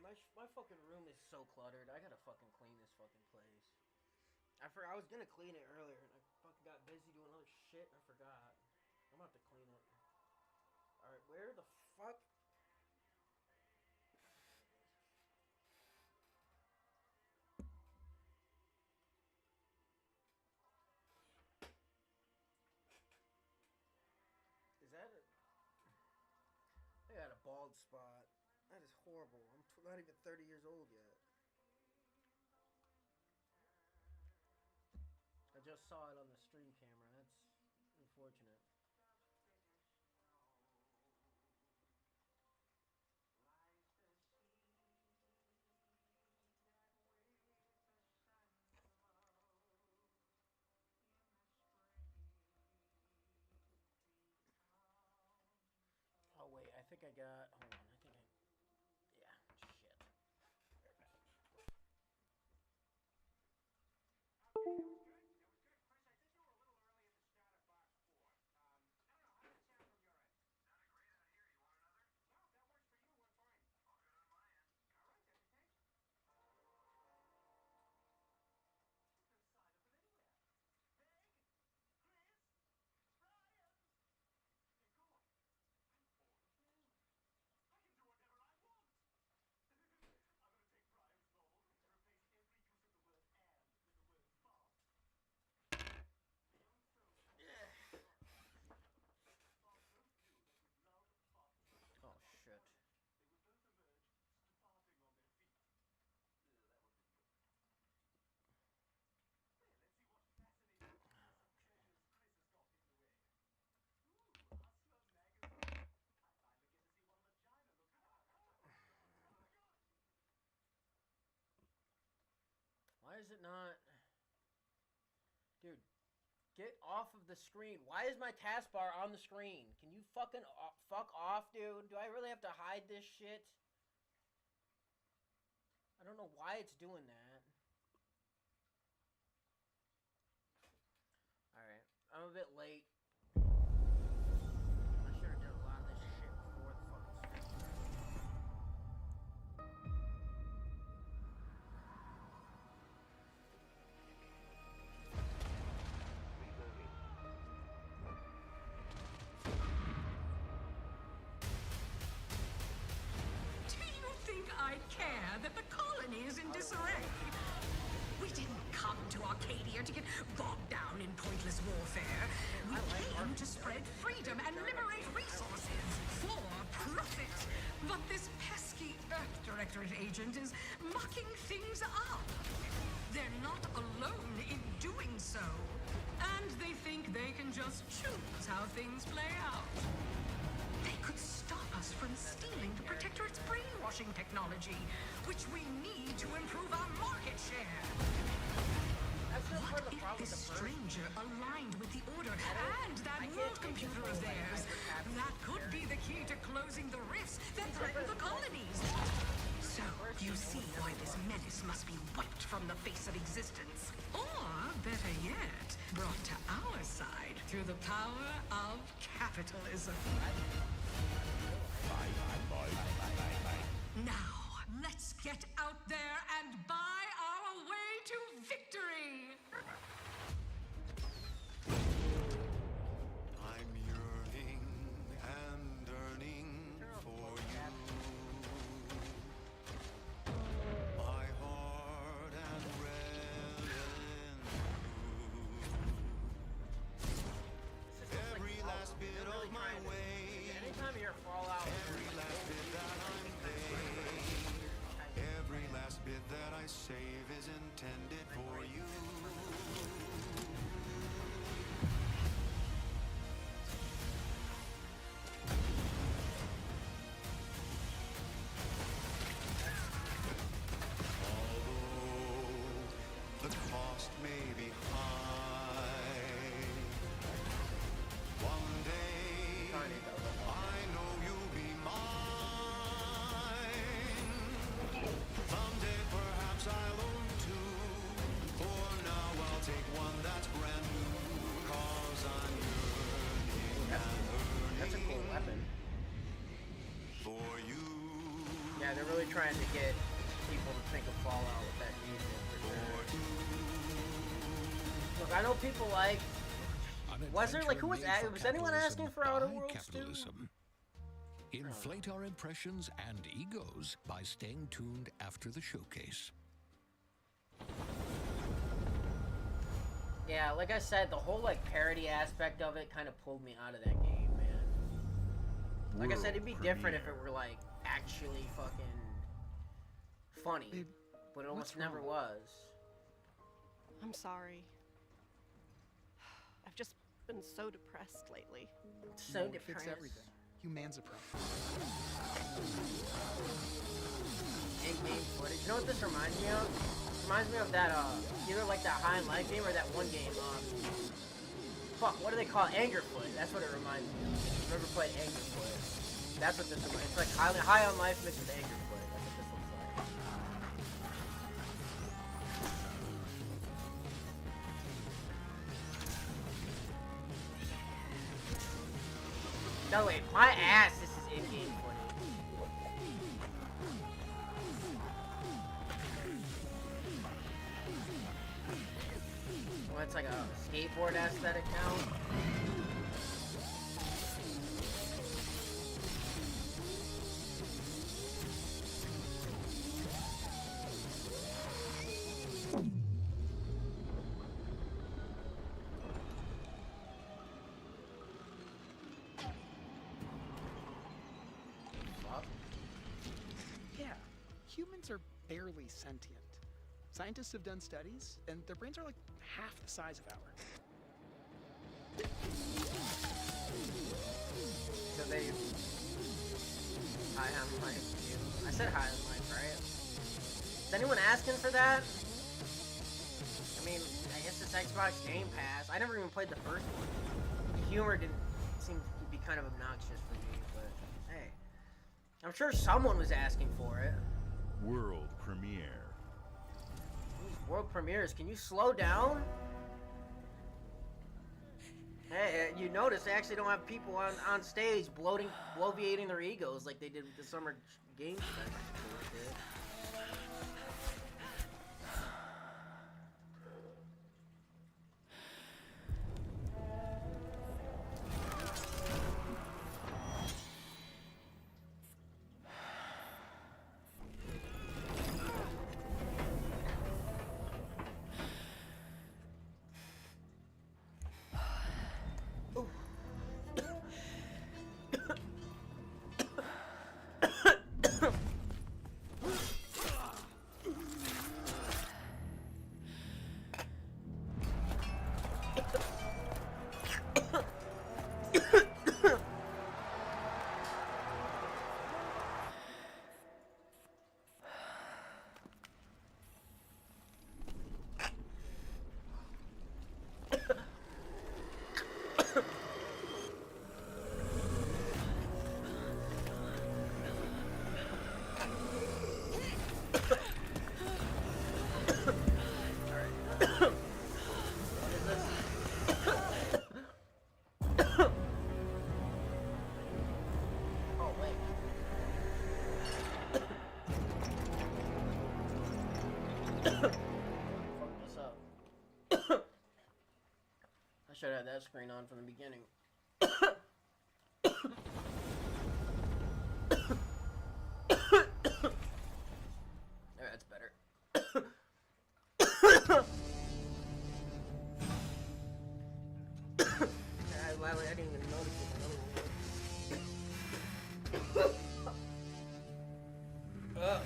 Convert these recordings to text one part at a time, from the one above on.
my fucking room is so cluttered. I gotta fucking clean this fucking place. I was gonna clean it earlier, and I fucking got busy doing other shit, and I forgot. I'm gonna have to clean it. Alright, where the fuck? Is that a... I got a bald spot. That is horrible. I'm not even 30 years old yet. I just saw it on the stream camera. That's unfortunate. Oh wait, I think I got... Hold on, I think I... Yeah, shit. Oh shit. Why is it not... Dude, get off of the screen. Why is my taskbar on the screen? Can you fucking fuck off, dude? Do I really have to hide this shit? I don't know why it's doing that. Alright, I'm a bit late. I should have done a lot of this shit before the fucking stream. I care that the colony is in disarray. We didn't come to Arcadia to get bogged down in pointless warfare. We came to spread freedom and liberate resources for profit. But this pesky Earth Directorate agent is mucking things up. They're not alone in doing so. And they think they can just choose how things play out. They could stop us from stealing the Protectorate's brainwashing technology, which we need to improve our market share. What if this stranger aligned with the Order and that world computer of theirs? That could be the key to closing the rifts that threaten the colonies. So, you see why this menace must be wiped from the face of existence. Or, better yet, brought to our side through the power of capitalism. Now, let's get out there and buy our way to victory! I'm yearning and yearning for you. My heart and every last bit of my way. Anytime you hear Fallout, every last bit that I'm paid, every last bit that I save is intended for you. Although the cost may be high, one day I know you'll be mine. Someday perhaps I'll own two. For now I'll take one really trying to get people to think of Fallout with that music for sure. Look, I know people like. Was there like who was anyone asking for Outer Worlds 2? Inflate our impressions and egos by staying tuned after the showcase. Yeah, like I said, the whole like parody aspect of it kind of pulled me out of that game, man. Like I said, it'd be different if it were like actually fucking funny, Babe, but it almost never wrong? was. I'm sorry. I've just been so depressed lately. So Fix depressed. everything. Humans a problem. In-game footage. You know what this reminds me of? It reminds me of that, either like that High and Life game or that one game, fuck, what do they call it? Angerfoot. That's what it reminds me of. If you've ever played Angerfoot, that's what this reminds me of. It's like High on Life mixed with Angerfoot. That's what this looks like. No, wait, my ass, this is in-game footage. Well, it's like a skateboard aesthetic now. Yeah, humans are barely sentient. Scientists have done studies, and their brains are like half the size of ours. So they... High on Life. I said High on Life, right? Is anyone asking for that? I mean, I guess it's Xbox Game Pass. I never even played the first one. The humor didn't seem to be kind of obnoxious for me, but hey. I'm sure someone was asking for it. World premiere. These world premieres, can you slow down? Hey, you notice they actually don't have people on stage bloviating their egos like they did with the Summer Games Fest. I should have had that screen on from the beginning. There, that's better. I didn't even notice it. Oh, God.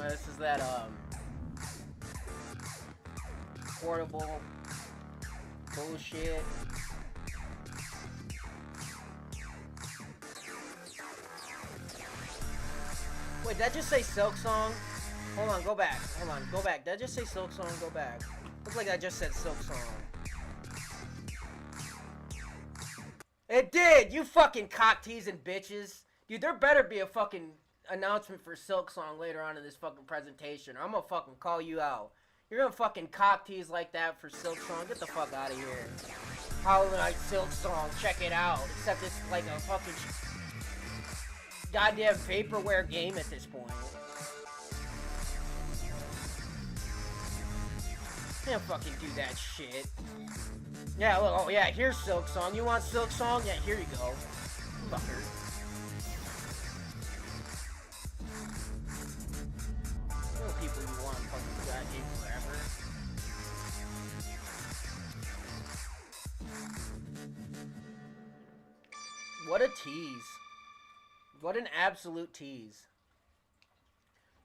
This is that portable bullshit. Wait, did I just say Silk Song? Hold on, go back. Hold on, go back. Did I just say Silk Song? Go back. Looks like I just said Silk Song. It did! You fucking cock-teasing bitches. Dude, there better be a fucking announcement for Silk Song later on in this fucking presentation, or I'm gonna fucking call you out. You're gonna fucking cock-tease like that for Silk Song? Get the fuck out of here. Hollow Knight Silk Song, check it out. Except it's like a fucking goddamn vaporware game at this point. Can't fucking do that shit. Yeah, look, oh yeah, here's Silk Song. You want Silk Song? Yeah, here you go. Fucker. You know people you want fucking do that game forever. What a tease. What an absolute tease.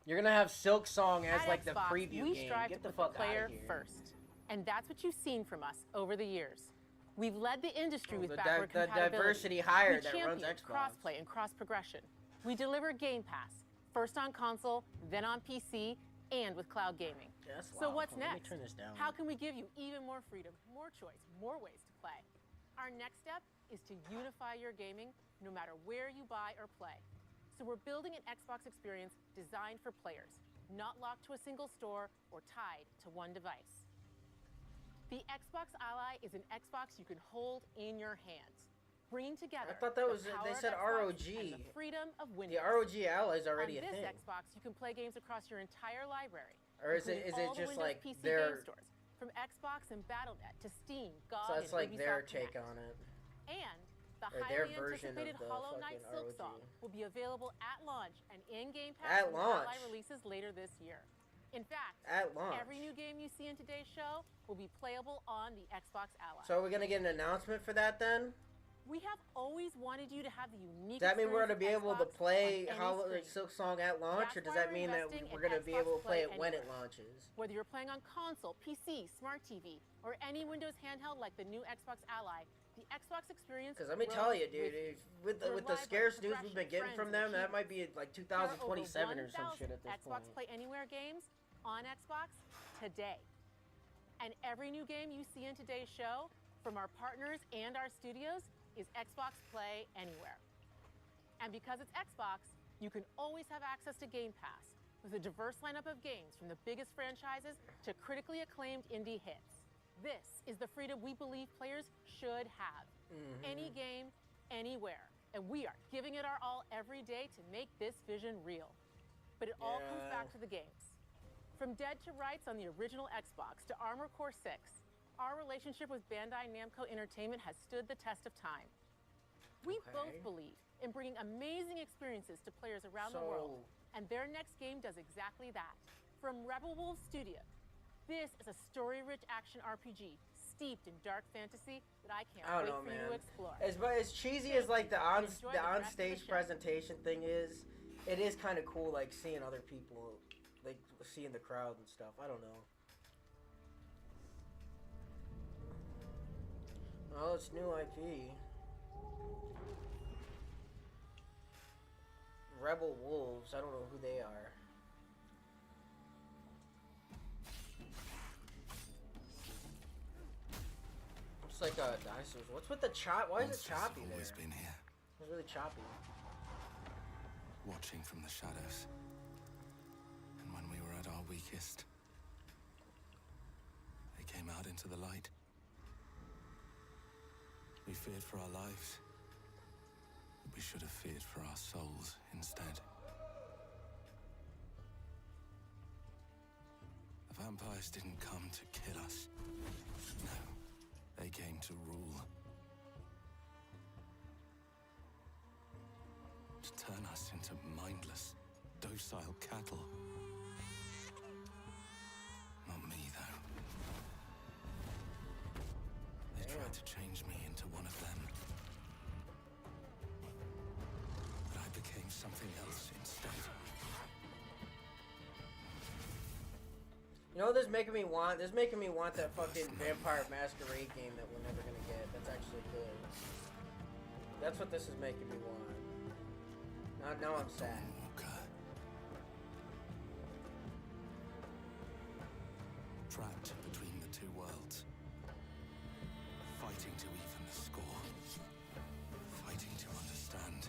You're gonna have Silk Song as At like the Xbox, preview we game. strive Get to the put the fuck out player of here. first, and that's what you've seen from us over the years. We've led the industry Oh, with the backward the compatibility. diversity hire We that runs champion Xbox. crossplay and cross progression. We deliver Game Pass, first on console, then on PC, and with cloud gaming. Yeah, that's So loud. what's Hold on, let me next? turn this down. How can we give you even more freedom, more choice, more ways to play? Our next step is to unify your gaming no matter where you buy or play. So we're building an Xbox experience designed for players, not locked to a single store or tied to one device. The Xbox Ally is an Xbox you can hold in your hands, bringing together I thought that the was power they of said Xbox ROG. and the freedom of The Windows. ROG Ally is already On a this thing. Xbox, you can play games across your entire library. Or is it including all the just Windows like PC their game stores, from Xbox and BattleNet to Steam, GOG, so that's and like their Ubisoft take Connect. on it. And the Or their highly version of anticipated the Hollow Knight fucking Silk ROG. Song will be available at launch and in Game Pass At when Ally launch? releases later this year. In fact, At launch. every new game you see in today's show will be playable on the Xbox Ally. So are we gonna get an announcement for that then? We have always wanted you to have the unique. Does that mean we're gonna experience be of able to Xbox play on any Hollow screen. Silk Song at launch, or That's does why that mean we're that investing we're in gonna be Xbox able to play it Play when it Anywhere. launches? Whether you're playing on console, PC, smart TV, or any Windows handheld like the new Xbox Ally, the Xbox experience. Because let me tell you, grows dude, with with the Your scarce library, news we've been getting progression, from them, friends, that might be like There are over 2027 or some 1,000 shit at this Xbox point. Play Anywhere games on Xbox today. And every new game you see in today's show, from our partners and our studios, is Xbox Play Anywhere. And because it's Xbox, you can always have access to Game Pass with a diverse lineup of games from the biggest franchises to critically acclaimed indie hits. This is the freedom we believe players should have. Any game, anywhere. And we are giving it our all every day to make this vision real. But it all comes Yeah. back to the games. From Dead to Rights on the original Xbox to Armored Core 6, our relationship with Bandai Namco Entertainment has stood the test of time. We Okay. both believe in bringing amazing experiences to players around the world, and their next game does exactly that. From Rebel Wolves Studio, this is a story-rich action RPG steeped in dark fantasy that I can't I wait don't know, for you to man. explore. As cheesy as like the And enjoy the rest of the on-stage show. presentation thing is, it is kind of cool like seeing other people, like seeing the crowd and stuff. I don't know. Oh, it's new IP. Rebel Wolves. I don't know who they are. Looks like dinosaurs. What's with the chop? Why is it choppy there? Always been here, It's really choppy. watching from the shadows. And when we were at our weakest, they came out into the light. We feared for our lives. But we should have feared for our souls instead. The vampires didn't come to kill us. No, they came to rule. To turn us into mindless, docile cattle. Not me, though. They tried to change me into one of them. But I became something else instead. You know what this is making me want? This is making me want that fucking Vampire Masquerade game that we're never gonna get. That's actually good. That's what this is making me want. Now I'm sad. Trapped between the two worlds. Fighting to even the score. Fighting to understand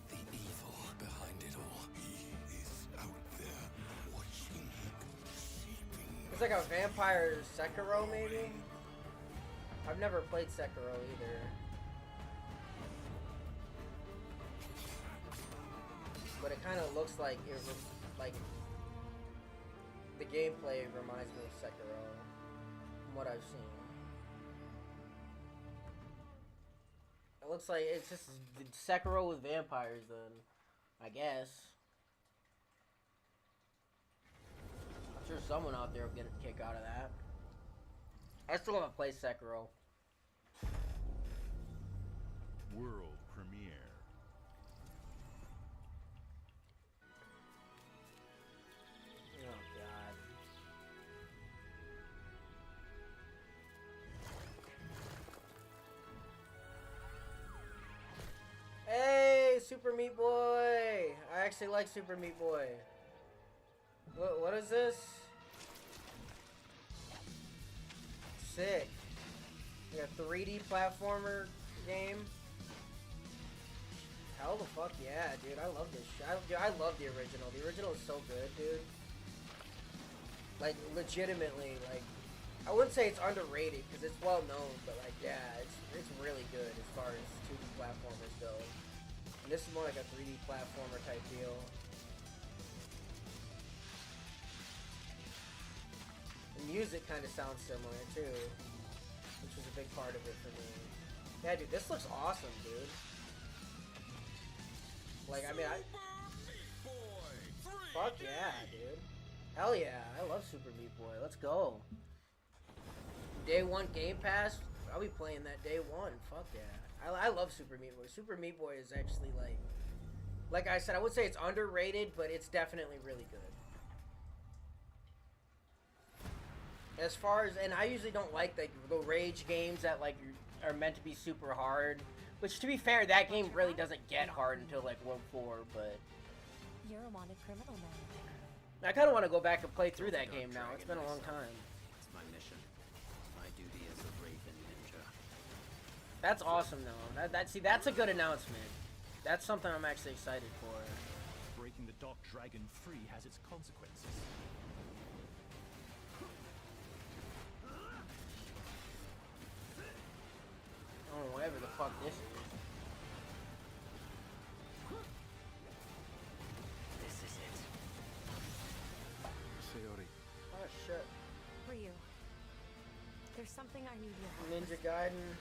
the evil behind it all. He is out there watching, sleeping. It's like a vampire Sekiro, maybe? I've never played Sekiro either. But it kind of looks like it was like the gameplay reminds me of Sekiro from what I've seen. It looks like it's just Sekiro with vampires then, I guess. I'm sure someone out there will get a kick out of that. I still haven't played Sekiro. World premiere. Oh god. Hey, Super Meat Boy! I actually like Super Meat Boy. What is this? Sick. Like a 3D platformer game. Hell the fuck yeah, dude. I love this shit. I love the original. The original is so good, dude. Like, legitimately, like, I wouldn't say it's underrated, because it's well known, but, like, yeah, it's really good as far as 2D platformers go. And this is more like a 3D platformer type deal. The music kind of sounds similar, too, which was a big part of it for me. Yeah, dude, this looks awesome, dude. Like, I mean, fuck yeah, dude. Hell yeah, I love Super Meat Boy. Let's go. Day one Game Pass, I'll be playing that day one. Fuck yeah. I love Super Meat Boy. Super Meat Boy is actually like I said, I would say it's underrated, but it's definitely really good. As far as, and I usually don't like the rage games that like are meant to be super hard. Which, to be fair, that game really doesn't get hard until like World 4, but You're a wanted criminal man. I kind of want to go back and play through that game now. It's been a long time. It's my mission. My duty as a Raven Ninja. That's awesome, though. See, that's a good announcement. That's something I'm actually excited for. Breaking the Dark Dragon free has its consequences. Oh, whatever the fuck this is. This is it. Sayori. Oh shit. Ryu, there's something I need your help Ninja Gaiden.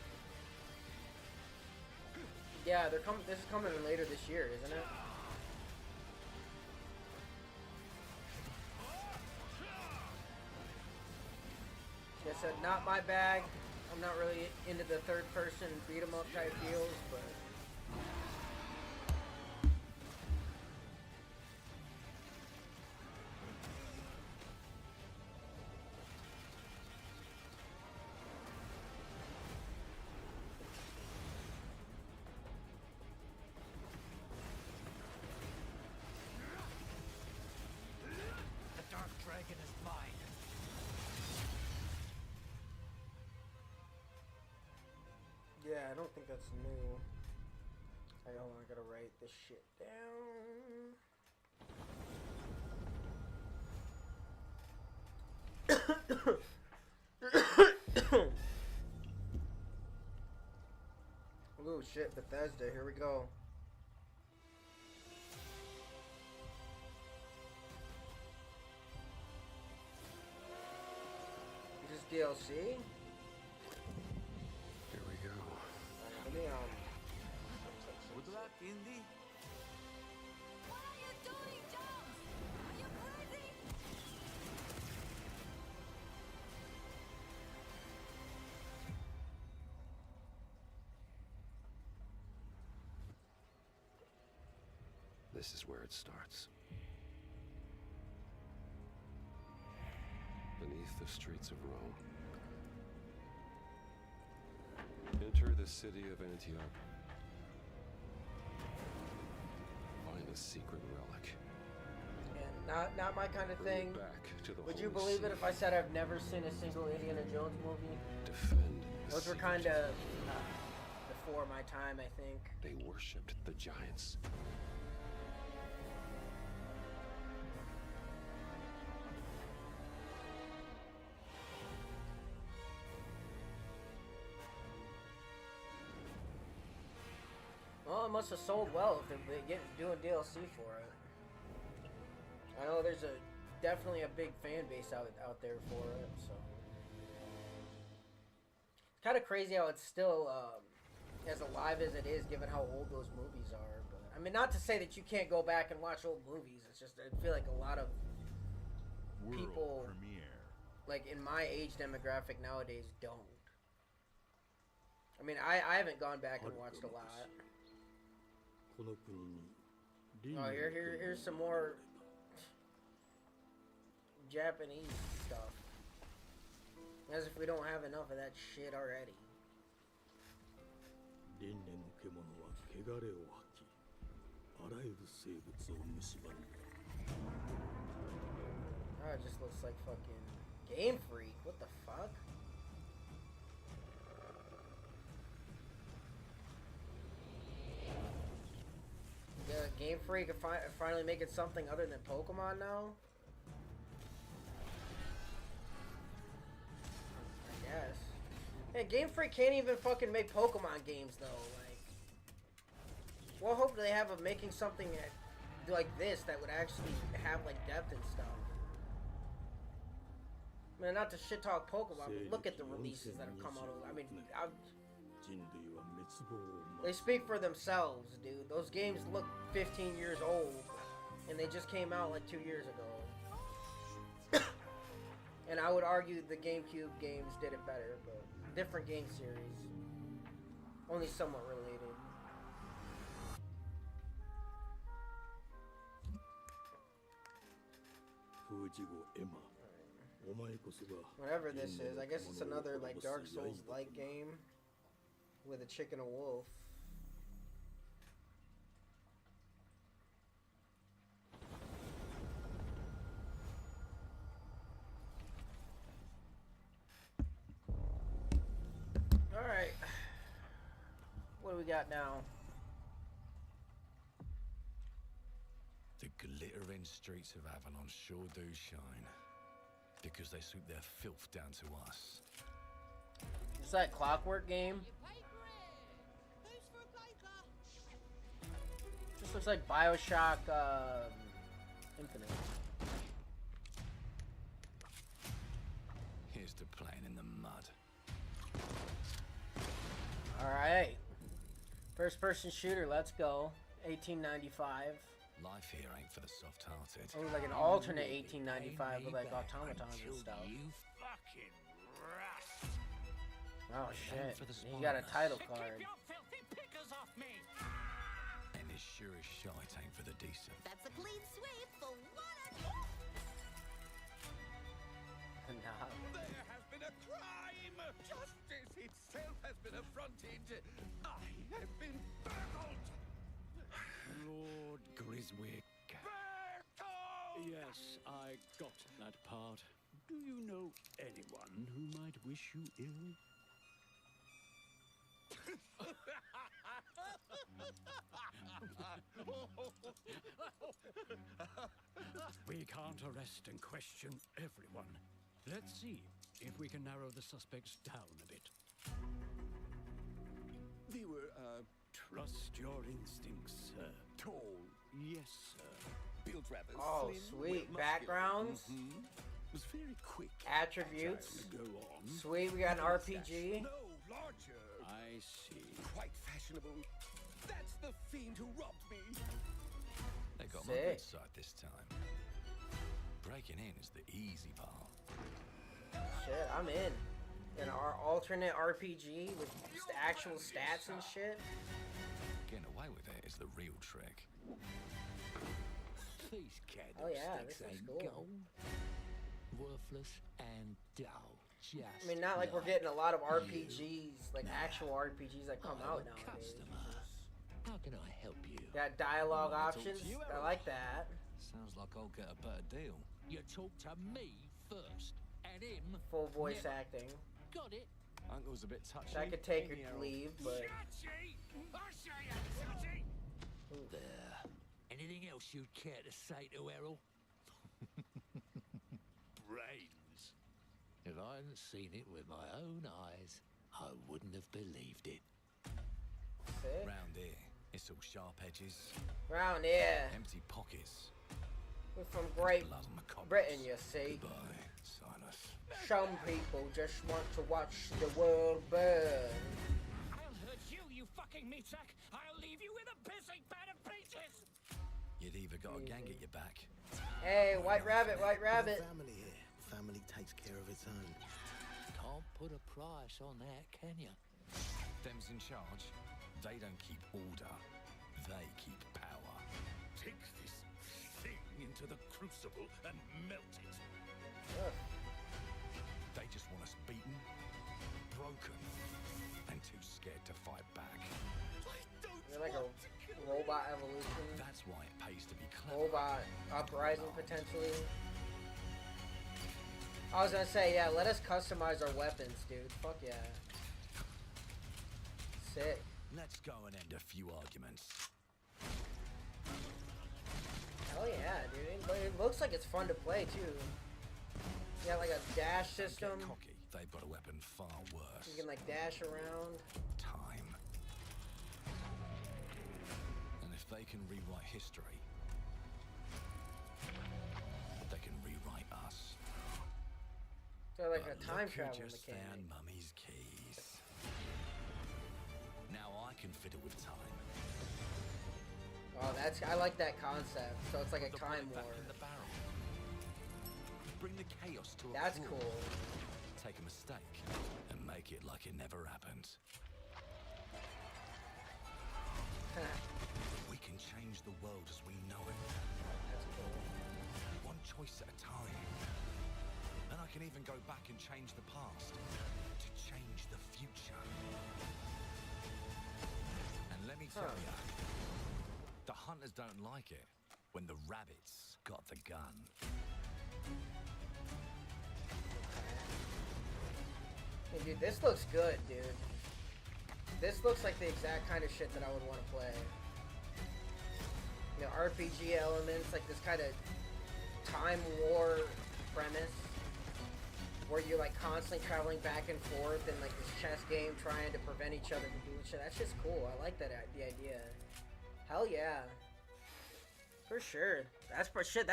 Yeah, they're coming. This is coming later this year, isn't it? Like I said, not my bag. I'm not really into the third-person beat-em-up type deals, but The Dark Dragon is mine. yeah, I don't think that's new. Hold on, I gotta write this shit down. Oh shit, Bethesda, here we go. Is this DLC? Here we go. Let me Good luck, Indy. What are you doing, Jones? Are you crazy? This is where it starts. beneath the streets of Rome. Enter the city of Antioch. Find a secret relic. And not my kind of Bring thing. it back to the Would you holy believe it if I said I've never seen a single Indiana Jones movie? Defend the Those were secret. kind of before my time, I think. They worshipped the giants. Well, it must have sold well if they're doing DLC for it. I know there's definitely a big fan base out there for it, so it's kind of crazy how it's still as alive as it is, given how old those movies are. But I mean, not to say that you can't go back and watch old movies. It's just I feel like a lot of people, like in my age demographic nowadays, don't. I mean, I haven't gone back and watched a lot. Oh, here's some more Japanese stuff. As if we don't have enough of that shit already. Oh, it just looks like fucking Game Freak. What the fuck? Yeah, Game Freak are finally making something other than Pokemon now? I guess. Hey, Game Freak can't even fucking make Pokemon games though. Like, what hope do they have of making something like this that would actually have like depth and stuff? I mean, not to shit talk Pokemon, but look at the releases that have come out. I mean, they speak for themselves, dude. Those games look 15 years old, and they just came out like 2 years ago. And I would argue the GameCube games did it better, but different game series, only somewhat related. Whatever this is, I guess it's another like Dark Souls-like game with a chick and a wolf. Alright. What do we got now? The glittering streets of Avalon sure do shine. Because they sweep their filth down to us. Is that Clockwork game? Just looks like BioShock Infinite. Here's to playing in the mud. Alright. First person shooter, let's go. 1895. Life here ain't for the soft-hearted. Oh, like an alternate 1895 with like automatons and stuff. You fucking rat. Oh shit. You got a title card. And as sure as shite ain't for the decent. That's a clean sweep for what a... Nah. There has been a crime! Justice itself has been affronted! I have been baffled! Lord Griswick. Bertolt! Yes, I got that part. Do you know anyone who might wish you ill? We can't arrest and question everyone. Let's see if we can narrow the suspects down a bit. They were, Trust your instincts, sir. tall. Yes, sir. Built rather Oh, slim, sweet. well, muscular. Backgrounds. Was very quick. Attributes. Go on. Sweet, we got an RPG. No, larger. I see. Quite fashionable. That's the fiend who robbed me. They got Sick. my good side this time. Breaking in is the easy part. Shit, I'm in. An alternate RPG with just actual stats and shit. Getting away with it is the real trick. These Oh yeah, this is cool. Worthless and dull. Just I mean, not like we're getting a lot of RPGs, like actual RPGs that come out nowadays. How can I help you? Got dialogue options. I like that. Sounds like I'll get a better deal. You talk to me first, and him. Full voice acting. Got it. Uncle's a bit touchy. I could take or leave, but. There. Anything else you'd care to say to Errol? Brains. If I hadn't seen it with my own eyes, I wouldn't have believed it. Sick. Round here, it's all sharp edges. Round here. Empty pockets. We're from Great Britain, you see. Goodbye, Silas. Some people just want to watch the world burn. I'll hurt you, you fucking meatsack. I'll leave you with a pissing bed of pieces. You'd either got a gang at your back. Hey, White Rabbit, White Rabbit. Family here. Family takes care of its own. Can't put a price on that, can you? Them's in charge. They don't keep order. They keep power. Take this thing into the crucible and melt it. They just want us beaten, broken, and too scared to fight back. You're like a robot evolution. That's why it pays to be clever. Robot uprising potentially. I was gonna say, yeah, let us customize our weapons, dude. Fuck yeah. Sick. Let's go and end a few arguments. Hell yeah, dude. But it looks like it's fun to play too. You got like a dash system. Get cocky. They've got a weapon far worse. You can like dash around. Time. And if they can rewrite history, they can rewrite us. So like But a time look who travel just mechanic. found Mummy's keys. Now I can fiddle with time. Oh, I like that concept. So it's like a time war. In the barrel. Bring the chaos to a That's crawl. cool. Take a mistake and make it like it never happened. We can change the world as we know it. That's cool. One choice at a time. And I can even go back and change the past to change the future. And let me tell ya, the hunters don't like it when the rabbits got the gun. Hey, dude, this looks good, dude. This looks like the exact kind of shit that I would want to play. You know, RPG elements, like this kind of time war premise. Where you're like constantly traveling back and forth in like this chess game trying to prevent each other from doing shit. That's just cool. I like that the idea. Hell yeah. For sure. That's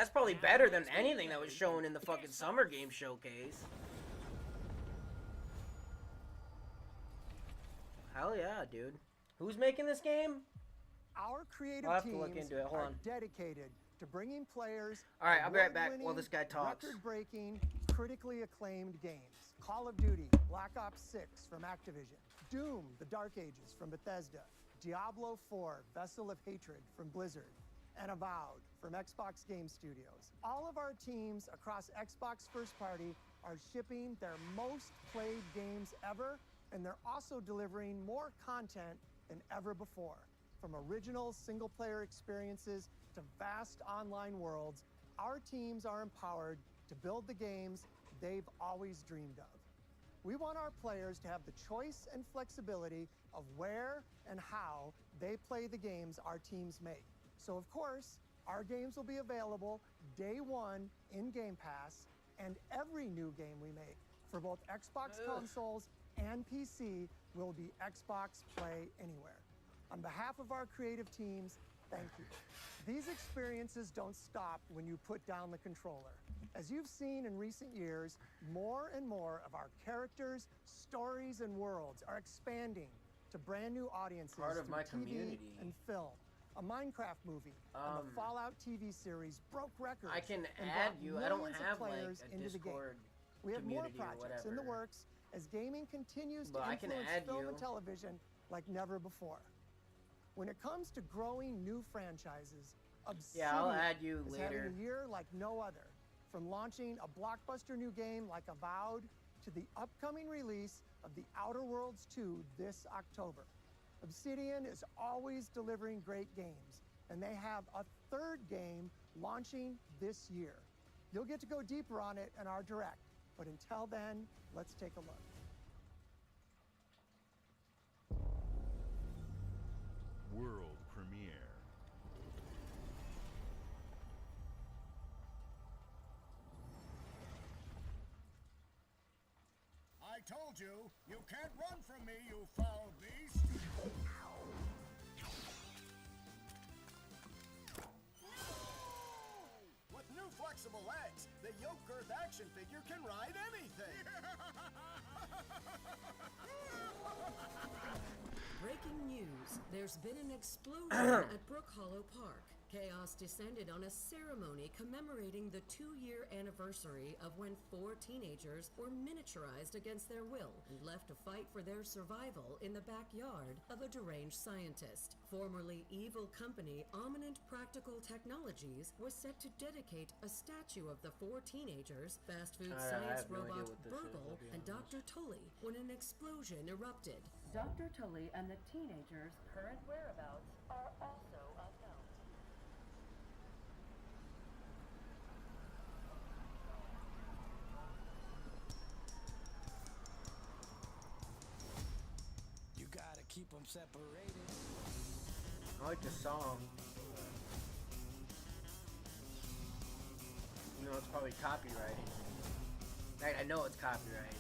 probably better than anything that was shown in the fucking Summer Game Showcase. Hell yeah, dude. Who's making this game? Our creative I'll have to teams look into it. Hold are on. dedicated to bringing players Alright, I'll be right back while award-winning, this guy talks. record-breaking, critically acclaimed games. Call of Duty, Black Ops 6 from Activision, Doom, The Dark Ages from Bethesda, Diablo 4, Vessel of Hatred from Blizzard, and Avowed from Xbox Game Studios. All of our teams across Xbox First Party are shipping their most played games ever, and they're also delivering more content than ever before. From original single-player experiences to vast online worlds, our teams are empowered to build the games they've always dreamed of. We want our players to have the choice and flexibility of where and how they play the games our teams make. So of course, our games will be available day one in Game Pass, and every new game we make for both Xbox consoles and PC will be Xbox Play Anywhere. On behalf of our creative teams, thank you. These experiences don't stop when you put down the controller. As you've seen in recent years, more and more of our characters, stories, and worlds are expanding to brand new audiences Part of through my TV community. and film. A Minecraft movie and the Fallout TV series broke records. I can and add brought you. I don't millions of have like players a into the game. Discord We have more community or projects in the whatever. works as gaming continues But to I can influence add film you. and television like never before. When it comes to growing new franchises, Obsidian Yeah, I'll add you is later. having a year like no other. From launching a blockbuster new game like Avowed to the upcoming release of The Outer Worlds 2 this October. Obsidian is always delivering great games, and they have a third game launching this year. You'll get to go deeper on it in our Direct, but until then, let's take a look. World premiere. I told you, you can't run from me, you foul beast! With new flexible legs, the yoke girth action figure can ride anything! Breaking news. There's been an explosion at Brook Hollow Park. Chaos descended on a ceremony commemorating the 2-year anniversary of when 4 teenagers were miniaturized against their will and left to fight for their survival in the backyard of a deranged scientist. Formerly evil company Ominent Practical Technologies was set to dedicate a statue of the 4 teenagers, fast food science robot Burgle, and Dr. Tully when an explosion erupted. Dr. Tully and the teenagers' current whereabouts are also unknown. You gotta keep them separated. I like the song. You know, it's probably copyrighted. Right, I know it's copyrighted.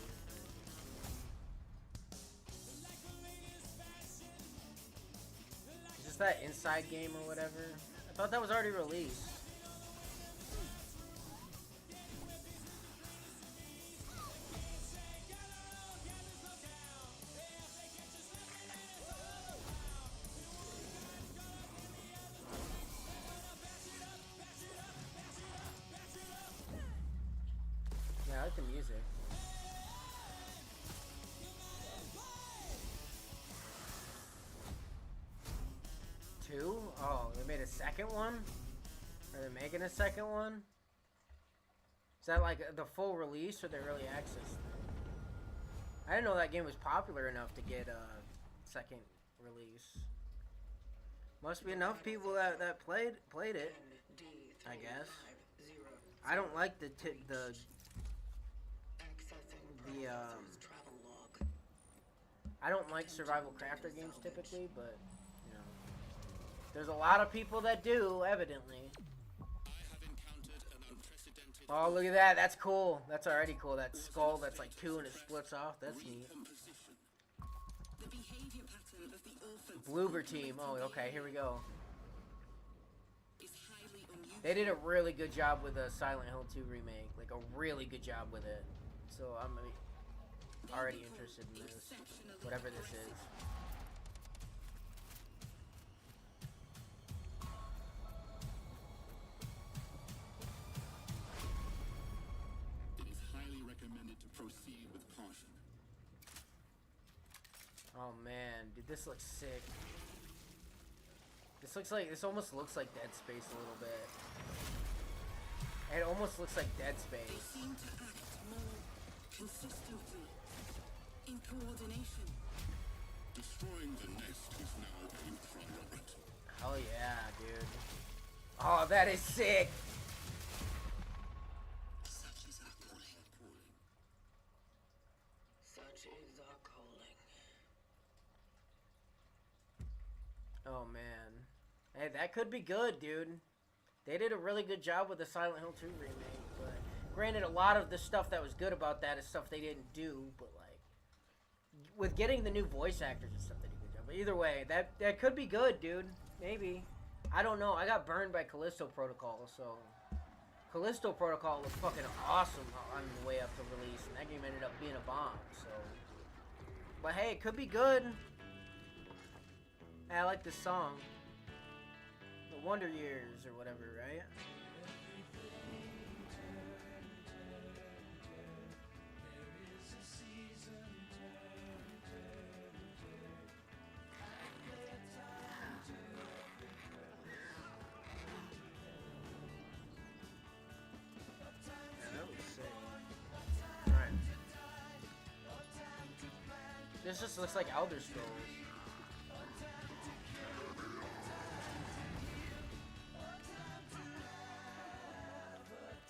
Is this that Inside game or whatever? I thought that was already released. Yeah, I like the music. Two? Oh, they made a second one? Are they making a second one? Is that like the full release or the early access? I didn't know that game was popular enough to get a second release. Must be enough people that played it, I guess. I don't like the I don't like survival crafter games typically, but you know, there's a lot of people that do, evidently. Oh, look at that! That's cool. That's already cool. That skull that's like 2 and it splits off. That's neat. Bloober team. Oh, okay. Here we go. They did a really good job with the Silent Hill 2 remake. Like a really good job with it. So I'm already interested in this. Whatever this is. It is highly recommended to proceed with caution. Oh man, dude, this looks sick. This almost looks like Dead Space a little bit. It almost looks like Dead Space. They seem to act more consistently, in coordination. Destroying the nest is now a priority. Hell yeah, dude. Oh, that is sick. Such is our calling. Such is our calling. Oh man. Hey, that could be good, dude. They did a really good job with the Silent Hill 2 remake, but granted, a lot of the stuff that was good about that is stuff they didn't do, but like, with getting the new voice actors and stuff, they did a good job. But either way, that could be good, dude. Maybe. I don't know. I got burned by Callisto Protocol, so Callisto Protocol was fucking awesome on the way up to release, and that game ended up being a bomb, so. But hey, it could be good. Hey, I like this song. The Wonder Years or whatever, right? This just looks like Elder Scrolls.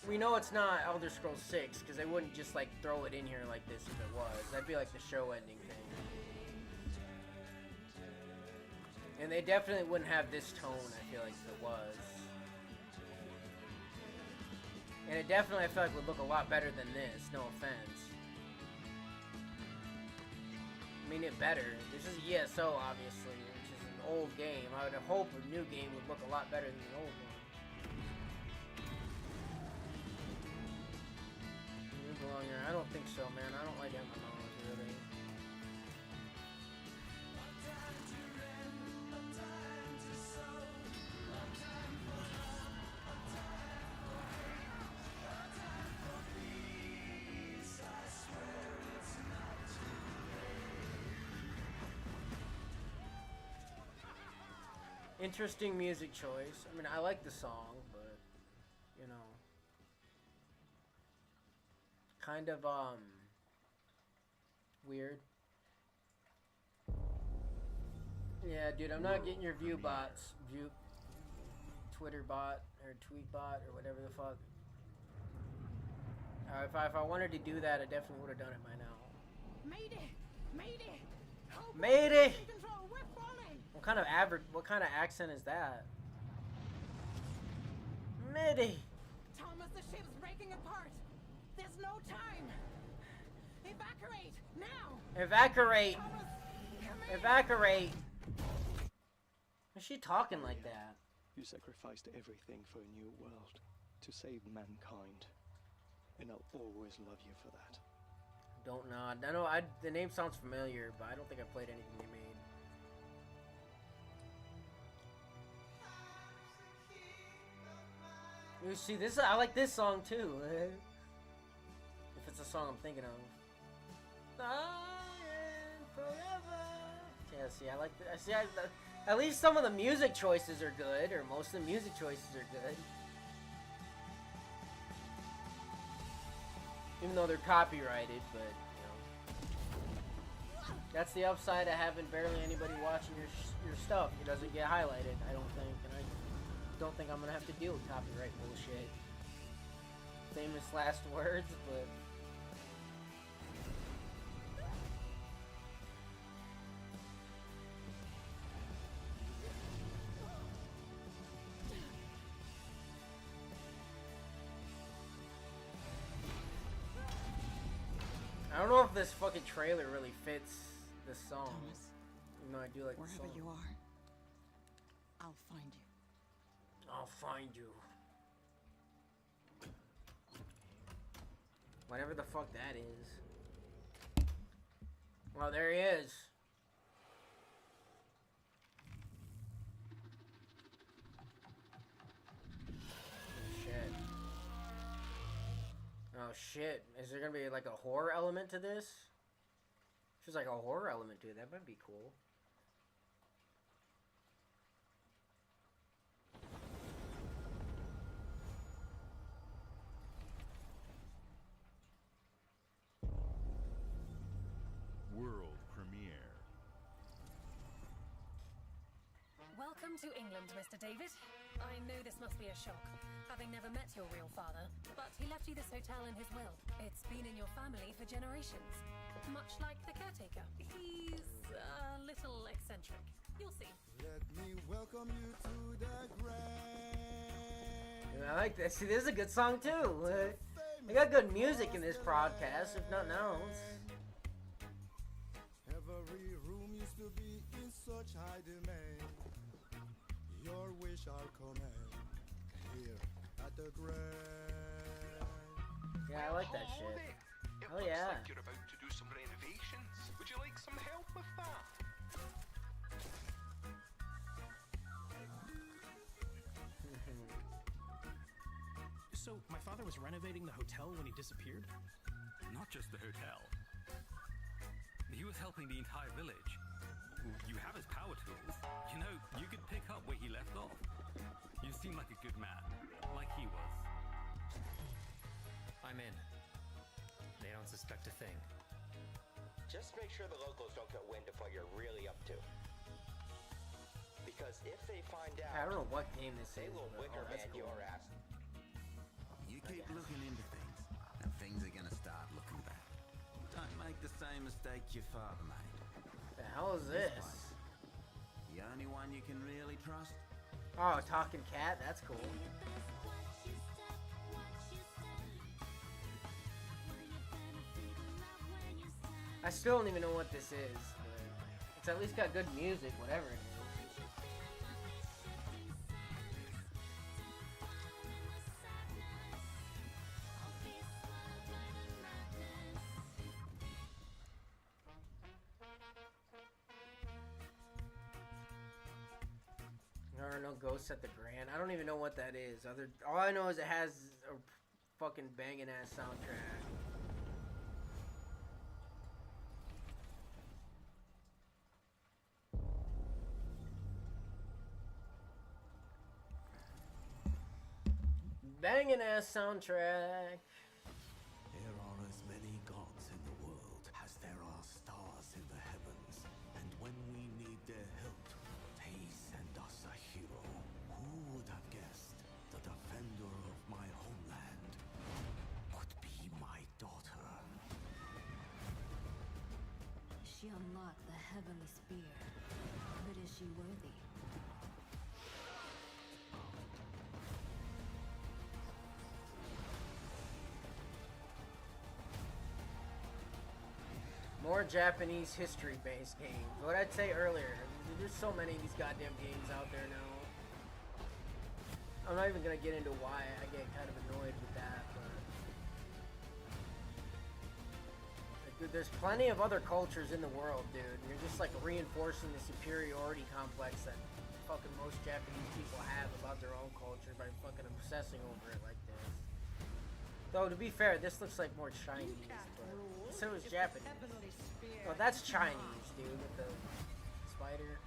We know it's not Elder Scrolls 6 because they wouldn't just like throw it in here like this if it was. That'd be like the show ending thing. And they definitely wouldn't have this tone, I feel like, if it was. And it definitely, I feel like, would look a lot better than this, no offense. I mean, it better. This is ESO, obviously, which is an old game. I would hope a new game would look a lot better than the old one. You belong here. I don't think so, man. I don't like MMOs, really. Interesting music choice. I mean, I like the song, but, you know, kind of, weird. Yeah, dude, I'm not getting your Twitter bot, or tweet bot, or whatever the fuck. If I wanted to do that, I definitely would have done it by now. Mayday! Mayday! Mayday! What kind of accent is that? Mayday! Thomas, the ship's breaking apart. There's no time. Evacuate now. Evacuate. Thomas, Evacuate. Is she talking like that? You sacrificed everything for a new world to save mankind, and I'll always love you for that. Don't know. I know. The name sounds familiar, but I don't think I played anything they made. You see, I like this song too. If it's a song I'm thinking of. Forever. Yeah, see, I like that. See, at least some of the music choices are good, or most of the music choices are good. Even though they're copyrighted, but, you know. That's the upside of having barely anybody watching your stuff. It doesn't get highlighted, I don't think, and I don't think I'm gonna have to deal with copyright bullshit. Famous last words, but I don't know if this fucking trailer really fits this song. Thomas, even though I do like the song. wherever you are, I'll find you. I'll find you. Whatever the fuck that is. Well, there he is. Shit. Oh shit. Is there gonna be like a horror element to this? If there's like a horror element to it, that might be cool. World premiere. Welcome to England, Mr. David. I know this must be a shock, having never met your real father, but he left you this hotel in his will. It's been in your family for generations, much like the caretaker. He's a little eccentric. You'll see. Let me welcome you to the grand. I like this. See, this is a good song too. They got good music in this broadcast, if nothing else. Every room used to be in such high demand. Your wish I'll command here at the grand. Yeah, I like that shit. It Oh looks yeah. like you're about to do some renovations. Would you like some help with that? So, my father was renovating the hotel when he disappeared? Not just the hotel. He was helping the entire village. You have his power tools. You know, you could pick up where he left off. You seem like a good man, like he was. I'm in. They don't suspect a thing. Just make sure the locals don't get wind of what you're really up to. Because if they find out, I don't know what game this they is, will but wicker man cool. your ass. You keep looking into things, and things are gonna start looking bad. Don't make the same mistake your father made. The hell is this? place, the only one you can really trust. Oh, talking cat. That's cool. I still don't even know what this is, but it's at least got good music, whatever it is. There are no ghosts at the Grand. I don't even know what that is. All I know is it has a fucking banging ass soundtrack. Banging ass soundtrack. There are as many gods in the world as there are stars in the heavens. And when we need their help, they send us a hero. Who would have guessed the defender of my homeland would be my daughter? She unlocked the heavenly spear. But is she worthy? More Japanese history-based games. What I'd say earlier, there's so many of these goddamn games out there now. I'm not even gonna get into why I get kind of annoyed with that, but like, dude, there's plenty of other cultures in the world, dude. You're just like reinforcing the superiority complex that fucking most Japanese people have about their own culture by fucking obsessing over it like this. Though to be fair, this looks like more Chinese, but you said it was Japanese. Well, that's Chinese, dude, with the spider.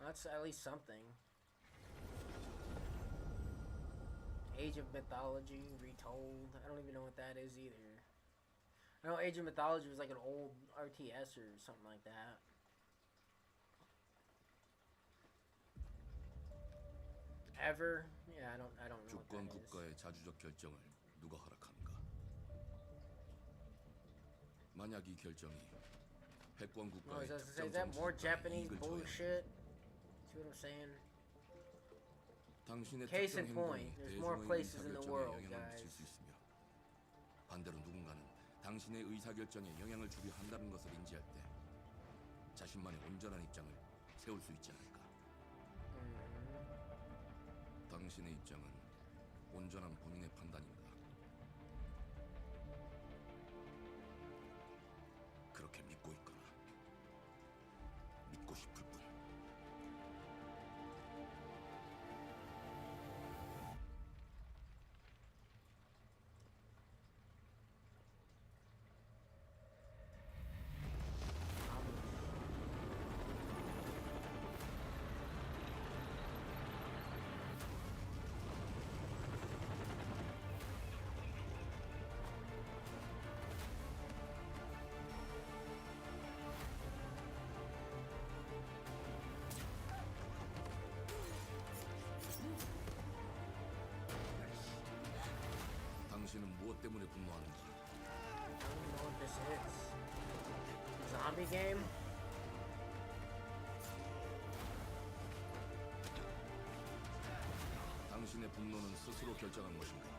That's at least something. Age of Mythology retold. I don't even know what that is either. I know Age of Mythology was like an old RTS or something like that. Ever? Yeah, I don't know what 주권 that is. 국가의 자주적 결정을 누가 허락하는가? 만약 이 결정이 패권 Oh, 국가의 특정 is that more 정치 Japanese 이익을 bullshit? See what I'm saying? 당신의 Case 특정 in point, 행동이 there's more 대중의 places in the 의사결정에 world, 영향을 미칠 guys. 수 있으며 반대로 누군가는 당신의 의사결정에 영향을 주려 한다는 것을 인지할 때 자신만의 온전한 입장을 세울 수 있지 않을까? 당신의 입장은 온전한 본인의 판단인가? 그렇게 믿고 있거나 믿고 싶을 뿐. 당신은 무엇 때문에 분노하는가? I don't even know what this is. Zombie game? 당신의 분노는 스스로 결정한 것인가?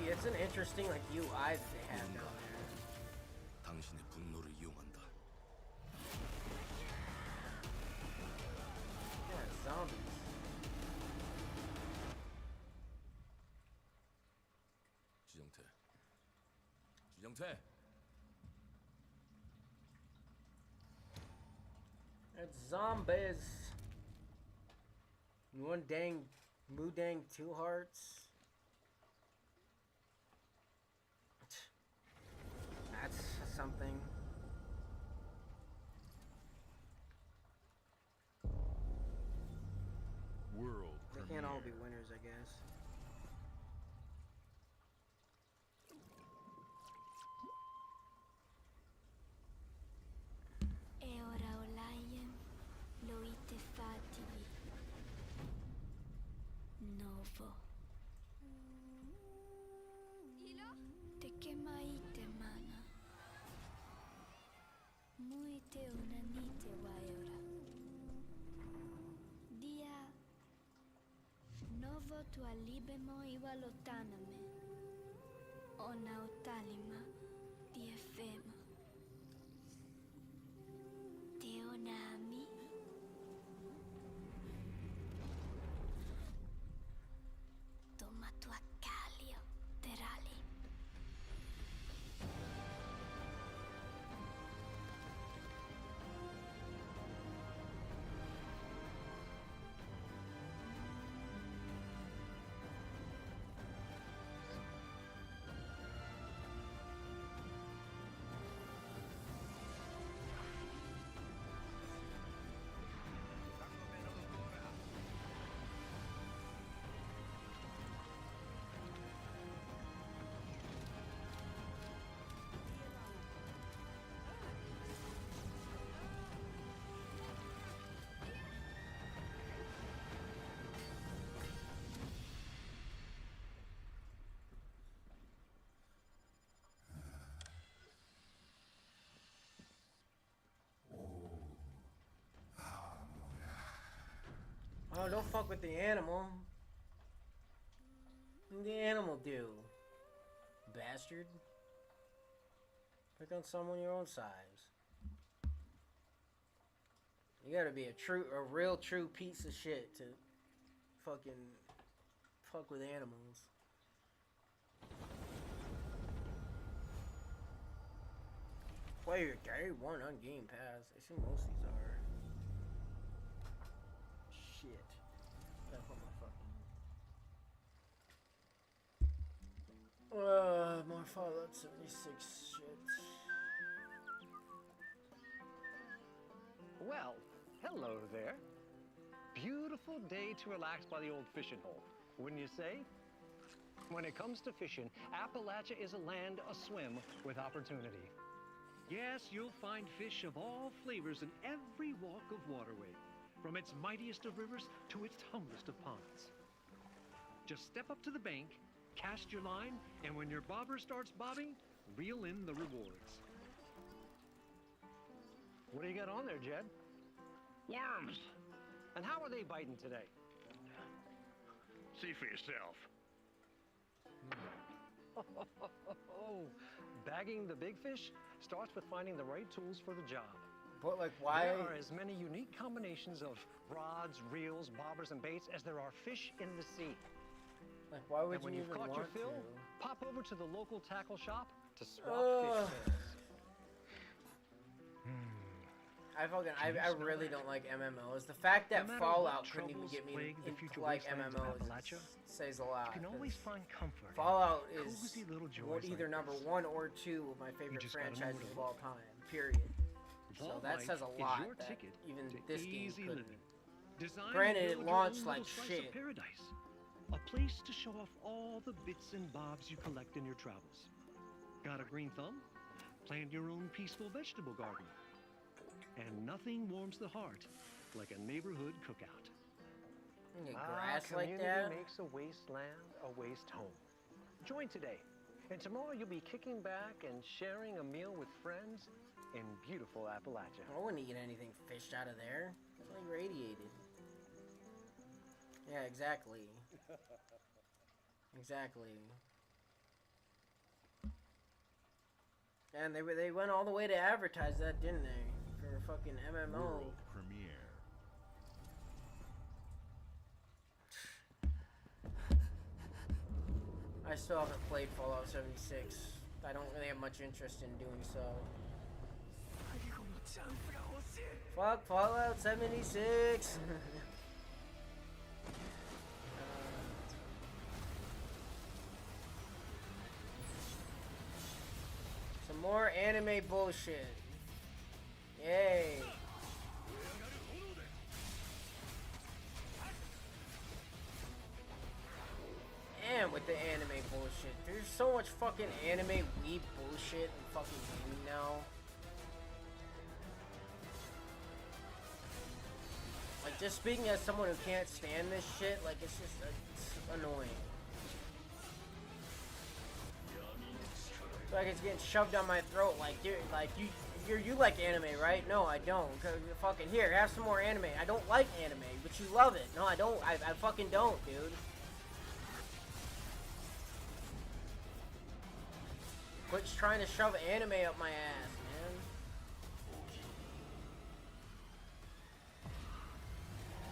It's an interesting like UI that they have down there. 당신의 분노를 이용한다. Yeah, zombies. 지정태. It's zombies. One dang, Mudang 2 hearts. That's something. World They premiere. can't all be winners, I guess. Libemo iwalotaname. Ona otalima diefema. Teonami. Tomatuakalio terali. Oh, don't fuck with the animal. What did the animal do? Bastard. Pick on someone your own size. You gotta be a real true piece of shit to fucking fuck with animals. Play your day one on Game Pass. I assume most of these are. Shit. Gotta put my fucking... more Fallout 76 shit. Well, hello there. Beautiful day to relax by the old fishing hole, wouldn't you say? When it comes to fishing, Appalachia is a land aswim with opportunity. Yes, you'll find fish of all flavors in every walk of waterway, from its mightiest of rivers to its humblest of ponds. Just step up to the bank, cast your line, and when your bobber starts bobbing, reel in the rewards. What do you got on there, Jed? Worms! And how are they biting today? See for yourself. Bagging the big fish starts with finding the right tools for the job. But like, why? There are as many unique combinations of rods, reels, bobbers, and baits as there are fish in the sea. Like, why would and when you you've even caught your want fill, to? pop over to the local tackle shop to swap fish tails. I really don't like MMOs. The fact that Fallout couldn't even get me into like MMOs says a lot. You can always find comfort. Fallout is cozy little joys either like number this. 1 or 2 of my favorite just gotta franchises know of it. all time. Period. So Vault that Life says a is lot. your That ticket even to this game easy couldn't. living. Designed Granted, to it build your launched own like little slice shit. of paradise. A place to show off all the bits and bobs you collect in your travels. Got a green thumb? Plant your own peaceful vegetable garden. And nothing warms the heart like a neighborhood cookout. Grass like community that? makes a wasteland a waste home. Join today, and tomorrow you'll be kicking back and sharing a meal with friends in beautiful Appalachia. I wouldn't eat anything fished out of there. It's like radiated. Yeah, exactly. Exactly. And they went all the way to advertise that, didn't they? For a fucking MMO. World premiere. I still haven't played Fallout 76. I don't really have much interest in doing so. Fuck Fallout 76! Some more anime bullshit. Yay. And with the anime bullshit. There's so much fucking anime weeb bullshit in fucking gaming now. Like, just speaking as someone who can't stand this shit, like, it's just it's annoying. Like it's getting shoved down my throat. Like you like anime, right? No, I don't. Fucking here, have some more anime. I don't like anime, but you love it. No, I don't. I fucking don't, dude. Quit trying to shove anime up my ass, man.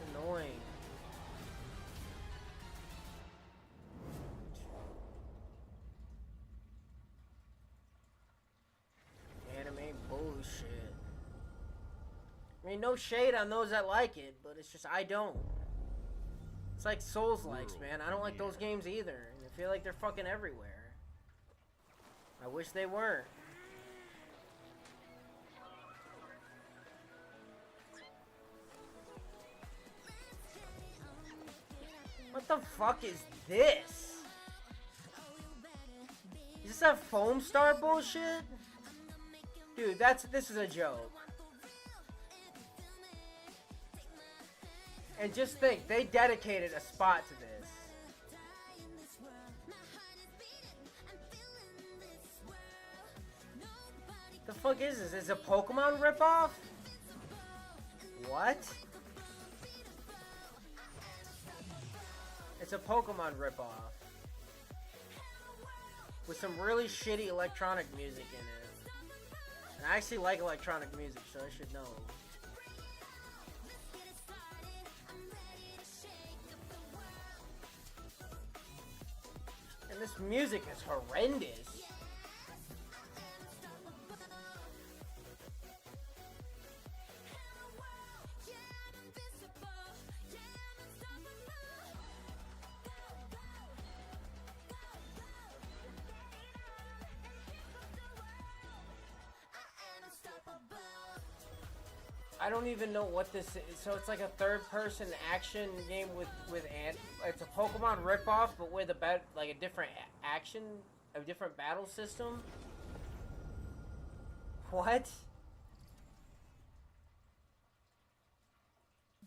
It's annoying. Anime bullshit. I mean, no shade on those that like it, but it's just I don't. It's like Souls likes, man. I don't like those games either. And I feel like they're fucking everywhere. I wish they were. What the fuck is this? Is this that Foam Star bullshit? Dude, this is a joke. And just think, they dedicated a spot to this. The fuck is this? Is it a Pokemon ripoff? What? It's a Pokemon ripoff. With some really shitty electronic music in it. And I actually like electronic music, so I should know. And this music is horrendous. I don't even know what this is. So it's like a third-person action game with it's a Pokemon ripoff, but with like a different action, a different battle system. What?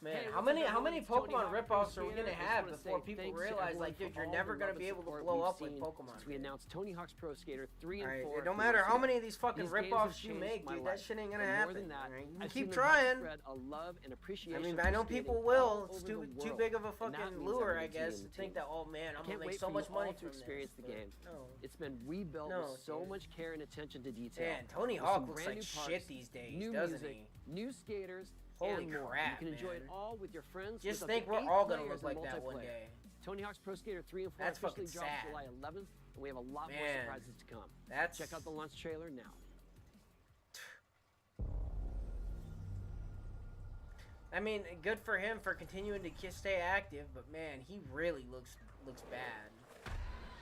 Man, Hey, how many it's Tony Pokemon Hawk ripoffs are we Pro gonna Skater. I have just wanna before say people thanks to realize, everyone like, dude, for you're all never the gonna love be and able to support blow we've up with seen Pokemon? since we announced Tony Hawk's Pro Skater 3 and Alright, 4. it don't matter how many of these fucking These games ripoffs have you changed make, my dude. life. That shit ain't gonna But happen. More than that, Alright? I've Keep seen them help trying. spread a love and appreciation I mean, for I know skating people all will. over It's the too world. big of a And that fucking means lure, I everything guess, to to the think team. that, oh man, I I'm can't gonna make wait so for much you money all to from experience this. the game. No. It's been rebuilt No, with so dude. much care and attention to detail. Man, Tony With Hawk some looks brand like new parts, shit these days, new doesn't music, he? new skaters, Holy and more. crap, You can enjoy man. it all with your friends. Just with up think to we're 8 all gonna players look in like that one multiplayer. day. Tony Hawk's Pro Skater 3 and 4 That's officially fucking drops sad. July 11th, and we have a lot more Man, surprises to come. that's- Check out the launch trailer now. I mean, good for him for continuing to stay active, but man, he really looks bad.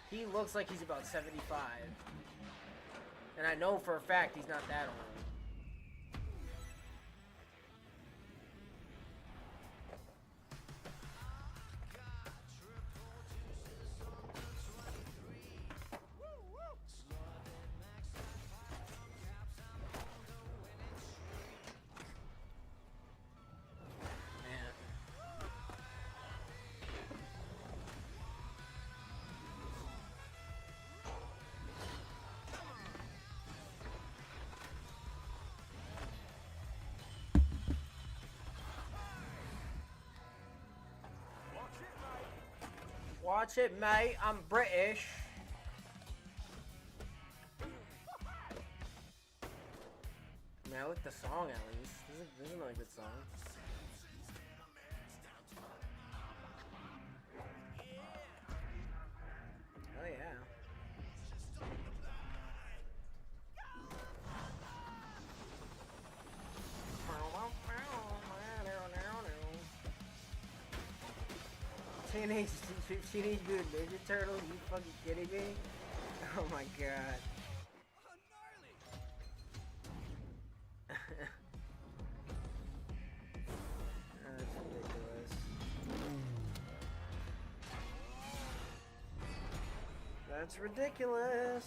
He looks like he's about 75. And I know for a fact he's not that old. Watch it, mate. I'm British. I mean, I like the song at least. This is another good song. Oh yeah. Teenage Mutant Ninja Turtles? You fucking kidding me? Oh my god. That's ridiculous. That's ridiculous.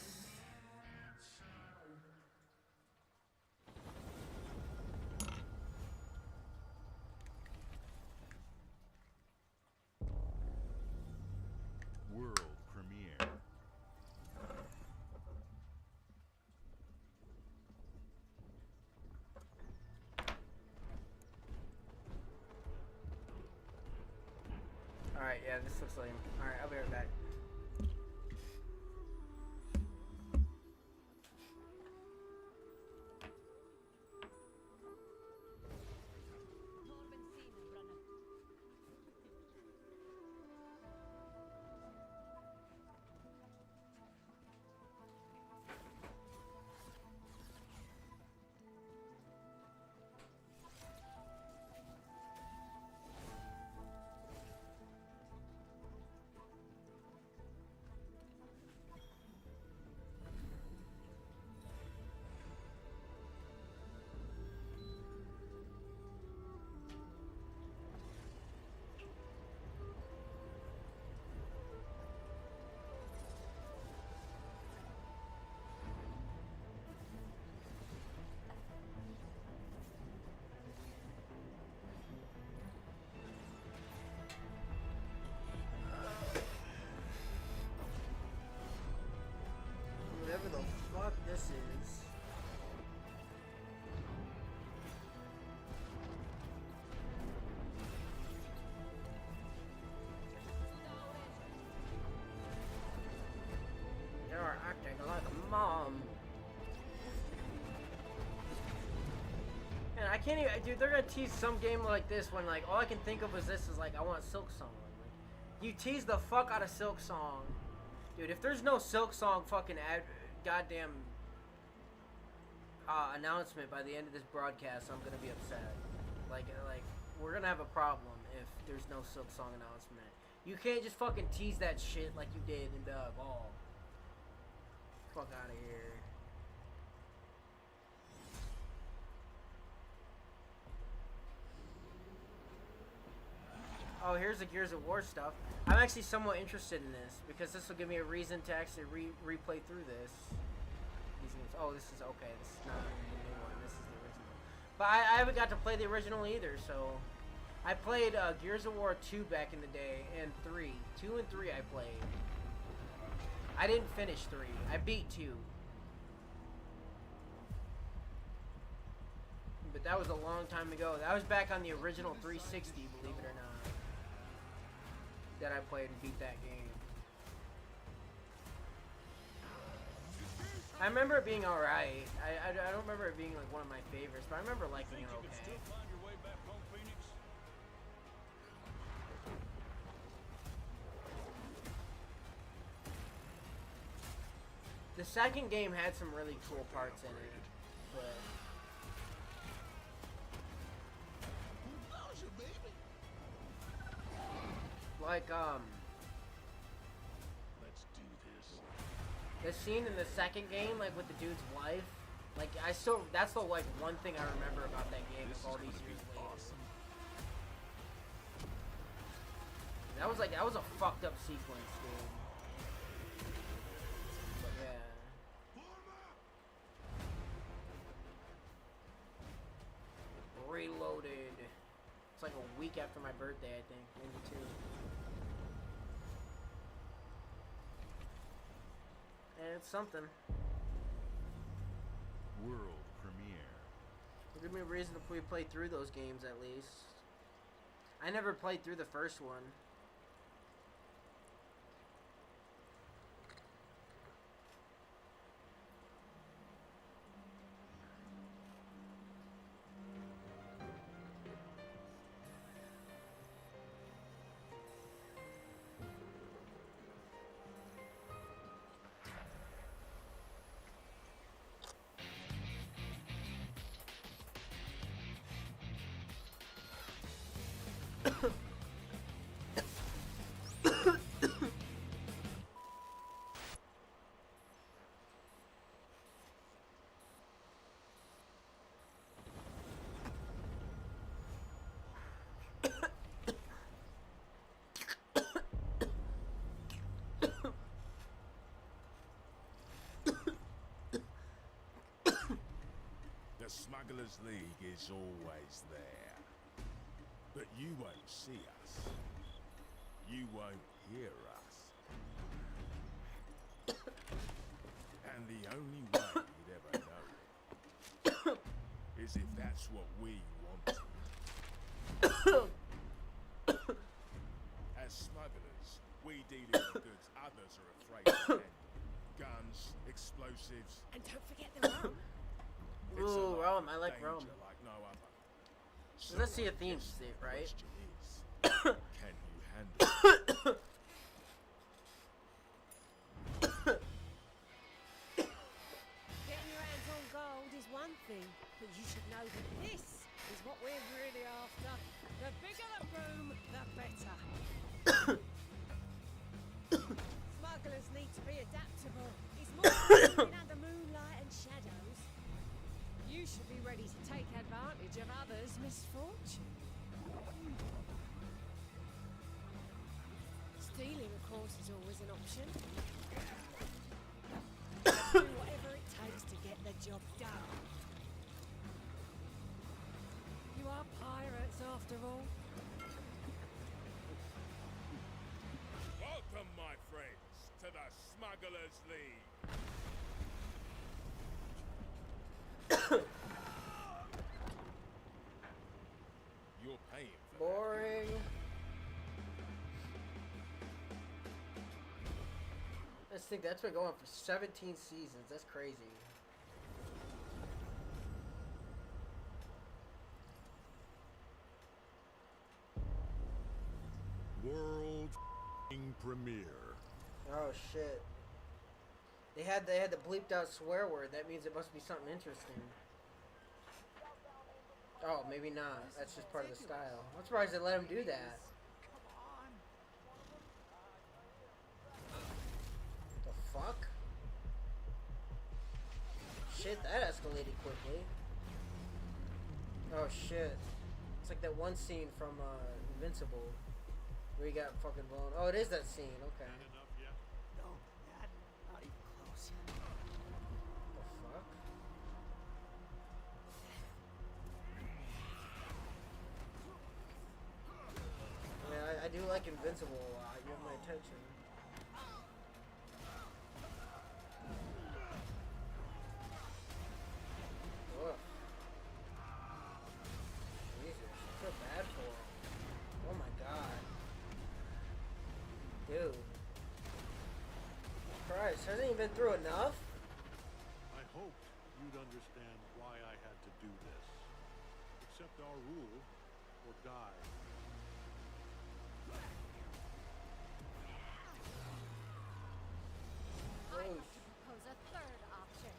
World premiere. Alright, yeah, this looks lame. Alright, I'll be right back. I can't even, dude. They're gonna tease some game like this when like all I can think of was this is like I want Silk Song. Like, you tease the fuck out of Silk Song, dude. If there's no Silk Song fucking goddamn announcement by the end of this broadcast, I'm gonna be upset. Like we're gonna have a problem if there's no Silk Song announcement. You can't just fucking tease that shit like you did and be like, oh, fuck out of here. Oh, here's the Gears of War stuff. I'm actually somewhat interested in this because this will give me a reason to actually replay through this. These games. Oh, this is okay. This is not the new one. This is the original. But I haven't got to play the original either, so I played Gears of War 2 back in the day and 3. 2 and 3 I played. I didn't finish 3. I beat 2. But that was a long time ago. That was back on the original 360, believe it or not, that I played and beat that game. I remember it being alright. I don't remember it being like one of my favorites, but I remember liking it okay. The second game had some really cool parts in it, but like Let's do this. the scene in the second game, like with the dude's wife, like that's the like one thing I remember about that game of all these years later. Awesome. That was a fucked up sequence, dude. But yeah. Reloaded. It's like a week after my birthday, I think, maybe 2. And it's something. World premiere. Give me a reason to play through those games at least. I never played through the first one. The Smugglers League is always there. But you won't see us. You won't hear us. And the only way you'd ever know it is if that's what we want. As smugglers, we deal in the goods others are afraid to handle. Guns, explosives. And don't forget the rum. Ooh, Rome. I like Rome. Like no other. So let's see a theme state, right? Can you handle it? Getting your hands on gold is one thing, but you should know that this is what we're really after. The bigger the room, the better. Smugglers need to be adaptable. It's more than living under moonlight and shadows. You should be ready to take advantage of others' misfortune. Stealing, of course, is always an option. Do whatever it takes to get the job done. You are pirates, after all. Welcome, my friends, to the Smugglers League. You're paying for Boring. Let's think that's been going for 17 seasons. That's crazy. premiere. Oh shit. They had the bleeped out swear word. That means it must be something interesting. Oh, maybe not. That's just part of the style. I'm surprised they let him do that. The fuck? Shit, that escalated quickly. Oh shit. It's like that one scene from Invincible where he got fucking blown. Oh, it is that scene. Okay. No, Dad, not even close. The fuck? I mean, I do like Invincible a lot. You have my attention. Ugh. Jesus, I feel bad for him. Oh my god. Dude. Christ, hasn't he been through enough? I hoped you'd understand why I had to do this. Accept our rule or die. I propose a third option.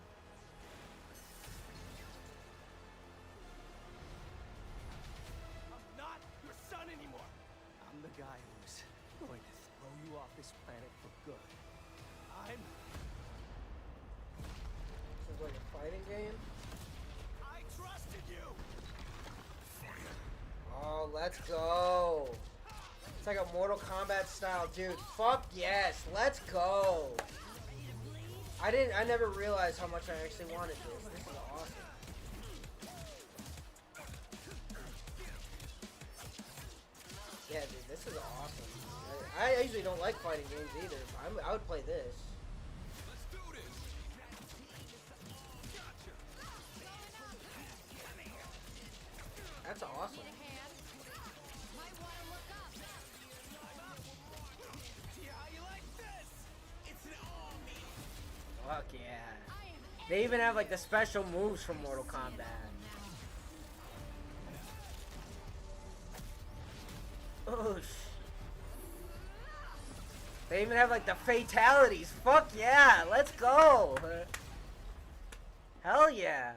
I'm not your son anymore. I'm the guy who's going to throw you off this planet for good. I'm... This is like a fighting game? I trusted you! Oh, let's go. It's like a Mortal Kombat style, dude. Fuck yes, let's go. I never realized how much I actually wanted this. This is awesome. Yeah, dude, this is awesome. I usually don't like fighting games either. But I would play this. That's awesome. Fuck yeah. They even have like the special moves from Mortal Kombat. Oh They even have like the fatalities. Fuck yeah, let's go. Hell yeah.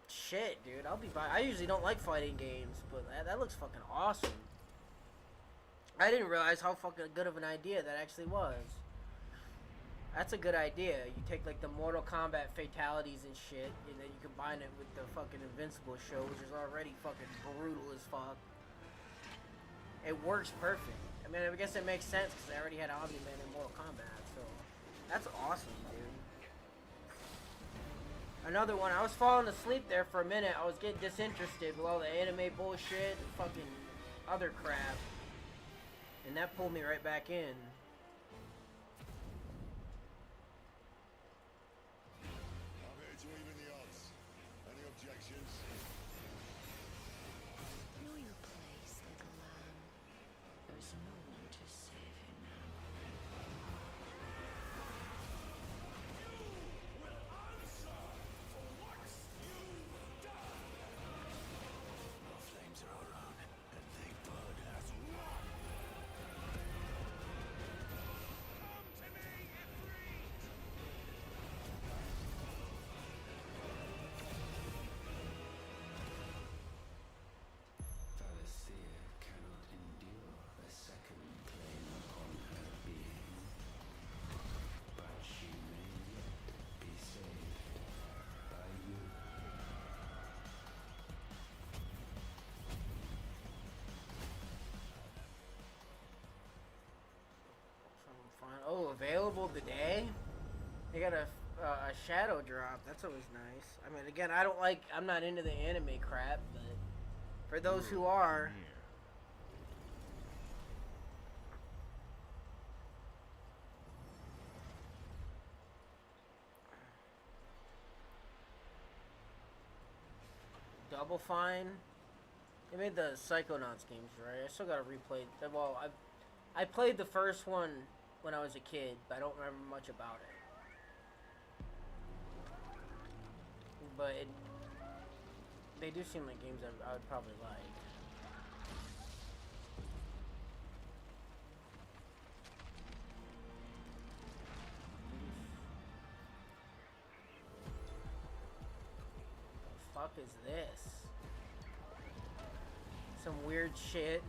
Shit, dude, I'll be buying. I usually don't like fighting games, but that looks fucking awesome. I didn't realize how fucking good of an idea that actually was. That's a good idea. You take like the Mortal Kombat fatalities and shit, and then you combine it with the fucking Invincible show, which is already fucking brutal as fuck. It works perfect. I mean, I guess it makes sense because I already had Omni-Man in Mortal Kombat, so that's awesome, dude. Another one. I was falling asleep there for a minute. I was getting disinterested with all the anime bullshit and fucking other crap, and that pulled me right back in. I'm here to even the odds. Any objections? Know your place, little lamb. There's no one to save you now. Our flames are our own, and they burn as one. Valencia cannot endure a second claim upon her being, but she may yet be saved by you. Oh, available today? They got a shadow drop. That's always nice. I mean, again, I'm not into the anime crap, but for those who are, Double Fine. They made the Psychonauts games, right? I still gotta replay. Well, I played the first one when I was a kid, but I don't remember much about it. But they do seem like games I would probably like. fuck is this? Some weird shit.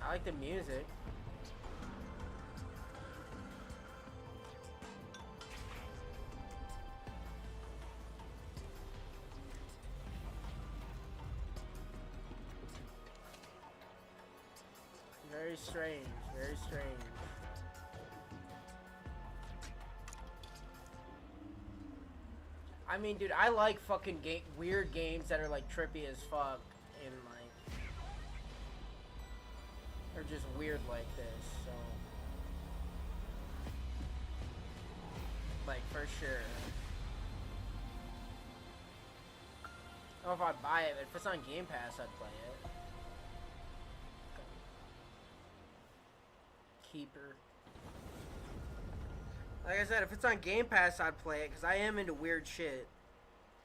I like the music. Very strange, very strange. I mean, dude, I like fucking weird games that are like trippy as fuck and like are just weird like this, so like for sure. I don't know if I'd buy it, but if it's on Game Pass, I'd play it. Keeper. Like I said, if it's on Game Pass, I'd play it because I am into weird shit.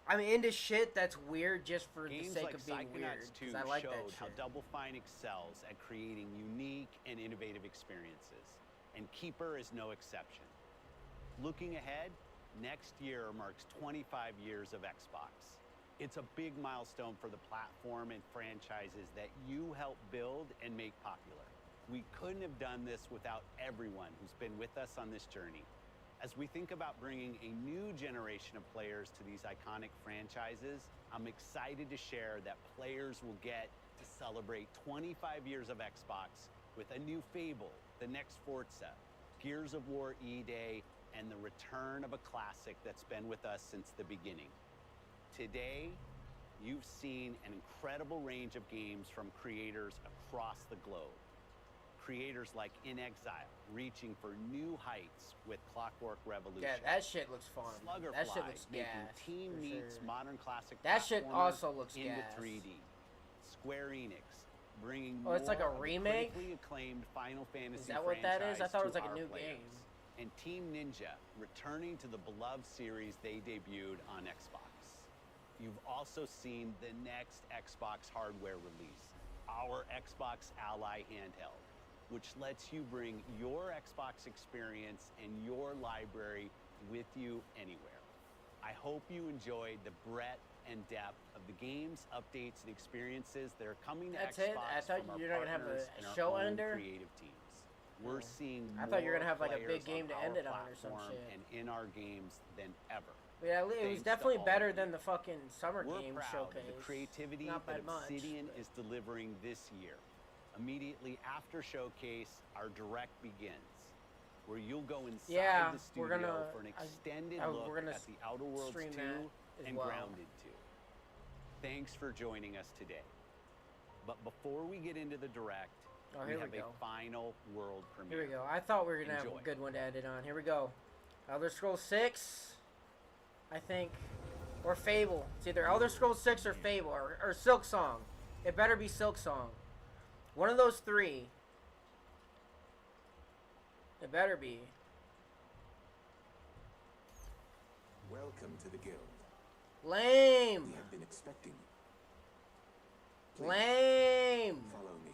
I'm into shit that's weird just for the sake like of being weird. Psychonauts 2 Because I like that showed shit. how Double Fine excels at creating unique and innovative experiences, and Keeper is no exception. Looking ahead, next year marks 25 years of Xbox. It's a big milestone for the platform and franchises that you helped build and make popular. We couldn't have done this without everyone who's been with us on this journey. As we think about bringing a new generation of players to these iconic franchises, I'm excited to share that players will get to celebrate 25 years of Xbox with a new Fable, the next Forza, Gears of War E-Day, and the return of a classic that's been with us since the beginning. Today, you've seen an incredible range of games from creators across the globe. Creators like In Exile, reaching for new heights with Clockwork Revolution. Yeah, that shit looks fun. Sluggerfly, That shit looks making gas. Team for Meets sure. modern classic That shit platformers also looks into gas. 3D. Square Enix, bringing Oh, it's like a more of the remake? critically acclaimed Final Fantasy Is that what that is? I franchise thought it was to like a our new players. game. And Team Ninja, returning to the beloved series they debuted on Xbox. You've also seen the next Xbox hardware release, our Xbox Ally handheld, which lets you bring your Xbox experience and your library with you anywhere. I hope you enjoyed the breadth and depth of the games, updates, and experiences that are coming to That's Xbox it? I thought from our you're not gonna have partners a and our show own ender? creative teams. We're seeing I thought you were gonna more have, like, a big players game to our end it on or some platform shit. and in our games than ever. Yeah, it was Thanks to definitely all better of than the fucking summer We're game proud showcase. of the creativity Not by that much, Obsidian but- is delivering this year. Immediately after showcase, our direct begins, where you'll go inside Yeah, the studio we're gonna- for an I- extended I- look we're gonna at the Outer Worlds 2 stream that as and well. Grounded 2. Thanks for joining us today. But before we get into the direct, Oh, we here we have go. a final world premiere. Here we go. I thought we were gonna have Enjoy. a good one to end it on. Here we go. Elder Scrolls 6, I think, or Fable. It's either Elder Scrolls 6 or Fable or Silk Song. It better be Silk Song. One of those three. It better be. Welcome to the guild. Lame. We have been expecting you. Lame. Follow me.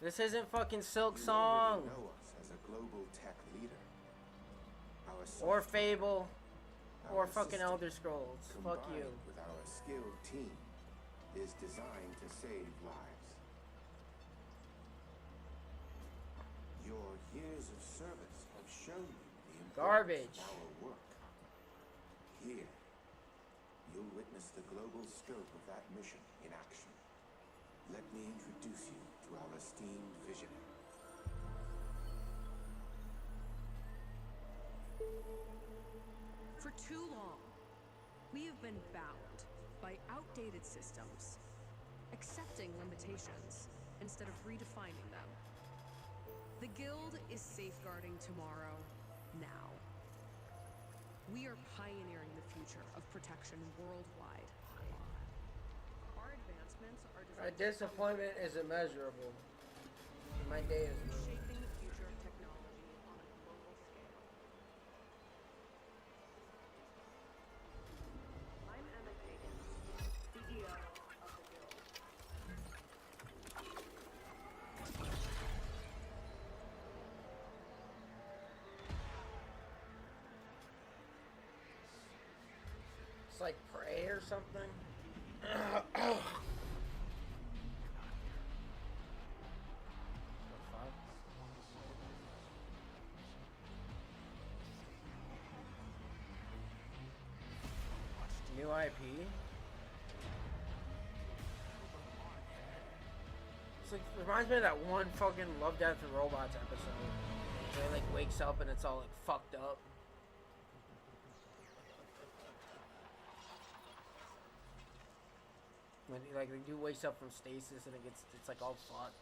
This isn't fucking Silk You Song. already know us as a global tech leader. Our Or software, Fable. our Or fucking system, Elder Scrolls. Fuck you. combined with our skilled team, is designed to save lives. Your years of service have shown you the importance Garbage. of our work. Here, you'll witness the global scope of that mission in action. Let me introduce you to our esteemed visionary. For too long, we have been bound by outdated systems, accepting limitations instead of redefining them. The Guild is safeguarding tomorrow now. We are pioneering the future of protection worldwide. Our advancements are My designed disappointment is immeasurable. My day is shaping the future of technology on a global scale. I'm Emma Kagan, CEO of the Guild. It's like Prey or something. New IP? It's like, it reminds me of that one fucking Love, Death, and Robots episode. Where he like wakes up and it's all like fucked up. When he, like, the dude wakes up from stasis and it's like all fucked.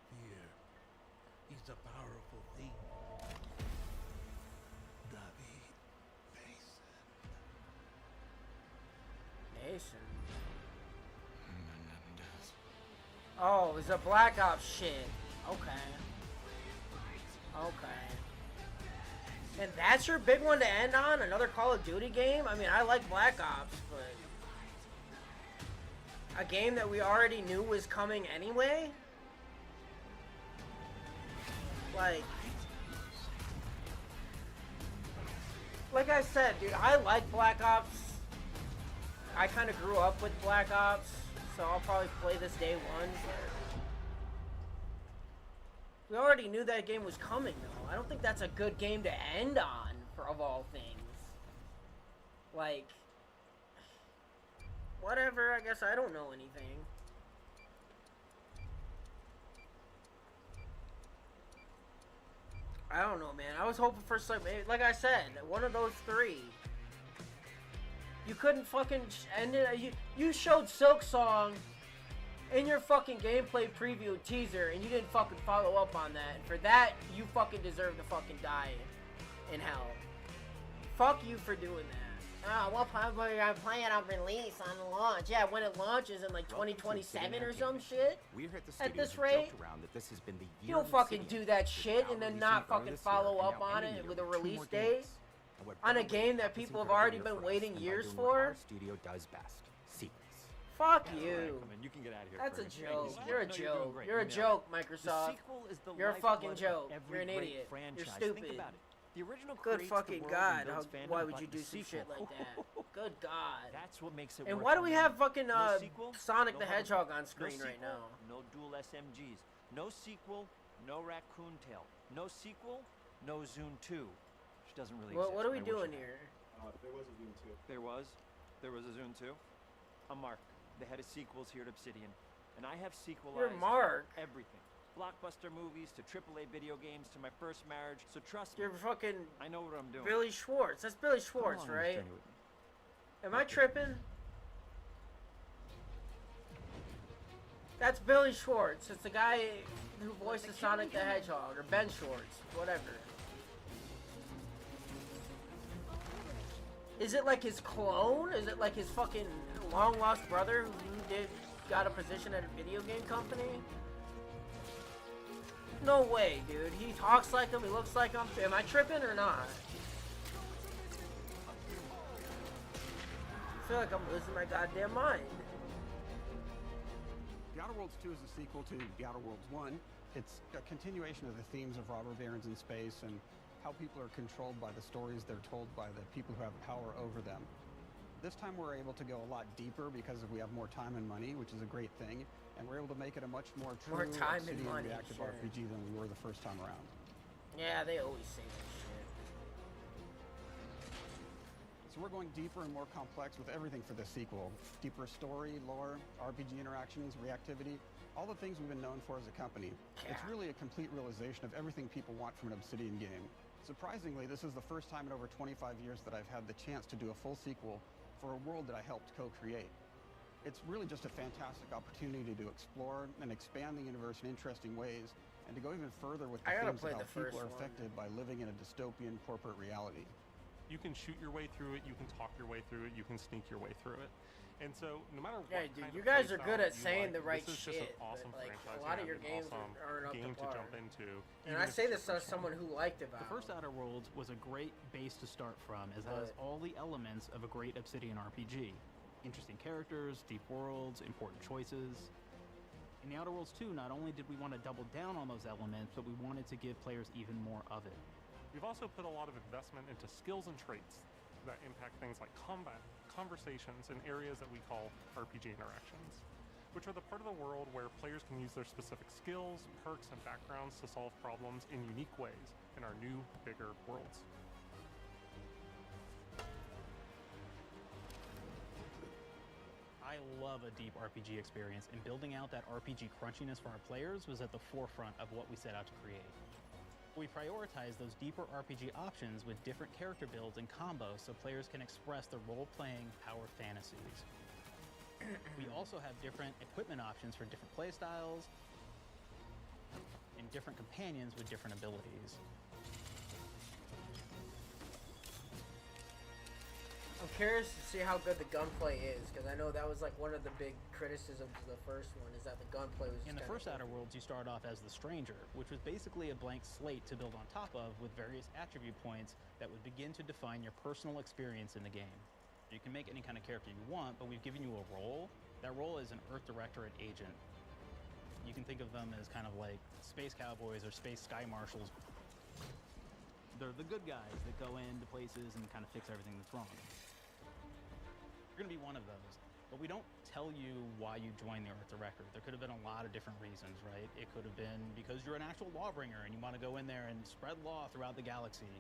Fear is a powerful thing. David Mason. Mason? Oh, it's a Black Ops shit. Okay. Okay. And that's your big one to end on? Another Call of Duty game? I mean, I like Black Ops, but... a game that we already knew was coming anyway? Like I said, dude, I like Black Ops. I kind of grew up with Black Ops, so I'll probably play this day one. We already knew that game was coming, though. I don't think that's a good game to end on, of all things. Like, whatever, I guess I don't know anything. I don't know, man. I was hoping for some, like I said, one of those three. You couldn't fucking end it. You showed Silk Song in your fucking gameplay preview teaser, and you didn't fucking follow up on that. And for that, you fucking deserve to fucking die in hell. Fuck you for doing that. Oh, well, probably I'm playing on release, on launch. Yeah, when it launches in like 2027 or some shit. At this rate, you don't fucking do that shit and then not fucking follow up on it with a release date on a game that people have already been waiting years for. Studio does best. Sequels. Fuck you. You can get out of here. That's a joke. You're a joke. You're a joke, Microsoft. You're a fucking joke. You're an idiot. You're stupid. The original good fucking God. Why would you do some shit like that? Good God. That's what makes it And why do we have fucking Sonic the Hedgehog on screen right now? No dual SMGs. No sequel, no Raccoon Tail. No sequel, no Zune 2. Which doesn't really exist. What are we doing here? There was a Zune 2. There was? There was a Zune 2? I'm Mark, the head of sequels here at Obsidian. And I have sequelized You're Mark. Everything. Blockbuster movies to AAA video games to my first marriage. So trust me. You're fucking I know what I'm doing. Billy Schwartz. That's Billy Schwartz, right? Am I tripping? That's Billy Schwartz. It's the guy who voices Sonic the Hedgehog, or Ben Schwartz, whatever. Is it like his clone? Is it like his fucking long lost brother who got a position at a video game company? No way, dude. He talks like him, he looks like him. Am I tripping or not? I feel like I'm losing my goddamn mind. The Outer Worlds 2 is a sequel to The Outer Worlds 1. It's a continuation of the themes of robber barons in space and how people are controlled by the stories they're told by the people who have power over them. This time we're able to go a lot deeper because we have more time and money, which is a great thing, and we're able to make it a much more true Obsidian reactive RPG than we were the first time around. Yeah, they always say that shit. So we're going deeper and more complex with everything for this sequel. Deeper story, lore, RPG interactions, reactivity, all the things we've been known for as a company. Yeah. It's really a complete realization of everything people want from an Obsidian game. Surprisingly, this is the first time in over 25 years that I've had the chance to do a full sequel for a world that I helped co-create. It's really just a fantastic opportunity to explore and expand the universe in interesting ways, and to go even further with the themes of how people are affected by living in a dystopian corporate reality. You can shoot your way through it, you can talk your way through it, you can sneak your way through it. And so, no matter what dude, you guys are good at saying the right shit, awesome but like, franchise. a lot of your games aren't up to par. To jump into. And I say this as someone who liked it. The first Outer Worlds was a great base to start from, as it has all the elements of a great Obsidian RPG. Interesting characters, deep worlds, important choices. In The Outer Worlds 2, not only did we want to double down on those elements, but we wanted to give players even more of it. We've also put a lot of investment into skills and traits that impact things like combat, conversations, and areas that we call RPG interactions, which are the part of the world where players can use their specific skills, perks, and backgrounds to solve problems in unique ways in our new, bigger worlds. I love a deep RPG experience, and building out that RPG crunchiness for our players was at the forefront of what we set out to create. We prioritize those deeper RPG options with different character builds and combos so players can express their role-playing power fantasies. We also have different equipment options for different playstyles and different companions with different abilities. I'm curious to see how good the gunplay is, because I know that was like one of the big criticisms of the first one, is that the gunplay was just In the first Outer Worlds, you start off as the Stranger, which was basically a blank slate to build on top of with various attribute points that would begin to define your personal experience in the game. You can make any kind of character you want, but we've given you a role. That role is an Earth Directorate agent. You can think of them as kind of like space cowboys or space sky marshals. They're the good guys that go into places and kind of fix everything that's wrong. You're gonna be one of those, but we don't tell you why you joined the Earth Directorate. There could have been a lot of different reasons, right? It could have been because you're an actual lawbringer and you want to go in there and spread law throughout the galaxy.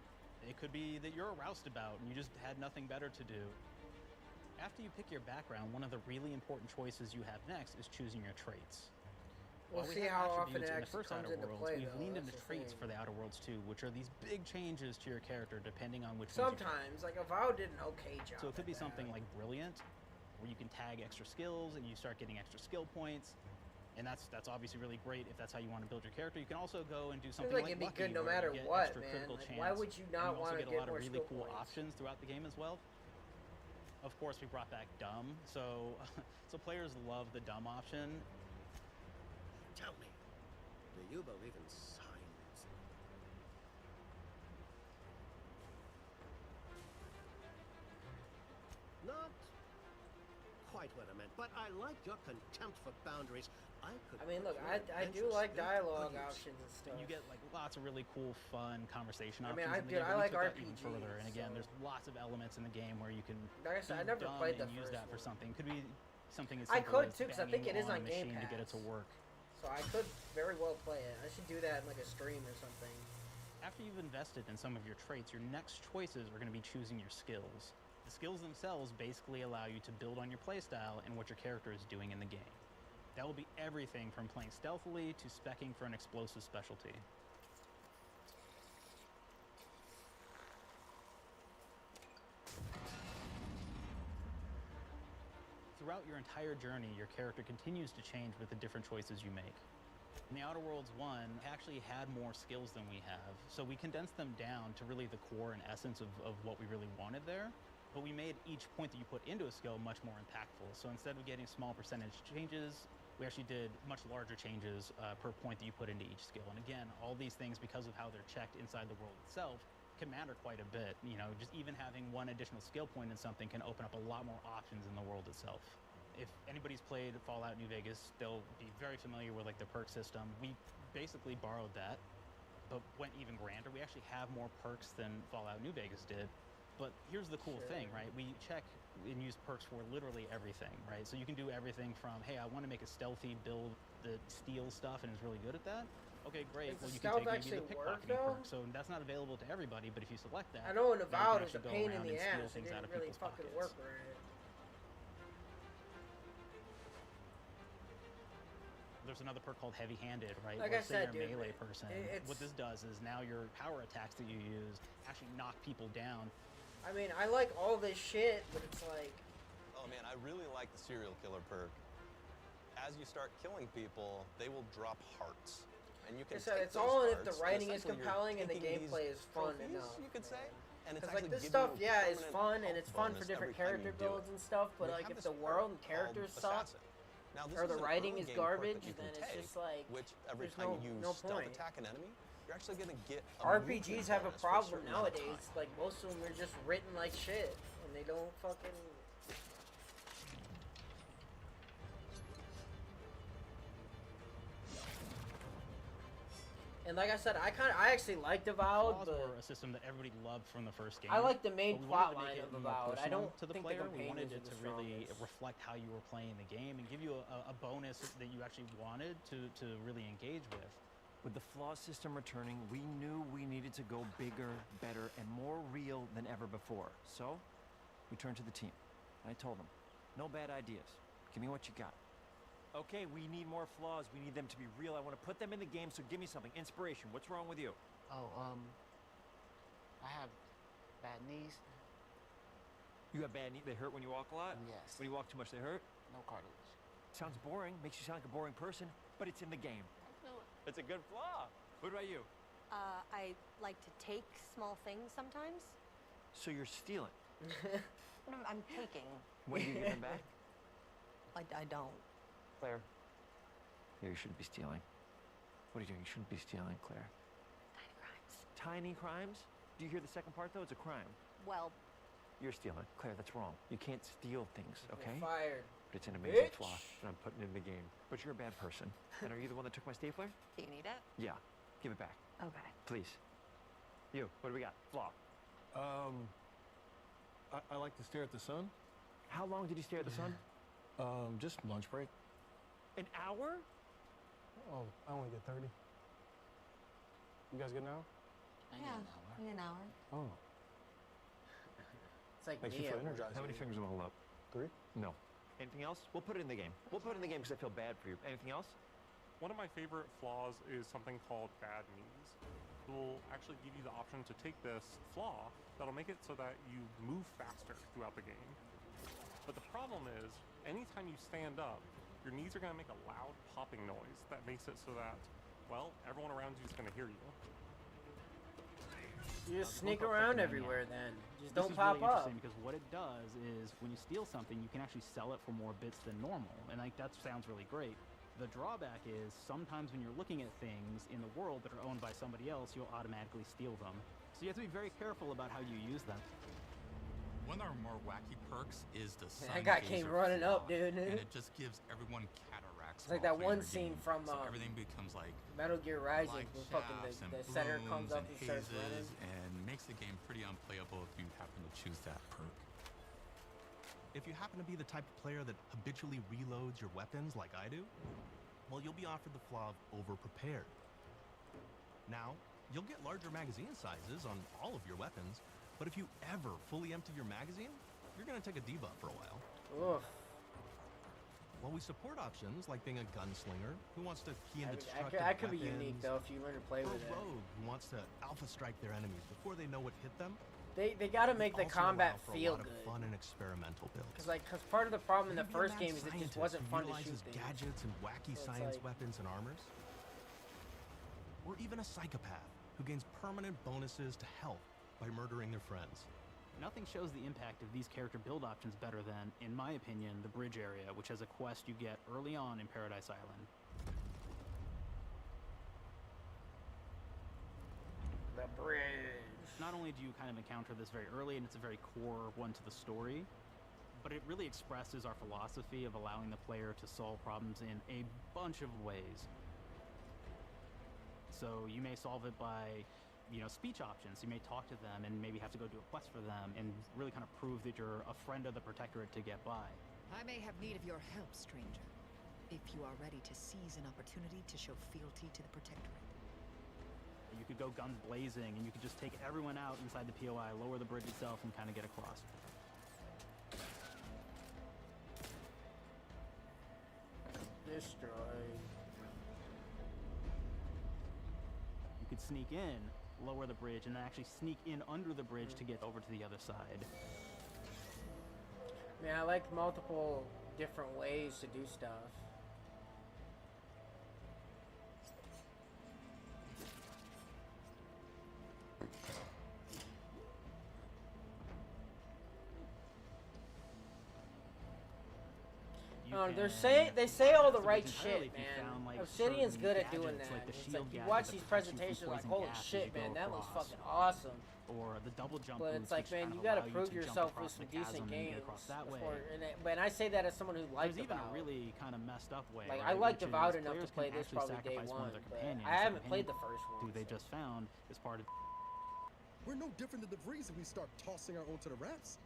It could be that you're a roustabout and you just had nothing better to do. After you pick your background, one of the really important choices you have next is choosing your traits. We'll While see we have how often it attributes in the actually first comes Outer into Worlds, play, we've though. leaned into That's the traits thing. for the Outer Worlds 2, which are these big changes to your character depending on which ones you Sometimes, like Avowed did an okay job. So it could be at something that. like Brilliant, where you can tag extra skills and you start getting extra skill points. And that's obviously really great if that's how you want to build your character. You can also go and do something like like it'd be Lucky, good no where matter you get what, extra man. critical Like, chance. why would you not and you also wanna get a get lot of more really skill cool points? options throughout the game as well. Of course, we brought back Dumb, so players love the Dumb option. Tell me, do you believe in signs? Not quite what I meant, but I like your contempt for boundaries. I mean, look, I do like dialogue options and stuff. You get like lots of really cool, fun conversation I mean, options. I like took that even RPGs, further. And again, so- there's lots of elements in the game where you can Like I said, I be never dumb played the and use first that for one. something. Could be something as I simple could as too, because I think it banging is on a Game machine to get it to Pass. work. So I could very well play it. I should do that in like a stream or something. After you've invested in some of your traits, your next choices are going to be choosing your skills. The skills themselves basically allow you to build on your playstyle and what your character is doing in the game. That will be everything from playing stealthily to speccing for an explosive specialty. Throughout your entire journey, your character continues to change with the different choices you make. In the Outer Worlds 1, actually had more skills than we have, so we condensed them down to really the core and essence of what we really wanted there, but we made each point that you put into a skill much more impactful. So instead of getting small percentage changes, we actually did much larger changes per point that you put into each skill. And again, all these things, because of how they're checked inside the world itself, can matter quite a bit. You know, just even having one additional skill point in something can open up a lot more options in the world itself. If anybody's played Fallout New Vegas, they'll be very familiar with like the perk system. We basically borrowed that, but went even grander. We actually have more perks than Fallout New Vegas did. But here's the cool thing, right? We check and use perks for literally everything, right? So you can do everything from, hey, I want to make a stealthy build that steals stuff and is really good at that. Okay, great. Does Well, the you can take stealth maybe the actually work, pickpocketing though? perk. So that's not available to everybody, but if you select that, I know in now you can Avowed it's a actually go pain in around the and steal ass. It things out didn't of really people's fucking pockets. work right. There's another perk called Heavy Handed, right? Like Where I say said, you're a dude, melee person. What this does is now your power attacks that you use actually knock people down. I mean, I like all this shit, but it's like, Oh man, I really like the serial killer perk. As you start killing people, they will drop hearts. And you can take it's those all in if hearts, the writing is essentially you're compelling and the taking gameplay these is fun trophies, enough. you could say. And it's Because like actually this giving stuff, you a yeah, is permanent fun and health it's fun for bonus different every time character you do builds it. and stuff. But We like have if this the world and perk characters called suck, Assassin. Now, this or is the an writing early is game perk garbage, that you then can it's take, just like which every there's time no you no stealth point. attack an enemy, you're actually going to get a RPGs movement have a bonus for problem certain amount of nowadays. time. Like most of them are just written like shit, and they don't fucking. And like I said, I actually liked Avowed, Flaws but were a system that everybody loved from the first game. I like the main But we plot wanted to make line it of more Avowed. I personal don't to the think player. the We wanted companions it are to the really strongest. reflect how you were playing the game and give you a bonus that you actually wanted to really engage with. With the flaw system returning, we knew we needed to go bigger, better, and more real than ever before. So, we turned to the team. I told them, no bad ideas. Give me what you got. Okay, we need more flaws. We need them to be real. I want to put them in the game, so give me something. Inspiration. What's wrong with you? Oh, I have bad knees. You have bad knees? They hurt when you walk a lot? Yes. When you walk too much, they hurt? No cartilage. Sounds boring. Makes you sound like a boring person, but it's in the game. It's a good flaw. What about you? I like to take small things sometimes. So you're stealing. I'm taking. When do you give them back? I don't. Claire. Yeah, you shouldn't be stealing. What are you doing? You shouldn't be stealing, Claire. Tiny crimes. Tiny crimes? Do you hear the second part, though? It's a crime. Well, You're stealing. Claire, that's wrong. You can't steal things, okay? You're fired. But it's an amazing Bitch. flaw that I'm putting in the game. But you're a bad person. And are you the one that took my stapler? do you need it? Yeah. Give it back. Okay. Please. You, what do we got? Flaw. I like to stare at the sun. How long did you stare at the sun? Just lunch break. An hour? Oh, I only get 30. You guys get an hour? In an hour. Oh. It's like Makes me you feel at work. energized. How many fingers am I holding up? 3? No. Anything else? We'll put it in the game. We'll put it in the game because I feel bad for you. Anything else? One of my favorite flaws is something called bad knees. It will actually give you the option to take this flaw that'll make it so that you move faster throughout the game. But the problem is, anytime you stand up, your knees are going to make a loud popping noise that makes it so that, well, everyone around you is going to hear you. You just sneak around everywhere then. Just don't This is pop really up. interesting because what it does is when you steal something, you can actually sell it for more bits than normal, and like that sounds really great. The drawback is sometimes when you're looking at things in the world that are owned by somebody else, you'll automatically steal them. So you have to be very careful about how you use them. One of our more wacky perks is the sun That guy came gazer running flaw, up, dude. and it just gives everyone cataracts. It's like while that playing one the scene game. from So everything becomes like Metal Gear Rising light when fucking shafts and the center comes blooms up and and starts hazes, running. and makes the game pretty unplayable if you happen to choose that perk. If you happen to be the type of player that habitually reloads your weapons like I do, well, you'll be offered the flaw of over-prepared. Now, you'll get larger magazine sizes on all of your weapons, but if you ever fully empty your magazine, you're gonna take a debuff for a while. Oof. While we support options like being a gunslinger who wants to key into destructive That could be unique weapons, though if you learn to play or with a it. rogue who wants to alpha strike their enemies before they know what hit them, They gotta make the also combat allow for feel a lot good. of fun and experimental builds. Cause part of the problem in the Maybe a first mad game is it just scientist wasn't who fun to shoot utilizes things. gadgets and wacky So it's science like- weapons and armors. Or even a psychopath who gains permanent bonuses to health by murdering their friends. Nothing shows the impact of these character build options better than, in my opinion, the bridge area, which has a quest you get early on in Paradise Island. The bridge. Not only do you kind of encounter this very early, and it's a very core one to the story, but it really expresses our philosophy of allowing the player to solve problems in a bunch of ways. So you may solve it by, speech options. You may talk to them and maybe have to go do a quest for them and really kind of prove that you're a friend of the Protectorate to get by. I may have need of your help, stranger, if you are ready to seize an opportunity to show fealty to the Protectorate. You could go guns blazing and you could just take everyone out inside the POI, lower the bridge itself, and kind of get across. Destroy. You could sneak in, lower the bridge, and then actually sneak in under the bridge to get over to the other side. Man, I like multiple different ways to do stuff. They say all the right shit, man. Obsidian's good at doing that. It's like you watch these presentations like, holy shit, man, that looks fucking awesome. or the double jump But boots, it's like, which man, kind you of gotta allow you prove to jump yourself across with some the chasm decent and get games. across that way. But I say that as someone who liked There's even a Avowed. really kind of messed up way. Like, right, I liked which is Avowed enough to players play can this actually probably day sacrifice one of one, their but companions. I haven't The played the companion first one, Who they just found is part of. We're no different than the Vrees if we start tossing our own to the rats.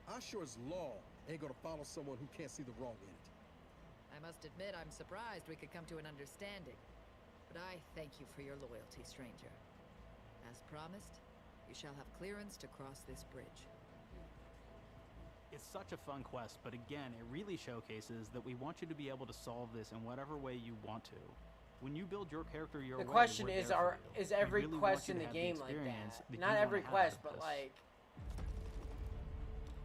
I sure as law ain't gonna follow someone who can't see the wrong in it. I must admit, I'm surprised we could come to an understanding. But I thank you for your loyalty, stranger. As promised, you shall have clearance to cross this bridge. It's such a fun quest, but again, it really showcases that we want you to be able to solve this in whatever way you want to. When you build your character your way, The question we're is, there for you. is every We really quest want you in to the have game like experience that? you Not wanna every have quest, with but this. like,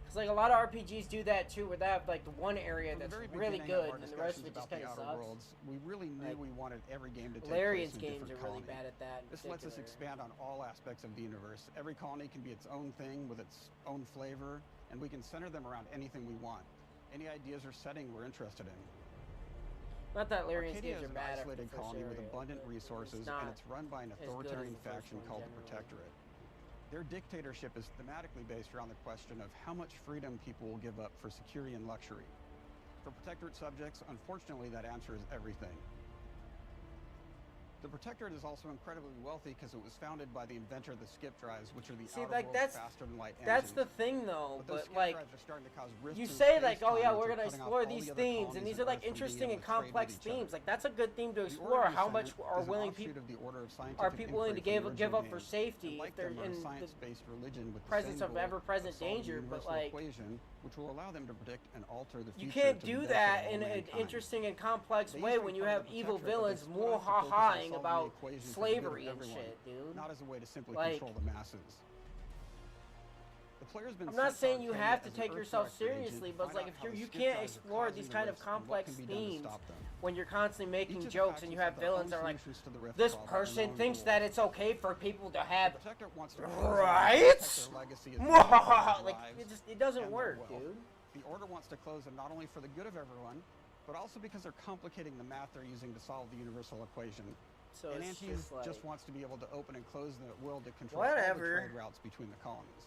because like a lot of RPGs do that too, where they have like the one area From the that's very really beginning of good, our and the rest of it discussions just about kind the of Outer sucks. Worlds, we really knew Like, we wanted every game to take Larian's place in a games different are really colony. bad at that in This lets us particular. expand on all aspects of the universe. Every colony can be its own thing with its own flavor, and we can center them around anything we want. Any ideas or setting we're interested in. Not that Larian's Arcadia games is are an bad after isolated the first colony with area, abundant but resources, it's not and it's run by an as good as authoritarian the first faction one called the generally. Protectorate. Their dictatorship is thematically based around the question of how much freedom people will give up for security and luxury. For Protectorate subjects, unfortunately, that answer is everything. The Protectorate is also incredibly wealthy because it was founded by the inventor of the skip drives, which are the See, outer like world's that's faster-than-light that's the engines. thing though. But those But skip like, drives are starting to cause rifts you in say like, space-time, oh yeah, which we're are gonna cutting off explore all these the other themes, and colonies these on are like Earth from being interesting able and to trade with complex each other. themes. Like that's a good theme to The explore. Order of How much Descent are is an willing offshoot people of the Order of Scientific are people willing to Inquiry from the give original up for game. safety And like if they're them, are a in the science-based religion with the presence same of goal ever-present solve the danger? But universal like, equation, which will allow them to predict and alter the you future can't to the do benefit that of all in an mankind. interesting and complex They way used to when be you part have of the evil Protectorate, but they villains split off to focus on ha-haing solving about the equation for the good of slavery and everyone, shit, dude. not as a way to simply Like, control the masses. The player's been I'm not sent to saying you Arcadia have to as an take Earth yourself Director agent seriously, to but find it's like out if how you're, the you skip can't drives are explore causing these the kind of rifts and what complex can be done to themes stop them. when you're constantly Each making of the jokes and you have factions have their villains own that are like, solutions to the rift this problem and person their own thinks goals. that it's okay for people to have The Protectorate wants to rights. protect their legacy as well as their Like lives it doesn't and work, their wealth. dude. The Order wants to close them not only for the good of everyone, but also because they're complicating the math they're using to solve the universal equation. So and it's Antes just like, wants to be able to open and close the world to control all the whatever. trade routes between the colonies.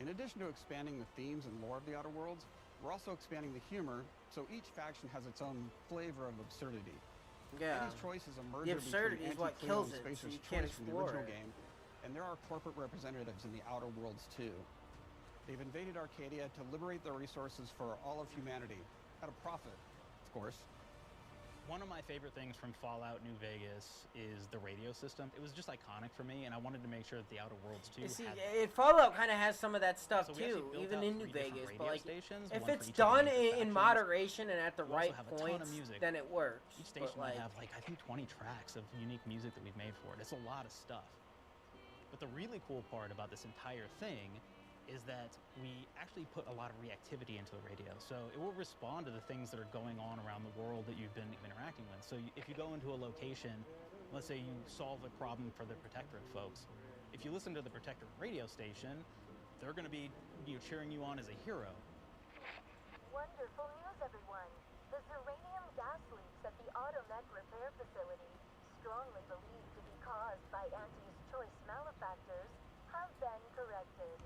In addition to expanding the themes and lore of the Outer Worlds, we're also expanding the humor, so each faction has its own flavor of absurdity. Yeah. Andy's choice is a The merger absurdity between is what Anti-Cleo kills and it, so Spacer's you can't Choice from the explore original it. game, and there are corporate representatives in the Outer Worlds too. They've invaded Arcadia to liberate their resources for all of humanity, at a profit, of course. One of my favorite things from Fallout New Vegas is the radio system. It was just iconic for me, and I wanted to make sure that the Outer Worlds too You see, had. Fallout kind of has some of that stuff So we actually too, built even out in New 3 different Vegas. radio But like, stations, if one for it's each of the done major in factions. moderation and at the We also right have a ton of points, music. then it works. Each station but like, might have like I think 20 tracks of unique music that we've made for it. It's a lot of stuff. But the really cool part about this entire thing is that we actually put a lot of reactivity into the radio. So it will respond to the things that are going on around the world that you've been interacting with. So if you go into a location, let's say you solve a problem for the Protectorate folks, if you listen to the Protectorate radio station, they're going to be cheering you on as a hero. Wonderful news, everyone. The uranium gas leaks at the Automech repair facility, strongly believed to be caused by Anti's choice malefactors, have been corrected.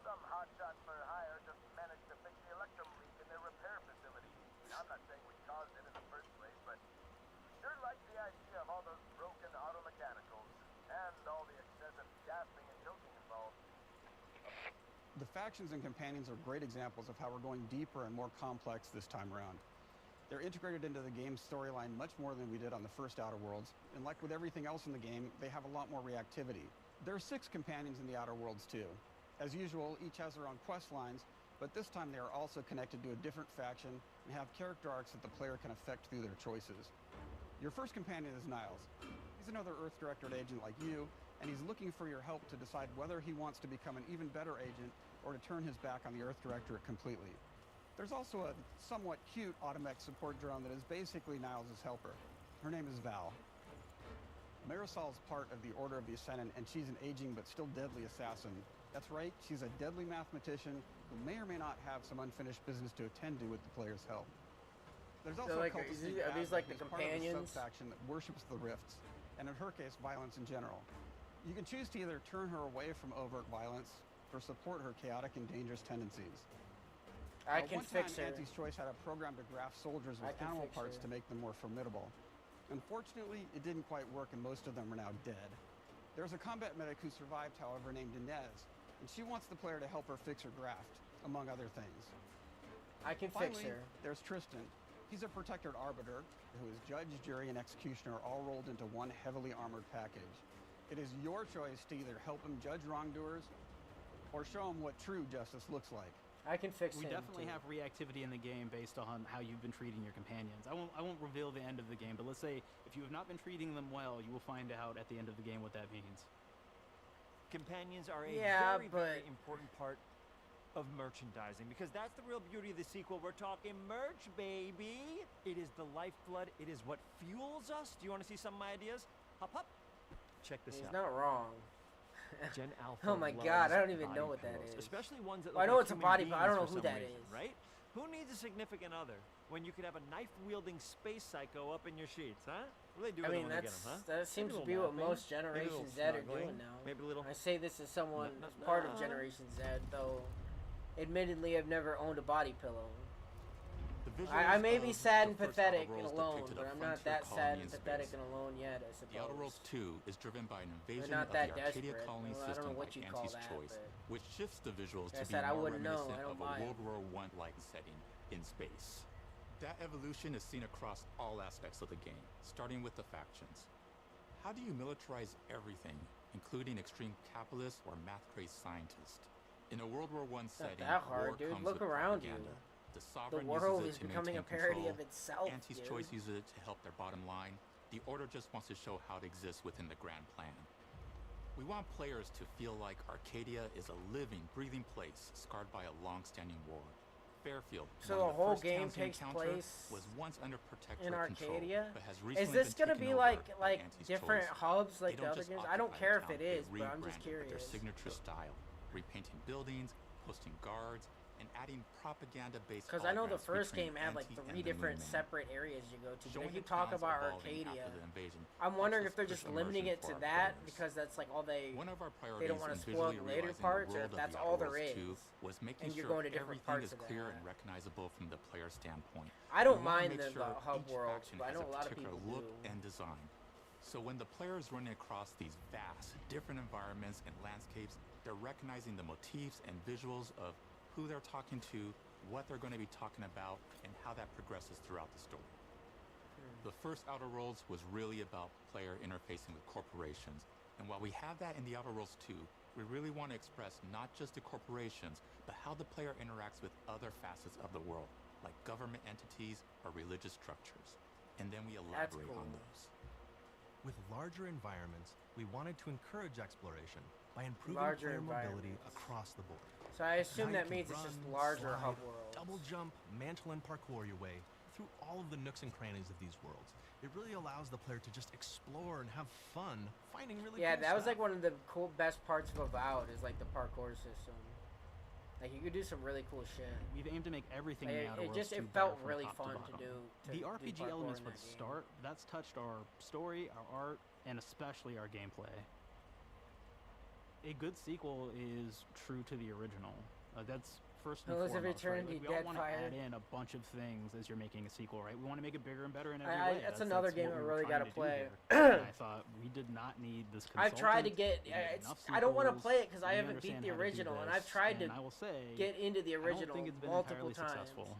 Some hotshots for hire just managed to fix the electrum leak in their repair facility. I'm not saying we caused it in the first place, but sure like the idea of all those broken auto mechanicals and all the excessive gasping and choking involved. The factions and companions are great examples of how we're going deeper and more complex this time around. They're integrated into the game's storyline much more than we did on the first Outer Worlds, and like with everything else in the game, they have a lot more reactivity. There are 6 companions in the Outer Worlds too. As usual, each has their own quest lines, but this time they are also connected to a different faction and have character arcs that the player can affect through their choices. Your first companion is Niles. He's another Earth Directorate agent like you, and he's looking for your help to decide whether he wants to become an even better agent or to turn his back on the Earth Directorate completely. There's also a somewhat cute Automech support drone that is basically Niles' helper. Her name is Val. Marisol's part of the Order of the Ascendant, and she's an aging but still deadly assassin. That's right, she's a deadly mathematician who may or may not have some unfinished business to attend to with the player's help. There's also like, a cultist named are these Abba, like the who's part of a companions? sub-faction that worships the rifts, and in her case, violence in general. You can choose to either turn her away from overt violence or support her chaotic and dangerous tendencies. I can fix her. One time, Auntie's Choice had a program to graft soldiers with animal parts to make them more formidable. Unfortunately, it didn't quite work, and most of them are now dead. There's a combat medic who survived, however, named Inez, and she wants the player to help her fix her graft, among other things. I can Finally, fix her. There's Tristan. He's a protected arbiter who is judge, jury, and executioner all rolled into one heavily armored package. It is your choice to either help him judge wrongdoers or show him what true justice looks like. I can fix We him, definitely too. have reactivity in the game based on how you've been treating your companions. I won't reveal the end of the game, but let's say if you have not been treating them well, you will find out at the end of the game what that means. Companions are a very, very important part of merchandising, because that's the real beauty of the sequel. We're talking merch, baby. It is the lifeblood. It is what fuels us. Do you want to see some of my ideas? Hop, hop. Check this He's out. not wrong. Gen Alpha. Oh my loves god, I don't even body know what that pillows, is. especially ones that Well, I look know like it's a human body pillow. I don't know beings who for some that reason, is. right? Who needs a significant other when you could have a knife-wielding space psycho up in your sheets, huh? What do they do I with mean, them when they get them, huh? that seems to Maybe a be little what napping, most maybe a Generation little Z are snuggling, doing now. Maybe a little. I say this as someone who's part of Generation Z, though admittedly I've never owned a body pillow. I may be sad and pathetic and alone, but I'm not that sad and pathetic and alone yet, I suppose. The Outer Worlds 2 is driven by an invasion not of that the Arcadia desperate. colony Well, I don't system know what like you call Auntie's that, Choice, but- which shifts the visuals Like I to be said, I more wouldn't know. reminiscent I don't of a buy it. World War I-like setting in space. That evolution is seen across all aspects of the game, starting with the factions. How do you militarize everything, including extreme capitalists or math-crazed scientists? In a World War I setting, that hard, war dude. comes Look with around you. propaganda. The The Sovereign world uses is it to becoming a maintain parody control. of itself, Auntie's dude. Choice uses it to help their bottom line. The Order just wants to show how it exists within the grand plan. We want players to feel like Arcadia is a living, breathing place scarred by a long-standing war. Fairfield, So one the of whole first game towns we takes encountered, place was once under protectorate in control, Arcadia? but has Is recently this been gonna taken be over like by Auntie's different Choice. hubs like They the don't other just games? I don't occupy care the if it town, is, they but I'm just rebrand it with curious. their signature style, repainting buildings, posting guards, and adding propaganda-based Because I know the holograms first featuring game had like Auntie 3 and the different Moon Man. separate areas you go to. But Showing if you the talk towns about evolving Arcadia, after the invasion I'm wondering helps if they're us just push limiting it immersion to for our that players. because that's like all they. One of our They priorities don't want in to spoil visually the later realizing parts, the or world if of that's the all Outer there Worlds is. 2 was making and you're sure going to different everything parts is of clear that. and recognizable from the player standpoint. I don't We wanna mind make the sure hub each worlds, faction but I has know a lot of particular people look do. and design. So when the player is running across these vast, different environments and landscapes, they're recognizing the motifs and visuals of who they're talking to, what they're going to be talking about, and how that progresses throughout the story. The first Outer Worlds was really about player interfacing with corporations, and while we have that in the Outer Worlds 2, we really want to express not just the corporations, but how the player interacts with other facets of the world, like government entities or religious structures. And then we elaborate on those. With larger environments, we wanted to encourage exploration by improving Larger player mobility environments. across the board. So I assume Now you that can means it's just run, larger slide, hub worlds. double jump, mantle, and parkour your way through all of the nooks and crannies of these worlds. It really allows the player to just explore and have fun finding really Yeah, cool that was stuff. like one of the best parts of Avowed is like the parkour system. Like you could do some really cool shit. We've aimed to make everything Like, in the Outer Worlds 2 it felt better from really top to fun to bottom. do. The RPG parkour elements in for that the game. start, that's touched our story, our art, and especially our gameplay. A good sequel is true to the original. That's first and Pillars of foremost, right? Eternity, Like, we all want to Deadfire. add in a bunch of things as you're making a sequel, right? We want to make it bigger and better in every I- way. that's another game what I we were really trying gotta to do play. here. And I thought we did not need this I've tried to consultant. get. We had It's, enough I don't want to sequels. play it because I We haven't beat understand the how to do original, and this, I've tried and to I will say, get into the I don't original think it's been multiple entirely times. successful.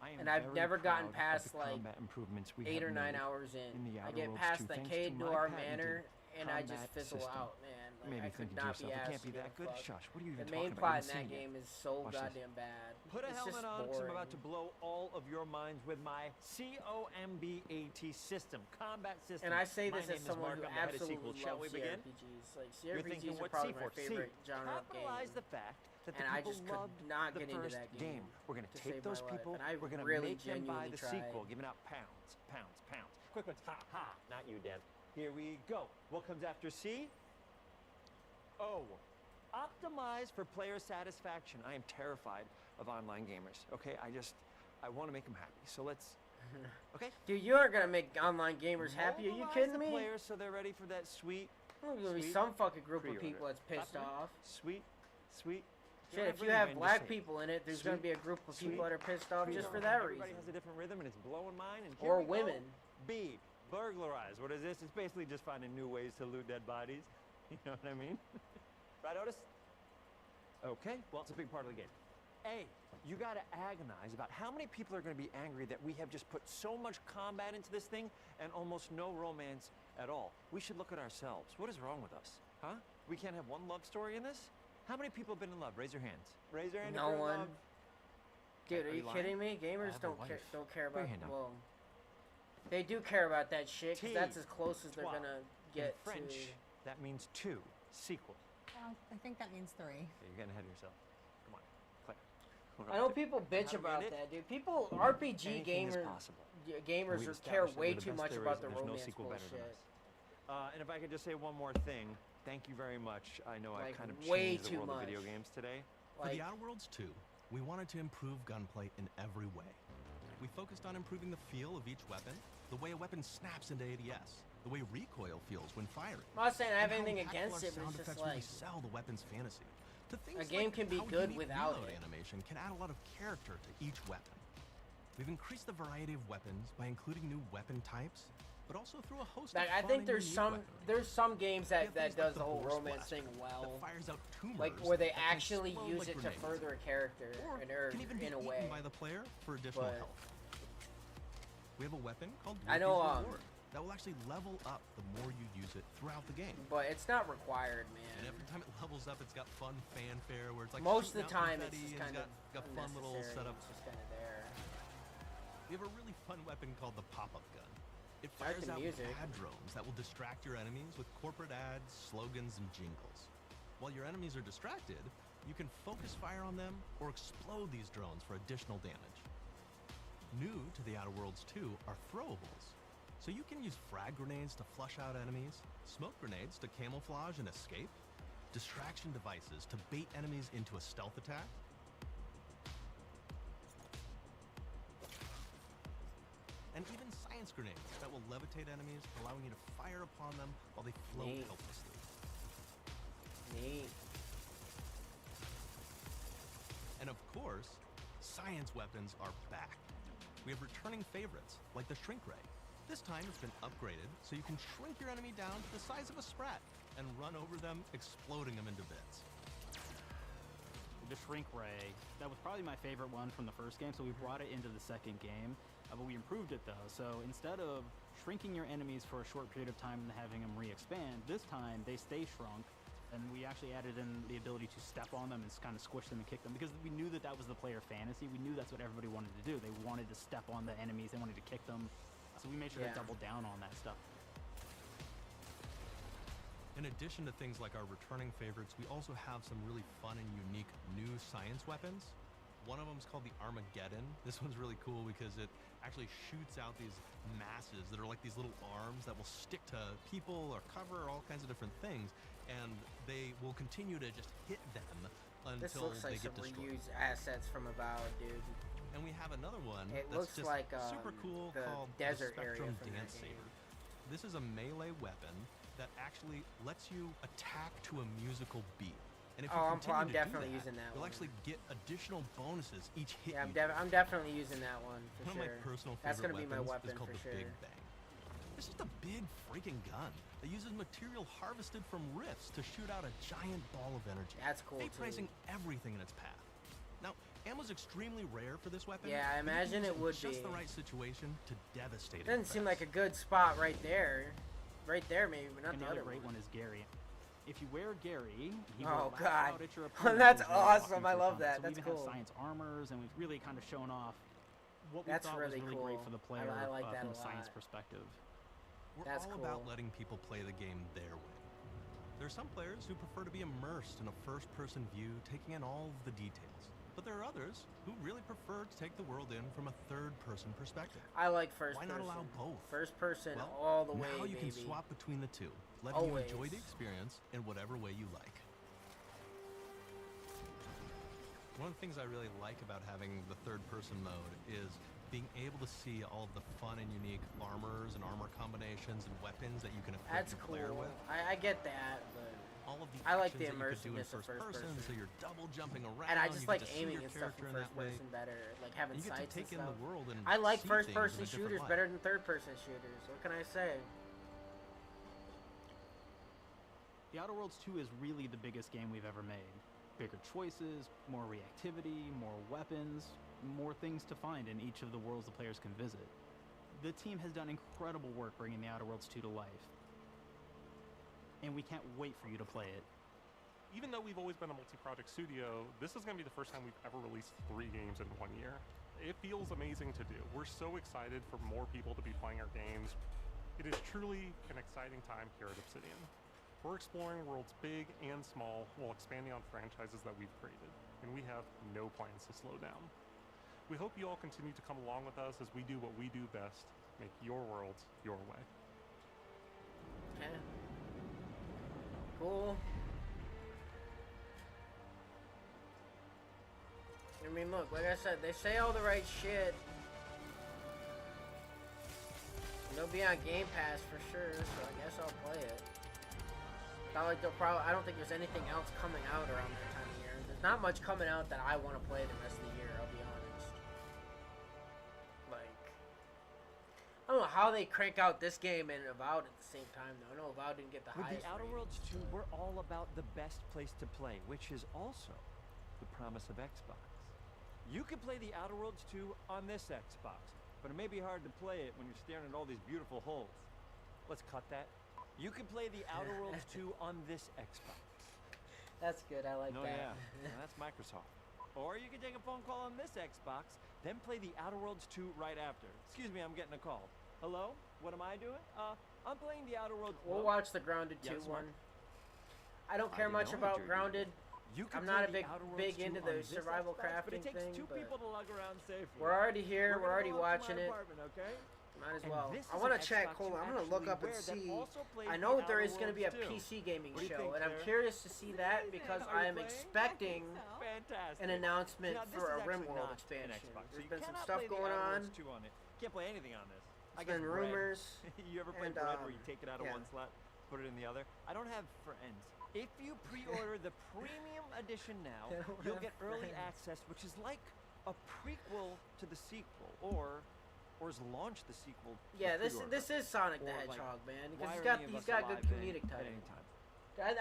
I am And I've very never gotten proud of past the like combat improvements we 8 have or 9 made hours in. the I Outer get Worlds past 2 the thanks Cade to my Noir patented Manor, and I just combat fizzle system. out, man. You may Like, be I could thinking to not be yourself, it asked can't be to that give a good. fuck. Shush, what are you even The main talking about? plot You in that haven't seen game it. is so Watch this. goddamn bad. Put a It's helmet just on because I'm boring. about to blow all of your minds with my COMBAT system, combat system. And I say My this name as is someone Mark, who I'm the head of absolutely sequels. Shall we loves begin? CRPGs. Like You're CRPGs thinking, are what probably C my for? favorite C. genre of game. Capitalize the fact that the And I people just could loved not the get into first that game We're going to to take save my those life, people. and I We're going to really make them buy genuinely the tried. sequel, giving out pounds. Quick ones, ha ha. Not you, Dan. Here we go. What comes after C? O. Optimize for player satisfaction. I am terrified of online gamers. Okay, I want to make them happy. So let's. Okay. Dude, you aren't gonna make online gamers happy. Are you Mobilize kidding the me? players so they're ready for that sweet There's gonna be Sweet some fucking group of pre-order. people that's pissed Copy? off. Sweet. Shit, Yeah, if you really have been black just people in it, there's gonna sweet, be a group of sweet, people that are pissed off sweet. just for that Everybody reason. has a different rhythm, and it's blowing mine. And here Or we go. women. B. Burglarize. What is this? It's basically just finding new ways to loot dead bodies. You know what I mean? Right, Otis? Okay, well, it's a big part of the game. A, you gotta agonize about how many people are gonna be angry that we have just put so much combat into this thing and almost no romance at all. We should look at ourselves. What is wrong with us? Huh? We can't have one love story in this? How many people have been in love? Raise your hands. Raise your hand if No you're in one. love. Dude, are you lying? kidding me? I Gamers have a don't wife. care Put your about. hand down. Well, they do care about that shit because T, that's as close as they're trois. gonna In get French, to. that means two. Sequel. Well, I think that means 3. Yeah, you're getting ahead of yourself. Come on, Claire. I know people bitch How do we about end it? that, dude. People, RPG Anything is gamers, possible. gamers We care established that way we're the too best much there about is, the and there's no romance sequel better than bullshit. us. And if I could just say one more thing, thank you very much. I know Like, I kind of way changed the too world of video much. games today. For The Outer Worlds 2, we wanted to improve gunplay in every way. We focused on improving the feel of each weapon, the way a weapon snaps into ADS, the way recoil feels when firing. I'm not saying I have and how anything impactful against our it, but sound it's just effects really like sell the weapon's fantasy. To things a game like can be how good unique without reload it. animation can add a lot of character to each weapon. We've increased the variety of weapons by including new weapon types, but also through a host Like, of I fun think and there's unique some games that We have things does like the the whole Force romance Blaster thing well. that fires out tumors Like where they that can actually explode use like it to grenades. further a character Or or can even be in a eaten way. by the player for additional But- health. We have a weapon called I know, Wolfie's Reward that will actually level up the more you use it throughout the game. But it's not required, man. And every time it levels up, it's got fun fanfare where it's like Most of the shooting out time, it's confetti just and kind of got fun little unnecessary. setup. It's just kind of there. We have a really fun weapon called the pop-up gun. It I like fires the out music. ad drones that will distract your enemies with corporate ads, slogans, and jingles. While your enemies are distracted, you can focus fire on them or explode these drones for additional damage. New to the Outer Worlds 2 are throwables. So you can use frag grenades to flush out enemies, smoke grenades to camouflage and escape, distraction devices to bait enemies into a stealth attack, and even science grenades that will levitate enemies, allowing you to fire upon them while they float Neat. helplessly. Neat. And of course, science weapons are back. We have returning favorites, like the Shrink Ray. This time it's been upgraded, so you can shrink your enemy down to the size of a sprat and run over them, exploding them into bits. The Shrink Ray, that was probably my favorite one from the first game, so we brought it into the second game, but we improved it though. So instead of shrinking your enemies for a short period of time and having them re-expand, this time they stay shrunk, and we actually added in the ability to step on them and kind of squish them and kick them, because we knew that was the player fantasy. We knew that's what everybody wanted to do. They wanted to step on the enemies, they wanted to kick them, so we made sure to double down on that stuff. In addition to things like our returning favorites, we also have some really fun and unique new science weapons. One of them is called the Armageddon. This one's really cool because it actually shoots out these masses that are like these little arms that will stick to people or cover all kinds of different things, and they will continue to just hit them This until looks they like get some destroyed. reused assets from Avowed, dude. And we have another one It that's looks just like, super cool the called desert the area Spectrum from that Dance game. Saber. This is a melee weapon that actually lets you attack to a musical beat. And if you I'm continue to do definitely that, using that you'll one. actually get additional bonuses each hit Yeah, you I'm definitely using that one for One sure. of my personal That's favorite gonna be my weapons weapon is called for the sure. Big Bang. It's just a big freaking gun that uses material harvested from rifts to shoot out a giant ball of energy. That's cool, vaporizing too. everything in its path. Now, ammo's extremely rare for this weapon. Yeah, I but you can imagine use it would in just be. the right situation to devastate it. Doesn't seem like a good spot right there. Right there, maybe, but not the Another other great one. one is Gary. If you wear Gary, he Oh, will lash God. out at your opponent That's as you're walking awesome. I through love combat. that. So That's we even cool. have science armors, and we've really kind of shown off what we That's thought really was really great cool. for the player I like that from a a science lot. perspective. We're That's all about cool. letting people play the game their way. There are some players who prefer to be immersed in a first-person view, taking in all of the details. But there are others who really prefer to take the world in from a third-person perspective. I like first Why person. not allow both? First person Well, all the way, now you baby. can swap between the two, letting you enjoy Always. the experience in whatever way you like. One of the things I really like about having the third-person mode is being able to see all of the fun and unique armors and armor combinations and weapons that you can equip That's your cool. player with. I get that, but all of the I like the actions that you could do in immersiveness of first person, so you're double jumping around. And I just you like get to see aiming your and stuff character in in first that way. person better, like having You get to sights take and in stuff. the world and I like see first things person in a different shooters light. better than third person shooters. What can I say? The Outer Worlds 2 is really the biggest game we've ever made. Bigger choices, more reactivity, more weapons, more things to find in each of the worlds the players can visit. The team has done incredible work bringing the Outer Worlds 2 to life. And we can't wait for you to play it. Even though we've always been a multi-project studio, this is going to be the first time we've ever released 3 games in 1 year. It feels amazing to do. We're so excited for more people to be playing our games. It is truly an exciting time here at Obsidian. We're exploring worlds big and small while expanding on franchises that we've created, and we have no plans to slow down. We hope you all continue to come along with us as we do what we do best, make your worlds your way. Yeah. Cool. I mean, look, like I said, they say all the right shit. They'll be on Game Pass for sure, so I guess I'll play it. Not like I don't think there's anything else coming out around that time of year. There's not much coming out that I want to play the rest of the year, I'll be honest. Like, I don't know how they crank out this game and Avowed at the same time, though. I know Avowed didn't get the With highest the Outer ratings, Worlds 2, but- we're all about the best place to play, which is also the promise of Xbox. You can play the Outer Worlds 2 on this Xbox, but it may be hard to play it when you're staring at all these beautiful holes. Let's cut that. You can play the Outer Worlds 2 on this Xbox. That's good, I like No, that. yeah. Now, that's Microsoft. Or you can take a phone call on this Xbox, then play the Outer Worlds 2 right after. Excuse me, I'm getting a call. Hello? What am I doing? I'm playing the Outer Worlds. We'll watch the Grounded 2 Yes, one. Mark? I don't care didn't much know about what you're Grounded. You can I'm not a play the Outer Worlds big 2 into on the this survival Xbox, crafting but it takes thing, two but people to lug around safely. we're already here. We're already gonna go up to watching my it. apartment, okay? Might as And well. this I is want an to check. Xbox Hold on. you I'm gonna look actually up and wear that see. also plays I the know there Outer is going to be a Worlds 2. PC gaming What do you show, think, and I'm Claire? curious to see that because Are I you am playing? expecting Fantastic. an announcement Now, this for is a actually RimWorld not an expansion. Xbox, so There's you been some cannot stuff play the going Outer on. Worlds 2 on it. Can't play anything on this. I There's guess been bread. rumors. You ever play and, bread where you take it out of yeah. one slot, put it in the other? I don't have friends. If you pre-order the premium edition now, I don't you'll have get early friends. access, which is like a prequel to the sequel, or is launch the sequel. to Yeah, the this pre-order. is Sonic the Or, like, Hedgehog, man, why because are any of he's us got alive good then comedic at timing. any time? I Doesn't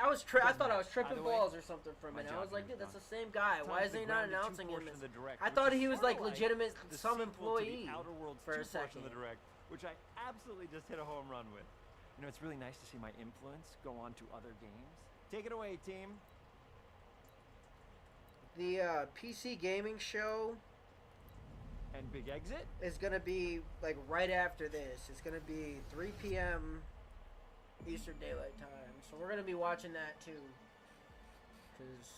thought I was matter. tripping Either way, balls or something for a my minute. I job was like, here dude, is that's the done. same guy. Time Why for is the he not Grounded 2 announcing him? portion of the direct, I which thought is he was sorta like legitimate the some sequel to employee the Outer Worlds for 2 a portion second. of the direct, which I absolutely just hit a home run with. You know, it's really nice to see my influence go on to other games. Take it away, team. The PC gaming show and Big Exit is gonna be like right after this. It's gonna be 3 p.m. Eastern Daylight Time, so we're gonna be watching that too. Cause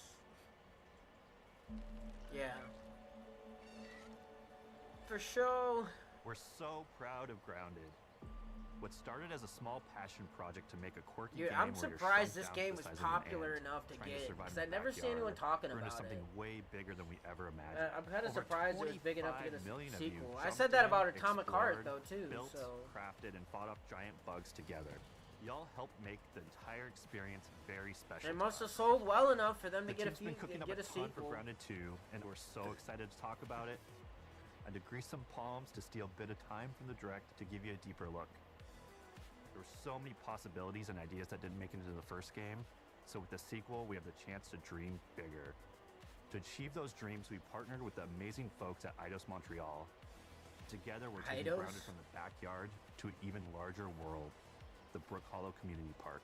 yeah, for show. We're so proud of Grounded. What started as a small passion project to make a quirky game I'm where you're surprised shrunk this down to game the was size of an popular ant, enough to trying get it, survive because in the I never see anyone backyard, talking grew into about something it. way bigger than we ever imagined. I'm kind of Over surprised it was big enough to get 25 million a of you sequel. I jumped said that in, about Atomic Heart explored, though too. built, So crafted, and fought off giant bugs together. Y'all helped make the entire experience very special. it to must have us. sold well enough for them to The get a team's been cooking up get a a ton for sequel. Grounded 2, and we're so excited to talk about it and to grease some palms to steal a bit of time from the direct to give you a deeper look. There were so many possibilities and ideas that didn't make it into the first game, so with the sequel, we have the chance to dream bigger. To achieve those dreams, we partnered with the amazing folks at Eidos Montreal. Together, we're taking Eidos? Grounded from the backyard to an even larger world, the Brook Hollow Community Park.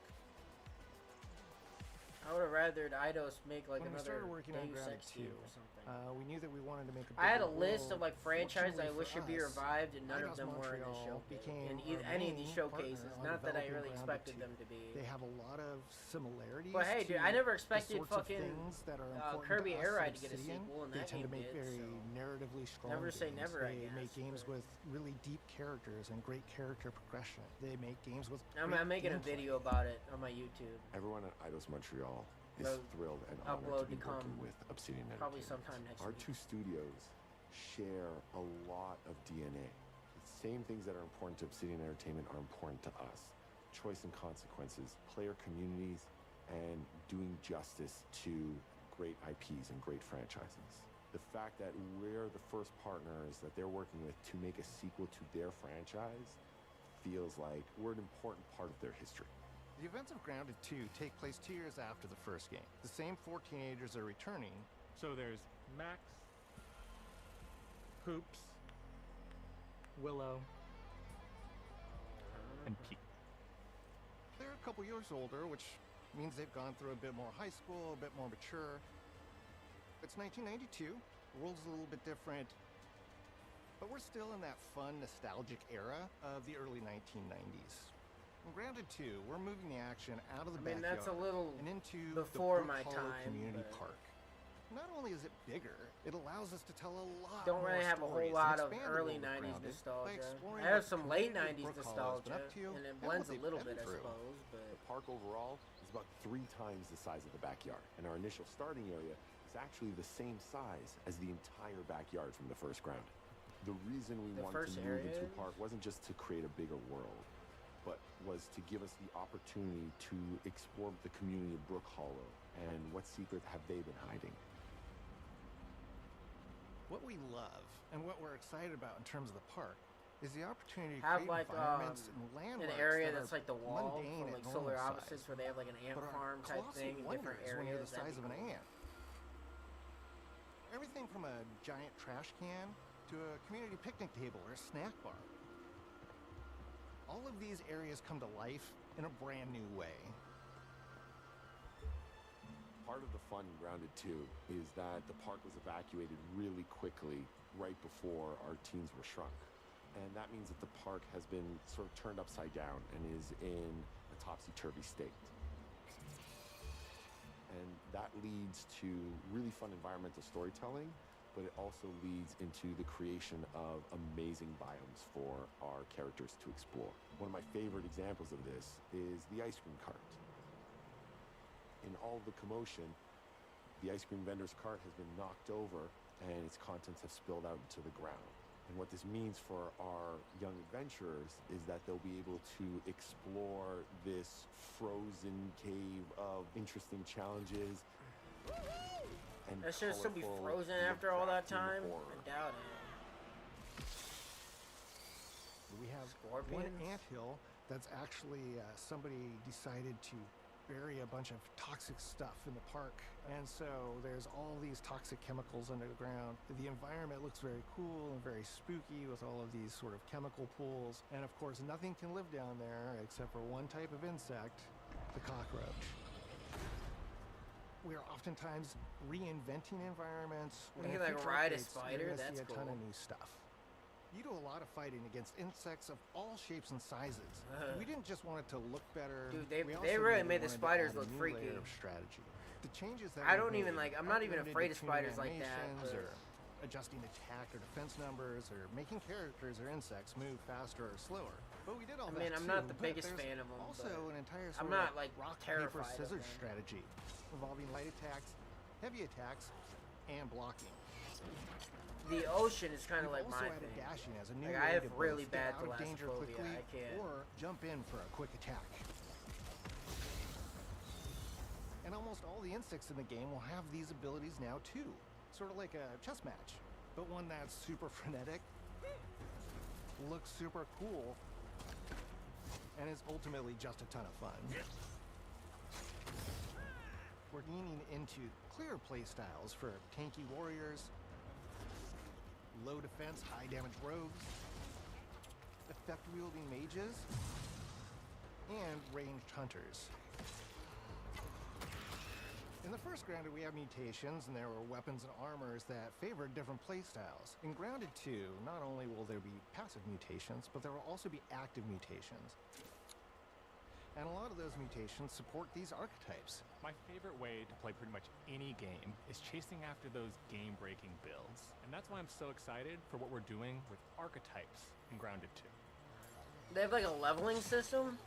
I would have rather Eidos make like When we another started working on Deus Grounded Ex 2, game or something. we knew that we wanted to make a I had a bigger list of world. like franchises I Fortunately wish for should be us, revived, and none of Eidos them were in this Montreal showcase. became In our any of these main showcases. partner on Not that I developing really Grounded expected 2. them to be. They have a lot of similarities. But hey, dude, to I never the expected sorts of fucking things that are important Kirby to us Air at Ride to get a Obsidian. sequel, and They that tend to game make did, very so narratively strong never say games. never, I They make guess, games with really deep characters and great character progression. They make games with I'm great making a gameplay. video about it on my YouTube. Everyone at Eidos Montreal is Road thrilled and upload honored to be to come working with Obsidian probably Entertainment. sometime next Our week. two studios share a lot of DNA. The same things that are important to Obsidian Entertainment are important to us. Choice and consequences, player communities, and doing justice to great IPs and great franchises. The fact that we're the first partners that they're working with to make a sequel to their franchise feels like we're an important part of their history. The events of Grounded 2 take place 2 years after the first game. The same 4 teenagers are returning. So there's Max, Hoops, Willow, and Pete. They're a couple years older, which means they've gone through a bit more high school, a bit more mature. It's 1992. The world's a little bit different. But we're still in that fun, nostalgic era of the early 1990s. In Grounded 2, we're moving the action out of the backyard that's a little and into before the Brook my Hollow time, Community but... Park. Not only is it bigger, it allows us to tell a lot Don't more really have a whole stories lot and of expand the early world of 90s Grounded by nostalgia. exploring I have what some late community 90s Brook Hollow has been nostalgia, up to and it and blends what a they've little been bit, I through. suppose. But The park overall is about 3 times the size of the backyard, and our initial starting area is actually the same size as the entire backyard from the first Grounded. The reason we The wanted first to move area into is? a park wasn't just to create a bigger world, but was to give us the opportunity to explore the community of Brook Hollow and what secrets have they been hiding. What we love and what we're excited about in terms of the park is the opportunity to have create like environments and landmarks an area that that's are like the wall mundane from at like normal Solar size, Opposites, where they have like an ant but are farm type colossal thing in different wonders when you're areas. the size of an ant. Everything from a giant trash can to a community picnic table or a snack bar. All of these areas come to life in a brand new way. Part of the fun in Grounded 2 is that the park was evacuated really quickly right before our teens were shrunk. And that means that the park has been sort of turned upside down and is in a topsy-turvy state. And that leads to really fun environmental storytelling, but it also leads into the creation of amazing biomes for our characters to explore. One of my favorite examples of this is the ice cream cart. In all the commotion, the ice cream vendor's cart has been knocked over and its contents have spilled out into the ground. And what this means for our young adventurers is that they'll be able to explore this frozen cave of interesting challenges. And That should still be colorful, frozen after all that Lovecraftian time? horror. I doubt it. We have Scorpions? one anthill that's actually somebody decided to bury a bunch of toxic stuff in the park, and so there's all these toxic chemicals under the ground. The environment looks very cool and very spooky with all of these sort of chemical pools, and of course nothing can live down there except for one type of insect, the cockroach. We are oftentimes reinventing environments. You and can, like, future ride a updates, spider? you're gonna see That's a ton of cool. new stuff. You do a lot of fighting against insects of all shapes and sizes. We didn't just want it to look better. Dude, they we they also really made the wanted to spiders add a look new freaky. layer of strategy. The changes that I we've don't even made like. I'm not aren't even limited afraid to of spiders like that. animations But... or adjusting attack or defense numbers or making characters or insects move faster or slower. But we did all I that mean, I'm too, not the but biggest there's fan of 'em, Also, but an entire I'm sort not, of like, rock paper terrified of scissors them. strategy involving light attacks, heavy attacks, and blocking. The ocean is kind of We've like also my added thing. dashing as a new Like, way I have to really both bad get out of danger thalassophobia. quickly I can't. or jump in for a quick attack. And almost all the insects in the game will have these abilities now too. Sort of like a chess match, but one that's super frenetic, looks super cool, and is ultimately just a ton of fun. We're leaning into clear playstyles for tanky warriors, low defense, high damage rogues, effect-wielding mages, and ranged hunters. In the first Grounded, we have mutations, and there were weapons and armors that favored different playstyles. In Grounded 2, not only will there be passive mutations, but there will also be active mutations. And a lot of those mutations support these archetypes. My favorite way to play pretty much any game is chasing after those game-breaking builds. And that's why I'm so excited for what we're doing with archetypes in Grounded 2. They have like a leveling system?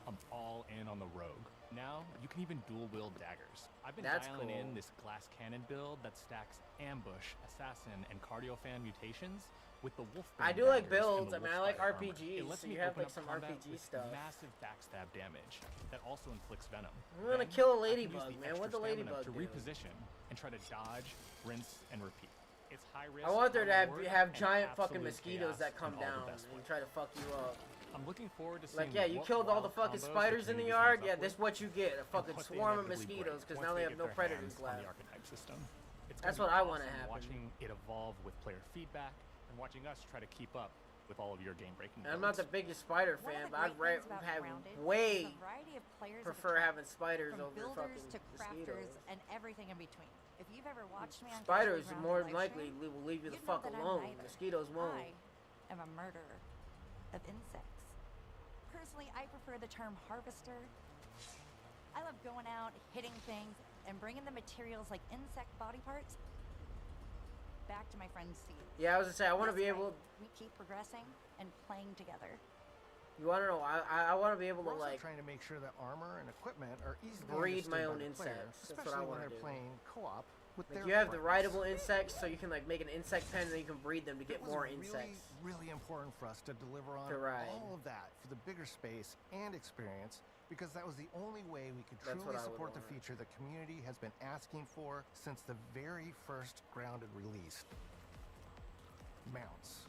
I'm all in on the rogue. Now, you can even dual-wield daggers. I've been That's dialing in cool. this glass cannon build that stacks ambush, assassin, and cardio fan mutations with the wolf. I do like daggers and builds. the I mean, I wolf like spider armor. RPGs, It lets so me you have, open like, up some combat RPG with stuff. massive backstab damage that also inflicts venom. I'm gonna Then kill a I can use ladybug, the man. extra What'd the stamina ladybug to do? reposition and try to dodge, rinse, and repeat. It's high risk. I want there to high have, reward, have and giant fucking absolute mosquitoes chaos that come in all the down best and ways. try to fuck you up. I'm looking forward to seeing Like, yeah, you what killed all the wild fucking combos spiders in the community yard. comes Yeah, up this with, what you get. A and fucking what they swarm of inevitably break mosquitoes, because once now they get have no their predators hands on left. the archetype system. It's That's gonna what be I wanna awesome happen. Watching it evolve with player feedback and watching us try to keep up with all of your game-breaking And I'm not the biggest spider One fan, of the but I'd great things about have Grounded way is the variety of players it prefer attracts, having spiders from over builders fucking to crafters mosquitoes. and everything in between. If you've ever watched me on Spiders Casually more Grounded than likely livestream, will leave you the you'd know fuck that I'm alone. neither. Mosquitoes won't. I am a murderer of insects. Personally, I prefer the term harvester. I love going out, hitting things, and bringing the materials like insect body parts back to my friend's seed. Yeah, I was gonna say, I want to This be way, able. we keep progressing and playing together. You want to know? I want to be able to We're also like trying to make sure that armor and equipment are easily breed my understood own by the player, insects. That's what especially I when want to they're do. playing co-op with Like their you have the friends. rideable insects, so you can like make an insect pen, and then you can breed them to get It was more really, insects. really important for us to deliver on To ride. all of that for the bigger space and experience, because that was the only way we could That's truly what I would support the want. feature the community has been asking for since the very first Grounded release. Mounts.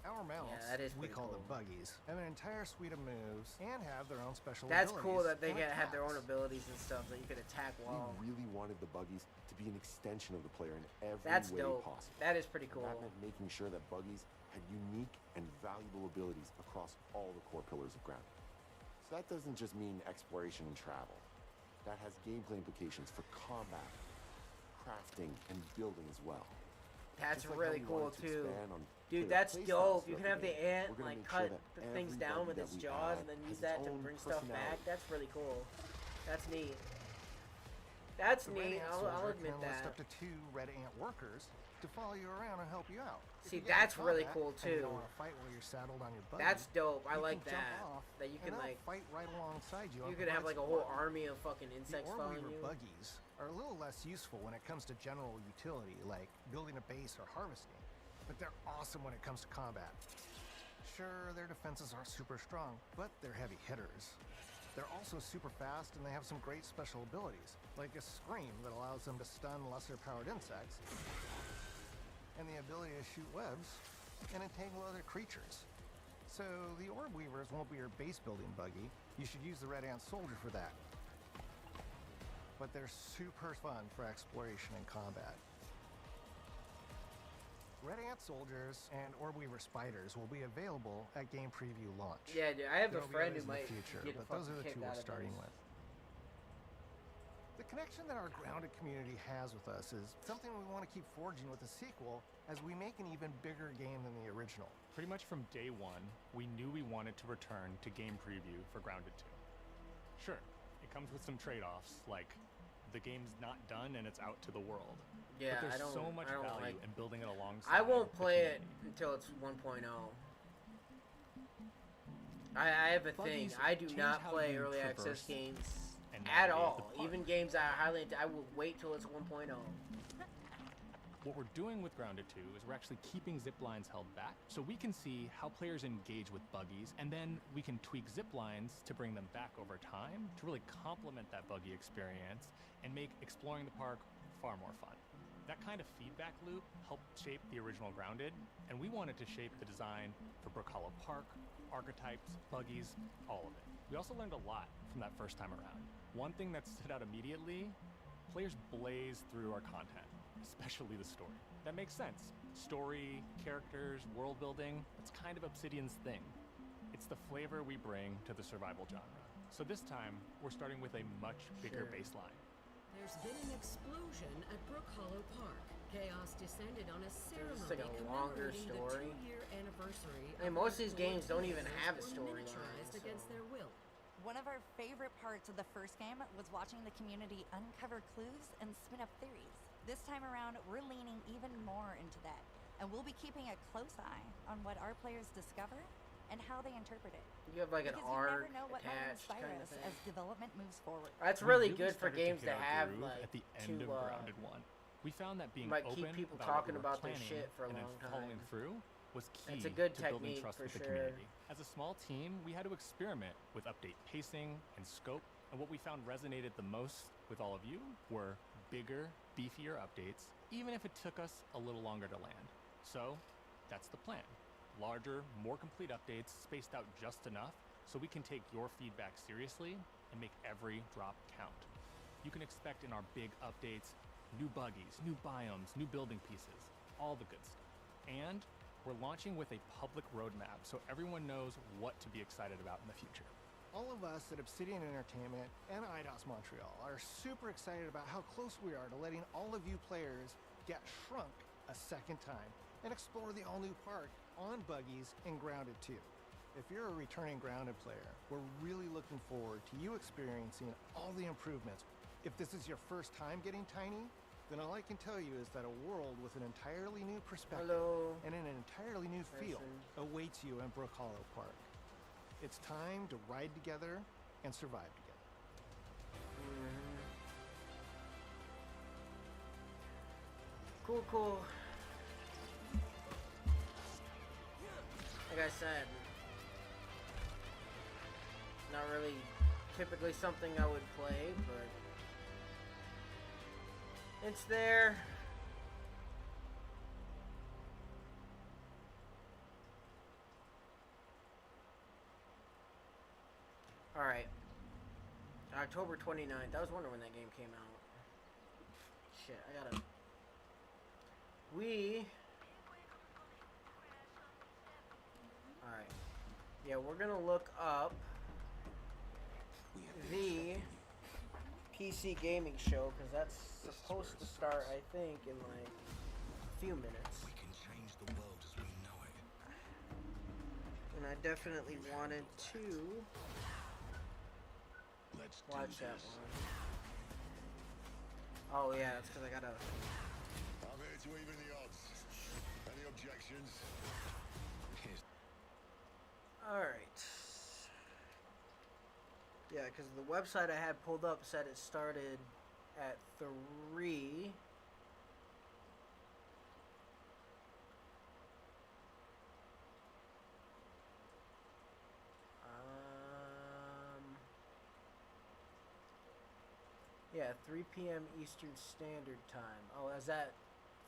Our mounts, that is we pretty call cool. them buggies, have an entire suite of moves and have their own special That's abilities. cool that they and have their own attacks. abilities and stuff that you could attack while. We really wanted the buggies to be an extension of the player in every That's way dope. possible. That is pretty cool. And that meant making sure that buggies had unique and valuable abilities across all the core pillars of Grounded. So that doesn't just mean exploration and travel. That has gameplay implications for combat, crafting, and building as well. That's Just like how really we cool wanted to too. expand on Dude, player that's playstyles dope. You throughout can have the game. ant We're gonna like make sure cut that the things every down buggy with that its we jaws add and then has use its that to own bring stuff back. personality. That's really cool. That's neat. That's The Red neat. Ant I'll Soldier admit can list that. up to 2 Red Ant workers to follow you around and help you out. If See, you get in that's really combat cool, and you too. don't want to fight while you're saddled on your buggy, That's dope. I you like can jump that. off That you and can they'll like fight right alongside you. you and could have provide like a whole support. army of fucking insects The following Orb Weaver you. buggies are a little less useful when it comes to general utility, like building a base or harvesting, but they're awesome when it comes to combat. Sure, their defenses aren't super strong, but they're heavy hitters. They're also super fast, and they have some great special abilities, like a scream that allows them to stun lesser-powered insects, and the ability to shoot webs and entangle other creatures. So the Orb Weavers won't be your base-building buggy. You should use the Red Ant Soldier for that. But they're super fun for exploration and combat. Red Ant Soldiers and Orb Weaver Spiders will be available at game preview launch. Yeah, dude, I have a There'll be friend others who in the might future, get a but those are fucking the kick 2 out we're of starting those. with. The connection that our Grounded community has with us is something we want to keep forging with the sequel as we make an even bigger game than the original. Pretty much from day one, we knew we wanted to return to game preview for Grounded 2. Sure, it comes with some trade-offs, like the game's not done and it's out to the world. Yeah, but there's I don't. so much I don't value like. in building it alongside. I won't the play it community. until it's 1.0. I have a thing. Buggies I do change not how play you early access traverse games and at navigate all. the park. Even games I highly. I will wait till it's 1.0. What we're doing with Grounded 2 is we're actually keeping zip lines held back so we can see how players engage with buggies, and then we can tweak zip lines to bring them back over time to really complement that buggy experience and make exploring the park far more fun. That kind of feedback loop helped shape the original Grounded, and we wanted to shape the design for Brook Hollow Park, archetypes, buggies, all of it. We also learned a lot from that first time around. One thing that stood out immediately, players blazed through our content, especially the story. That makes sense. Story, characters, world building, it's kind of Obsidian's thing. It's the flavor we bring to the survival genre. So this time, we're starting with a much bigger baseline. There's been an explosion at Brook Hollow Park. Chaos descended on a ceremony like a longer commemorating story. the 2-year anniversary. I mean, of most of these when games don't even teenagers have a were storyline, miniaturized so. against their will. One of our favorite parts of the first game was watching the community uncover clues and spin up theories. This time around, we're leaning even more into that, and we'll be keeping a close eye on what our players discover and how they interpret it. You have like an because arc you never know what might attached inspire kind of us thing. as development moves forward. That's We really good for started games hit to our have groove like at the end to of Grounded 1. We found that being might open keep people about what talking we were about their planning shit for a and then long following time. through was key It's a good to building technique trust for with the sure. community. As a small team, we had to experiment with update pacing and scope, and what we found resonated the most with all of you were bigger, beefier updates, even if it took us a little longer to land. So that's the plan. Larger, more complete updates spaced out just enough so we can take your feedback seriously and make every drop count. You can expect in our big updates new buggies, new biomes, new building pieces, all the good stuff. And we're launching with a public roadmap so everyone knows what to be excited about in the future. All of us at Obsidian Entertainment and IDOS Montreal are super excited about how close we are to letting all of you players get shrunk a second time and explore the all-new park on buggies in Grounded 2. If you're a returning Grounded player, we're really looking forward to you experiencing all the improvements. If this is your first time getting Tiny, then all I can tell you is that a world with an entirely new perspective and an entirely new feel awaits you in Brook Hollow Park. It's time to ride together and survive together. Cool, cool. Like I said, not really typically something I would play, but it's there. Alright. October 29th. I was wondering when that game came out. Shit, I gotta... Alright. Yeah, we're gonna look up the PC gaming show, because that's supposed to start, I think, in like a few minutes. We can change the world as we know it. And I definitely wanted to watch that one. Oh yeah, that's because I gotta... I'm here to even the odds. Any objections? Alright. Yeah, because the website I had pulled up said it started at 3. Yeah, 3 p.m. Eastern Standard Time. Oh, is that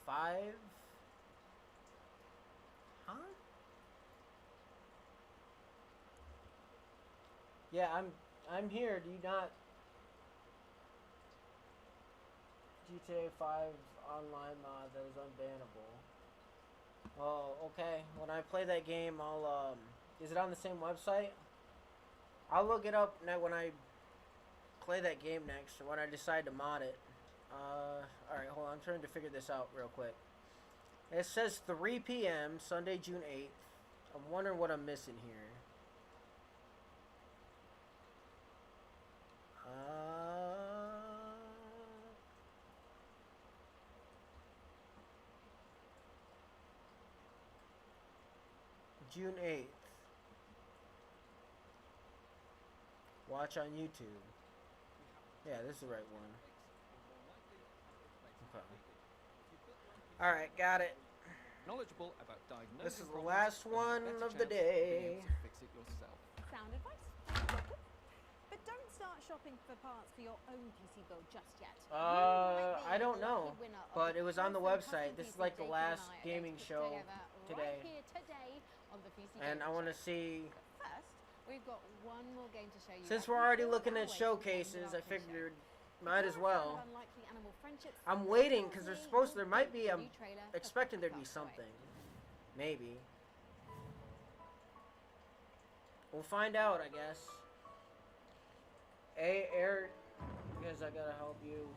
5? Huh? Yeah, I'm here. Do you not... GTA 5 online mod that is unbannable. Oh, okay. When I play that game, I'll, is it on the same website? I'll look it up when I play that game next, or when I decide to mod it. Alright, hold on. I'm trying to figure this out real quick. It says 3 p.m. Sunday, June 8th. I'm wondering what I'm missing here. June 8th. Watch on YouTube. Yeah, this is the right one. Okay. Alright, got it. Knowledgeable about diagnosing This is the problems last and a one better of the chance of being day. able to fix it yourself. Sound advice. But don't start shopping for parts for your own PC build just yet. I don't know, but it was on the website. This is like the last gaming show today. Right here today on the PC And I want to see... First, we've got one more game to show you. Since we're already looking at showcases, I figured might as well. I'm waiting because there might be, I'm expecting there'd be something. Maybe. We'll find out, I guess. Eric, because I gotta help you.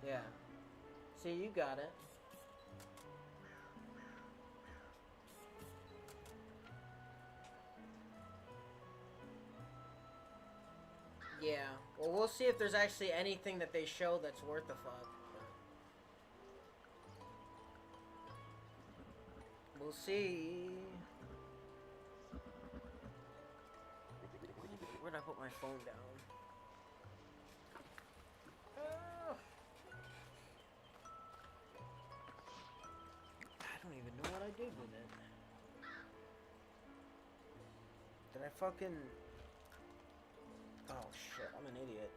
Yeah. See, you got it. Yeah. Well, we'll see if there's actually anything that they show that's worth a fuck. We'll see. Where'd I put my phone down? I don't even know what I did with it. Did I fucking... Oh shit, I'm an idiot.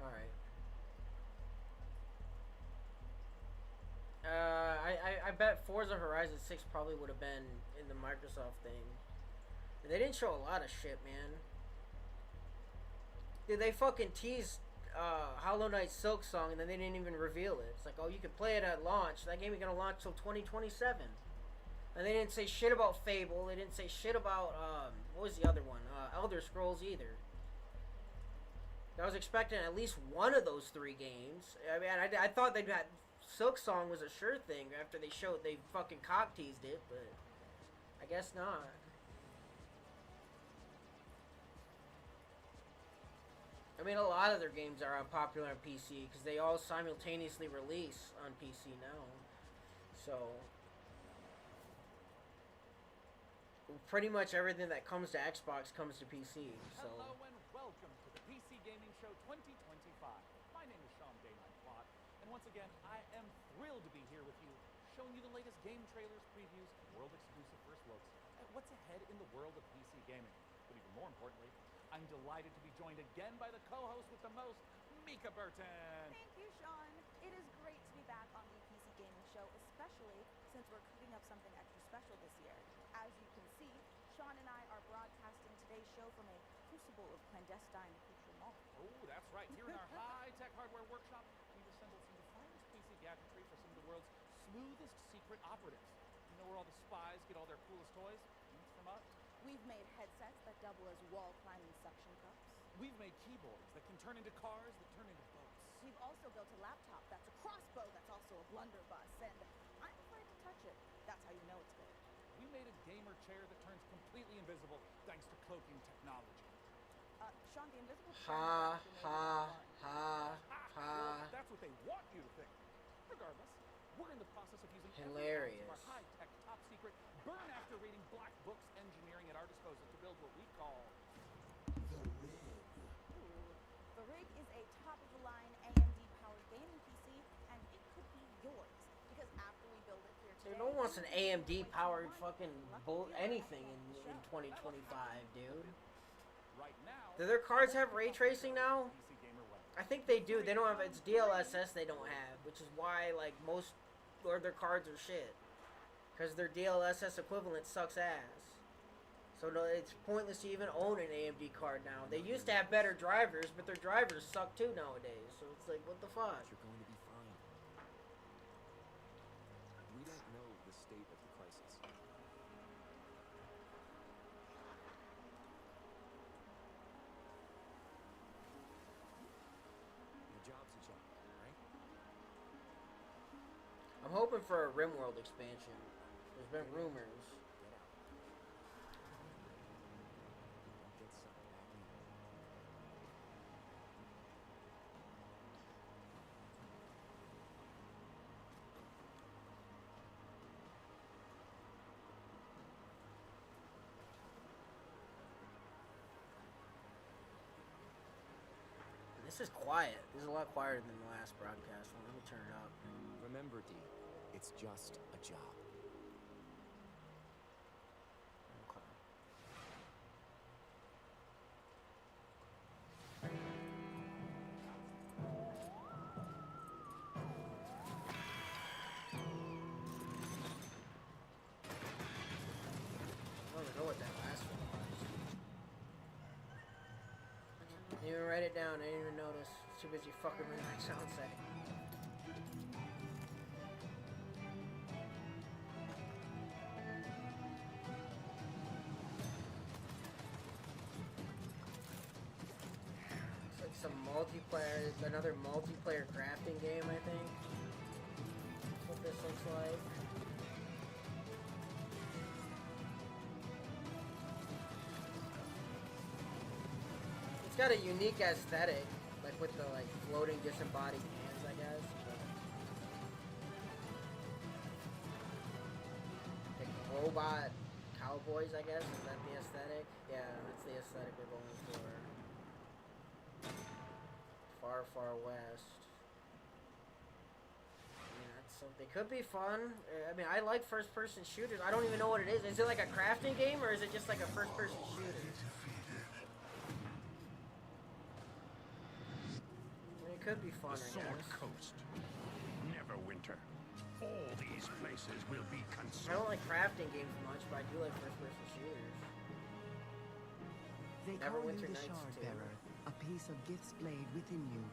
Alright. I bet Forza Horizon 6 probably would have been in the Microsoft thing. They didn't show a lot of shit, man. Dude, they fucking teased Hollow Knight Silk Song and then they didn't even reveal it. It's like, oh, you could play it at launch. That game ain't gonna launch till 2027. And they didn't say shit about Fable. They didn't say shit about, what was the other one? Elder Scrolls either. I was expecting at least one of those 3 games. I mean, I thought they'd had... Silk Song was a sure thing after they fucking cock teased it, but I guess not. I mean, a lot of their games are popular on PC because they all simultaneously release on PC now. So, pretty much everything that comes to Xbox comes to PC. So. Hello and welcome to the PC Gaming Show 2025. My name is Sean Day9Plot, and once again, I am thrilled to be here with you, showing you the latest game trailers, previews, and world-exclusive first looks at what's ahead in the world of PC gaming. But even more importantly, I'm delighted to be joined again by the co-host with the most, Mika Burton. Thank you, Sean. It is great to be back on the PC Gaming Show, especially since we're cooking up something extra special this year. As you can see, Sean and I are broadcasting today's show from a crucible of clandestine accoutrements. Oh, that's right. Here in our high-tech hardware workshop, we've assembled some of the finest PC gadgetry for some of the world's smoothest secret operatives. You know where all the spies get all their coolest toys? It's from us. We've made headsets that double as wall-climbing suction cups. We've made keyboards that can turn into cars that turn into boats. We've also built a laptop that's a crossbow that's also a blunderbuss, and I'm afraid to touch it. That's how you know it's good. We made a gamer chair that turns completely invisible thanks to cloaking technology. Sean, the invisible Ha, ha, ha, ha. Well, that's what they want you to think. Regardless, we're in the process of using hilarious. Every ounce of our high-tech, top-secret, burn-after-reading black books engineering at our disposal to build what we call the Rig. Ooh, the Rig is a top-of-the-line AMD-powered gaming PC, and it could be yours. Because after we build it here today... Dude, no one wants an AMD-powered fucking anything in 2025, dude. Right now, do their cards have ray tracing now? I think they do. They don't have, it's DLSS they don't have, which is why like most or their cards are shit. Because their DLSS equivalent sucks ass. So no, it's pointless to even own an AMD card now. They used to have better drivers, but their drivers suck too nowadays. So it's like, what the fuck? You're going to be fine. We don't know the state of the crisis. Job's a job, right? I'm hoping for a RimWorld expansion. There's been rumors. Get some back in. This is quiet. This is a lot quieter than the last broadcast one. Let me turn it up. Remember, D, it's just a job. Okay. I don't even know what that last one was. Didn't even write it down. I didn't even notice. Too busy fucking with my sound setting. It's like some multiplayer, another multiplayer crafting game, I think. That's what this looks like. It's got a unique aesthetic, like with the like floating disembodied hands, I guess. Like robot cowboys, I guess. Is that the aesthetic? Yeah, that's the aesthetic we're going for. Far, far west. They could be fun. I mean, I like first-person shooters. I don't even know what it is. Is it like a crafting game, or is it just like a first-person shooter? I mean, it could be fun, I Sword guess. Coast. Neverwinter. All these places will be consumed. I don't like crafting games much, but I do like first-person shooters. They call you Neverwinter the Nights Shard 2. Bearer, a piece of Gith's blade within you.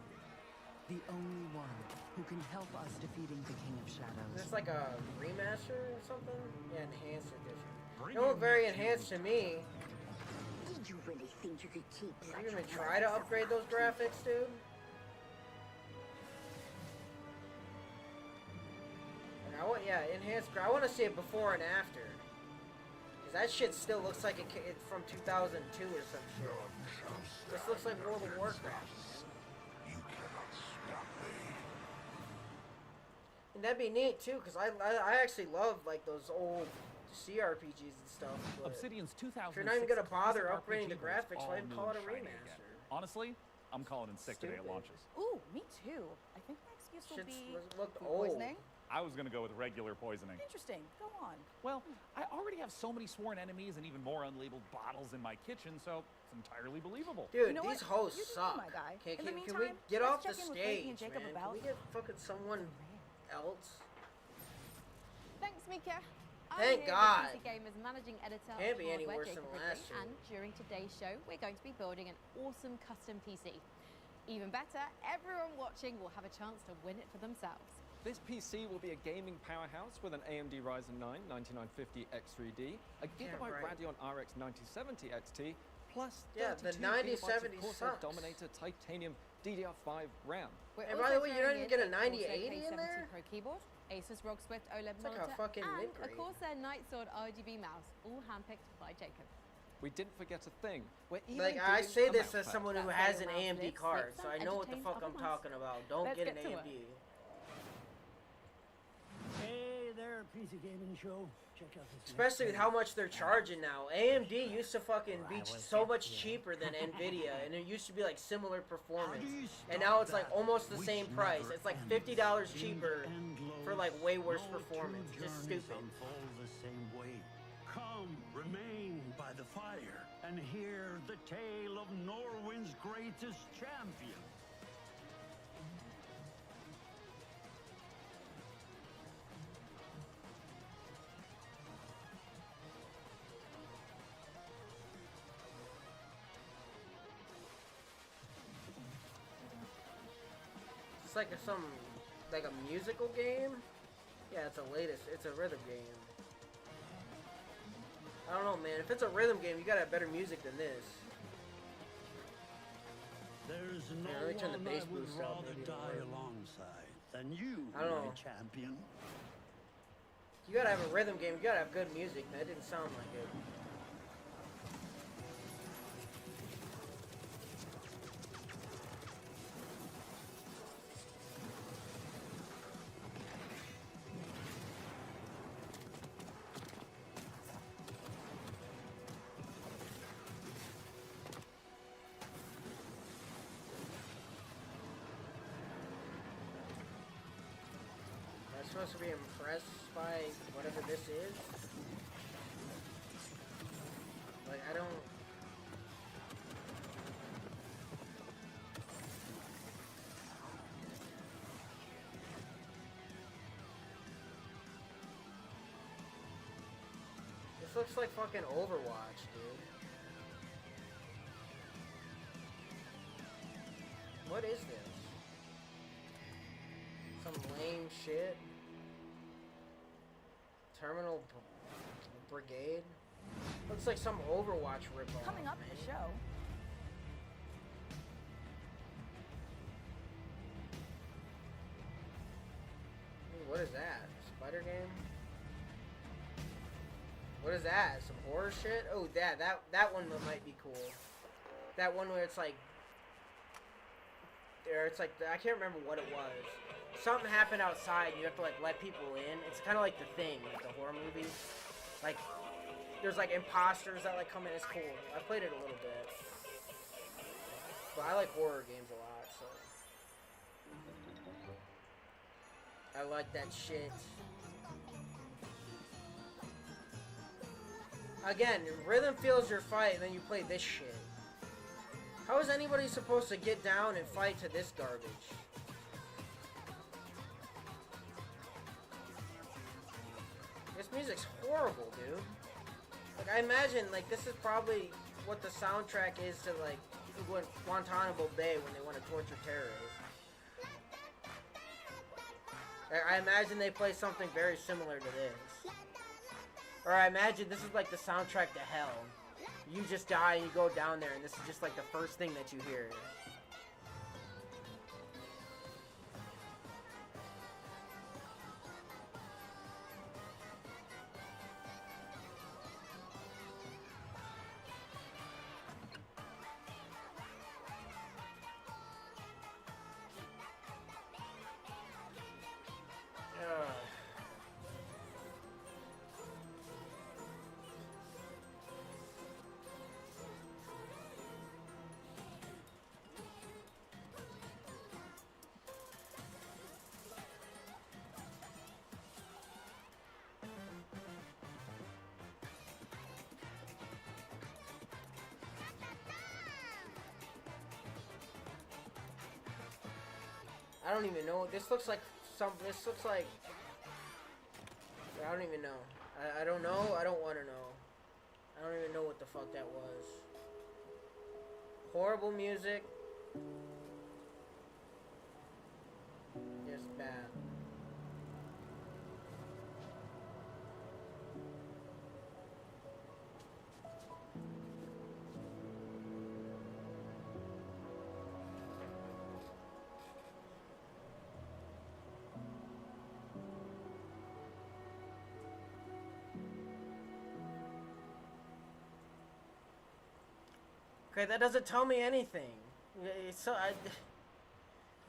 The only one who can help us defeating the King of Shadows. Is this like a remaster or something? Yeah, enhanced edition. It don't look very enhanced to me. Did you really think you could keep Did you even try to upgrade those graphics, dude? Like, enhanced. I want to see it before and after. Cause that shit still looks like it's from 2002 or some shit. This looks like World of Warcraft. And that'd be neat too, cause I actually love like those old CRPGs and stuff. Obsidian's 2006 If you're not even gonna bother classic upgrading the RPG graphics, why all even new call it a and shiny remaster? again. Honestly, I'm calling in sick today at launches. Ooh, me too. I think my excuse will be looked food old. poisoning. I was gonna go with regular poisoning. Interesting. Go on. Well, I already have so many sworn enemies and even more unlabeled bottles in my kitchen, so it's entirely believable. Dude, You know these what? hosts You do suck. my guy. Can In the we meantime, get let's off the check in with Frankie and stage, Jacob man? about- Can we get fucking someone else? Thanks, Mika. Thank I'm here God. with PC Gamer's managing editor Can't of be any Hardware, worse than Jacob last Ridley, year. and during today's show, we're going to be building an awesome custom PC. Even better, everyone watching will have a chance to win it for themselves. This PC will be a gaming powerhouse with an AMD Ryzen 9 9950 X3D, a Gigabyte right. Radeon RX 9070 XT, plus Yeah, the 32 gigabytes 9070 of Corsair sucks. Dominator Titanium DDR5 RAM. We're And by also the way, you don't throwing even get a in Corsair 9080 in K70 there? Pro keyboard, Asus ROG Swift OLED It's like a monitor, fucking and a mid-grade. Corsair Nightsword RGB mouse, all handpicked by Jacob. We didn't forget a thing. We're even Like, I doing say a this mousepad. as someone who That's has why an your mouse AMD lives, card, sleeps, so I and know what the entertains fuck I'm other mice. talking about. Don't Let's get an get to AMD. work. Hey there, PC Gaming Show. Check out this. Especially with how much they're charging now. AMD used to fucking be so much cheaper than Nvidia, and it used to be like similar performance. And now it's like almost the same price. It's like $50 cheaper for like way worse performance. Just stupid. Unfold the same way. Come, remain by the fire, and hear the tale of Norwind's greatest champion. It's like like a musical game. Yeah, it's it's a rhythm game. I don't know, man. If it's a rhythm game, you gotta have better music than this. There's no Yeah, let me turn the one bass I would boost up, rather maybe die it'll work. alongside than you, I don't my know. champion. You gotta have a rhythm game. You gotta have good music, man. It didn't sound like it. I'm supposed to be impressed by whatever this is. Like, I don't... This looks like fucking Overwatch, dude. What is this? Some lame shit. Terminal Brigade. Looks like some Overwatch ripoff. Coming up in the show. What is that? Spider game? What is that? Some horror shit? Oh, that one might be cool. That one where it's like or it's like I can't remember what it was. Something happened outside. You have to like let people in. It's kind of like The Thing, like the horror movie. Like there's like imposters that like come in. It's cool. I played it a little bit, but I like horror games a lot, so I like that shit. Again, rhythm feels your fight, and then you play this shit. How is anybody supposed to get down and fight to this garbage? This music's horrible, dude. Like, I imagine, like, this is probably what the soundtrack is to, like, Guantanamo Bay when they want to torture terrorists. I imagine they play something very similar to this. Or I imagine this is like the soundtrack to hell. You just die and you go down there and this is just like the first thing that you hear. I don't even know. This looks like this looks like... I don't even know. I don't know. I don't want to know. I don't even know what the fuck that was. Horrible music. Just bad. Okay, that doesn't tell me anything. So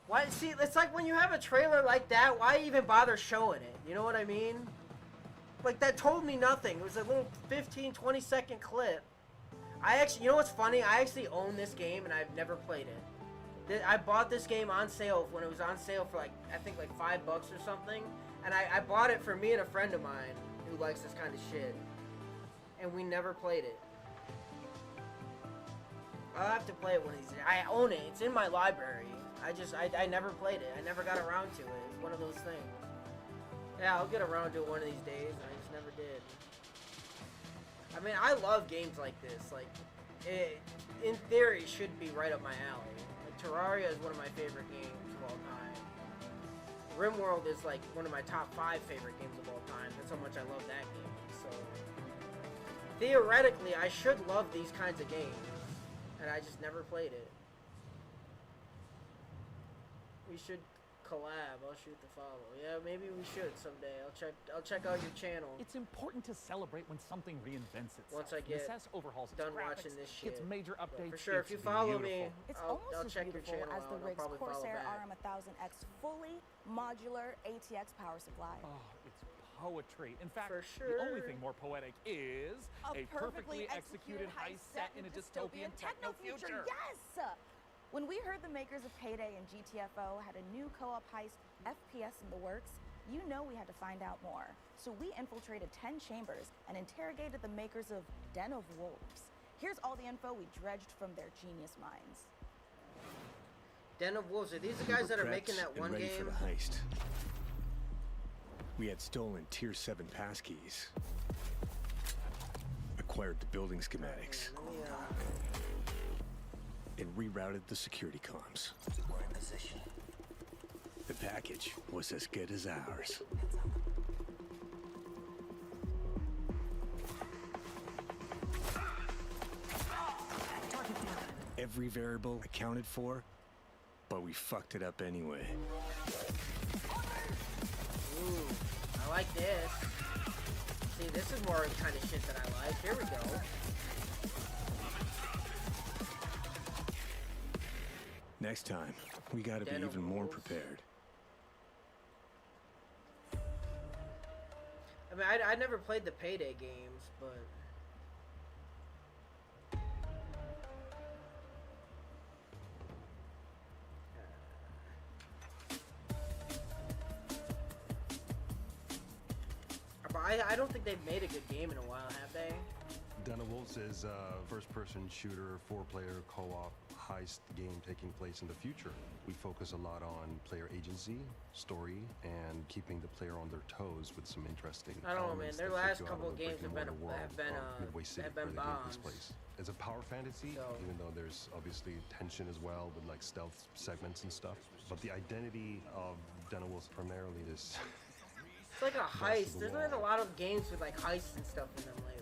why? See, it's like when you have a trailer like that, why even bother showing it? You know what I mean? Like, that told me nothing. It was a little 15, 20-second clip. I actually, you know what's funny? I actually own this game and I've never played it. I bought this game on sale when it was on sale for like, I think like $5 or something. And I bought it for me and a friend of mine who likes this kind of shit. And we never played it. I'll have to play it one of these days. I own it. It's in my library. I never played it. I never got around to it. It's one of those things. Yeah, I'll get around to it one of these days. I just never did. I mean, I love games like this. Like, it, in theory, should be right up my alley. Like, Terraria is one of my favorite games of all time. RimWorld is like one of my top 5 favorite games of all time. That's how much I love that game. So, theoretically, I should love these kinds of games. And I just never played it. We should collab. I'll shoot the follow. Yeah, maybe we should someday. I'll check out your channel. It's important to celebrate when something reinvents itself. Once I get Necess overhauls its done graphics, watching this shit. Gets major updates. For sure, if you follow me, It's I'll almost check as your beautiful channel as out. the I'll rig's probably follow Corsair back. RM1000X fully modular ATX power supply. Oh, it's poetry. In fact, For the only sure. thing more poetic is a perfectly executed heist set in a dystopian techno future. Yes! When we heard the makers of Payday and GTFO had a new co-op heist FPS in the works, you know we had to find out more. So we infiltrated 10 chambers and interrogated the makers of Den of Wolves. Here's all the info we dredged from their genius minds. Den of Wolves, are these the guys that are making that one ready game? for the heist. We had stolen Tier 7 passkeys. Acquired the building schematics. And rerouted the security comms. We're in position. The package was as good as ours. Every variable accounted for, but we fucked it up anyway. Ooh, I like this. See, this is more the kind of shit that I like. Here we go. Next time, We gotta be Den of even more Wolves. prepared. I mean, I never played the Payday games, but I don't think they've made a good game in a while, have they? Den of Wolves is a first-person shooter, four-player co-op heist game taking place in the future. We focus a lot on player agency, story, and keeping the player on their toes with some interesting I don't know, man. elements Their that take last you out couple of of the games have been brick-and-mortar world of Midway City, have been where the game takes bombs. place. It's a power fantasy, even though there's obviously tension as well with like stealth segments and stuff. But the identity of Den of Wolves primarily is It's like a heist. There's been a lot of games with like heists and stuff in them lately.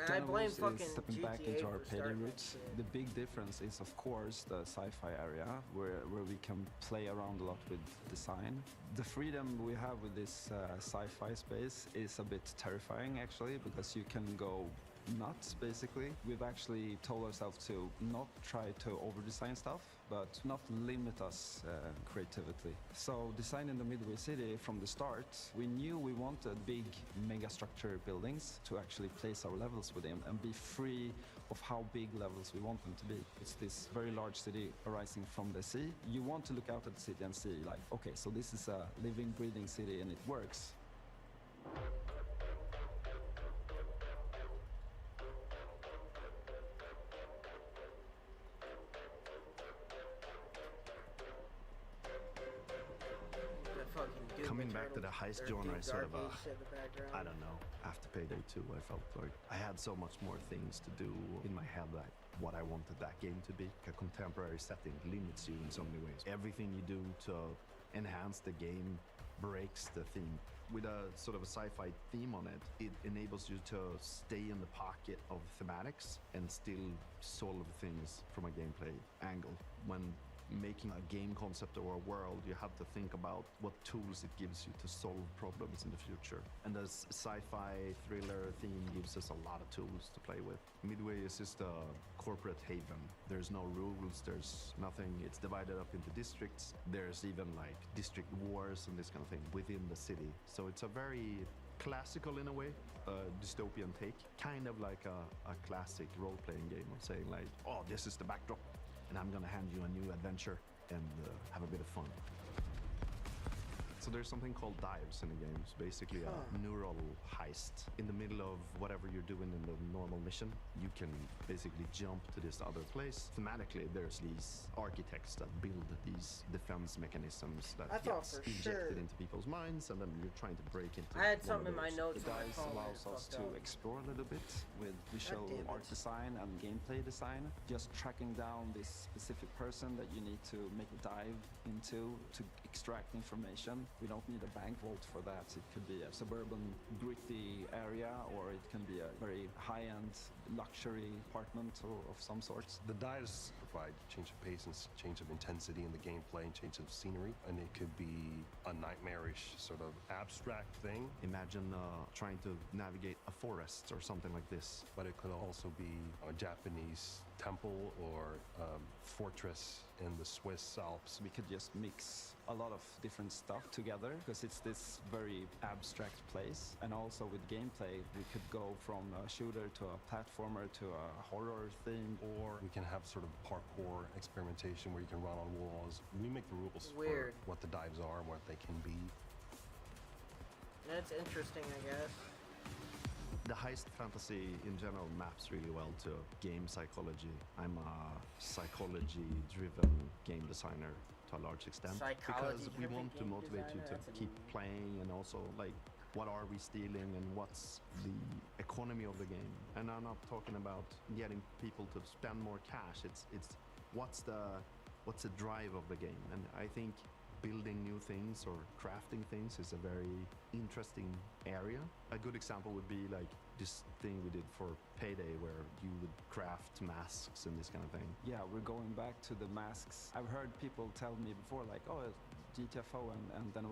And I blame fucking stepping GTA back into our for payday starting that roots. shit. The big difference is, of course, the sci-fi area where we can play around a lot with design. The freedom we have with this sci-fi space is a bit terrifying, actually, because you can go nuts, basically. We've actually told ourselves to not try to over-design stuff, but not limit us creativity. So designing the Midway City from the start, we knew we wanted big megastructure buildings to actually place our levels within and be free of how big levels we want them to be. It's this very large city arising from the sea. You want to look out at the city and see like, okay, so this is a living, breathing city and it works. Coming back to the heist genre is sort of a, I don't know, after Payday 2 I felt like I had so much more things to do in my head, like what I wanted that game to be. A contemporary setting limits you in so many ways. Everything you do to enhance the game breaks the theme. With a sort of a sci-fi theme on it, it enables you to stay in the pocket of thematics and still solve things from a gameplay angle. When making a game concept or a world, you have to think about what tools it gives you to solve problems in the future. And the sci-fi thriller theme gives us a lot of tools to play with. Midway is just a corporate haven. There's no rules, there's nothing. It's divided up into districts. There's even like district wars and this kind of thing within the city. So it's a very classical in a way, dystopian take. Kind of like a classic role-playing game of saying like, oh, this is the backdrop, and I'm gonna hand you a new adventure and have a bit of fun. So there's something called dives in the game. It's basically a neural heist. In the middle of whatever you're doing in the normal mission, you can basically jump to this other place. Thematically, there's these architects that build these defense mechanisms that I thought gets for injected sure. into people's minds, and then you're trying to break into I had one something of in my those. notes. The on my dice phone allows that us fucked to up. explore a little bit with visual damn it. art design and gameplay design. Just tracking down this specific person that you need to make a dive into to extract information. We don't need a bank vault for that. It could be a suburban, gritty area, or it can be a very high-end luxury apartment of some sorts. The dives provide change of pace and change of intensity in the gameplay and change of scenery, and it could be a nightmarish sort of abstract thing. Imagine trying to navigate a forest or something like this. But it could also be a Japanese temple or fortress in the Swiss Alps. We could just mix a lot of different stuff together because it's this very abstract place. And also with gameplay, we could go from a shooter to a platformer to a horror theme. Or we can have sort of parkour experimentation where you can run on walls. We make the rules Weird. for what the dives are and what they can be. That's interesting, I guess. The heist fantasy in general maps really well to game psychology. I'm a psychology-driven game designer to a large extent because we want to motivate you to keep playing, and also like what are we stealing and what's the economy of the game. And I'm not talking about getting people to spend more cash. It's what's the drive of the game. And I think building new things or crafting things is a very interesting area. A good example would be like this thing we did for Payday where you would craft masks and this kind of thing. Yeah, we're going back to the masks. I've heard people tell me before like, oh, GTFO and then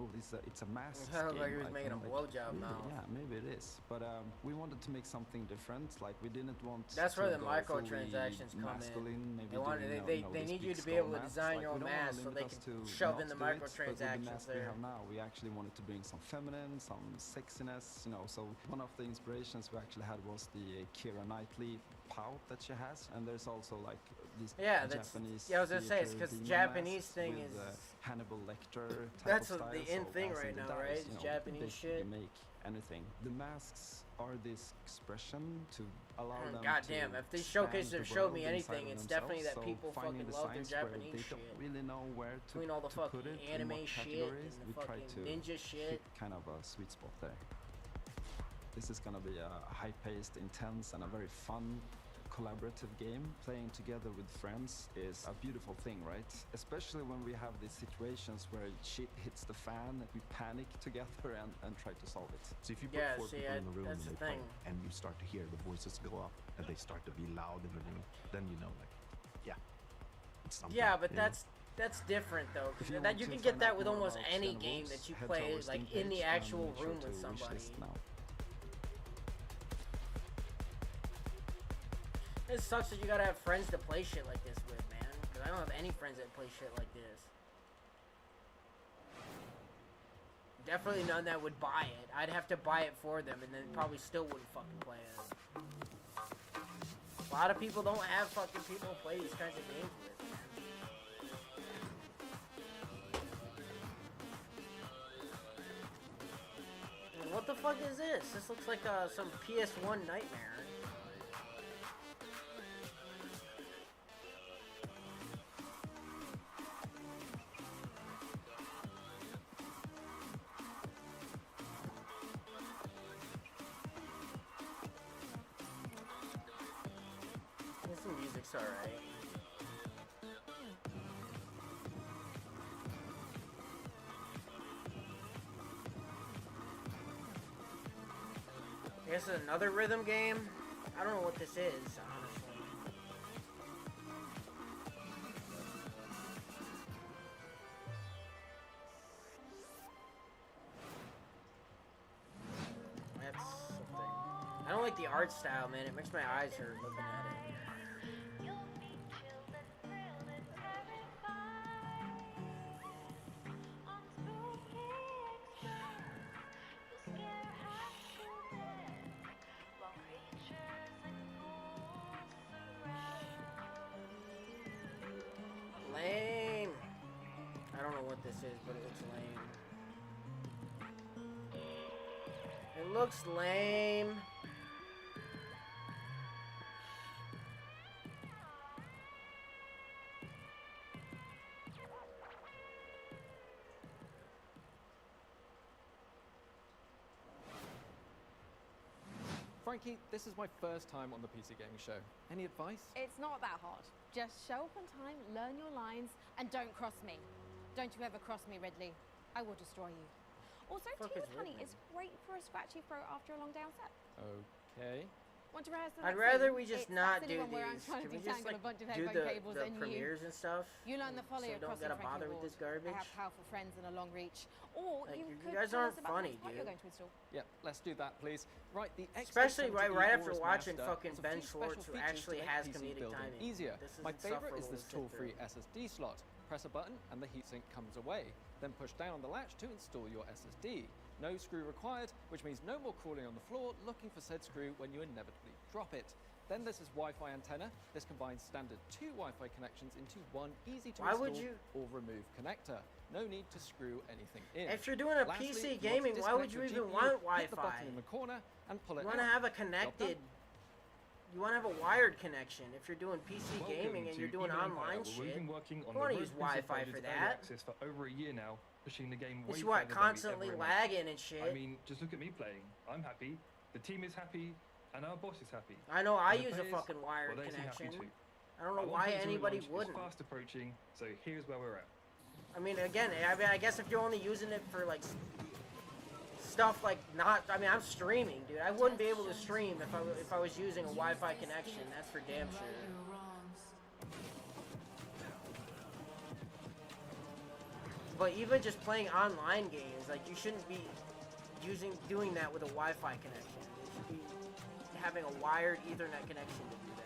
it's a mask It sounds game. like he was right? making And, a like, blowjob really, mouth. Yeah, maybe it is. But we wanted to make something different. Like we didn't want. That's to where the go microtransactions fully come in. masculine, maybe They want doing, they this need you big to be able to skull design mask. your own Like, we don't mask so wanna they limit can us to shove not in the do it, but with the microtransactions mask we there. have now, we actually wanted to bring some feminine, some sexiness, you know. So one of the inspirations we actually had was the Keira Knightley pout that she has, and there's also like these Japanese. Yeah, I was gonna say it's because theater Japanese masks thing with, is Hannibal Lecter type that's of what style. the in so thing as right the now, dice, right? you know, Japanese basically shit. Make anything. The masks are this expression to allow them God to damn, if these expand showcases have the showed me world anything, inside of it's definitely that themselves. people So finding fucking love their designs where Japanese they shit. don't really know where to, Between all the to put fucking it, in anime what shit categories, and the we try fucking to ninja shit. hit kind of a sweet spot there. This is gonna be a high-paced, intense, and a very fun collaborative game. Playing together with friends is a beautiful thing, right? Especially when we have these situations where shit hits the fan, we panic together and try to solve it. So if you put four people in a room and that's they the play, thing. and you start to hear the voices go up, and they start to be loud in the room, then you know, like, yeah, it's something. Yeah, but you know? that's different though. If you That want you to can get find that out with more almost about any Xenoverse, game that you head to play, our like Steam in the page and actual make sure room to with somebody. wishlist now. It sucks that you gotta have friends to play shit like this with, man. Because I don't have any friends that play shit like this. Definitely none that would buy it. I'd have to buy it for them and then probably still wouldn't fucking play it. A lot of people don't have fucking people to play these kinds of games with, man. And what the fuck is this? This looks like some PS1 nightmare. The music's alright. I guess it's another rhythm game. I don't know what this is, honestly. That's something. I don't like the art style, man. It makes my eyes hurt looking at it. Lame. I don't know what this is, but it looks lame. It looks lame. Frankie, this is my first time on the PC Gaming Show. Any advice? It's not that hard. Just show up on time, learn your lines, and don't cross me. Don't you ever cross me, Ridley. I will destroy you. Also, tea with honey is great for a scratchy throat after a long day on set. Okay. Want to rehearse the I'd next rather scene? we just It's not that silly do one where I'm these. trying Can to we just detangle like a bunch of do headphone cables the and premieres and stuff? You learn the folly so of don't crossing gotta Frankie bother with Ward. this garbage. I have powerful friends and a long reach. Or Like, you you could guys tell aren't us about funny, what you're dude. going to install. Yeah, let's do that, please. Right, the Especially X670E right after Aorus watching Master fucking has a Ben few Schwartz, special who features actually to make has PC comedic building timing. easier. This is My favorite is insufferable this to sit tool-free through. SSD slot. Press a button and the heatsink comes away. Then push down on the latch to install your SSD. No screw required, which means no more crawling on the floor looking for said screw when you inevitably drop it. Then there's this Wi-Fi antenna. This combines standard 2 Wi-Fi connections into one easy to Why install would you- or remove connector. No need to screw anything in. If you're doing a Lastly, PC if you want to gaming, why would disconnect you your even GPU, want hit the Wi-Fi? button in the corner and pull it You want to out. have a Job done. connected. You want to have a wired connection if you're doing PC gaming and you're doing online We've shit. been working on You want the to use Road Wi-Fi Princess for Early that. Access for over a year now, pushing the game way It's what, further than we constantly ever imagined. lagging and shit. I mean, just look at me playing. I'm happy. The team is happy, and our boss is happy. I know I And the use a players, fucking wired well, they seem happy connection. too. I don't know Our why 1.0 anybody launch wouldn't. is fast approaching, so here's where we're at. I mean, again, I guess if you're only using it for like stuff like not, I mean, I'm streaming, dude. I wouldn't be able to stream if I was using a Wi-Fi connection. That's for damn sure. But even just playing online games, like, you shouldn't be doing that with a Wi-Fi connection. You should be having a wired Ethernet connection to do that.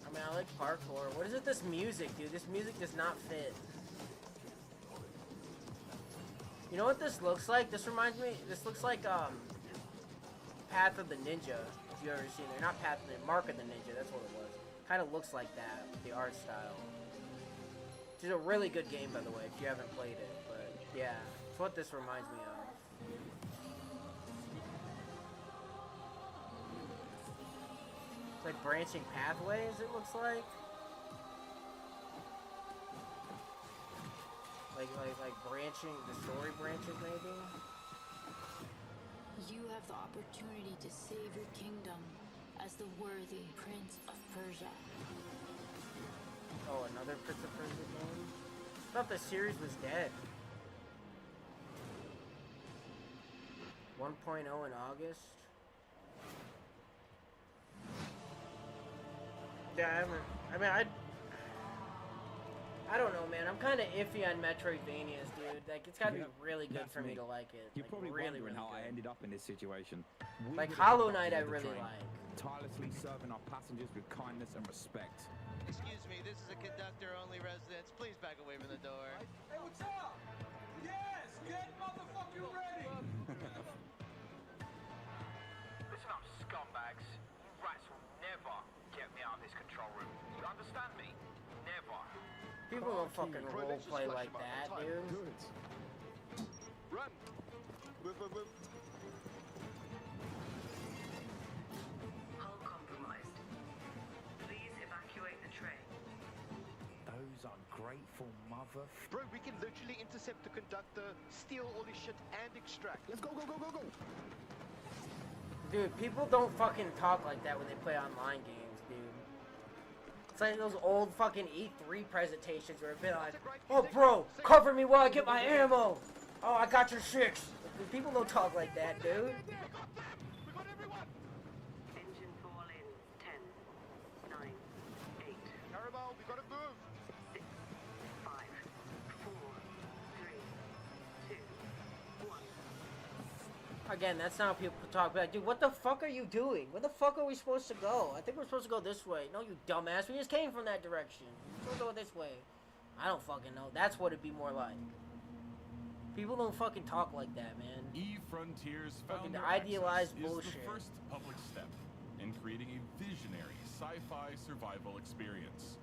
I mean, I like parkour. What is it, this music, dude? This music does not fit. You know what this looks like? This reminds me, this looks like, Path of the Ninja, if you've ever seen it. Not Path of the, Mark of the Ninja, that's what it was. Kind of looks like that, the art style. Which is a really good game, by the way, if you haven't played it. But, yeah, it's what this reminds me of. It's like branching pathways, it looks like. Like branching, the story branches maybe? You have the opportunity to save your kingdom as the worthy Prince of Persia. Oh, another Prince of Persia game? I thought the series was dead. 1.0 in August? Yeah, I don't know, man. I'm kind of iffy on Metroidvanias, dude. Like, it's gotta be really good for me to like it. You're like, probably really, wondering really how I good. ended up in this situation. Like, Hollow Knight I really like. Tirelessly serving our passengers with kindness and respect. Excuse me, this is a conductor-only residence. Please back away from the door. Hey, what's up? Yes, get motherfucking ready! Listen up, scumbags. You rats will never get me out of this control room. You understand me? Never. People don't fucking roleplay like that, dude. Run! Move, move, move. Hull compromised. Please evacuate the train. Those ungrateful mother... Bro, we can literally intercept the conductor, steal all this shit, and extract. Let's go, go, go, go, go! Dude, people don't fucking talk like that when they play online games, dude. It's like those old fucking E3 presentations where it'd be like, oh, bro, cover me while I get my ammo. Oh, I got your six. Dude, people don't talk like that, dude. Engine fall in 10, 9, 8. Carabao, we gotta move. 6, 5, 4, 3, 2, 1. Again, that's not how people talk. Be like, dude, what the fuck are you doing? Where the fuck are we supposed to go? I think we're supposed to go this way. No, you dumbass. We just came from that direction. We're supposed to go this way. I don't fucking know. That's what it'd be more like. People don't fucking talk like that, man. eFrontiers Fucking Founder idealized Access bullshit. is the first public step in creating a visionary sci-fi survival experience.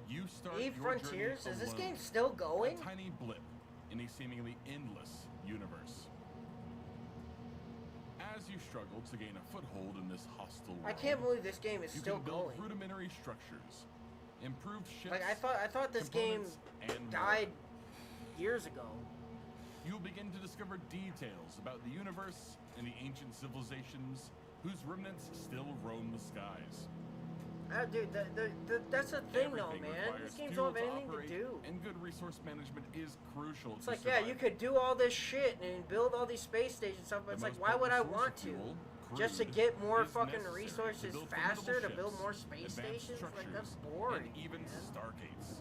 You start your eFrontiers? journey Is this alone, game still going? a tiny blip in a seemingly endless universe. As you struggle to gain a foothold in this hostile world, I can't believe this game is you still can build going. rudimentary structures, improved ships. Like, I thought this game and died years ago. You'll begin to discover details about the universe and the ancient civilizations whose remnants still roam the skies. Dude, that's the thing though, Everything man. requires These games fuel don't have anything to operate, do. and good resource management is crucial. It's like, yeah, you could do all this shit and build all these space stations and stuff, but it's like, why would I want to? Just to get more fucking resources faster to build more space stations? Like, that's boring. And even stargates.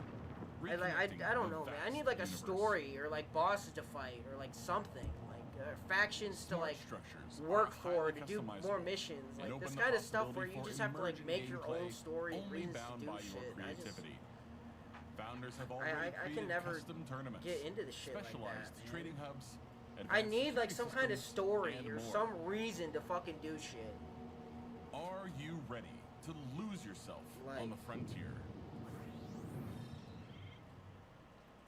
I don't know, man. I need like a story or like bosses to fight or like something. Like factions to like work for to do more missions. Like this kind of stuff where you just have to like make your own story and reasons to do shit. Founders have already I can never custom tournaments, get into the shit like specialized that, man. trading hubs. I advanced need like security some kind of systems, story and or more. some reason to fucking do shit. Are you ready to lose yourself on the frontier?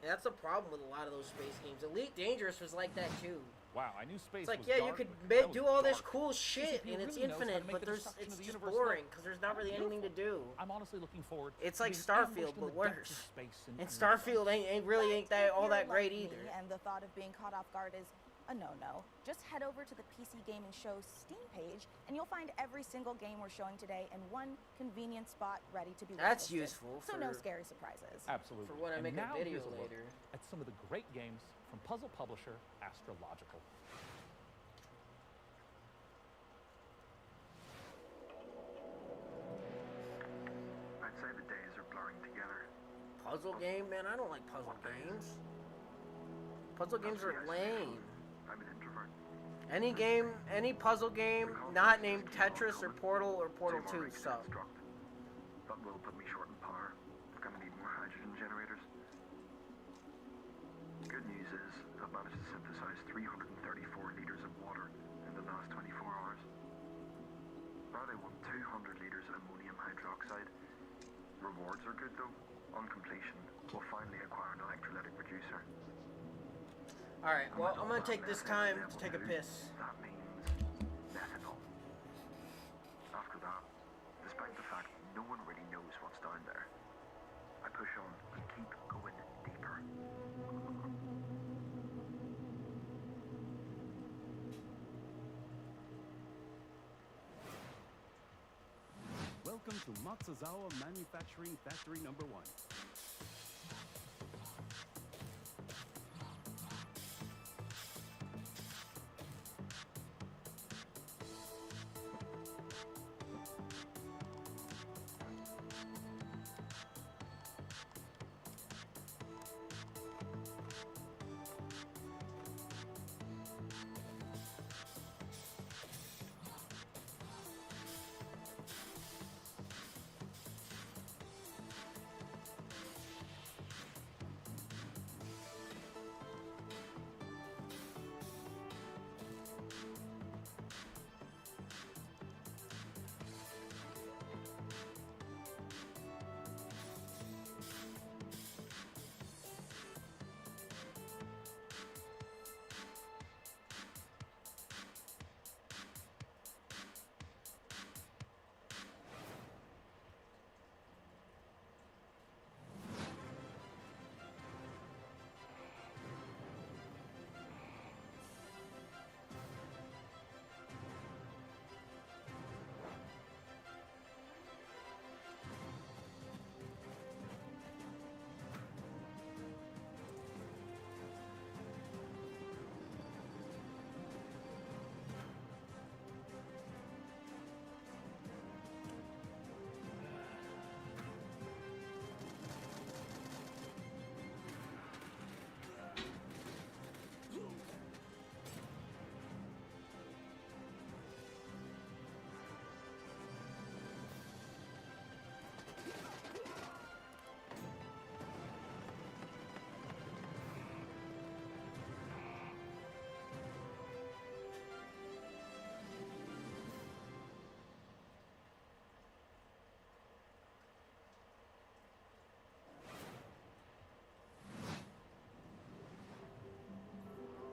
And that's the problem with a lot of those space games. Elite Dangerous was like that too. Wow, I knew space It's like, was yeah, you dark, could but that do was all this dark. cool shit PCP and it's really knows how to infinite, make but the there's destruction it's of the just universe boring look because there's not really anything to do. I'm honestly looking forward. It's to like being Starfield, ambushed in but the depths worse. of space And Starfield ain't really that all If you're that great like either. me and the thought of being caught off guard is a no-no. Just head over to the PC Gaming Show Steam page, and you'll find every single game we're showing today in one convenient spot ready to be That's listed. useful. So no scary surprises. Absolutely. For when I And make a now video here's a look later. at some of the great games from puzzle publisher Astrological. I'd say the days are blurring together. Puzzle game? Man, I don't like puzzle games. Puzzle games are lame. I'm an introvert. Any game, any puzzle game not named Tetris or Portal 2 suck. That will put me short in power. I'm gonna need more hydrogen generators. Good news is, I've managed to synthesize 334 liters of water in the last 24 hours. Now they want 200 liters of ammonium hydroxide. Rewards are good though. On completion, we'll finally acquire an electrolytic reducer. Alright, well, I'm gonna take this time to take a piss. That means methanol. After that, despite the fact no one really knows what's down there, I push on and keep going deeper. Welcome to Matsuzawa Manufacturing Factory #1.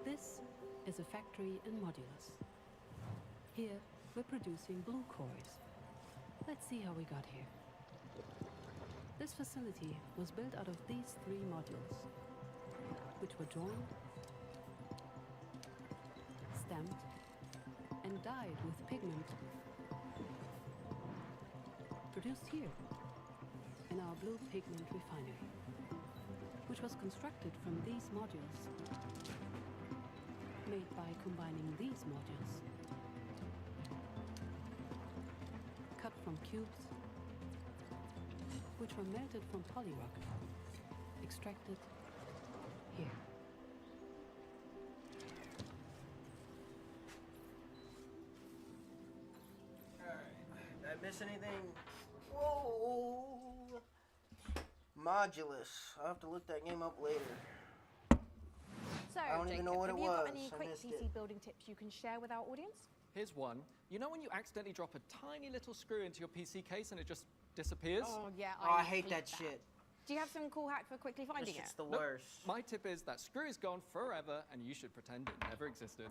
This is a factory in Modulus. Here, we're producing blue cores. Let's see how we got here. This facility was built out of these 3 modules, which were drawn, stamped, and dyed with pigment. Produced here, in our blue pigment refinery, which was constructed from these modules, made by combining these modules, cut from cubes, which were melted from polyrock, extracted here. Alright, did I miss anything? Whoa! Modulus. I'll have to look that game up later. So, I don't even know what have it you was. got any I quick missed PC it. building tips you can share with our audience? Here's one. You know when you accidentally drop a tiny little screw into your PC case and it just disappears? Oh, yeah, Oh, I hate that shit. Do you have some cool hack for quickly finding it? It's the Nope. worst. My tip is that screw is gone forever and you should pretend it never existed.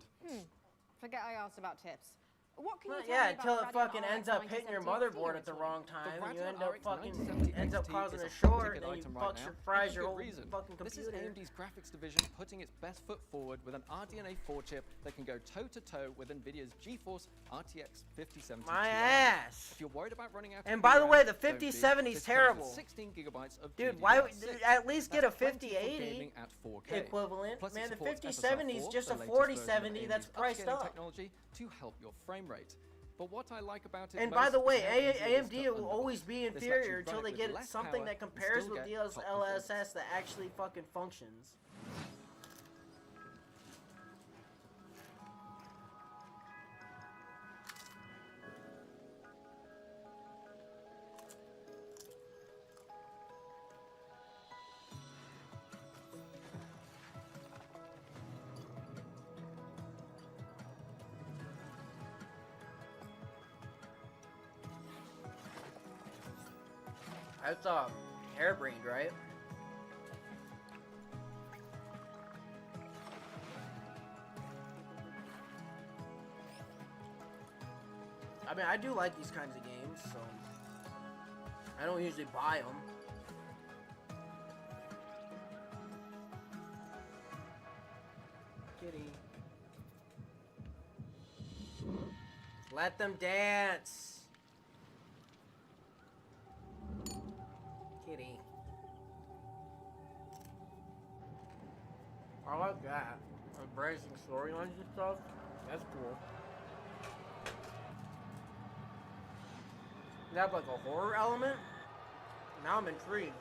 Forget I asked about tips. What can you tell Yeah, me until about it fucking Radeon ends up RX hitting your 970 motherboard at the XT? wrong time, and you Radeon end up RX fucking 970 ends up XT causing is a a short, ticket and you item fucks right your now, fries and your for whole good reason. fucking This is computer. AMD's graphics division putting its best foot forward with an RDNA 4 chip that can go toe-to-toe with NVIDIA's GeForce RTX 5070 My Ti. ass. If you're worried about running out And of by the VRAM, way, the don't be. 5070 is This comes with terrible. 16 gigabytes of Dude, why would GDDR6. at least get a That's plenty for 5080 gaming at 4K. equivalent? Plus, it Man, the supports 5070 is SSR4, just the a latest version of 4070 that's AMD's priced upscaling up. technology to help your frame rate. But what I like about it And most by the is way, how easy it is AMD to will unlock. always be This lets you inferior run until it they with get less something power that and compares still with get top performance. DLSS that actually fucking functions. That's harebrained, right? I mean, I do like these kinds of games, so I don't usually buy them. Kitty. Let them dance. Kitty. I like that. Embracing storylines and stuff. That's cool. You have like a horror element? Now I'm intrigued.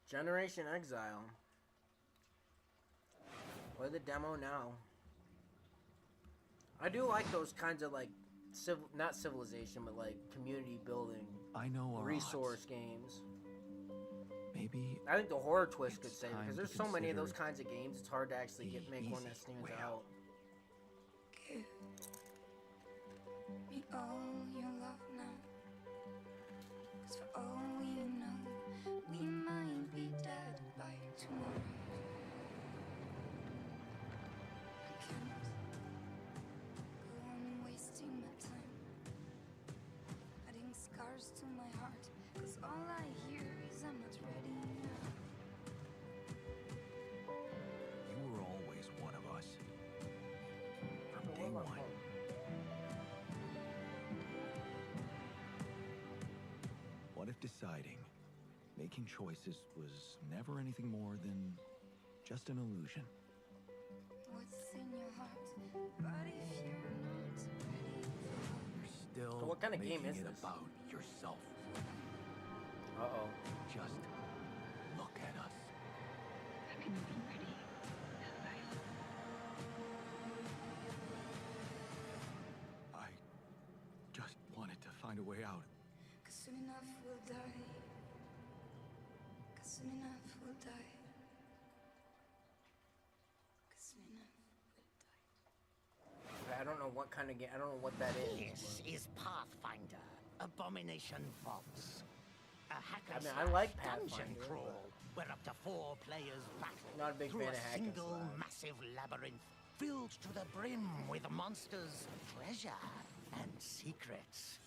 Generation Exile. Play the demo now. I do like those kinds of like not civilization, but like community building. I know our resource odds. games. Maybe I think the horror twist could save it time because there's to so many of those consider kinds of games. It's hard to actually make one that stands way out. Give me all your love now. 'Cause for all we know, we might be dead by tomorrow. I can't go on wasting my time, adding scars to my heart. 'Cause all I hear is I'm not ready now. you were always one of us. From day one. What if deciding, making choices was never anything more than just an illusion? What's in your heart? But if you're not ready, You're still So what kind of game making is it this? about yourself. Uh-oh. Just look at us. I can be ready. I just wanted to find a way out. 'Cause soon enough we'll die. 'Cause soon enough we'll die. 'Cause soon enough I don't know what kind of game. I don't know what that is. This is Pathfinder, Abomination Vaults. A hacker I mean, I like dungeon Pathfinder, crawl where up to 4 players battle Not a big through fan a of hack and single slash. massive labyrinth filled to the brim with monsters, treasure, and secrets.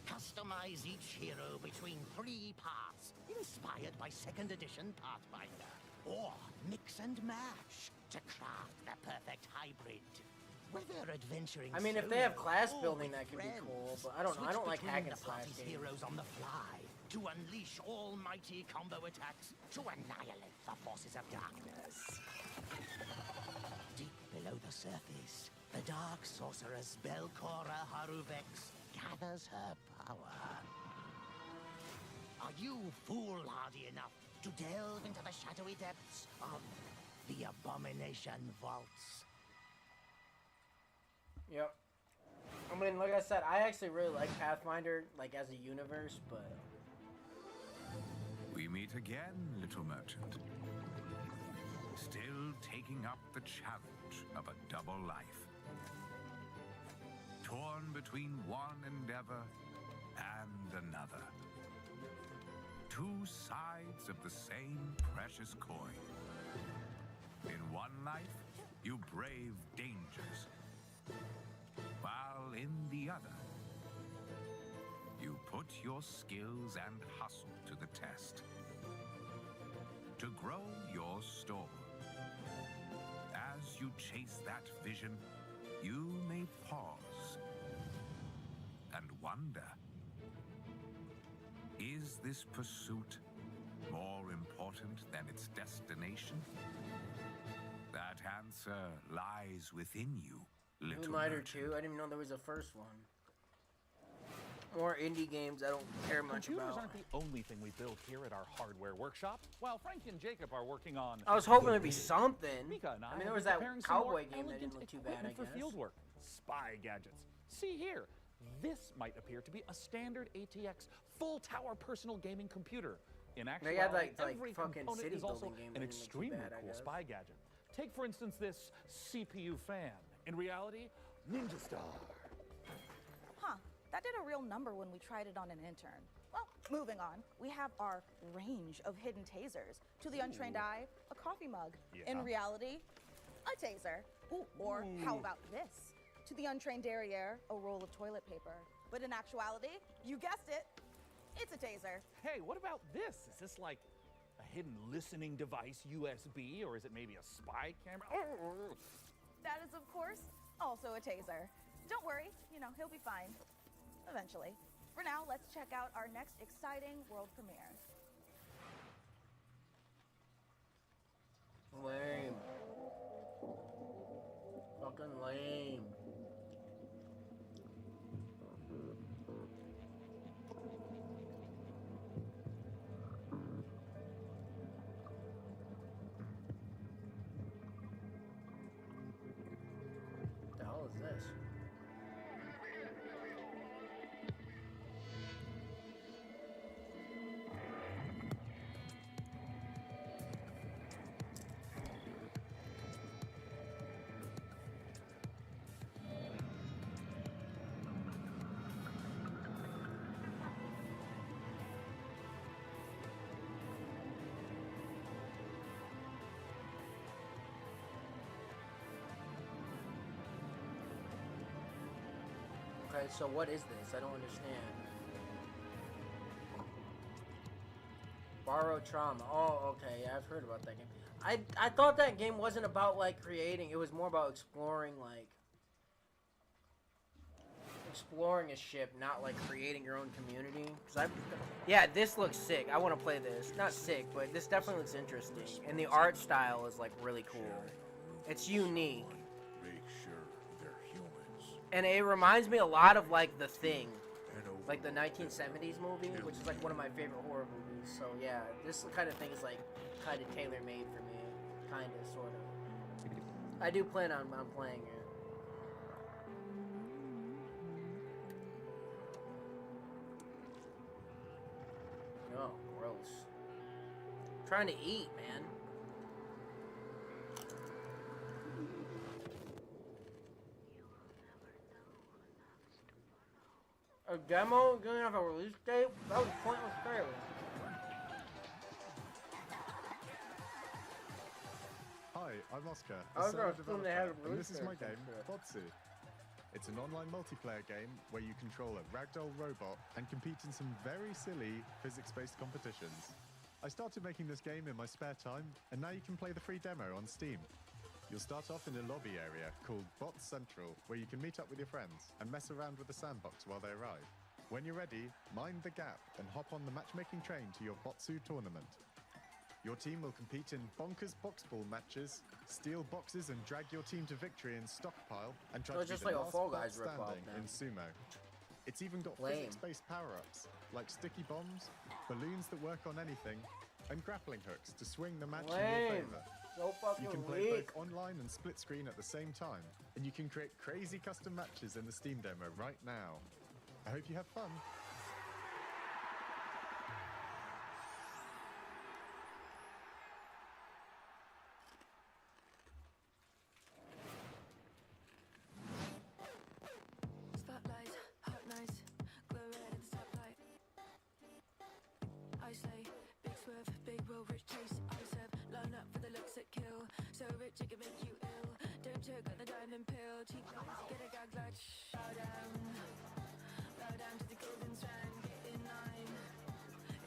Customize each hero between 3 paths, inspired by 2nd edition Pathfinder. Or mix and match to craft the perfect hybrid. Whether adventuring I mean, if they have solo class or building, with that could be friends, cool, but I don't know. I switch don't like between hack and the slash party's games. heroes on the fly to unleash almighty combo attacks to annihilate the forces of darkness. Deep below the surface, the dark sorceress Belcora Haruvex gathers her power. Are you foolhardy enough to delve into the shadowy depths of the Abomination Vaults? Yep. I mean, like I said, I actually really like Pathfinder, like as a universe, but We meet again, little merchant. still taking up the challenge of a double life. Torn between one endeavor and another. Two sides of the same precious coin. In one life, you brave dangers, while in the other, you put your skills and hustle to the test. To grow your store. As you chase that vision, you may pause and wonder, is this pursuit more important than its destination? That answer lies within you, little Moonlighter merchant. 2? I didn't even know there was a first one. More indie games I don't care much Computers about. aren't the only thing we build here at our hardware workshop. While Frank and Jacob are working on... I was hoping there'd be something. Mika and I mean, there are was that preparing some more cowboy game that elegant didn't look too bad, I equipment for guess. field work. Spy gadgets. See here. This might appear to be a standard ATX full tower personal gaming computer. In They actuality, had, like every fucking component city is also building game an that didn't look too extremely bad, I cool guess. spy gadget. Take, for instance, this CPU fan. In reality, Ninja Star. Huh, that did a real number when we tried it on an intern. Well, moving on, we have our range of hidden tasers. To the untrained eye, a coffee mug. Yeah. In reality, a taser. Ooh, or how about this? To the untrained derriere, a roll of toilet paper. But in actuality, you guessed it, it's a taser. Hey, what about this? Is this like a hidden listening device, USB, or is it maybe a spy camera? That is, of course, also a taser. Don't worry, you know, he'll be fine. Eventually. For now, let's check out our next exciting world premiere. Lame. Fucking lame. The hell is this? Okay, so what is this? I don't understand. Borrow Trauma. Oh, okay. Yeah, I've heard about that game. I thought that game wasn't about, like, creating. It was more about exploring, like... Exploring a ship, not, like, creating your own community. Yeah, this looks sick. I want to play this. Not sick, but this definitely looks interesting. And the art style is, like, really cool. It's unique. Make sure they're humans. And it reminds me a lot of, like, The Thing. Like the 1970s movie, which is, like, one of my favorite horror movies. So, yeah, this kind of thing is, like, kind of tailor-made for me. Kind of, sort of. I do plan on playing it. Oh, gross. I'm trying to eat, man. A demo gonna have a release date? That was a pointless trailer. Hi, I'm Oscar, I the was gonna server assume they had a developer, and release this is my date. game, Botsu. It's an online multiplayer game where you control a ragdoll robot and compete in some very silly physics-based competitions. I started making this game in my spare time, and now you can play the free demo on Steam. You'll start off in a lobby area called Bot Central, where you can meet up with your friends and mess around with the sandbox while they arrive. When you're ready, mind the gap and hop on the matchmaking train to your Botsu tournament. Your team will compete in bonkers boxball matches, steal boxes and drag your team to victory in stockpile, and try So to it's be just the like a last Fall bot Guys ripoff standing now. in sumo. It's even got Lame. physics-based power-ups, like sticky bombs, balloons that work on anything, and grappling hooks to swing the match in your Lame. favor. So fucking You can play weak. both online and split screen at the same time, and you can create crazy custom matches in the Steam demo right now. I hope you have fun. real rich taste I serve. Line up for the looks that kill. So rich it can make you ill. Don't choke on the diamond pill. Cheap lies, get a gag like bow down. Bow down to the golden strand. Get in line.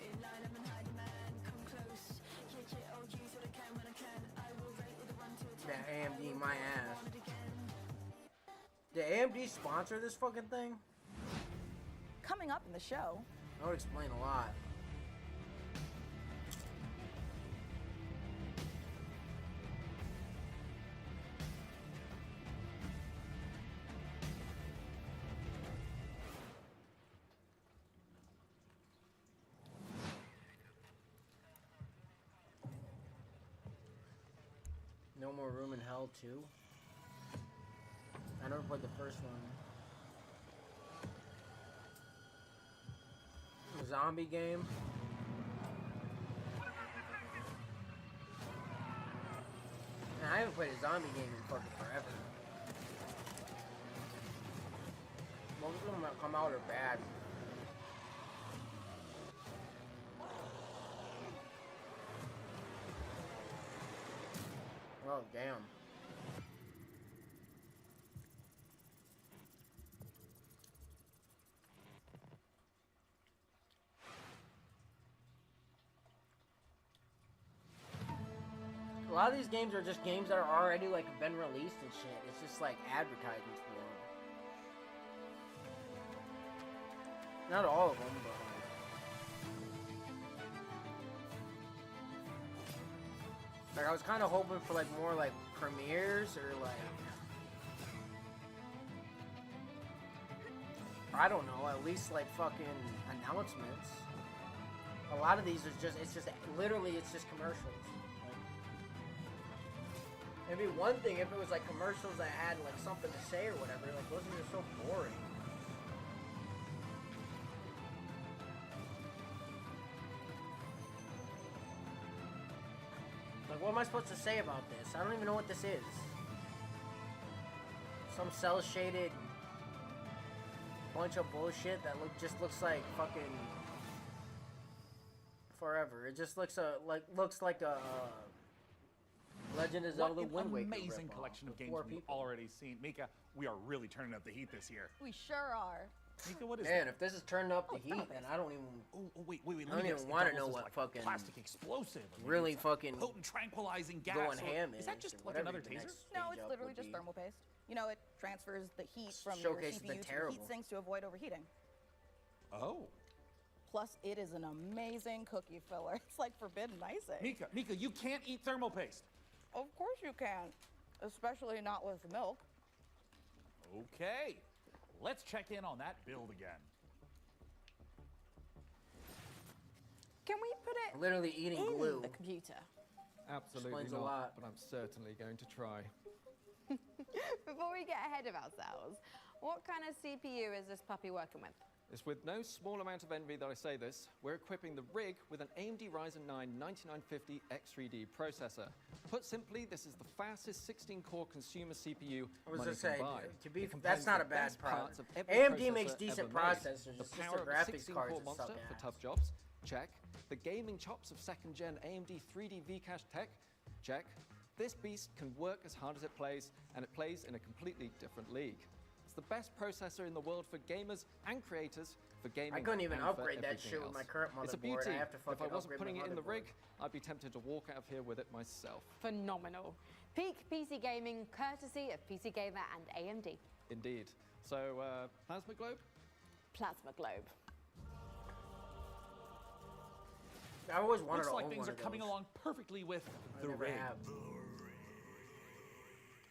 In line, I'm in high demand. Come close. Kick it, oh use what I can when I can. I will rate with a 1 to a 10. That AMD my ass. Did AMD sponsor this fucking thing? Coming up in the show. That would explain a lot. No More Room in Hell 2. I never played the first one. A zombie game. Man, I haven't played a zombie game in fucking forever. Most of them that come out are bad. Oh, damn. A lot of these games are just games that are already like been released and shit. It's just like advertisements for them. Not all of them, but like I was kind of hoping for like more like premieres or like I don't know, at least like fucking announcements. A lot of these are just it's just commercials. It'd be one thing if it was like commercials that had like something to say or whatever. Like those are just so boring. Like what am I supposed to say about this? I don't even know what this is. Some cell shaded bunch of bullshit that just looks like fucking forever. It just looks like a Legend of Zelda Wind Waker. What an amazing collection of games we've already seen. Mika, we are really turning up the heat this year. We sure are. Mika, what is Man, that? if this is turning up the heat, then I don't even. Oh, wait. I don't even want to know what fucking plastic explosive. Really fucking potent tranquilizing gas. Going ham is that just like another taser? No, it's literally just thermal paste. You know, it transfers the heat from Showcase your the CPU to terrible. the heat sinks to avoid overheating. Oh. Plus, it is an amazing cookie filler. It's like forbidden icing. Mika, you can't eat thermal paste. Of course you can, especially not with milk. Okay, let's check in on that build again. Can we put it Literally eating in glue. the computer? Absolutely Explains a not, lot. but I'm certainly going to try. Before we get ahead of ourselves, what kind of CPU is this puppy working with? It's with no small amount of envy that I say this. We're equipping the rig with an AMD Ryzen 9 9950 X3D processor. Put simply, this is the fastest 16-core consumer CPU I was money gonna say, can buy. to be, It contains that's not the a bad best parts product. of every AMD processor makes decent ever made. processors, The it's just power the of a graphics 16 cards core that monster suck for ass. tough jobs. Check. The gaming chops of second-gen AMD 3D V-Cache tech. Check. This beast can work as hard as it plays, and it plays in a completely different league. It's the best processor in the world for gamers and creators for gaming. I couldn't even and for upgrade that everything shit with else. my current It's a motherboard. beauty. I have to If I fucking wasn't upgrade putting my it in the motherboard. rig, I'd be tempted to walk out of here with it myself. Phenomenal. Peak PC gaming, courtesy of PC Gamer and AMD. Indeed. So, Plasma Globe? Plasma Globe. I always wanted Looks to like own things one are of coming those. along perfectly with I the never rig. have.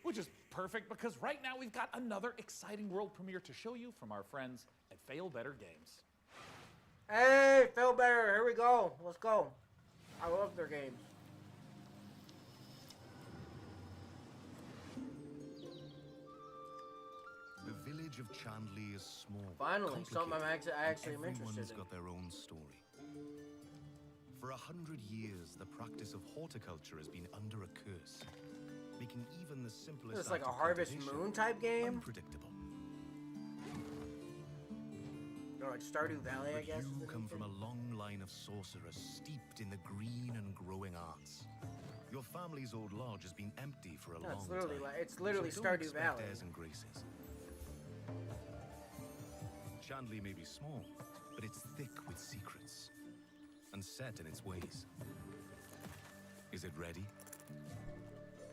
Which is perfect because right now we've got another exciting world premiere to show you from our friends at Fail Better Games. Hey, Fail Better, here we go. Let's go. I love their games. The village of Chandley is small. Finally, something I actually am Everyone's interested in. got their own story. For 100 years, the practice of horticulture has been under a curse, making even the simplest It's like act a of Harvest cultivation Moon type game. unpredictable. Oh, it's Stardew Valley, I guess. You come from a long line of sorcerers steeped in the green and growing arts. Your family's old lodge has been empty for a long It's literally time. like it's literally so don't Stardew expect Valley. airs and graces. Chandley may be small, but it's thick with secrets and set in its ways. Is it ready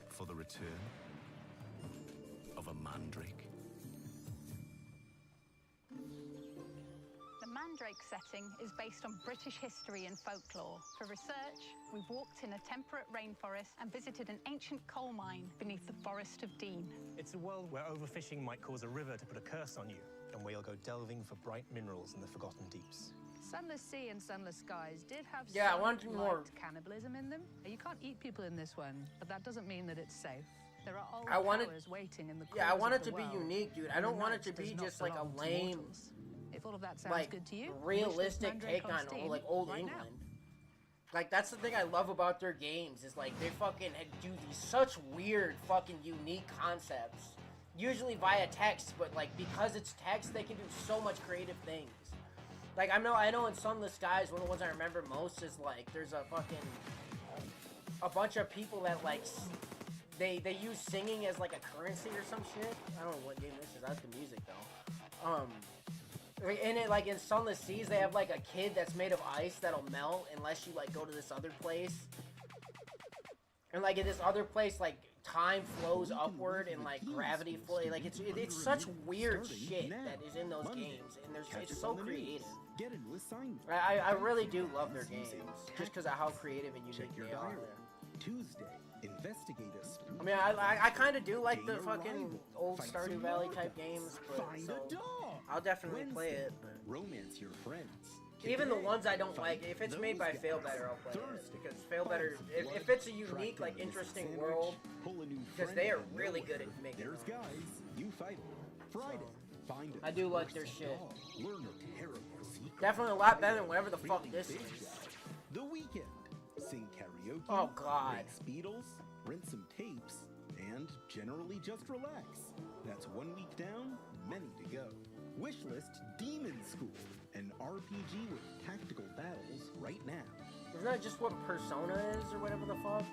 for the return of a mandrake? The Mandrake setting is based on British history and folklore. For research, we've walked in a temperate rainforest and visited an ancient coal mine beneath the Forest of Dean. It's a world where overfishing might cause a river to put a curse on you, and where you'll go delving for bright minerals in the forgotten deeps. Sunless Sea and Sunless Skies did have Yeah, I some want more. light cannibalism in them. You can't eat people in this one, but that doesn't mean that it's safe. There are old I want it- powers waiting in the Yeah, I corners want of it to the be world, unique, dude. I and don't the want it night to be does not just like a belong to lame, mortals. If all of that sounds like good to you, wish this realistic Mandrake take on Steam like old right now. England. Like that's the thing I love about their games is like they fucking do these such weird fucking unique concepts. Usually via text, but like because it's text, they can do so much creative things. Like I know in Sunless Skies, one of the ones I remember most is like there's a bunch of people that like they use singing as like a currency or some shit. I don't know what game this is. That's the music though. In it, like in Sunless Seas, they have like a kid that's made of ice that'll melt unless you like go to this other place. And like in this other place, like time flows upward and like gravity flow. Like it's such weird shit that is in those games, and it's so creative. Get a new assignment. I really do love their games just because of how creative and unique they are. Tuesday, investigate us. I mean, I kind of do like the fucking old Stardew Valley type games, but so I'll definitely play it. But romance your friends. Even the ones I don't like, if it's made by Failbetter, I'll play it because Failbetter, if it's a unique, like interesting world, because they are really good at making them. There's guys, you fight it. Friday, find it. I do like their shit. Learn a terrible secret. Definitely a lot better than whatever the fuck this is. The Weekend. Sing karaoke. Oh God. Race Beatles, rent some tapes, and generally just relax. That's 1 week down, many to go. Wishlist Demon School, an RPG with tactical battles right now. Isn't that just what Persona is or whatever the fuck?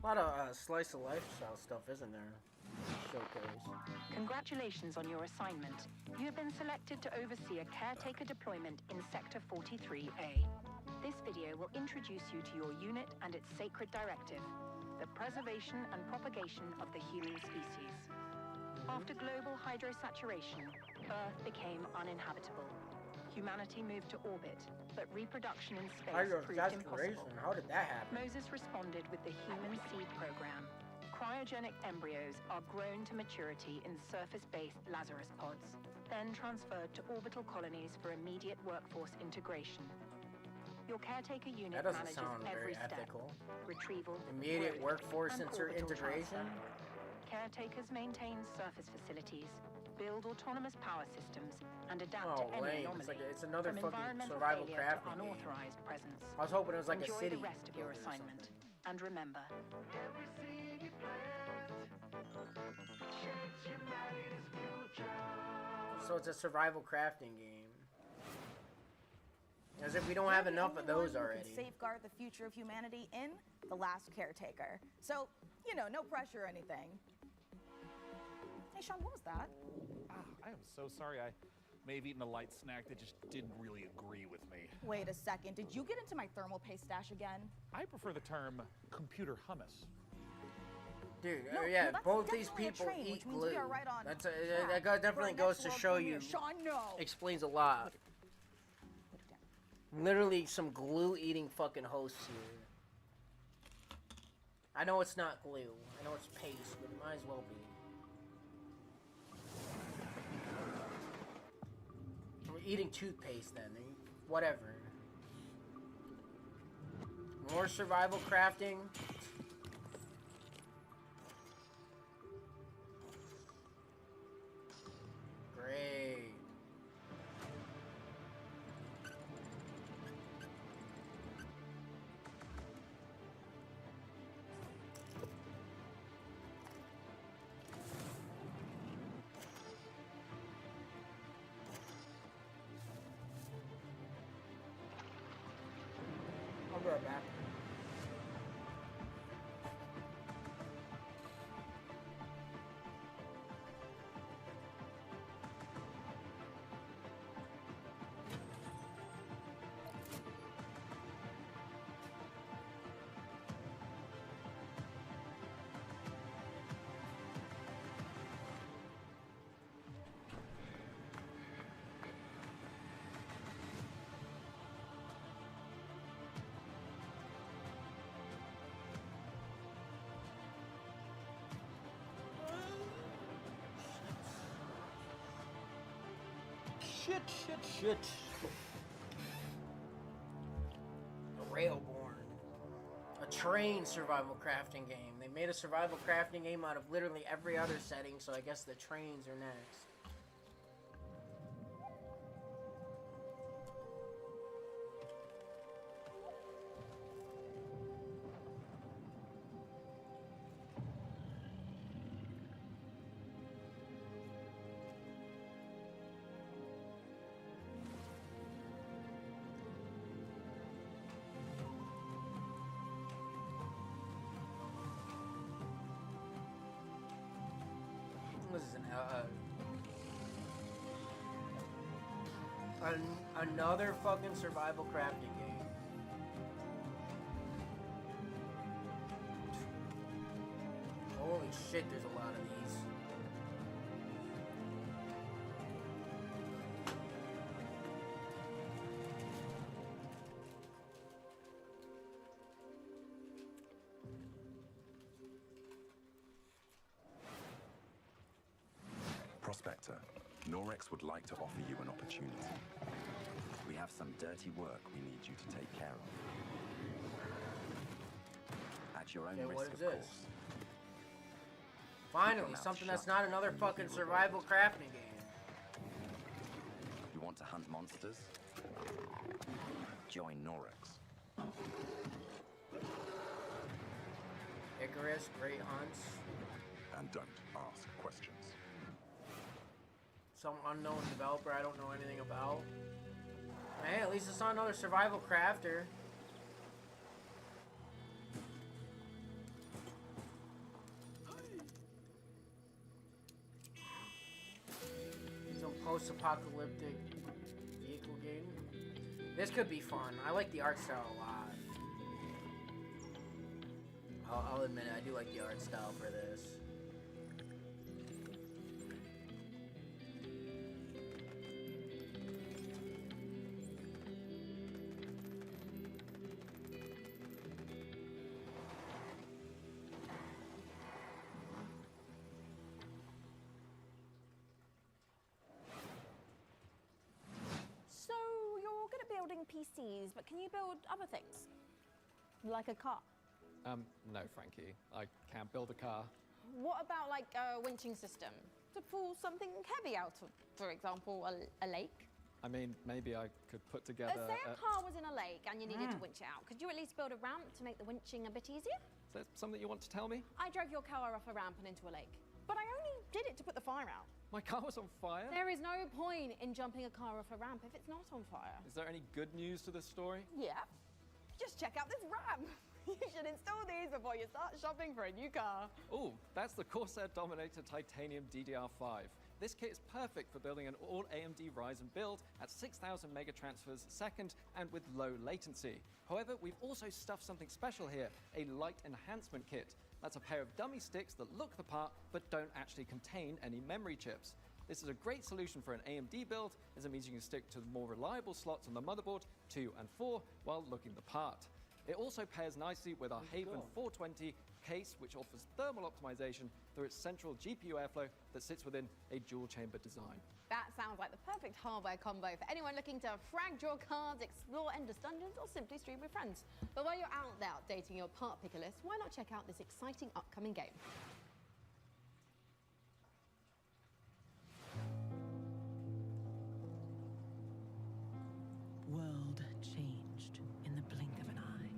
A lot of slice of life style stuff, isn't there? Showcase. Congratulations on your assignment. You have been selected to oversee a caretaker deployment in Sector 43A. This video will introduce you to your unit and its sacred directive, the preservation and propagation of the human species. After global hydrosaturation, Earth became uninhabitable. Humanity moved to orbit, but reproduction in space proved impossible. How did that happen? Moses responded with the Human Seed Program. Cryogenic embryos are grown to maturity in surface-based Lazarus pods, then transferred to orbital colonies for immediate workforce integration. Your caretaker unit That doesn't manages sound every very step. ethical. Retrieval, Immediate growth, workforce and orbital integration? transfer. Caretakers maintain surface facilities, build autonomous power systems, and adapt Oh, to any lame. anomaly. It's another from fucking environmental survival failure to crafting game. unauthorized presence. I was hoping it was like Enjoy a city. the rest of your building or assignment. something. And remember, So it's a survival crafting game. As if we don't have enough of those already. Can safeguard the future of humanity in The Last Caretaker. So, you know, no pressure or anything. Hey, Sean, what was that? I am so sorry. I may have eaten a light snack that just didn't really agree with me. Wait a second. Did you get into my thermal paste stash again? I prefer the term computer hummus. Dude, No, yeah, no, that's both these definitely a people train, eat which means glue. we are right on That's track that definitely for our goes next to world show premiere. you. Sean, no. Explains a lot. Literally some glue eating fucking hosts here. I know it's not glue. I know it's paste, but it might as well be. We're eating toothpaste then. Whatever. More survival crafting. Great. I'll be right back. Shit. Railborn. A train survival crafting game. They made a survival crafting game out of literally every other setting, so I guess the trains are next. This is another fucking survival crafting game. Holy shit, there's a lot of these. Prospector, Norex would like to offer you an opportunity. We have some dirty work we need you to take care of. At your own risk, of course. Finally, something that's not another fucking survival crafting game. You want to hunt monsters? Join Norex. Icarus, Great Hunts. And don't ask questions. Some unknown developer I don't know anything about. Hey, at least it's not another survival crafter. Some post-apocalyptic vehicle game. This could be fun. I like the art style a lot. I'll admit it, I do like the art style for this. PCs, but can you build other things? Like a car? No, Frankie. I can't build a car. What about like a winching system to pull something heavy out of, for example, a lake? I mean, maybe I could put together... say a car was in a lake and you needed to winch it out. Could you at least build a ramp to make the winching a bit easier? Is there something you want to tell me? I drove your car off a ramp and into a lake. But I only did it to put the fire out. My car was on fire? There is no point in jumping a car off a ramp if it's not on fire. Is there any good news to this story? Yeah. Just check out this ramp. You should install these before you start shopping for a new car. Oh, that's the Corsair Dominator Titanium DDR5. This kit is perfect for building an all AMD Ryzen build at 6,000 megatransfers a second and with low latency. However, we've also stuffed something special here, a light enhancement kit. That's a pair of dummy sticks that look the part but don't actually contain any memory chips. This is a great solution for an AMD build, as it means you can stick to the more reliable slots on the motherboard, 2 and 4, while looking the part. It also pairs nicely with our Haven 420 case, which offers thermal optimization through its central GPU airflow that sits within a dual-chamber design. That sounds like the perfect hardware combo for anyone looking to frag draw cards, explore endless dungeons, or simply stream with friends. But while you're out there updating your part picker list, why not check out this exciting upcoming game? World changed in the blink of an eye.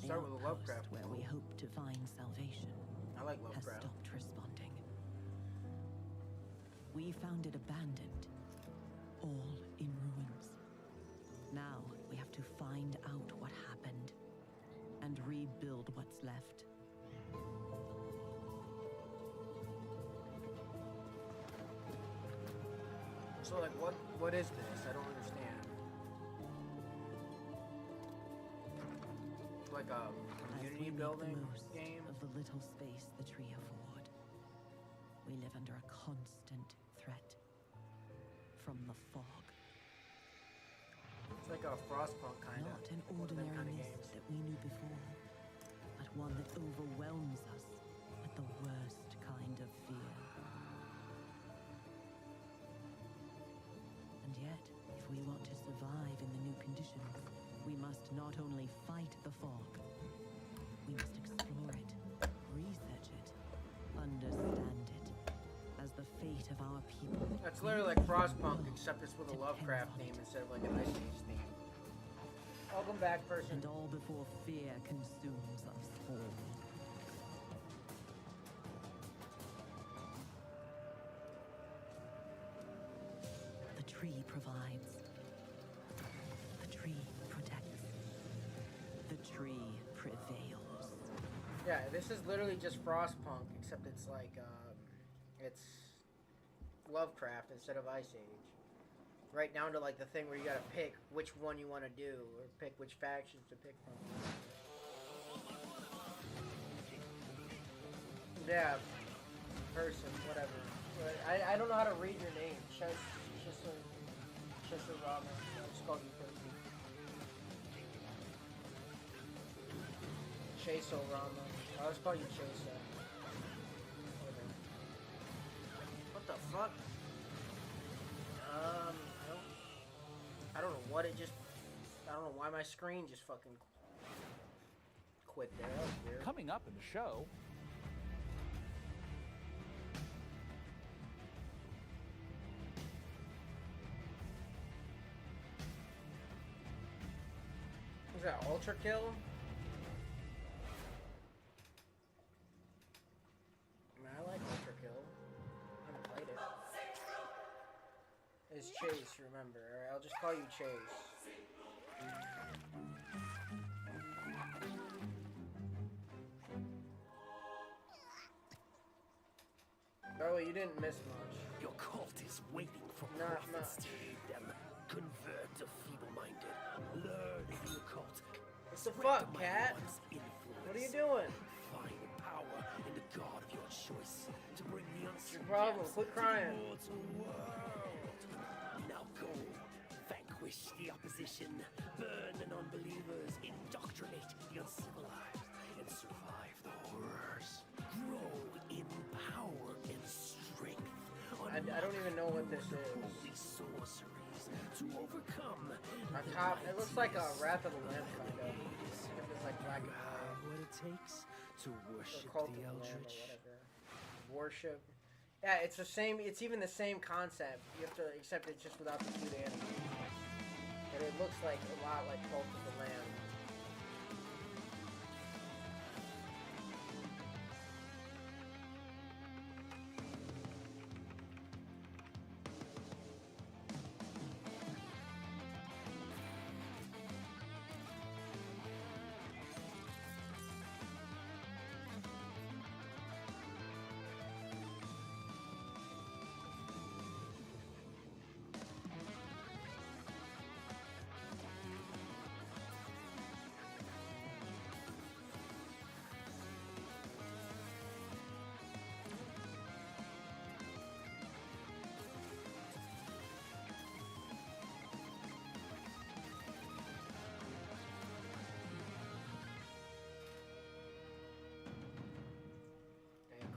Start with a Lovecraft. Where we hope to find salvation. I like Lovecraft. Has stopped responding. We found it abandoned, all in ruins. Now we have to find out what happened. left. So like, what is this? I don't understand. Like a community building game? Of the little space the tree afford. We live under a constant threat from the fog. It's like a Frostpunk kind of. Not an ordinary mist that we knew before, but one that overwhelms us with the worst kind of fear. And yet, if we want to survive in the new conditions, we must not only fight the fog, we must explore it, research it, understand it, as the fate of our people. That's literally like Frostpunk, except it's with a Lovecraft theme instead of like an Ice Age theme. Welcome back, person. And all before fear consumes us all. The tree provides. The tree protects. The tree prevails. Yeah, this is literally just Frostpunk, except it's like, it's Lovecraft instead of Ice Age. Right down to like the thing where you gotta pick which one you want to do, or pick which factions to pick from. Yeah, person, whatever. But I don't know how to read your name. Chester Robin. I just called you person. Chaso Rama. I always call you Chaso. What the fuck? I don't know what it just. I don't know why my screen just fucking quit there. That was weird. Coming up in the show. Was that Ultra Kill? I mean, I like Ultra Kill. I haven't played it. It's Chase, remember. Alright, I'll just call you Chase. Oh, you didn't miss much. Your cult is waiting for Not prophets much. to lead them. Convert the feeble-minded. Learn the occult. What the fuck, cat? What are you doing? Find power in the god of your choice to bring the unseen Your problem. depths Quit to the crying. mortal world. Now go. Vanquish the opposition. Burn the non-believers. Indoctrinate the uncivilized. And survive the horrors. Grow in power and strength. I don't even know what this is. Holy sorceries to overcome. A cop. It looks like a Wrath of the Lamb kind of. If it's like black and white. What it takes to worship Or Cult of the the Lamb or Eldritch. whatever. Worship. Yeah, it's the same. It's even the same concept. You have to, except it's just without the cute animals. But it looks like a lot like Cult of the Lamb.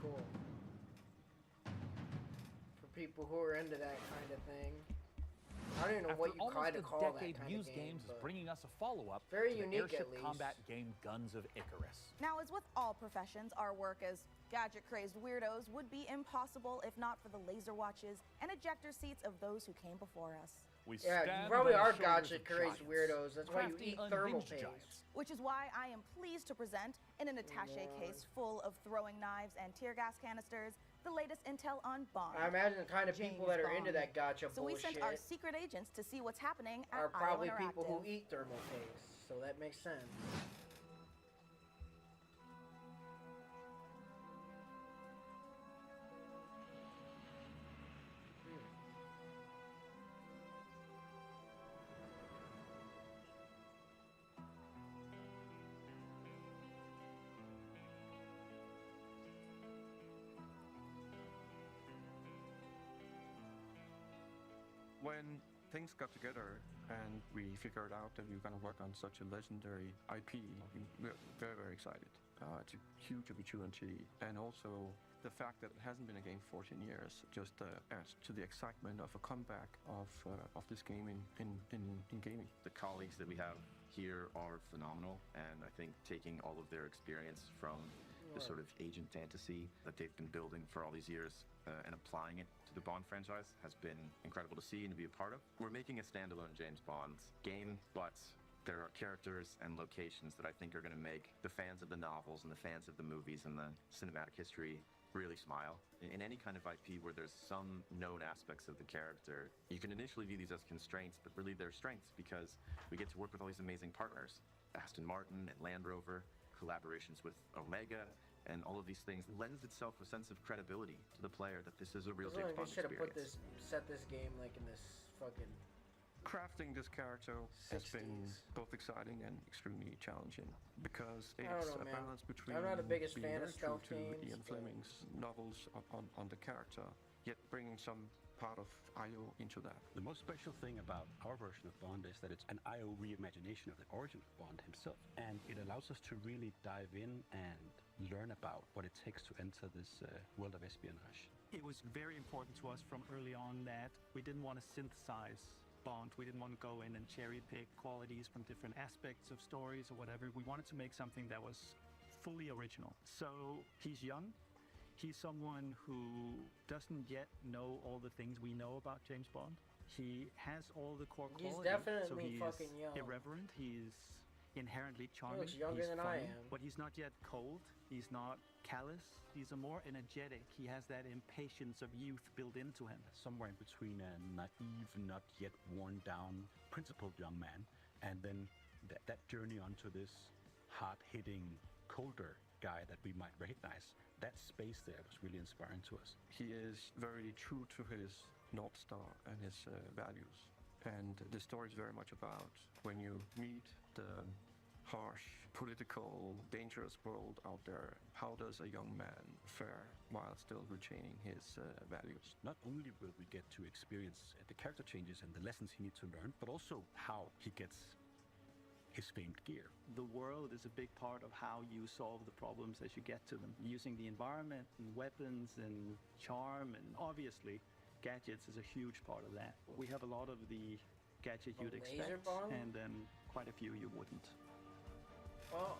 Cool. For people who are into that kind of thing. I don't even know After what you almost kind of a call that decade, kind Muse of game. Games is but bringing us a follow-up very to the unique, airship at least. combat game Guns of Icarus. Now, as with all professions, our work as gadget-crazy weirdos would be impossible if not for the laser watches and ejector seats of those who came before us. We Yeah, you stand probably on the are shoulders gadget of crazy giants, weirdos. That's why you crafty, eat thermal unhinged paste. giants. Which is why I am pleased to present, in an attaché case full of throwing knives and tear gas canisters, the latest intel on Bond. I imagine the kind of James people that are into Bond. that gotcha So we bullshit sent our secret agents to see what's happening at are probably IO people who Interactive. eat thermal paste. So that makes sense. When things got together and we figured out that we were going to work on such a legendary IP, we're very, very excited. It's a huge opportunity, and also the fact that it hasn't been a game for 14 years just adds to the excitement of a comeback of this game in gaming. The colleagues that we have here are phenomenal, and I think taking all of their experience from the sort of agent fantasy that they've been building for all these years and applying it to the Bond franchise has been incredible to see and to be a part of. We're making a standalone James Bond game, but there are characters and locations that I think are going to make the fans of the novels and the fans of the movies and the cinematic history really smile. In any kind of IP where there's some known aspects of the character, you can initially view these as constraints, but really they're strengths because we get to work with all these amazing partners. Aston Martin and Land Rover, collaborations with Omega, and all of these things lends itself a sense of credibility to the player that this is a real James Bond should have experience. set this game like in this fucking... Crafting this character has been both exciting and extremely challenging because it's a balance between I'm not the biggest being fan very of stealth true to games, Ian Fleming's novels on the character, yet bringing some part of IO into that. The most special thing about our version of Bond is that it's an IO reimagination of the origin of Bond himself, and it allows us to really dive in and learn about what it takes to enter this world of espionage. It was very important to us from early on that we didn't want to synthesize Bond. We didn't want to go in and cherry pick qualities from different aspects of stories or whatever. We wanted to make something that was fully original. So he's young. He's someone who doesn't yet know all the things we know about James Bond. He has all the core qualities. He's definitely so he's fucking young. irreverent. He's inherently charming. He looks younger he's than funny, I am. but he's not yet cold. He's not callous. He's a more energetic. He has that impatience of youth built into him. Somewhere in between a naive, not yet worn down, principled young man, and then that journey onto this hard-hitting, colder guy that we might recognize. That space there was really inspiring to us. He is very true to his North Star and his values. And the story is very much about when you meet the harsh, political, dangerous world out there, how does a young man fare while still retaining his values? Not only will we get to experience the character changes and the lessons he needs to learn, but also how he gets his famed gear. The world is a big part of how you solve the problems as you get to them, using the environment and weapons and charm, and obviously gadgets is a huge part of that. We have a lot of the gadget you'd expect, and then quite a few you wouldn't. Well,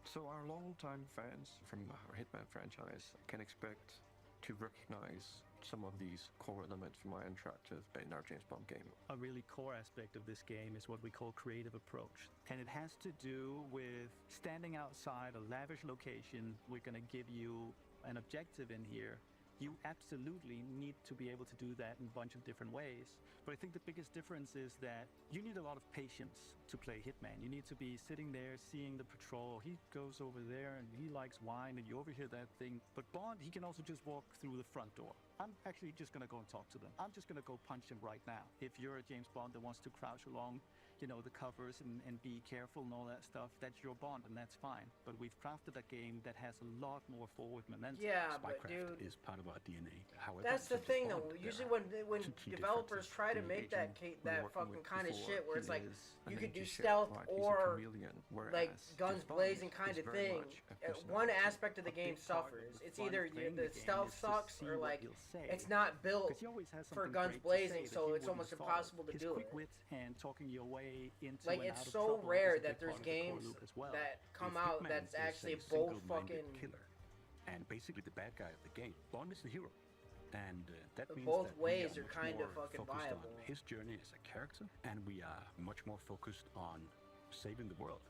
so our longtime fans from our Hitman franchise can expect to recognize some of these core elements from our interactive in our James Bond game. A really core aspect of this game is what we call creative approach. And it has to do with standing outside a lavish location. We're going to give you an objective in here. You absolutely need to be able to do that in a bunch of different ways. But I think the biggest difference is that you need a lot of patience to play Hitman. You need to be sitting there seeing the patrol. He goes over there and he likes wine and you overhear that thing. But Bond, he can also just walk through the front door. I'm actually just going to go and talk to them. I'm just going to go punch him right now. If you're a James Bond that wants to crouch along, you know, the covers and be careful and all that stuff, that's your Bond and that's fine. But we've crafted a game that has a lot more forward momentum. Yeah, but Spycraft dude, is part of our DNA. However, that's the for thing Bond, though. there Usually are when two key developers differences. try to The make that agent that we're working fucking with kind of before, shit where it's he like is you an could do empty shell, stealth right? He's a or chameleon, like whereas guns James Bond blazing kind is of very thing. much a One personality. aspect of the game suffers. It's either the the game stealth is to sucks see or what like he'll say. it's not built 'Cause he always has for something guns great to blazing, say that so he it's almost wouldn't follow. impossible to His do quick it. wit and talking your way into Like and it's out of so trouble rare is a that big there's part of the core games loop as well. that come If out Hitman that's is actually a both single-minded fucking killer, and basically the bad guy of the game. Bond is the hero, and that But means both that ways we are much kind of more fucking focused viable. on his journey as a character, and we are much more focused on saving the world.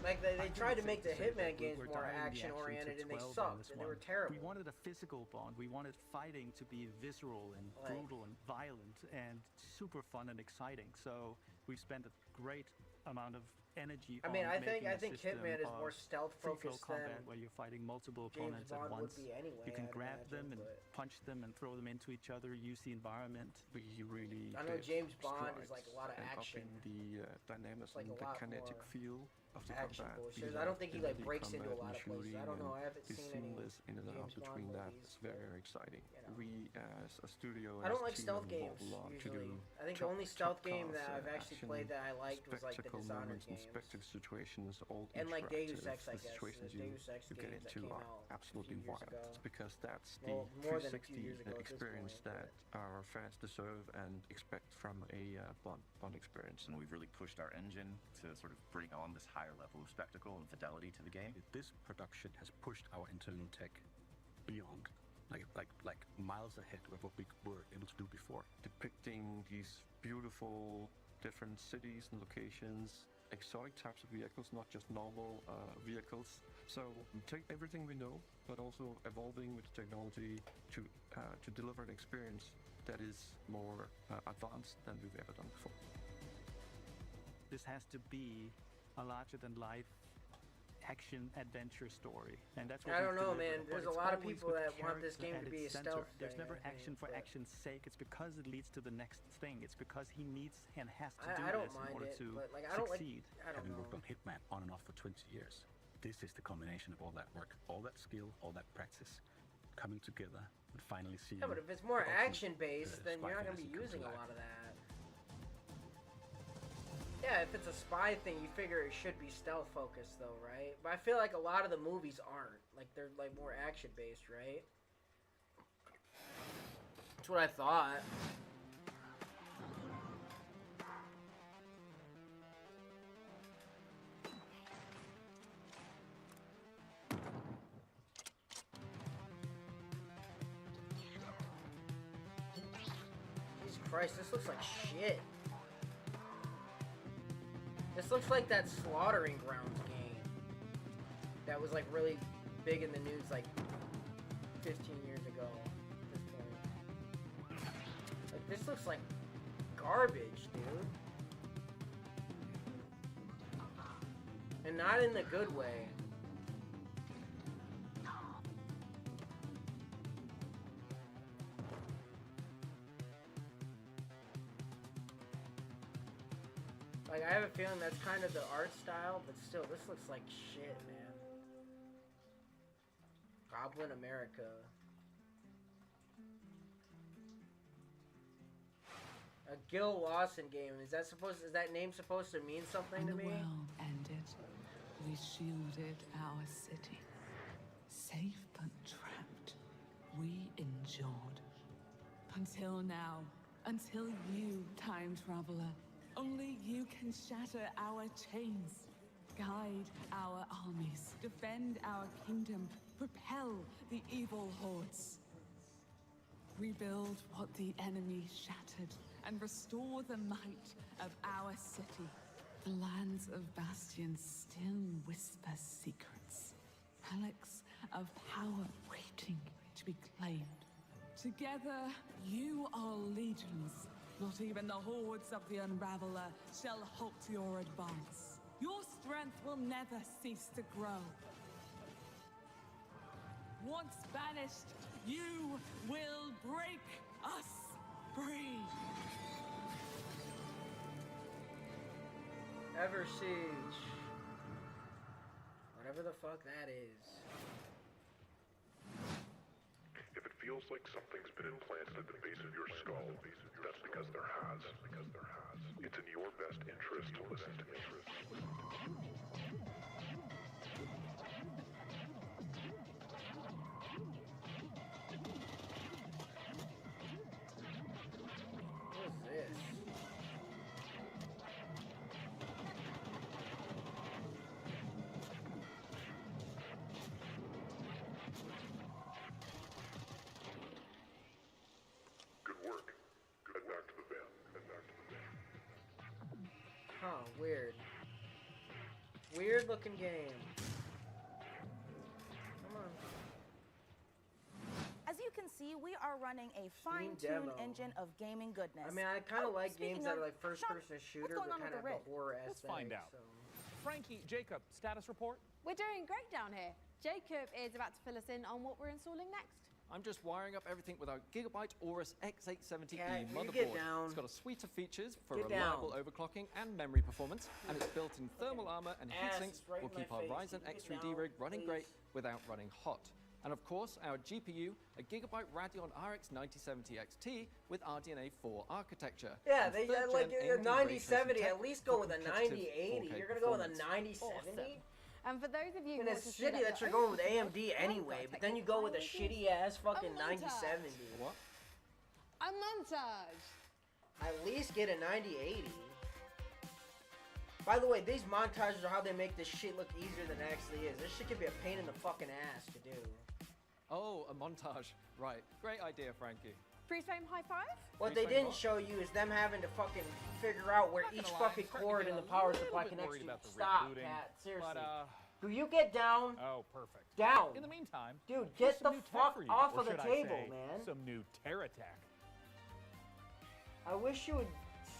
Like they I tried to think make the it's safe to say Hitman that games we're more dialing the action oriented to and they 12 on sucked this and they were one. terrible. We wanted a physical Bond. We wanted fighting to be visceral and Like- brutal and violent and super fun and exciting. So we spent a great amount of energy. I mean, on I think making a system Hitman is of more stealth free flow focused combat than where you're fighting multiple James opponents Bond at would once. be anyway, You can I'd grab imagine, them and but- punch them and throw them into each other. Use the environment. We really I know did James Bond is strides like a lot of and action. upping the dynamics like and a the lot kinetic more feel of the action combat. bullshit. the I don't think he like agility breaks into a combat lot and of places. shooting I don't know. I and haven't the seen any seamless in and out James Bond between that. movies, It's very, very exciting. know. We as a studio I and don't as like a team stealth have games evolved a lot to usually. do I think the only stealth game top-class, that I've actually action, played that I liked was like the spectacle Dishonored moments and games. spectacle situations, all And, like, Deus interactive. Ex, I The guess, situations the Deus Ex you get games that into came are out a absolutely few years wild. ago. It's because that's the Well, more than a few 360 years ago at this experience point, that our fans deserve and expect from a Bond experience. And we've really pushed our engine to sort of bring on this higher level of spectacle and fidelity to the game. This production has pushed our internal tech beyond, like miles ahead of what we were able to do before. Depicting these beautiful different cities and locations, exotic types of vehicles, not just normal vehicles. So we take everything we know, but also evolving with technology to deliver an experience that is more advanced than we've ever done before. This has to be a larger-than-life action adventure story, and that's what I we've don't know, delivered. man. But There's a it's lot of always people with that want this character game to at be its a center. stealth There's thing, never I action think, for but- action's sake. It's because it leads to the next thing. It's because he needs and has to do I don't this in mind order it, to but, like, I don't like- succeed. I don't Having know. worked on Hitman on and off for 20 years, this is the combination of all that work, all that skill, all that practice coming together and finally seeing. Yeah, but if it's more the ultimate, action-based, then spy you're not gonna fantasy be come to using a life. lot of that. Yeah, if it's a spy thing, you figure it should be stealth focused, though, right? But I feel like a lot of the movies aren't. Like they're like more action-based, right? That's what I thought. Jesus Christ, this looks like shit. This looks like that Slaughtering Grounds game that was like really big in the news like 15 years ago at this point. Like this looks like garbage, dude. And not in the good way. Like, I have a feeling that's kind of the art style, but still, this looks like shit, man. Goblin America. A Gil Lawson game. Is that name supposed to mean something to And the me? world ended. We shielded our city. Safe but trapped. We endured. Until now. Until you, time traveler. Only you can shatter our chains. Guide our armies. Defend our kingdom. Propel the evil hordes. Rebuild what the enemy shattered. And restore the might of our city. The lands of Bastion still whisper secrets. Relics of power waiting to be claimed. Together, you are legions. Not even the hordes of the Unraveler shall halt your advance. Your strength will never cease to grow. Once banished, you will break us free. Ever Siege. Whatever the fuck that is. If it feels like something's been implanted at the base of your skull, that's because there has. It's in your best interest to listen to me. What is this? Good work. Head back to the van. Huh, weird. Weird looking game. Come on. As you can see, we are running a fine-tuned demo. engine of gaming goodness. I mean, I kind of like speaking games that of- are like first-person shooter, going but on with kind of the have rig? the horror Let's aesthetic. find out. So. Frankie, Jacob, status report? We're doing great down here. Jacob is about to fill us in on what we're installing next. I'm just wiring up everything with our Gigabyte Aorus X870E Yeah, you motherboard. get down. It's got a suite of features for Get reliable down. overclocking and memory performance, and its built-in thermal armor and Ass heatsinks right will in my keep our face. Ryzen Can you get X3D down, rig running great please? without running hot. And of course, our GPU, a Gigabyte Radeon RX 9070 XT with RDNA 4 architecture. Yeah, and they third-gen like your AMD 9070. ray tracing At least tech go with a for competitive 9080. 4K You're gonna go with a performance. 9070. And for those of you And who it's want to speed shitty up that your you're going own with computer, AMD I've anyway, got but then you go with a technically shitty ass fucking a montage. 9070. What? A montage. At least get a 9080. By the way, these montages are how they make this shit look easier than it actually is. This shit could be a pain in the fucking ass to do. Oh, a montage. Right. Great idea, Frankie. Freeze frame high five? What they didn't show you is them having to fucking figure out where Not each gonna lie, fucking I'm starting to cord get in the a power little supply bit connects worried to. about the Stop, rebooting, Cat. Seriously. but, Do you get down? Oh, perfect. Down. In the meantime, Dude, here's get some the new tech fuck for you, off or of the should I table, say, man. Some new TerraTech. I wish you would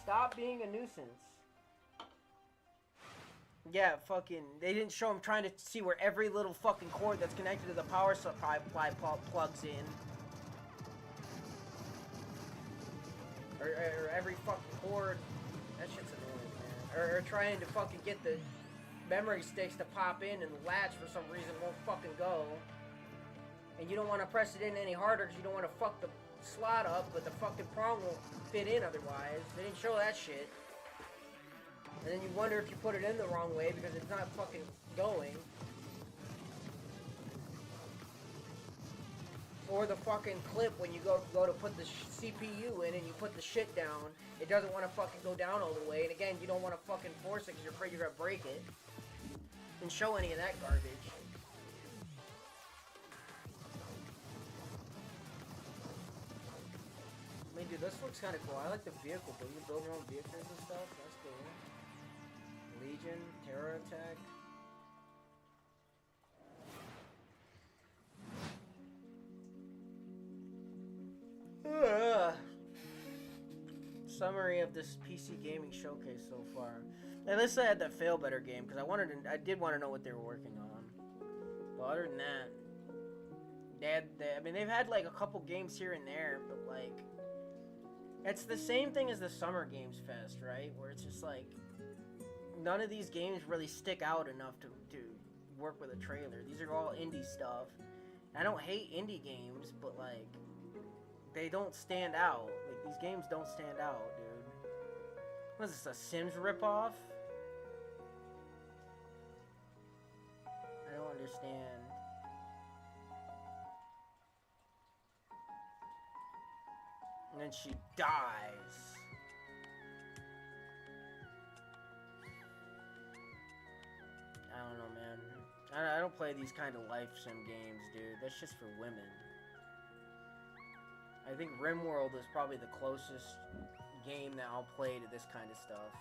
stop being a nuisance. Yeah, fucking. They didn't show him trying to see where every little fucking cord that's connected to the power supply plugs in. Or every fucking cord. That shit's annoying, man. Or trying to fucking get the memory sticks to pop in and the latch for some reason won't fucking go. And you don't want to press it in any harder because you don't want to fuck the slot up, but the fucking prong won't fit in otherwise. They didn't show that shit. And then you wonder if you put it in the wrong way because it's not fucking going. Or the fucking clip when you go to put the CPU in and you put the shit down, it doesn't want to fucking go down all the way. And again, you don't want to fucking force it because you're afraid you're gonna break it. Didn't show any of that garbage. I mean, dude, this looks kind of cool. I like the vehicle, but you can build your own vehicles and stuff. That's cool. Legion, Terra Attack. Summary of this PC gaming showcase so far. At least I had that Fail Better game because I did want to know what they were working on. But other than that, I mean, they've had like a couple games here and there, but like, it's the same thing as the Summer Games Fest, right? Where it's just like, none of these games really stick out enough to work with a trailer. These are all indie stuff. I don't hate indie games, but like, they don't stand out. Like, these games don't stand out, dude. What is this, a Sims ripoff? I don't understand. And then she dies. I don't know, man. I don't play these kind of life sim games, dude. That's just for women. I think RimWorld is probably the closest game that I'll play to this kind of stuff.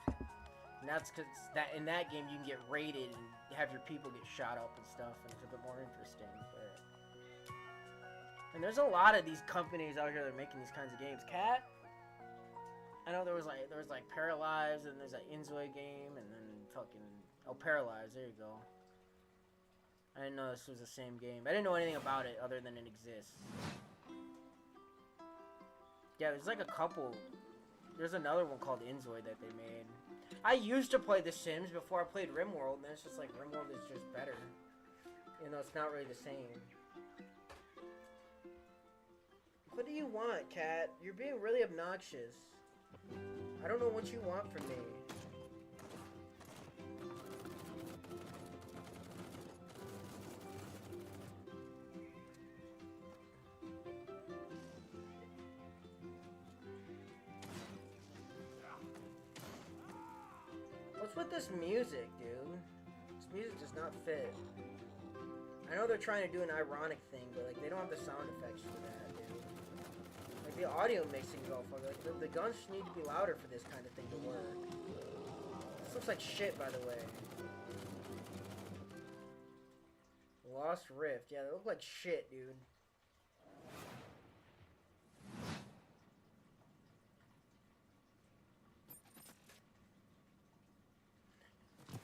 And that's because in that game you can get raided and have your people get shot up and stuff, and it's a bit more interesting. And there's a lot of these companies out here that are making these kinds of games. Cat? I know there was like Paralyzed, and there's that Inzoi game, and then fucking Paralyzed. There you go. I didn't know this was the same game. I didn't know anything about it other than it exists. Yeah, there's like a couple. There's another one called Inzoi that they made. I used to play The Sims before I played RimWorld, and it's just like RimWorld is just better. You know, it's not really the same. What do you want, Cat? You're being really obnoxious. I don't know what you want from me. What's with this music, dude? This music does not fit. I know they're trying to do an ironic thing, but like they don't have the sound effects for that, dude. Like the audio mixing is all fucked. Like the guns need to be louder for this kind of thing to work. This looks like shit, by the way. Lost Rift, yeah, they look like shit, dude.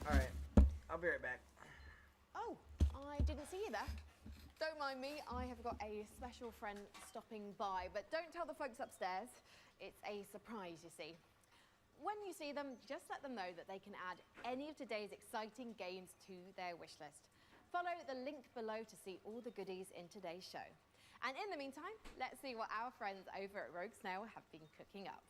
Alright. be right back. Oh, I didn't see you there. Don't mind me, I have got a special friend stopping by, but don't tell the folks upstairs. It's a surprise, you see. When you see them, just let them know that they can add any of today's exciting games to their wish list. Follow the link below to see all the goodies in today's show. And in the meantime, let's see what our friends over at Rogue Snail have been cooking up.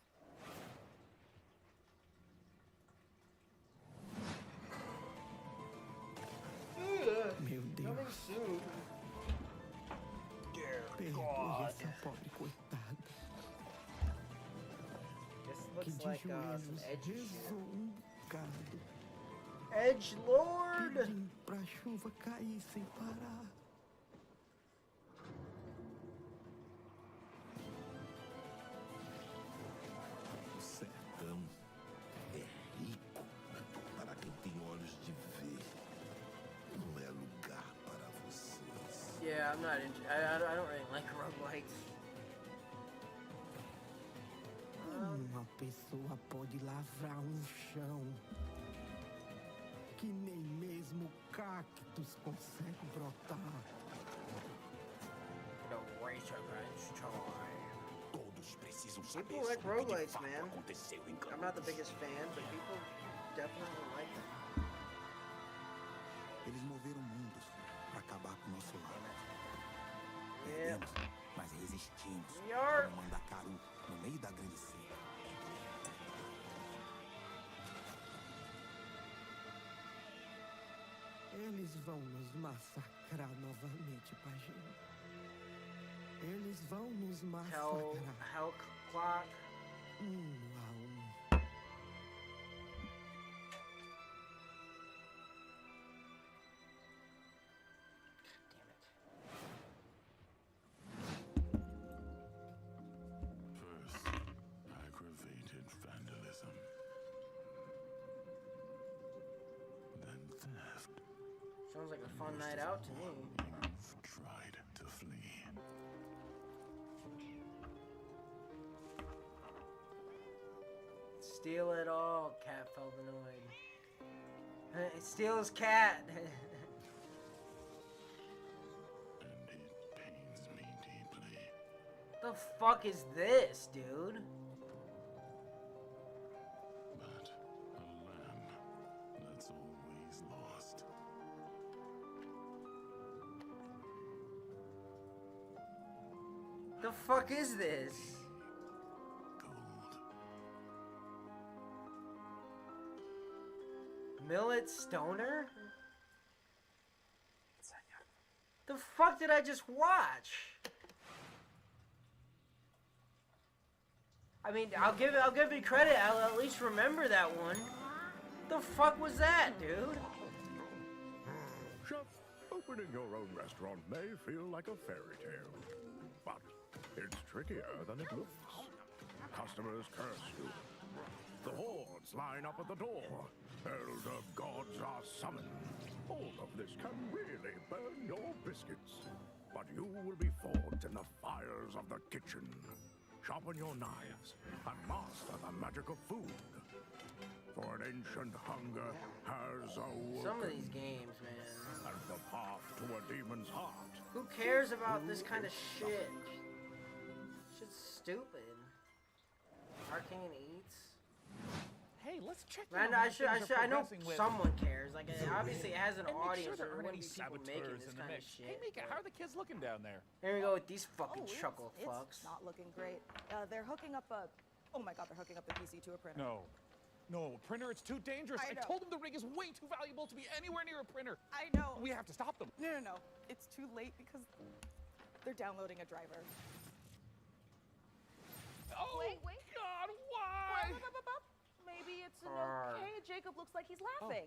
Meu Deus. Perdoe essa pobre coitada. This Que looks de like some joelhos edge rezou um bocado. Edge Lord! Pedindo pra chuva cair sem parar. O sertão é rico para quem tem olhos de ver. Não é lugar para vocês. Yeah, I'm not into. I don't really like roguelikes. Uma pessoa pode lavrar um chão que nem mesmo cactos consegue brotar. The race against time. Todos precisam saber People like sobre o que de roguelikes, fato man. aconteceu em I'm not the biggest fan, but people definitely like them. Eles moveram mundos para acabar com o nosso lar. Yeah. Perdemos, mas resistimos. Yarp. Como Mandacaru, no meio da grande seca. Eles vão nos massacrar novamente, Paginho. Eles vão nos massacrar. Hell Clock. A um. First, aggravated vandalism. Then theft. Sounds like a fun night out to me. You've tried to flee. Steal it all, Cat Felvinoid. Steal his cat. Pains me deeply. The fuck is this, dude? But a lamb that's always lost. The fuck is this? Millet Stoner? The fuck did I just watch? I mean, I'll give you credit. I'll at least remember that one. The fuck was that, dude? Chef, opening your own restaurant may feel like a fairy tale, but it's trickier than it looks. Customers curse you. The hordes line up at the door. Elder gods are summoned. All of this can really burn your biscuits. But you will be forged in the fires of the kitchen. Sharpen your knives and master the magic of food. For an ancient hunger has awoken. Some of these games, man. And the path to a demon's heart. Who cares about this kind of shit? Shit's stupid. Arcane Eats. Hey, let's check. Man, I know someone cares. Like, obviously it has an audience. There wouldn't be people making this kind of shit. Hey, Mika, how are the kids looking down there? Here we go with these fucking chuckle It's fucks. not looking great. They're hooking up a. Oh my God, they're hooking up the PC to a printer. No, printer, it's too dangerous. I I know. told them the rig is way too valuable to be anywhere near a printer. I know. We have to stop them. No. It's too late because they're downloading a driver. Oh, wait. God, why? Maybe it's an Arr. okay. Jacob looks like he's laughing.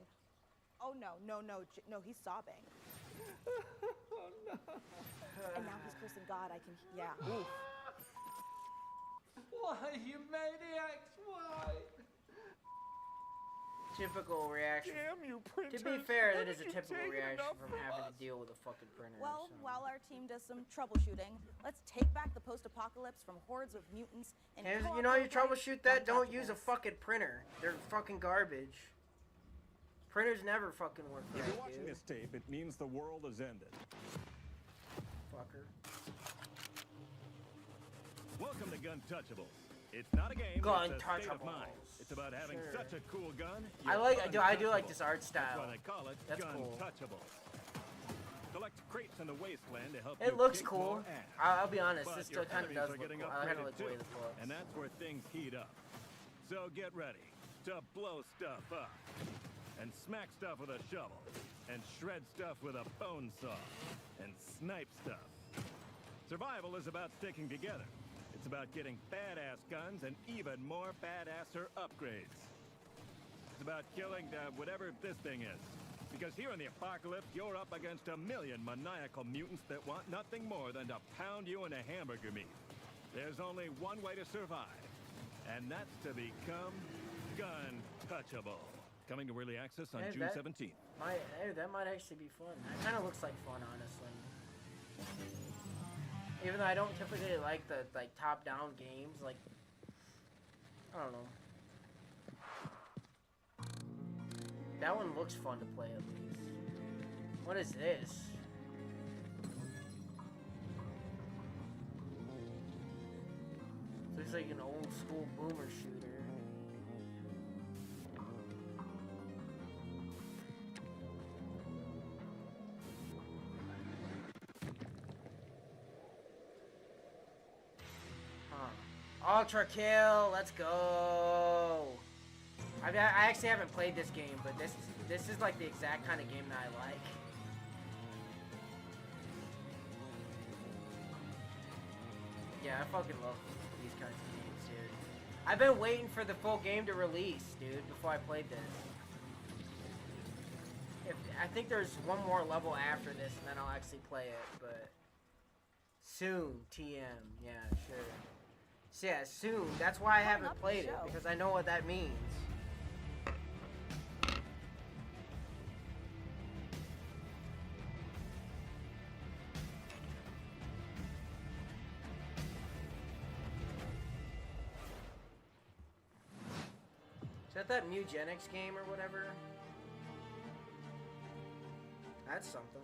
Oh, no, he's sobbing. And now he's cursing God. Yeah. Oof. Why, you maniacs? Why? Typical reaction. Damn you, printers. To be fair, Why that is a did you typical take reaction enough from from having us? to deal with a fucking printer. Well, so. while our team does some troubleshooting, let's take back the post-apocalypse from hordes of mutants and Here's, co-op you know how you outright troubleshoot that? Don't use a untouchables. fucking printer. They're fucking garbage. Printers never fucking work If right, you're watching dude. this tape, it means the world has ended. Fucker. Welcome to Gun Touchables. It's not a game, Gun it's a state of Touchables. mind. It's about having Sure. such a cool gun. I you're like. I do like untouchable. this art That's style. why they call it That's Gun cool. Touchables. Collect crates in the wasteland to help It you looks kick cool. more ass. I'll be honest. But This your still kind of enemies does are look getting cool. I kind of upgraded like the way too, this looks. and that's where things heat up. So get ready to blow stuff up, and smack stuff with a shovel, and shred stuff with a bone saw, and snipe stuff. Survival is about sticking together. It's about getting badass guns and even more badasser upgrades. It's about killing whatever this thing is. Because here in the apocalypse, you're up against a million maniacal mutants that want nothing more than to pound you into hamburger meat. There's only one way to survive, and that's to become Gun Touchable. Coming to early access on Hey, June that 17th. That might actually be fun. That kind of looks like fun, honestly. Even though I don't typically like the top-down games, like I don't know. That one looks fun to play at least. What is this? Looks like an old school boomer shooter. Ultra kill, let's go. I actually haven't played this game, but this is like the exact kind of game that I like. Yeah, I fucking love these kinds of games, dude. I've been waiting for the full game to release, dude, before I played this. I think there's one more level after this, and then I'll actually play it, but soon, TM, yeah, sure. So yeah, soon. That's why I haven't played it, because I know what that means. Is that Mugenics game or whatever? That's something.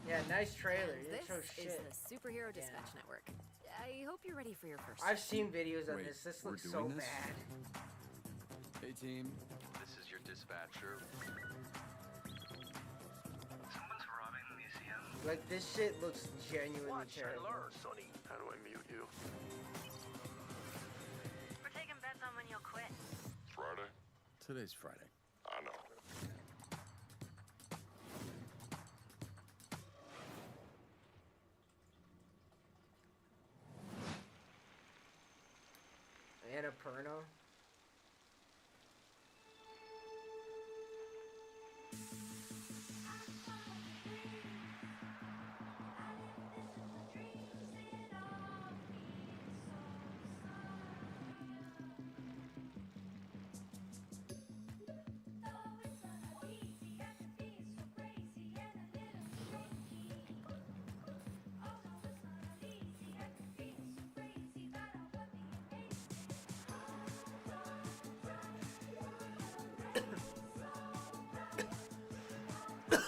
Yeah, nice trailer. You didn't show shit. This is the Superhero Dispatch Network. I hope you're ready for your first. I've seen videos of Wait, this. This we're looks so doing this? bad. Hey team, this is your dispatcher. Someone's robbing the museum. Like, this shit looks genuinely terrible. Sonny. How do I mute you? We're taking bets on when you'll quit. Friday? Today's Friday. I know. Annapurna.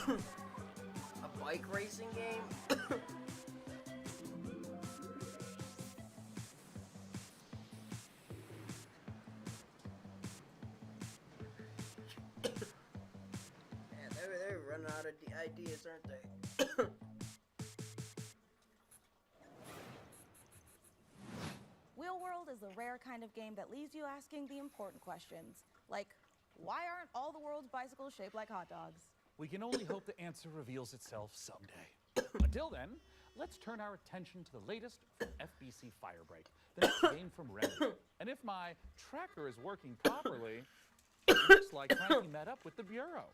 A bike racing game? Man, they're running out of ideas, aren't they? Wheel World is the rare kind of game that leaves you asking the important questions, like, why aren't all the world's bicycles shaped like hot dogs? We can only hope the answer reveals itself someday. Until then, let's turn our attention to the latest from FBC Firebreak, the next game from Remedy. And if my tracker is working properly, it looks like Frankie met up with the Bureau.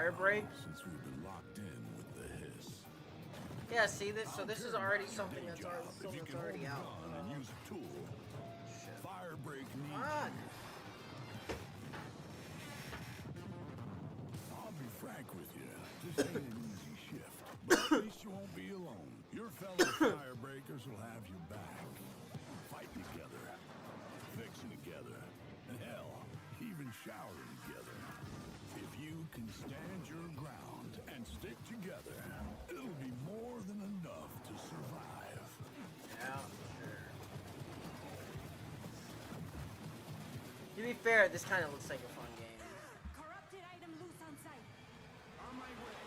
fire break. Since we've been locked in with the hiss. Yeah, see this? So this is already something that's already out. And use a tool. Fire break needs on. I'll be frank with you. This ain't an easy shift, but at least you won't be alone. Your fellow fire breakers will have your back. Fighting together, fixing together, and hell, even showering together. If you can stand your ground and stick together, it'll be more than enough to survive. Yeah, sure. To be fair, this kind of looks like a fun game. Corrupted item loose on site. On my way.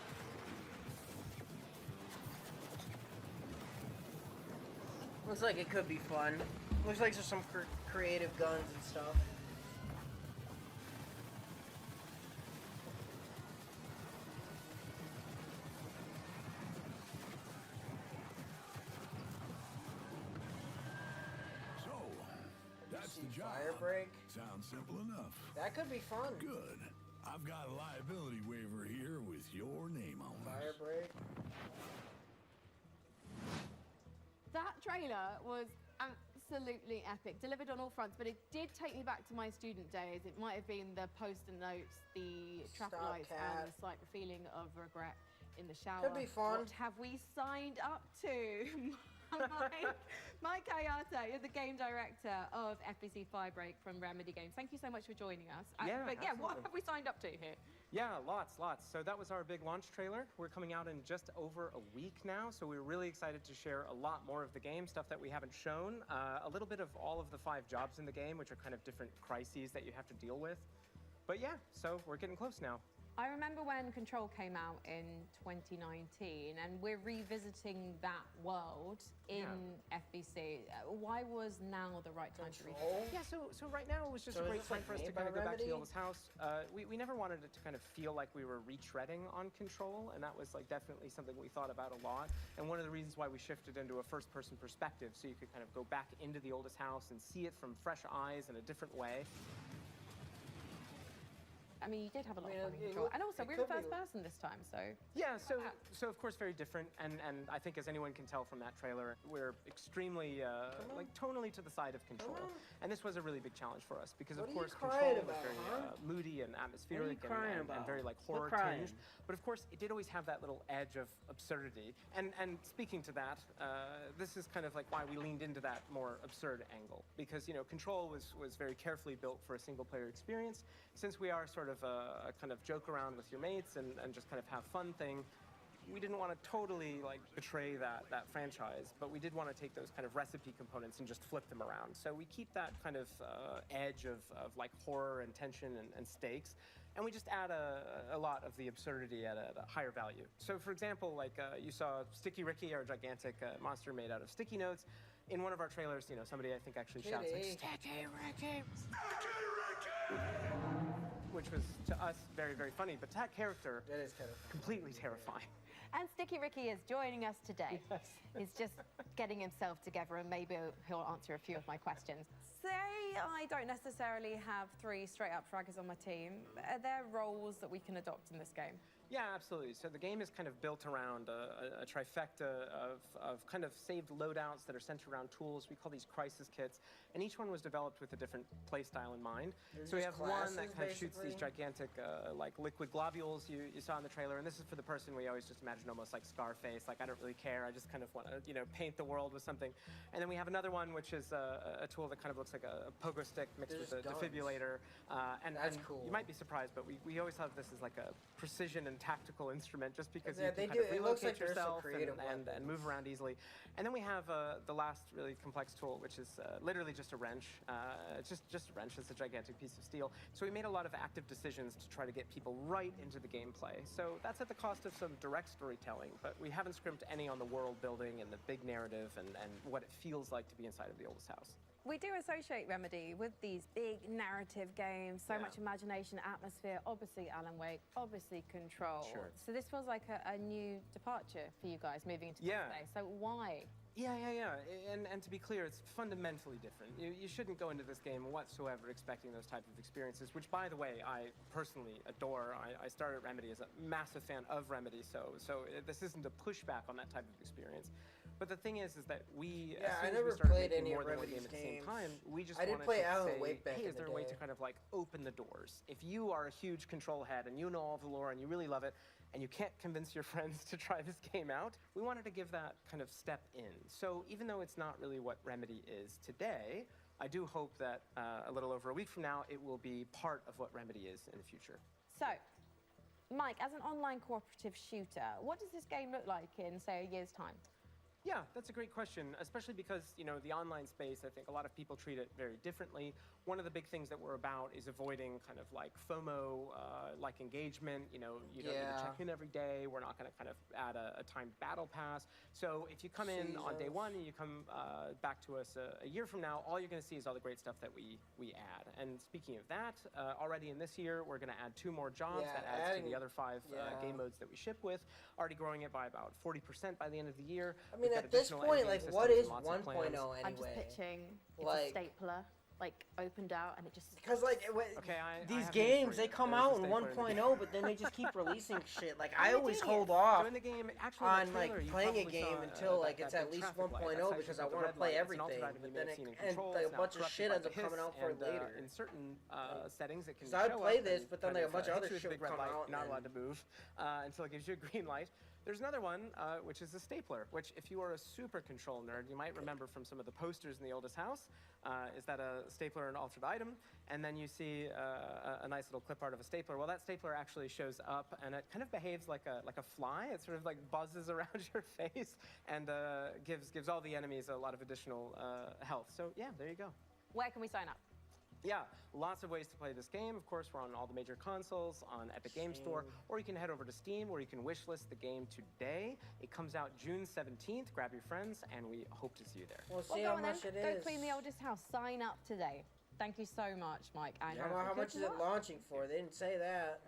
Looks like it could be fun. Looks like there's some creative guns and stuff. So, that's the job. Fire break. Sounds simple enough. That could be fun. Good. I've got a liability waiver here with your name on it. Fire break. That trailer was absolutely epic, delivered on all fronts, but it did take me back to my student days. It might have been the post-it notes, the traffic Stop, lights, cat. and the slight feeling of regret in the shower. Could be fun. What have we signed up to? Mike Kayata, you're the game director of FBC Firebreak from Remedy Games. Thank you so much for joining us. Yeah, But yeah, what absolutely. have we signed up to here? Yeah, lots. So that was our big launch trailer. We're coming out in just over a week now, so we're really excited to share a lot more of the game, stuff that we haven't shown, a little bit of all of the 5 jobs in the game, which are kind of different crises that you have to deal with. But yeah, so we're getting close now. I remember when Control came out in 2019, and we're revisiting that world in FBC. Why was now the right time to revisit? Yeah, so right now it was just So a is great this, time like, for us to made by kind of go back to the Remedy? oldest house. We never wanted it to kind of feel like we were retreading on Control, and that was like definitely something we thought about a lot. And one of the reasons why we shifted into a first-person perspective, so you could kind of go back into the oldest house and see it from fresh eyes in a different way. I mean, you did have a lot of fun in it Control. And also, it we're in could be- first person this time, so... Yeah, so of course very different, and I think as anyone can tell from that trailer, we're extremely like tonally to the side of Control, and this was a really big challenge for us because What of are you course crying Control was about, very huh? moody and atmospheric crying and about? very like Quit horror crying. tinged, but of course it did always have that little edge of absurdity. And speaking to that, this is kind of like why we leaned into that more absurd angle, because Control was very carefully built for a single player experience. Since we are sort of a kind of joke around with your mates and just kind of have fun thing, we didn't want to totally like betray that franchise, but we did want to take those kind of recipe components and just flip them around. So we keep that kind of edge of like horror and tension and stakes, and we just add a lot of the absurdity at a higher value. So for example, like you saw Sticky Ricky, our gigantic monster made out of sticky notes. In one of our trailers, somebody I think actually shouts like, "Sticky Ricky! Sticky Ricky!" Which was to us very, very funny, but to that character, that is kind of funny. Completely terrifying. And Sticky Ricky is joining us today. Yes. He's just getting himself together, and maybe he'll answer a few of my questions. Say I don't necessarily have 3 straight-up fraggers on my team. Are there roles that we can adopt in this game? Yeah, absolutely. So the game is kind of built around a trifecta of kind of saved loadouts that are centered around tools. We call these crisis kits, and each one was developed with a different play style in mind. They're So we just have one that classes, kind of shoots these basically? gigantic like liquid globules you saw in the trailer, and this is for the person we always just imagine almost like Scarface, like I don't really care, I just kind of want to paint the world with something. And then we have another one which is a tool that kind of looks like a pogo stick mixed They're with a just guns. defibrillator. That's and cool. You might be surprised, but we always thought of this as like a precision and tactical instrument, just because Yeah, you they can kind do- of it looks relocate like there's some yourself creative and move around easily. And then we have the last really complex tool, which is literally just a wrench. It's just a wrench. It's a gigantic piece of steel. So we made a lot of active decisions to try to get people right into the gameplay. So that's at the cost of some direct storytelling, but we haven't scrimped any on the world building and the big narrative and what it feels like to be inside of the oldest house. We do associate Remedy with these big narrative games, so much imagination, atmosphere, obviously Alan Wake, obviously Control. Sure. So this feels like a new departure for you guys moving into this space. So why? Yeah. And to be clear, it's fundamentally different. You shouldn't go into this game whatsoever expecting those type of experiences, which, by the way, I personally adore. I started Remedy as a massive fan of Remedy, so this isn't a pushback on that type of experience. But the thing is that we, as soon I as never we started played making any more of than one Remedy's game at the same games. time, we just I did wanted play to Alan say, Wake back hey, in is there the a way day. to kind of like open the doors? If you are a huge Control head and you know all the lore and you really love it, and you can't convince your friends to try this game out, we wanted to give that kind of step in. So even though it's not really what Remedy is today, I do hope that a little over a week from now, it will be part of what Remedy is in the future. So, Mike, as an online cooperative shooter, what does this game look like in, say, a year's time? Yeah, that's a great question, especially because, you know, the online space, I think a lot of people treat it very differently. One of the big things that we're about is avoiding kind of like FOMO, like engagement. You know, you don't need to check in every day. We're not going to kind of add a timed battle pass. So if you come in on day one and you come back to us a year from now, all you're going to see is all the great stuff that we add. And speaking of that, already in this year, we're going to add 2 more jobs. That adds to the other 5 game modes that we ship with, already growing it by about 40% by the end of the year. I mean, at this point, like, what is 1.0 anyway? I'm just pitching it's Like- a stapler, like opened out, and it just... Because, like, these games, they come out in 1.0, but then they just keep releasing shit. Like, I always hold off During the game, actually, on, in the trailer, like, you playing a probably game saw, until, like, that it's at big least traffic light. 1.0 That's because I actually want the to play red light. It's an everything. altered item But you may then have seen in and Control. like, a It's now bunch of corrupted shit by ends the up coming hiss, out for and, later. in certain settings, it can Because I'd show play up this, and but then, kind like, a bunch of hit other you with shit big would red come light, out, not and- allowed to move until it gives you a green light. There's another one, which is a stapler, which if you are a super Control nerd, you might remember from some of the posters in the oldest house. Is that a stapler an altered item? And then you see a nice little clip art of a stapler. Well, that stapler actually shows up, and it kind of behaves like a fly. It sort of like buzzes around your face and gives all the enemies a lot of additional health. So yeah, there you go. Where can we sign up? Yeah, lots of ways to play this game. Of course, we're on all the major consoles, on Epic Game Store, or you can head over to Steam, where you can wishlist the game today. It comes out June 17th. Grab your friends, and we hope to see you there. We'll Well, see go how on much then. it Go is. clean the oldest house. Sign up today. Thank you so much, Mike. And How much is it launching for? They didn't say that.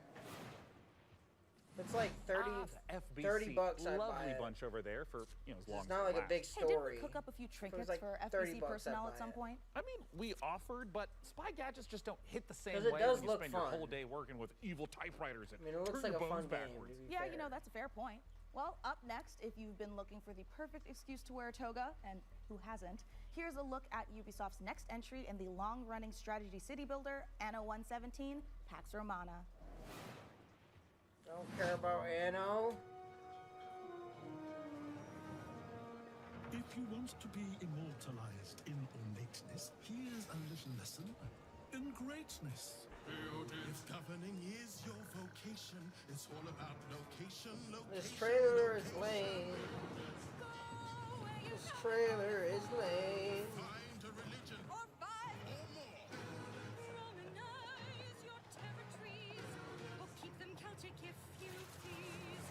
It's like 30 bucks. I'd buy Lovely it. bunch over there for, you know, as long It's as not it like a lasts. big Hey, didn't story. we cook up a few trinkets like for 30 FBC bucks, I'd personnel buy at some it. point? I mean, we offered, but Spy Gadgets just don't hit the same 'Cause it way does when you look spend fun. your whole day working with evil typewriters and I mean, it looks turn like your a fun bones game. backwards. Yeah, you know, that's a fair point. Well, up next, if you've been looking for the perfect excuse to wear a toga, and who hasn't, here's a look at Ubisoft's next entry in the long-running strategy city builder, Anno 117, Pax Romana. Don't care about Anno. If you want to be immortalized in ornateness, here's a little lesson in greatness. If governing is your vocation, it's all about location, This trailer is lame. This trailer is lame. Find a religion. Romanize your territories, or keep them Celtic if you please.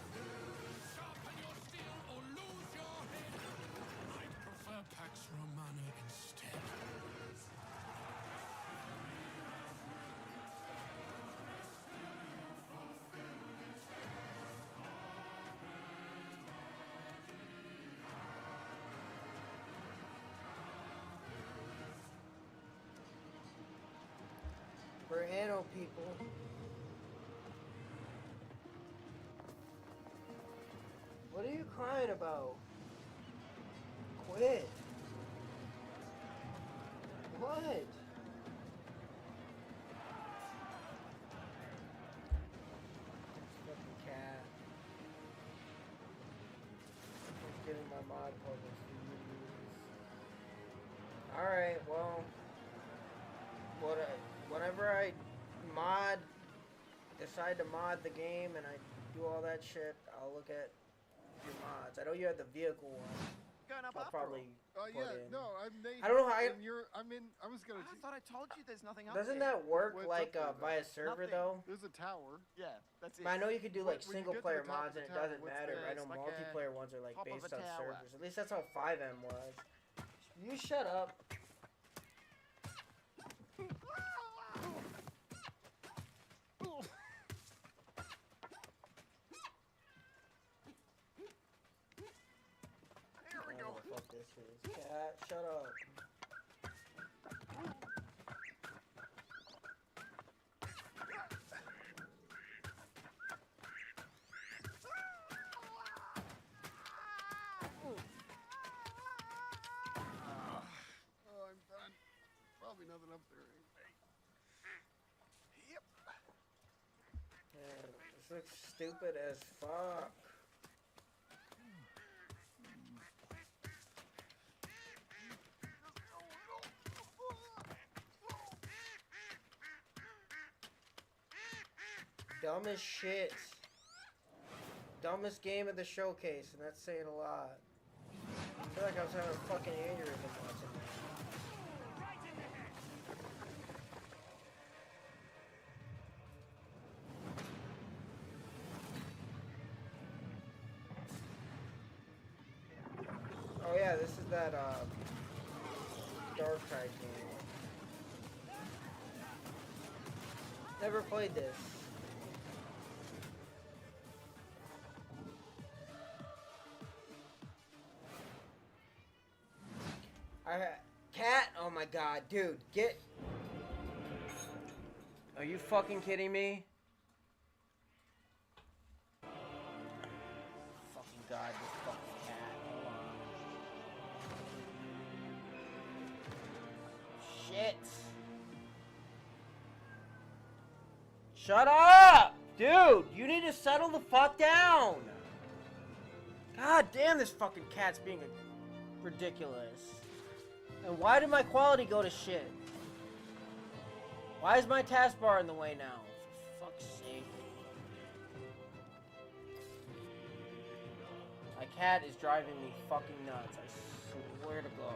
Sharpen your steel or lose your head. I prefer Pax Romana instead. For Anno people. What are you crying about? Quit. What? Fucking cat. I'm getting my mod published. Alright, well. Whenever I decide to mod the game and I do all that shit, I'll look at your mods. I know you had the vehicle one. I'll probably put in. No, I'm Nate. I don't know how I- and I'm in. I was gonna. I thought I told you there's nothing up Doesn't there. that work What's like up there, by a though? server Nothing. though? There's a tower. Yeah, that's it. I know you could do like When you single get to player the top mods of and the it doesn't tower, what's matter. there? I know It's like a multiplayer ones are like top of based a on tower. servers. At least that's how 5M was. You shut up. fuck this is. Cat, shut up. Oh, I'm done. Probably nothing up there anyway. Yep. Man, this looks stupid as fuck. Dumb as shit. Dumbest game of the showcase, and that's saying a lot. I feel like I was having a fucking aneurysm watching that. Oh yeah, this is that Darktide game. Never played this. Cat? Oh my god, dude, get... Are you fucking kidding me? Fucking god, this fucking cat. Hold on. Shit. Shut up! Dude, you need to settle the fuck down! God damn, this fucking cat's being ridiculous. And why did my quality go to shit? Why is my taskbar in the way now? For fuck's sake. My cat is driving me fucking nuts. I swear to God.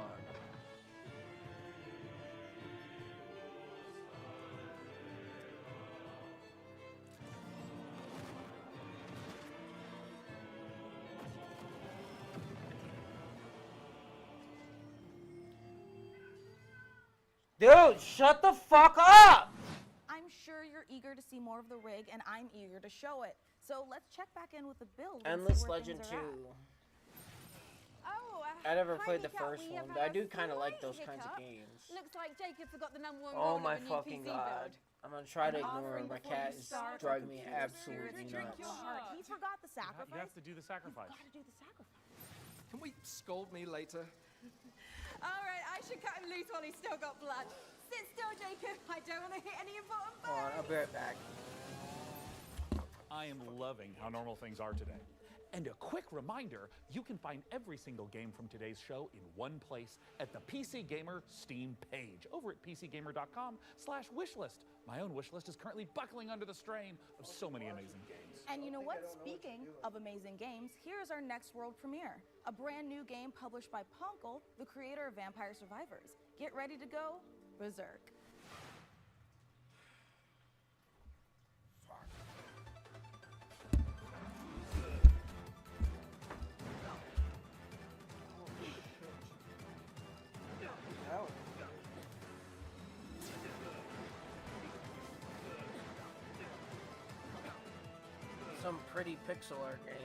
Dude, shut the fuck up! I'm sure you're eager to see more of the rig, and I'm eager to show it. So let's check back in with the build. And Endless see where Legend things 2. are at. Oh, I never hi, played the Hiccup. first We one, have but I had do a kind of like those slight kinds of hiccup. games. Looks like Jacob forgot the #1 Oh goal my of the new fucking PC god. build. I'm gonna try to An ignore offering her. My before you cat is start driving with me computer absolutely spirit, drink nuts. your heart. He forgot the sacrifice. You have to do the sacrifice. You've got to do the sacrifice. Can we scold me later? All right, I should cut him loose while he's still got blood. Sit still, Jacob. I don't want to hit any important buttons. Hold on, I'll be right back. I am loving how normal things are today. And a quick reminder, you can find every single game from today's show in one place at the PC Gamer Steam page over at pcgamer.com/wishlist. My own wishlist is currently buckling under the strain of so many amazing games. And you know what? Speaking of amazing games, here's our next world premiere. A brand new game published by Ponkel, the creator of Vampire Survivors. Get ready to go berserk. Some pretty pixel art game.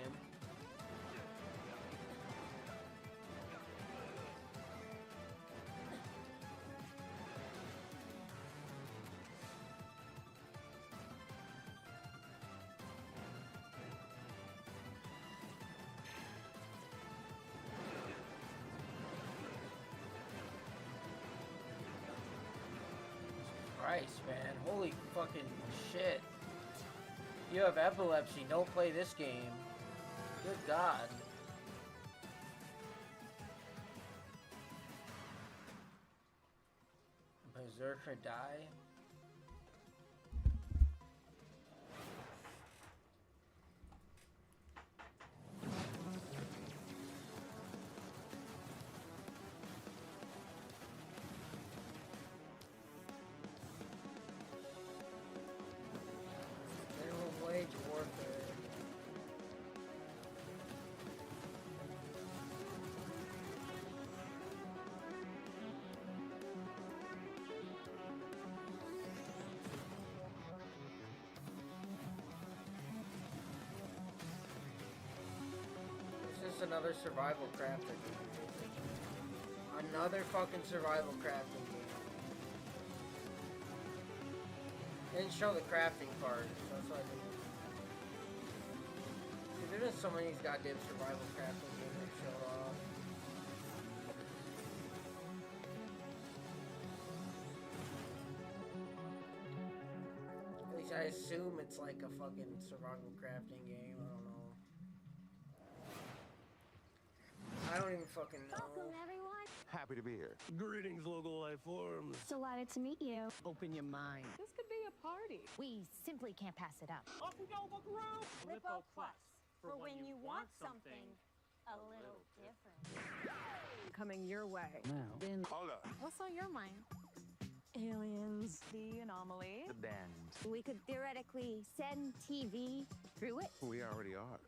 Christ, man. Holy fucking shit. You have epilepsy, don't play this game. Good God. Berserker die? Wage warfare. another survival crafting game. Another fucking survival crafting game. They didn't show the crafting part, so that's why I didn't. Dude, there's been so many of these goddamn survival crafting games that show off. At least I assume it's like a fucking survival crafting game. I don't know. I don't even fucking know. Welcome, everyone. Happy to be here. Greetings, local life forms. Delighted to meet you. Open your mind. This could be a party. We simply can't pass it up. Off we go, Buckaroo! Lippo Plus. For when you want something a little different. Coming your way. Now. Hold up. What's on your mind? Aliens. The anomaly. The bend. We could theoretically send TV through it. We already are.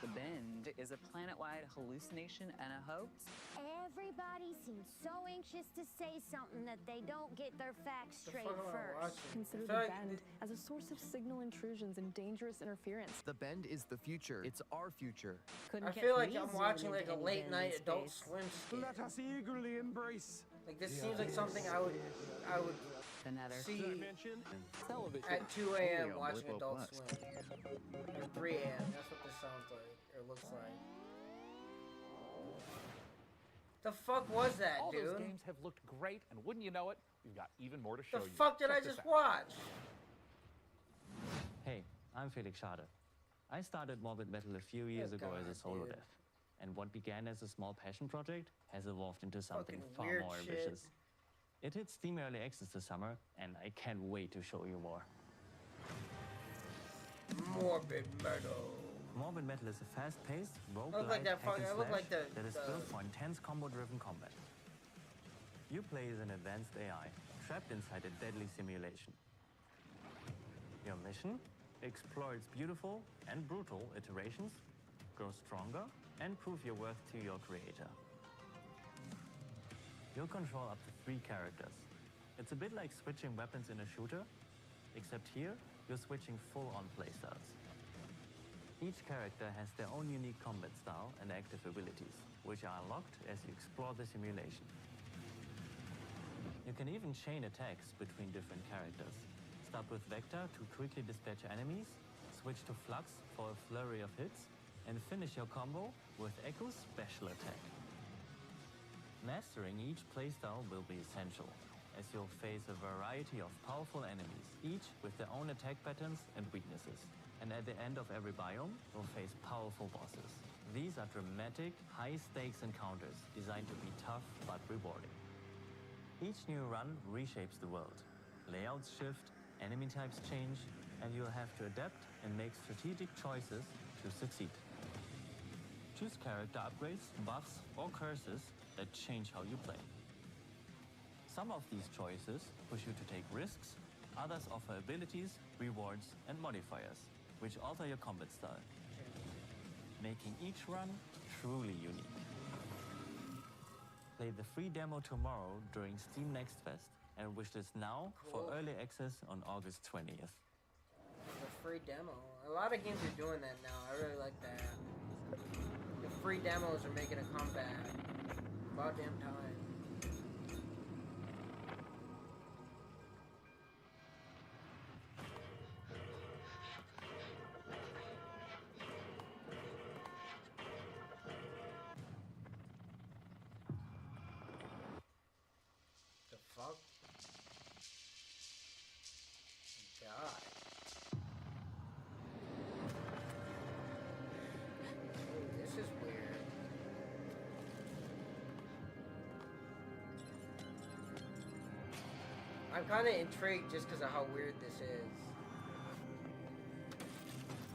The Bend is a planet-wide hallucination and a hoax. Everybody seems so anxious to say something that they don't get their facts straight first. Consider the Bend as a source of signal intrusions and dangerous interference. The Bend is the future. It's our future. I feel like I'm watching like a late night Adult Swim skit. Let us eagerly embrace. Like this seems like something I would Another see television at 2 a.m. watching Adult Swim. Or 3 a.m. That's what this sounds like, or looks like. The fuck was that, All dude? those games have looked great, and wouldn't you know it, we've got even more to show you. The fuck did I Check this just out. watch? Hey, I'm Felix Schade. I started Morbid Metal a few years ago as a solo dude. dev. And what began as a small passion project has evolved into something Fucking far weird more shit. ambitious. It hits Steam Early Access this summer, and I can't wait to show you more. Morbid Metal. Morbid Metal is a fast-paced, I look roguelike like that hack and fucking. I look slash like the. that is built for intense combo-driven combat. You play as an advanced AI, trapped inside a deadly simulation. Your mission? Explore its beautiful and brutal iterations, grow stronger, and prove your worth to your creator. You'll control up to 3 characters. It's a bit like switching weapons in a shooter, except here, you're switching full-on playstyles. Each character has their own unique combat style and active abilities, which are unlocked as you explore the simulation. You can even chain attacks between different characters. Start with Vector to quickly dispatch enemies, switch to Flux for a flurry of hits, and finish your combo with Echo's special attack. Mastering each playstyle will be essential, as you'll face a variety of powerful enemies, each with their own attack patterns and weaknesses. And at the end of every biome, you'll face powerful bosses. These are dramatic, high-stakes encounters designed to be tough but rewarding. Each new run reshapes the world. Layouts shift, enemy types change, and you'll have to adapt and make strategic choices to succeed. Choose character upgrades, buffs, or curses that change how you play. Some of these choices push you to take risks, others offer abilities, rewards, and modifiers, which alter your combat style, making each run truly unique. Play the free demo tomorrow during Steam Next Fest, and wishlist now for early access on August 20th. The free demo. A lot of games are doing that now. I really like that. The free demos are making a comeback. About damn time. The fuck? God. Oh, this is weird. I'm kind of intrigued just because of how weird this is.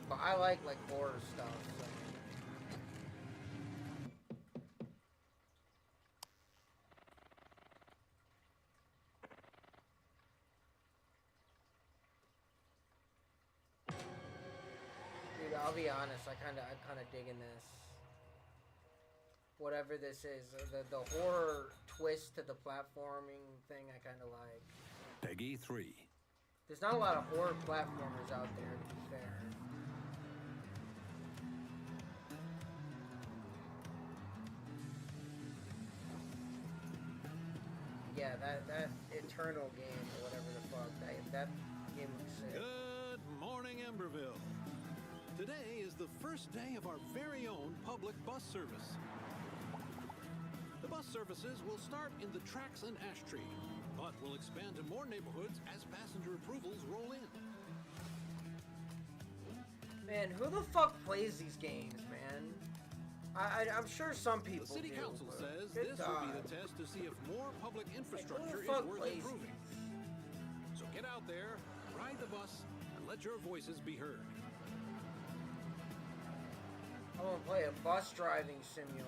But I like horror stuff, so. Dude, I'll be honest, I'm kind of digging this. Whatever this is, the horror twist to the platforming thing, I kind of like. Peggy 3. There's not a lot of horror platformers out there, to be fair. yeah, that Eternal game or whatever the fuck, that game looks sick. Good morning, Emberville. Today is the first day of our very own public bus service. The bus services will start in the tracks and ash tree, but will expand to more neighborhoods as passenger approvals roll in. Man, who the fuck plays these games, man? I'm sure some people The City do, Council but says good this will be God. the test to see if more public infrastructure is fuck worth plays improving. So get out there, ride the bus, and let your voices be heard. I want to play a bus driving simulator.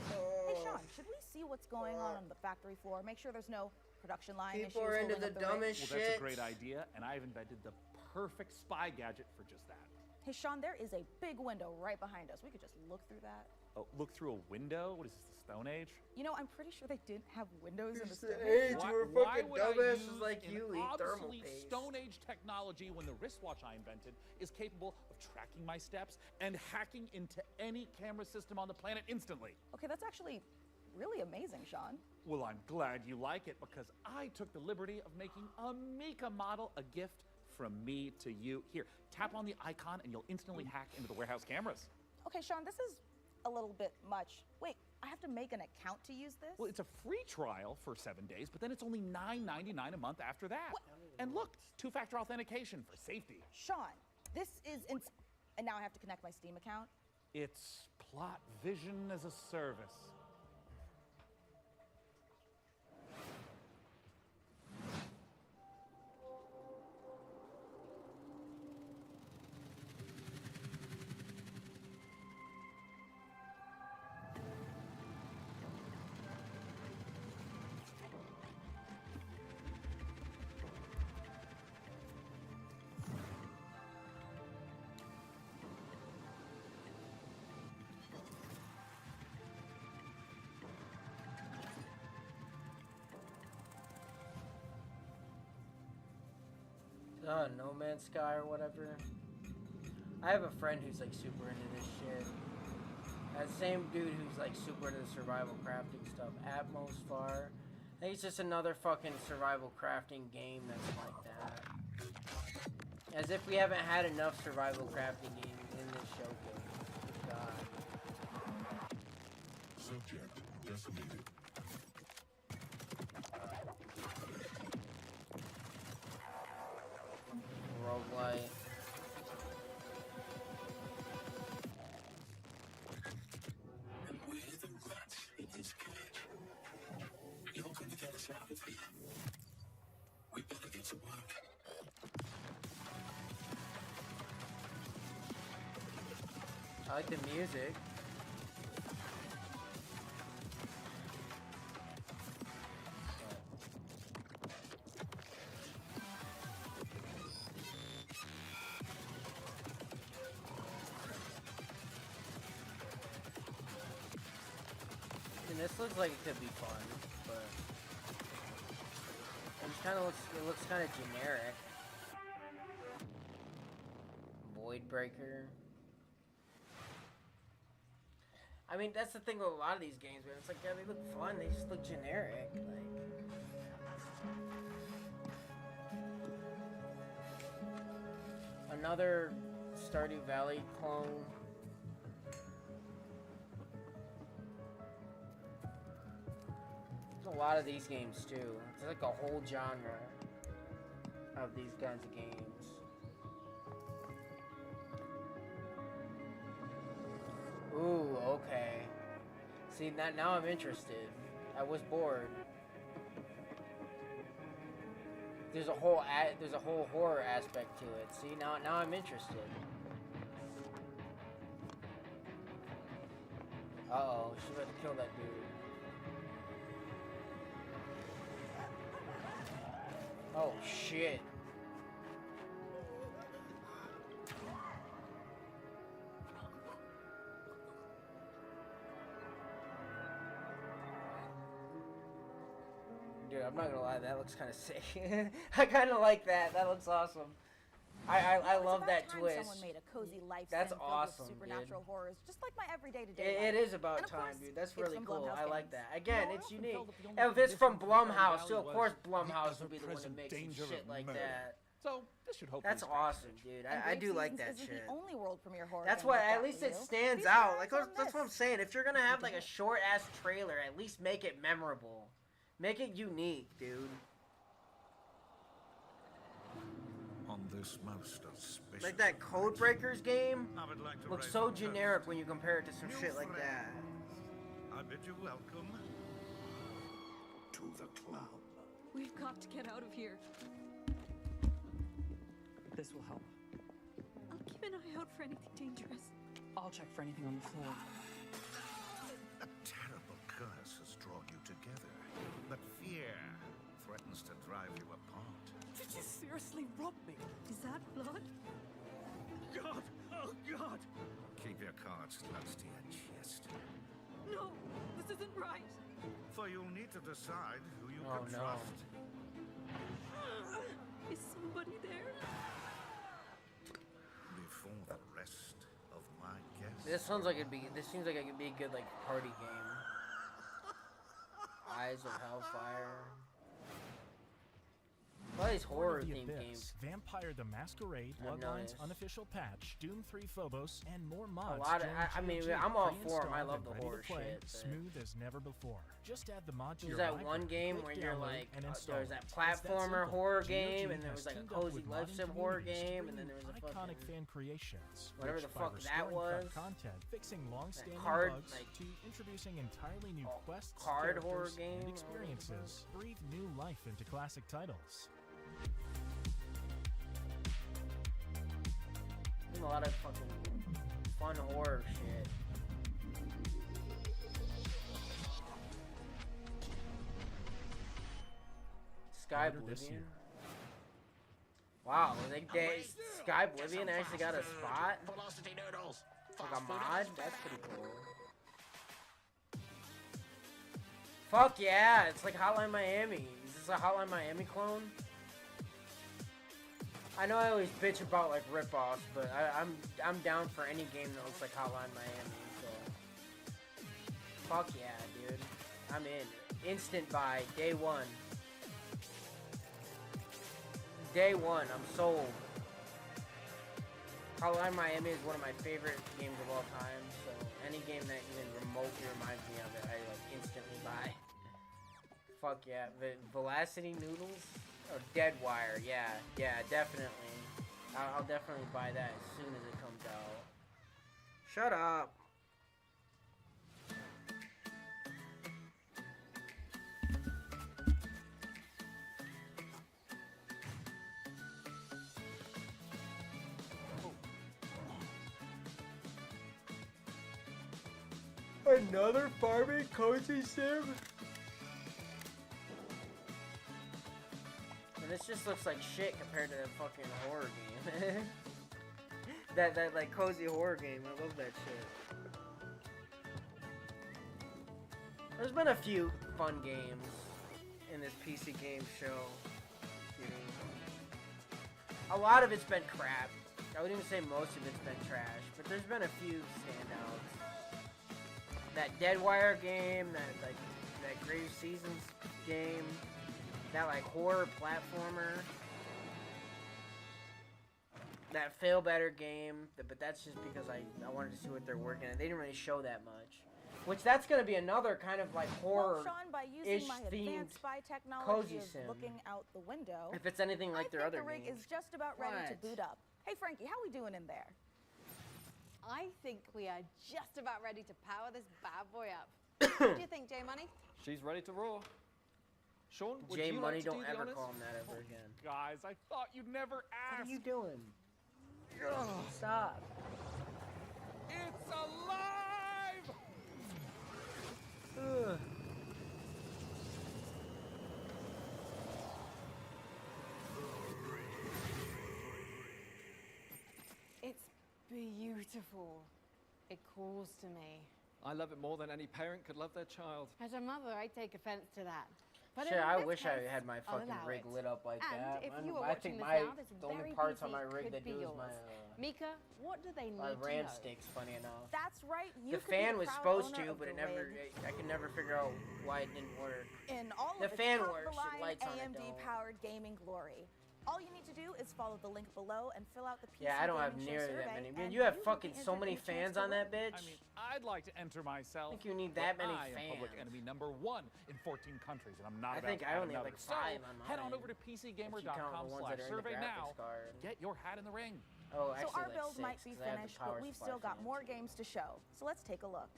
Hey, Sean, should we see what's going on the factory floor? Make sure there's no production line issues. People are into holding the up rig? dumbest Well, that's shit. a great idea, and I've invented the perfect spy gadget for just that. Hey, Sean, there is a big window right behind us. We could just look through that. Oh, look through a window? What is this, the Stone Age? You know, I'm pretty sure they didn't have windows in the Stone Age. Why, We're why fucking would I dumbasses use like an you eat thermal obsolete paste? Stone Age technology when the wristwatch I invented is capable of tracking my steps and hacking into any camera system on the planet instantly? Okay, that's actually really amazing, Sean. Well, I'm glad you like it because I took the liberty of making a Mika model a gift from me to you. Here, tap on the icon and you'll instantly hack into the warehouse cameras. Okay, Sean, this is a little bit much. Wait, I have to make an account to use this? Well, it's a free trial for 7 days, but then it's only $9.99 a month after that. And look, two-factor authentication for safety. Sean, this is and now I have to connect my Steam account? It's Plot Vision as a service. No Man's Sky or whatever. I have a friend who's like super into this shit. That same dude who's like super into the survival crafting stuff, Atmos Far. I think it's just another fucking survival crafting game that's like that. As if we haven't had enough survival crafting games in this showcase. God. Subject decimated. Roguelite. And we're the rats in his cage. You're going to get us out of here. We better get to work. I like the music. And this looks like it could be fun, but it looks kind of generic. Voidbreaker. I mean, that's the thing with a lot of these games, man. It's like, yeah, they look fun, they just look generic. Like another Stardew Valley clone. There's a lot of these games too. It's like a whole genre of these kinds of games. Ooh, okay. See, now I'm interested. I was bored. There's a whole horror aspect to it. See, now I'm interested. Uh-oh, she's about to kill that dude. Oh shit. Dude, I'm not gonna lie, that looks kind of sick. I kind of like that. That looks awesome. I love it's that about time twist. Someone made a cozy life That's sim filled awesome, with supernatural dude. horrors, just like my everyday to-day It life. is about And of time, course, dude. That's it's really from cool. Blumhouse I like Games. that. Again, I it's often unique. felt that the only And if it's from difference between Blumhouse, Valley so of was course the Blumhouse would be the one to ever-present make some danger shit of like murder. that. So this should hopefully That's scratch awesome, itch. dude. And I do Grave like Seasons that isn't shit. the only world premiere horror That's game why we've at got least for it you. stands Feast your out. eyes Like on that's what I'm this. saying. If you're gonna have like a short ass trailer, at least make it memorable. Make it unique, dude. On this most auspicious Like that Codebreakers game I would like to looks raise so a toast. generic when you compare it to some New shit like that. friends, I bid you welcome to the club. We've got to get out of here. This will help. I'll keep an eye out for anything dangerous. I'll check for anything on the floor. A terrible curse has drawn you together, but fear threatens to drive you apart. Did you seriously rob me? Is that blood? God! Oh, God! Keep your cards close to your chest. No, this isn't right. For you'll need to decide who you Oh, can no. trust. Is somebody there? Before the rest of my guests. This sounds like it'd be. This seems like it could be a good like party game. Eyes of Hellfire. All these horror Part of the themed Abyss, games. Vampire the Masquerade, I've Bloodlines noticed. unofficial patch, Doom 3 Phobos, and more mods. lot of- join I mean, GOG, I'm all for 'em. I pre-installed love and the ready to horror play, shit, but- smooth as never before. Just add the mod to There's your that one library, game click where you're download, like, and there install was that it. It's platformer simple. horror GOG game, and there has was like a teamed up cozy with life modding sim horror communities to game, bring and then you there was a iconic fucking fan creations. whatever which, the by fuck that restoring was. cracked content, fixing long-standing card, bugs, like, to introducing entirely new quests, card horror characters, game, and or whatever the experiences, breathe new life into classic titles. There's a lot of fucking fun horror shit. Sky Later this Oblivion. year. Wow, Sky Oblivion actually got a spot? Velocity noodles. Like a mod? That's pretty cool. Fuck yeah, it's like Hotline Miami. Is this a Hotline Miami clone? I know I always bitch about like rip-offs, but I'm down for any game that looks like Hotline Miami, so fuck yeah, dude. I'm in. Instant buy, day one. Day one, I'm sold. Hotline Miami is one of my favorite games of all time, so any game that even remotely reminds me of it, I like instantly buy. Fuck yeah. Velocity Noodles? Or Deadwire, yeah, definitely. I'll definitely buy that as soon as it comes out. Shut up. Another farming cozy sim? And this just looks like shit compared to that fucking horror game. that like cozy horror game. I love that shit. There's been a few fun games in this PC game show. A lot of it's been crap. I wouldn't even say most of it's been trash, but there's been a few standouts. That Deadwire game, that Grave Seasons game, that like horror platformer, that Fail Better game, but that's just because I wanted to see what they're working on. They didn't really show that much. Which that's gonna be another kind of like horror Well, Sean, by using my themed advanced spy technology cozy of sim. looking out the window, If it's anything like their I other think the rig games. is just about ready to What? boot up. Hey, Frankie, how we doing in there? I think we are just about ready to power this bad boy up. What do you think, J Money? She's ready to roar. Sean, would J you Money, like to don't do the ever honors? call him that ever again. Guys, I thought you'd never ask. What are you doing? Stop. It's alive! Ugh. It's beautiful. It calls to me. I love it more than any parent could love their child. As a mother, I take offense to that. But Shit, in I this wish I case, had my I'll fucking allow rig it. lit up like And that. if Mine- you are I watching think this my now, this the only very parts on PC my rig could that be do is yours. my Mika, what do they need my to RAM know? sticks. Funny enough. That's right. You The could be fan was proud supposed owner to, of but the it never. rig I can never figure out why it didn't work. in all The of its fan top works, of the the line lights on it AMD don't. powered gaming glory. All you need to do is follow the link below and fill out the PC Yeah, I don't have Gaming Show nearly that survey, many. Man, and you have will be fucking so entered many in a chance fans to on that win. bitch. I mean, I'd like to enter myself. I think you need that but many I am public fans. enemy number 1 in 14 countries, and I'm not I about think to I add only have another. like 5 so, on head on mine, over to if you count the ones PCGamer.com/survey that are in the now. graphics card. Get your hat in the ring. Oh, So actually, our like build 6, might be 'cause I have the finished, power but we've supply still got fan. more games to show. So let's take a look.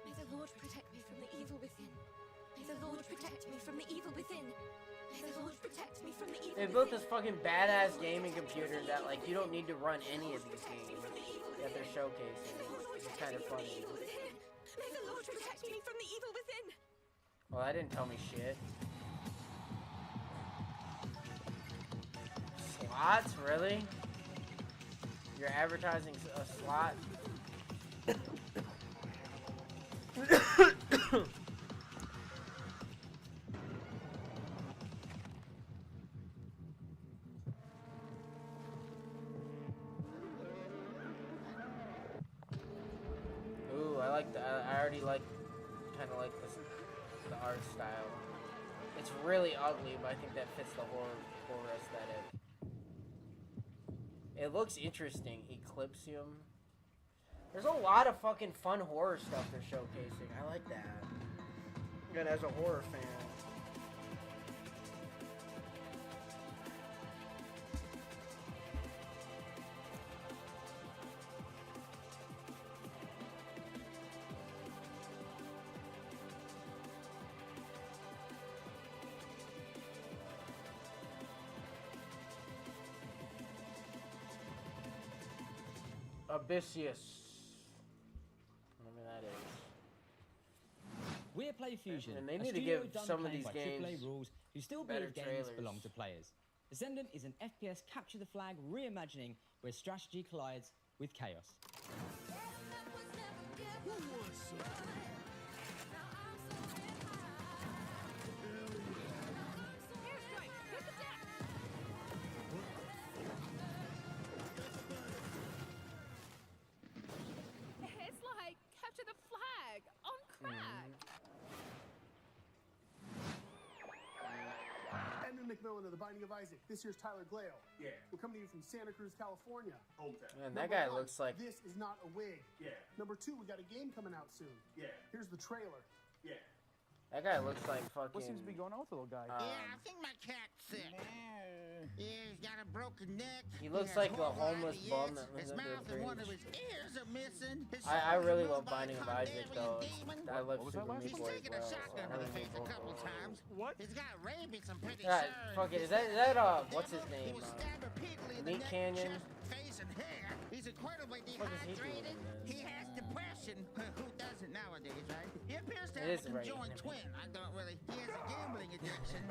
May the Lord protect me from the evil within. May the Lord protect me from the evil within. May the Lord protect me from the evil They within. built this fucking badass gaming computer that like you don't need to run any of these games that they're showcasing. It's kind of funny. May the Lord protect me from the evil within. Well, that didn't tell me shit. Slots, really? You're advertising a slot? Ooh, I like the. I already like, kind of like this, the art style. It's really ugly, but I think that fits the horror aesthetic. It looks interesting. Eclipsium. There's a lot of fucking fun horror stuff they're showcasing. I like that. And as a horror fan. Abyssius. Whatever that is. We're PlayFusion, And they a need to studio give done some of playing these by games AAA rules who still better believe games trailers. belong to players. Ascendant is an FPS capture the flag reimagining where strategy collides with chaos. It's like capture the flag on crack. Edmund McMillan of The Binding of Isaac. This here's Tyler Glale. Yeah. We're coming to you from Santa Cruz, California. Hometown. Man, that guy looks like. This is not a wig. Yeah. Number 2, we got a game coming out soon. Yeah. Here's the trailer. Yeah. That guy looks like fucking. What seems to be going on with the little guy? Yeah, I think my cat's sick. Yeah, he's got a broken neck. He looks has like a horrible homeless ideas. bum that lives His under a mouth and one of bridge. his ears are missing. His I soul is really ruled love by a Binding of Isaac though. demon. I love What was that Super last Meat He's Boy as taken a well. shotgun to the face a couple times. What? He's got rabies, I'm pretty Yeah, sure. fuck it. Is that what's his He name? was stabbed repeatedly in the Meat neck, Canyon. chest, face, and hair. He's incredibly What is he doing dehydrated. in this? He has depression. Who doesn't nowadays, right? He appears to It have is a right, conjoined isn't it? twin. I don't really. He has a gambling addiction.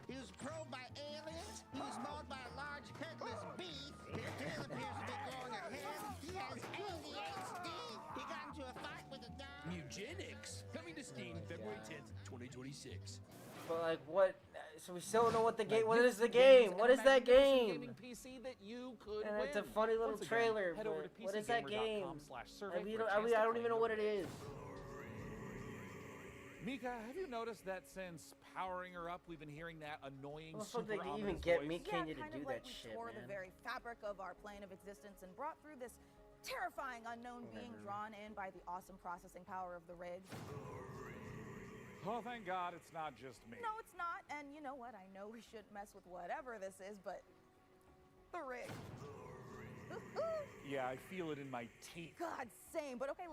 He was probed by aliens. He was mauled by a large headless beast. His tail appears to be growing a head. He has ADHD. He got into a fight with a dog. Eugenics, coming to Steam February 10th, 2026. But like what? So we still don't know what the game. What is the game? What is that game? Gaming PC that you could And win. it's a funny little Once again, trailer. head over But to what is that game? PCGamer.com/survey I, for a chance I to don't claim even know your what it win. is. Mika, have you noticed that since powering her up, we've been hearing that annoying, How the fuck super they can even ominous get voice? Meat Canyon to kind do of that like we shit, tore the man? very fabric of our plane of existence and brought through this terrifying unknown being drawn in by the awesome processing power of the rig. Oh, thank God it's not just me. No, it's not. And you know what? I know we shouldn't mess with whatever this is, but the rig. Yeah, I feel it in my teeth. God, same. But okay,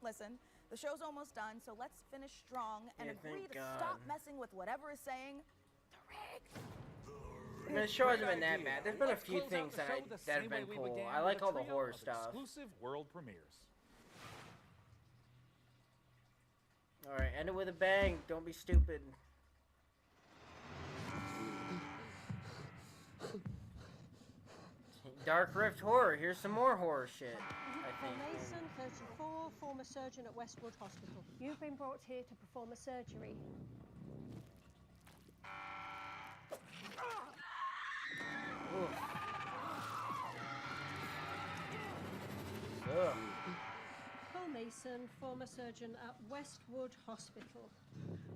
listen. The show's almost done, so let's finish strong and Yeah, agree thank to God. stop messing with whatever is saying the rig. I mean, the show hasn't been that Idea. bad. There's been a Let's few close out things the that show the that have same way been we cool. began I with like a all the trio horror of stuff. Exclusive world premieres. All right, end it with a bang. Don't be stupid. Dark Rift horror. Here's some more horror shit. I think. Mason, 34, former surgeon at Westwood Hospital. You've been brought here to perform a surgery. Ugh. Paul Mason, former surgeon at Westwood Hospital.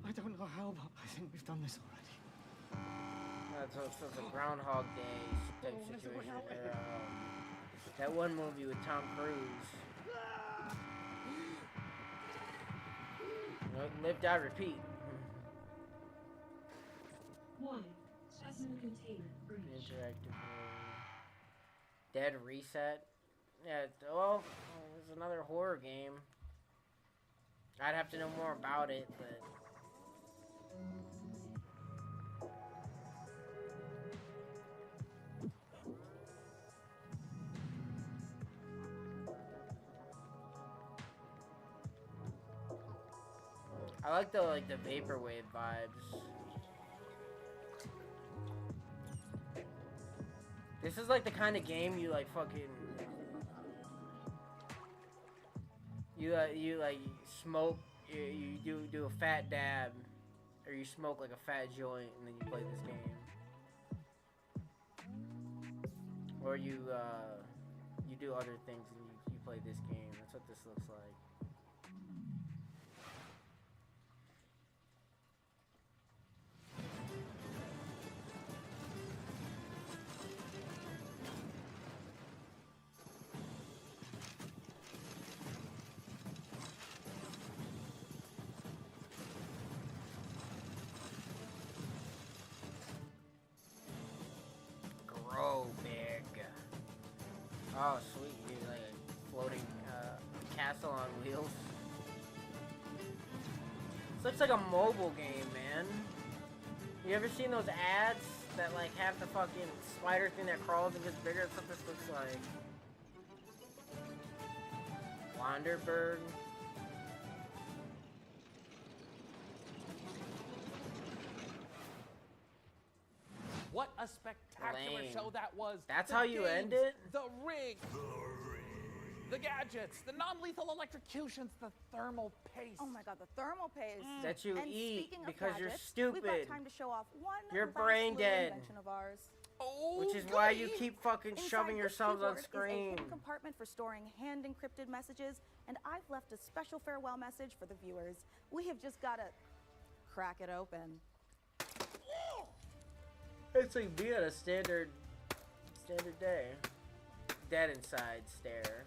I don't know how, but I think we've done this already. That's a Groundhog Day type situation. Or, that one movie with Tom Cruise. Live, die, repeat. Warning. Specimen containment breached. Interactive Dead Reset. Yeah, well, there's another horror game. I'd have to know more about it, but... I like the vaporwave vibes. This is like the kind of game you like fucking you like smoke, you do a fat dab, or you smoke like a fat joint and then you play this game. Or you do other things and you play this game. That's what this looks like. Grow big. Oh, sweet. You like a floating castle on wheels. This looks like a mobile game, man. You ever seen those ads that like have the fucking spider thing that crawls and gets bigger? That's what this looks like. Wanderbird. What a spectacular Lame. show that was. That's The how you end games, it? The rig. The gadgets, the non-lethal electrocutions, the thermal paste. Oh my god, the thermal paste. That you and eat speaking of because you're gadgets, stupid. We've got time to show off one You're last brain little dead. invention of ours. Which is why you keep fucking Inside shoving this yourselves on keyboard is a screen. hidden compartment for storing hand-encrypted messages, and I've left a special farewell message for the viewers. We have just got to crack it open. It's like me on a standard day. Dead inside stare.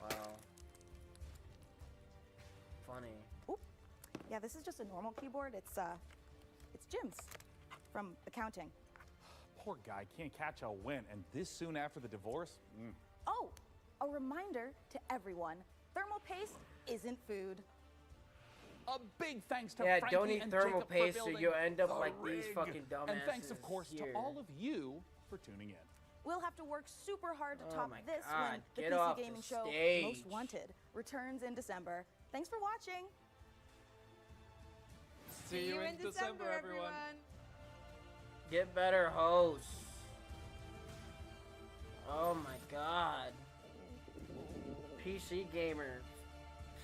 Wow. Funny. Oop. Yeah, this is just a normal keyboard. It's Jim's from accounting. Poor guy can't catch a win, and this soon after the divorce? Oh, a reminder to everyone, thermal paste isn't food. A big thanks to Yeah, Frankie don't eat and thermal Jacob paste for or building you'll end up the like these rig. fucking dumbasses. And thanks, of course, here. to all of you for tuning in. We'll have to work super hard to Oh top my this God, when the get PC off the gaming show stage. Most Wanted returns in December. Thanks for watching. See you in December, everyone. Get better hosts. Oh my god. PC gamer.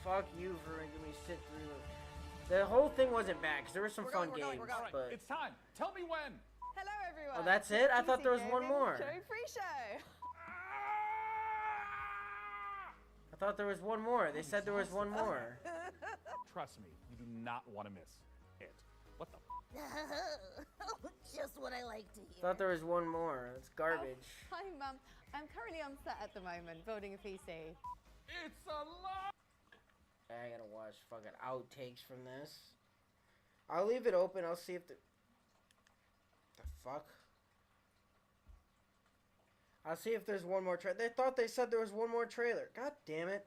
Fuck you for making me sit through it. The whole thing wasn't bad because there were some fun games, but It's time. Tell me when. Hello, everyone. oh, that's it? I thought there was one more. Show pre-show. I thought there was one more. They said there was one more. Trust me, you do not want to miss it. What the? Just what I like to I hear. thought there was one more. It's garbage. I'm currently on set at the moment, building a PC. It's a lot. I gotta watch fucking outtakes from this. I'll leave it open. I'll see if the fuck. I'll see if there's one more trailer. They thought they said there was one more trailer. God damn it.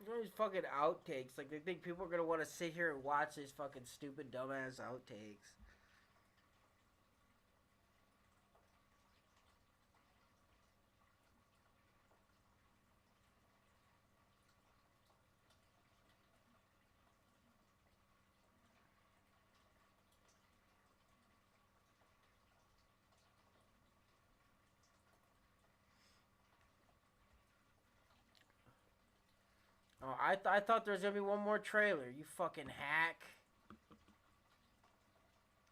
all these fucking outtakes. Like, they think people are gonna want to sit here and watch these fucking stupid, dumbass outtakes. Oh, I thought there was gonna be one more trailer. You fucking hack.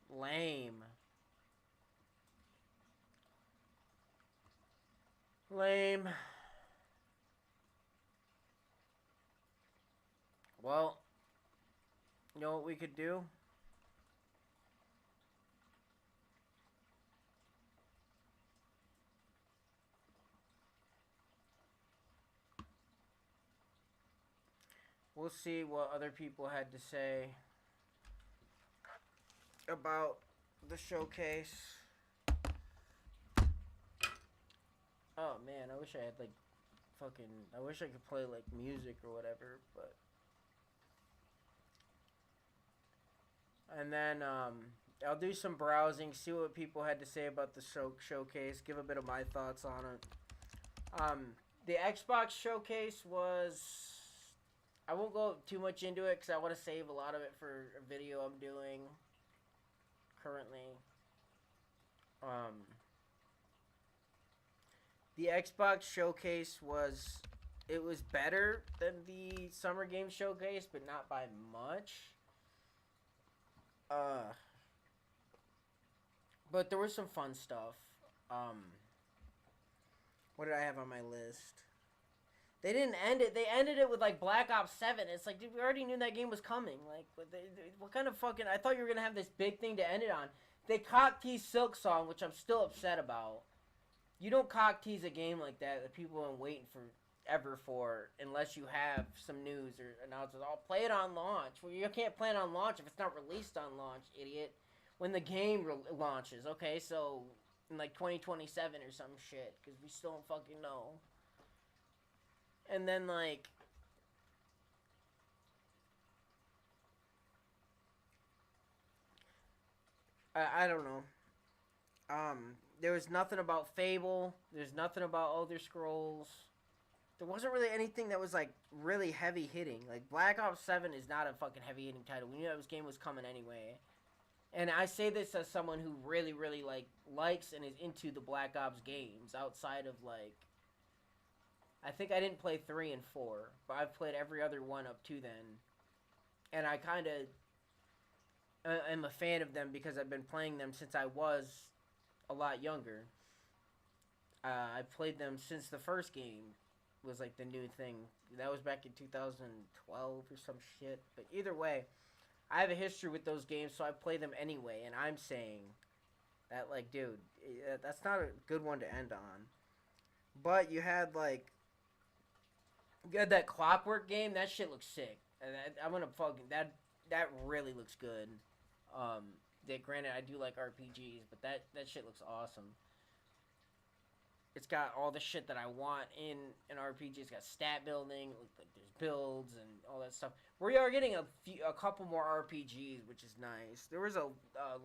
Lame. Lame. Well, you know what we could do? We'll see what other people had to say about the showcase. Oh man, I wish I had like fucking, I wish I could play like music or whatever, but. And then I'll do some browsing, see what people had to say about the showcase, give a bit of my thoughts on it. The Xbox showcase was, I won't go too much into it because I want to save a lot of it for a video I'm doing currently. The Xbox showcase was, it was better than the Summer Game Showcase, but not by much. But there was some fun stuff. What did I have on my list? They didn't end it. They ended it with, like, Black Ops 7. It's like, dude, we already knew that game was coming. Like, what kind of fucking... I thought you were going to have this big thing to end it on. They cock-teased Silk Song, which I'm still upset about. You don't cock-tease a game like that people have been waiting forever for, unless you have some news or announcements. I'll play it on launch. Well, you can't play it on launch if it's not released on launch, idiot. When the game launches, okay? So, in, like, 2027 or some shit, because we still don't fucking know. And then, like, I don't know. There was nothing about Fable. There's nothing about Elder Scrolls. There wasn't really anything that was, like, really heavy hitting. Like, Black Ops 7 is not a fucking heavy hitting title. We knew that this game was coming anyway. And I say this as someone who really, really, like, likes and is into the Black Ops games outside of, like, I think I didn't play 3 and 4, but I've played every other one up to then. And I kind of am a fan of them because I've been playing them since I was a lot younger. I played them since the first game was, like, the new thing. That was back in 2012 or some shit. But either way, I have a history with those games, so I play them anyway. And I'm saying that, like, dude, that's not a good one to end on. But you had, like, you had that Clockwork game. That shit looks sick. And I'm gonna fucking that really looks good. Granted, I do like RPGs, but that shit looks awesome. It's got all the shit that I want in an RPG. It's got stat building, like there's builds and all that stuff. We are getting a couple more RPGs, which is nice. There was a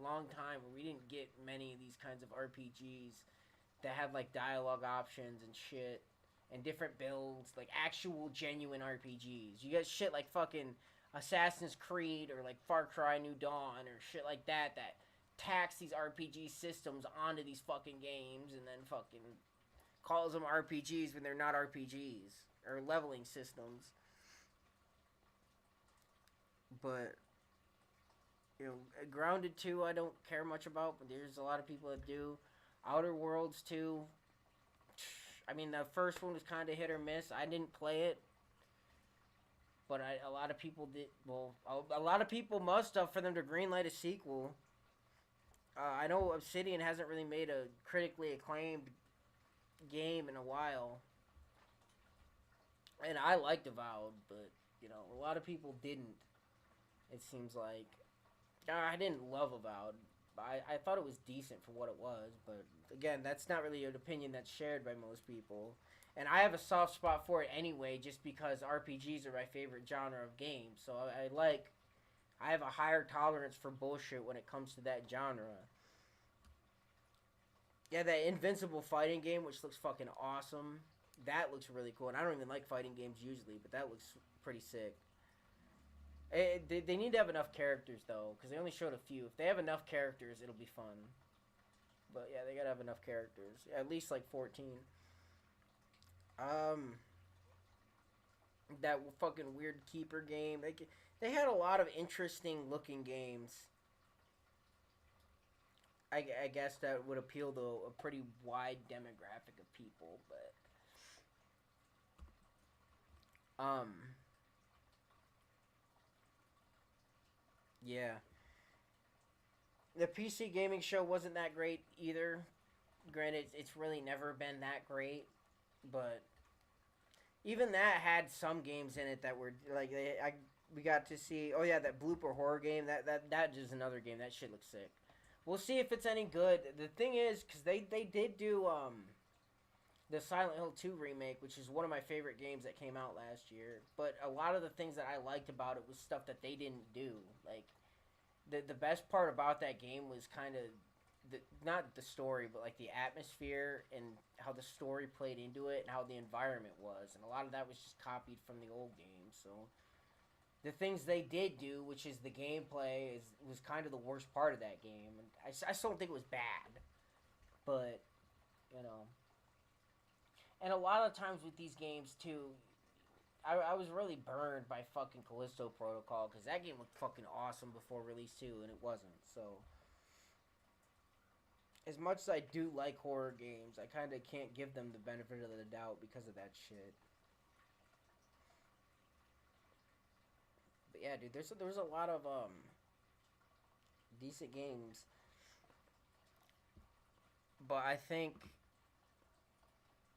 long time where we didn't get many of these kinds of RPGs that had like dialogue options and shit. And different builds, like actual genuine RPGs. You get shit like fucking Assassin's Creed or like Far Cry New Dawn or shit like that tax these RPG systems onto these fucking games and then fucking calls them RPGs when they're not RPGs or leveling systems. But, you know, Grounded 2 I don't care much about, but there's a lot of people that do. Outer Worlds 2... I mean, the first one was kind of hit or miss. I didn't play it. But a lot of people did. Well, a lot of people must have for them to greenlight a sequel. I know Obsidian hasn't really made a critically acclaimed game in a while. And I liked Avowed, but, you know, a lot of people didn't. It seems like. I didn't love Avowed. I thought it was decent for what it was, but again, that's not really an opinion that's shared by most people. And I have a soft spot for it anyway, just because RPGs are my favorite genre of game. So I have a higher tolerance for bullshit when it comes to that genre. Yeah, that Invincible fighting game, which looks fucking awesome. That looks really cool. And I don't even like fighting games usually, but that looks pretty sick. They need to have enough characters, though, because they only showed a few. If they have enough characters, it'll be fun. But, yeah, they gotta have enough characters. At least, like, 14. That fucking weird Keeper game. They had a lot of interesting-looking games. I guess that would appeal to a pretty wide demographic of people, but... Yeah. The PC gaming show wasn't that great either. Granted, it's really never been that great, but even that had some games in it that were like we got to see. Oh yeah, that Blooper horror game. That is another game. That shit looks sick. We'll see if it's any good. The thing is, because they did do the Silent Hill 2 remake, which is one of my favorite games that came out last year. But a lot of the things that I liked about it was stuff that they didn't do. Like, the best part about that game was kind of, not the story, but like the atmosphere and how the story played into it and how the environment was. And a lot of that was just copied from the old game. So the things they did do, which is the gameplay, was kind of the worst part of that game. And I still don't think it was bad. But, you know... And a lot of times with these games, too, I was really burned by fucking Callisto Protocol, because that game looked fucking awesome before release, too, and it wasn't, so... As much as I do like horror games, I kind of can't give them the benefit of the doubt because of that shit. But yeah, dude, there was a lot of, decent games. But I think...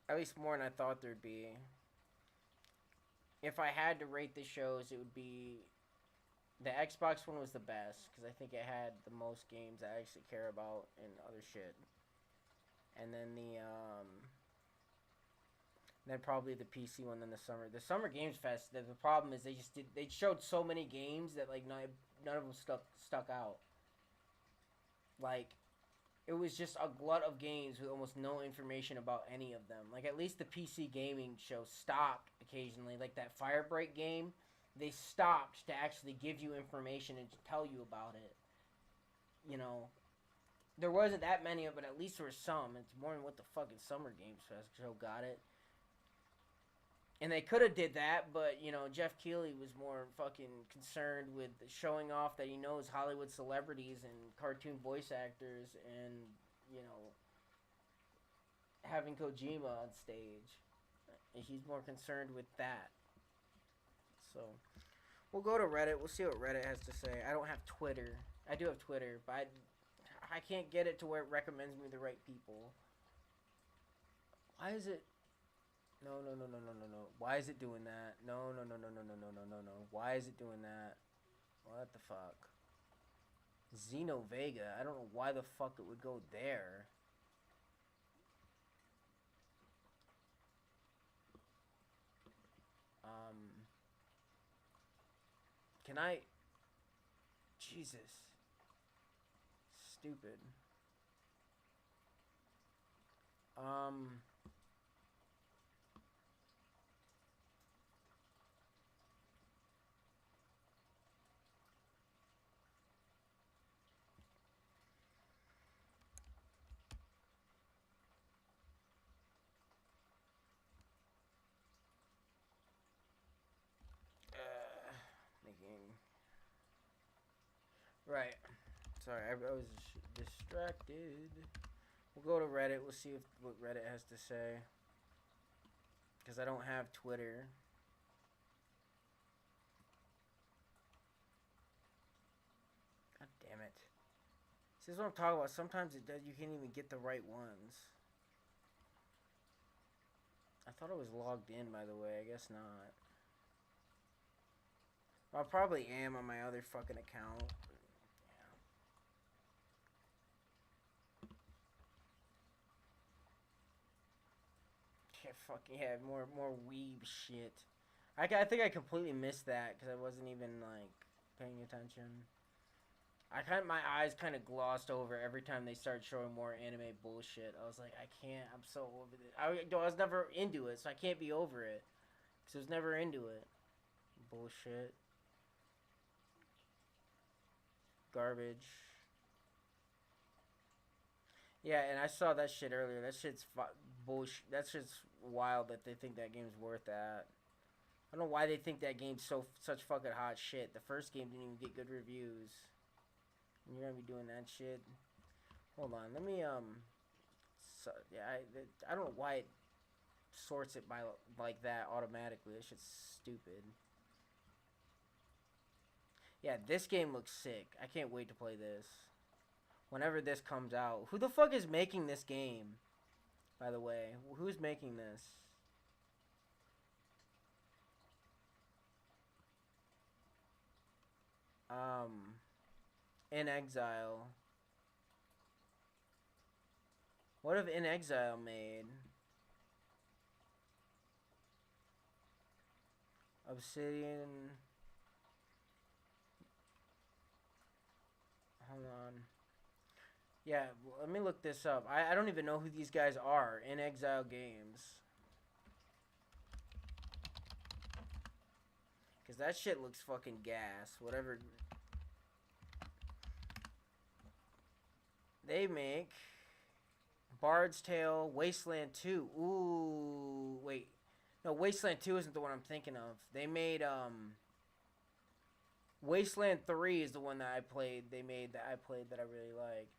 At least more than I thought there'd be. If I had to rate the shows, it would be... The Xbox one was the best, because I think it had the most games I actually care about and other shit. And then then probably the PC one, then the Summer Games Fest. The problem is they showed so many games that like none of them stuck out. Like, it was just a glut of games with almost no information about any of them. Like, at least the PC gaming show stopped occasionally. Like, that Firebreak game, they stopped to actually give you information and to tell you about it. You know, there wasn't that many of it, but at least there was some. It's more than what the fucking Summer Games Fest show got it. And they could have did that, but, you know, Jeff Keighley was more fucking concerned with showing off that he knows Hollywood celebrities and cartoon voice actors and, you know, having Kojima on stage. And he's more concerned with that. So, we'll go to Reddit. We'll see what Reddit has to say. I don't have Twitter. I do have Twitter, but I can't get it to where it recommends me the right people. Why is it... No. Why is it doing that? No. Why is it doing that? What the fuck? Xenovega. I don't know why the fuck it would go there. Can I... Jesus. Stupid. Right. Sorry, I was distracted. We'll go to Reddit. We'll see what Reddit has to say. Because I don't have Twitter. God damn it. This is what I'm talking about. Sometimes it does. You can't even get the right ones. I thought I was logged in, by the way. I guess not. Well, I probably am on my other fucking account. Yeah, fucking yeah, more weeb shit. I think I completely missed that because I wasn't even like paying attention. My eyes kind of glossed over every time they started showing more anime bullshit. I was like, I can't. I'm so over this. I was never into it, so I can't be over it. Because I was never into it. Bullshit. Garbage. Yeah, and I saw that shit earlier. That shit's bullshit. That shit's wild that they think that game's worth that. I don't know why they think that game's such fucking hot shit. The first game didn't even get good reviews. And you're gonna be doing that shit. Hold on, let me so, yeah, I don't know why it sorts it by like that automatically. That shit's stupid. Yeah, this game looks sick. I can't wait to play this. Whenever this comes out. Who the fuck is making this game? By the way, who's making this? In Exile. What have In Exile made? Obsidian. Hold on. Yeah, let me look this up. I don't even know who these guys are. In Exile Games. Because that shit looks fucking gas. Whatever. They make Bard's Tale, Wasteland 2. Ooh, wait. No, Wasteland 2 isn't the one I'm thinking of. They made, Wasteland 3 is the one that I played. They made that I played that I really liked.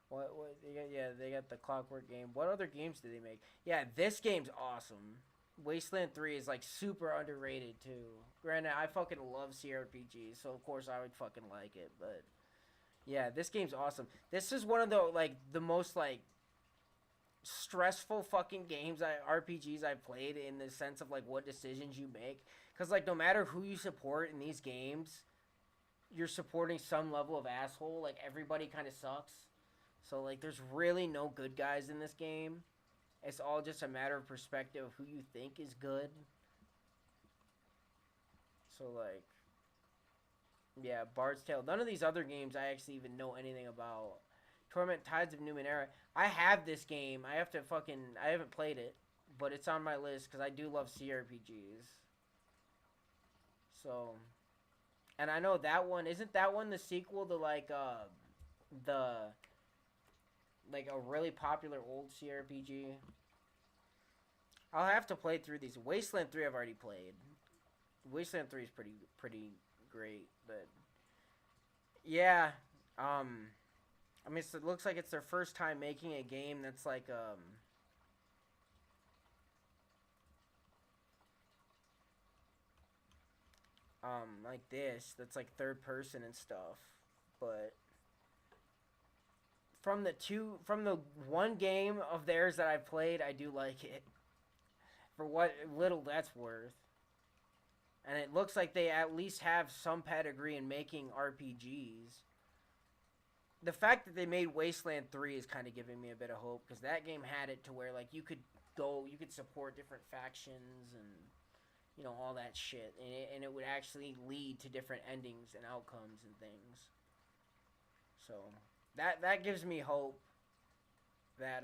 What they got? Yeah, they got the Clockwork game. What other games did they make? Yeah, this game's awesome. Wasteland 3 is like super underrated too. Granted, I fucking love CRPGs, so of course I would fucking like it, but yeah, this game's awesome. This is one of the most like stressful fucking RPGs I've played in the sense of like what decisions you make. Cause like no matter who you support in these games, you're supporting some level of asshole. Like everybody kind of sucks. So like there's really no good guys in this game. It's all just a matter of perspective of who you think is good. So like, yeah, Bard's Tale. None of these other games I actually even know anything about. Torment Tides of Numenera. I have this game. I haven't played it, but it's on my list because I do love CRPGs. So, and I know that one, isn't that one the sequel to like, like a really popular old CRPG? I'll have to play through these. Wasteland 3 I've already played. Wasteland 3 is pretty great, but yeah, I mean, it looks like it's their first time making a game that's like, like this, that's like third person and stuff, but from the one game of theirs that I've played, I do like it, for what little that's worth. And it looks like they at least have some pedigree in making RPGs. The fact that they made Wasteland 3 is kind of giving me a bit of hope, because that game had it to where like you could support different factions and, you know, all that shit, and it would actually lead to different endings and outcomes and things. So that gives me hope that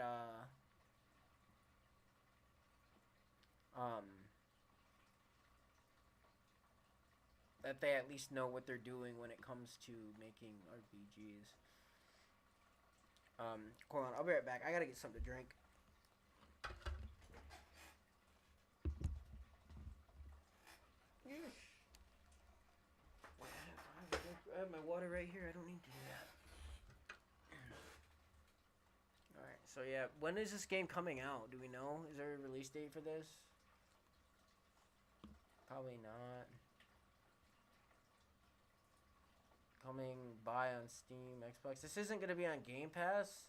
that they at least know what they're doing when it comes to making RPGs. Hold on, I'll be right back. I gotta get something to drink. I have my water right here. I don't need to do that. Alright, so yeah, when is this game coming out? Do we know? Is there a release date for this? Probably not. Coming by on Steam, Xbox. This isn't going to be on Game Pass.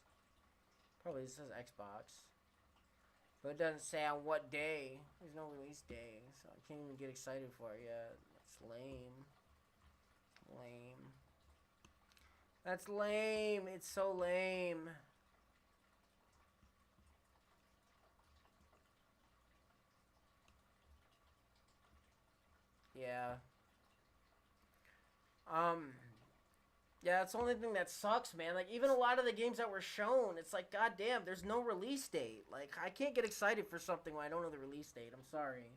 Probably this says Xbox. But it doesn't say on what day. There's no release day. So I can't even get excited for it yet. That's lame. Lame. That's lame. It's so lame. Yeah. Yeah, that's the only thing that sucks, man. Like, even a lot of the games that were shown, it's like, goddamn, there's no release date. Like, I can't get excited for something when I don't know the release date. I'm sorry.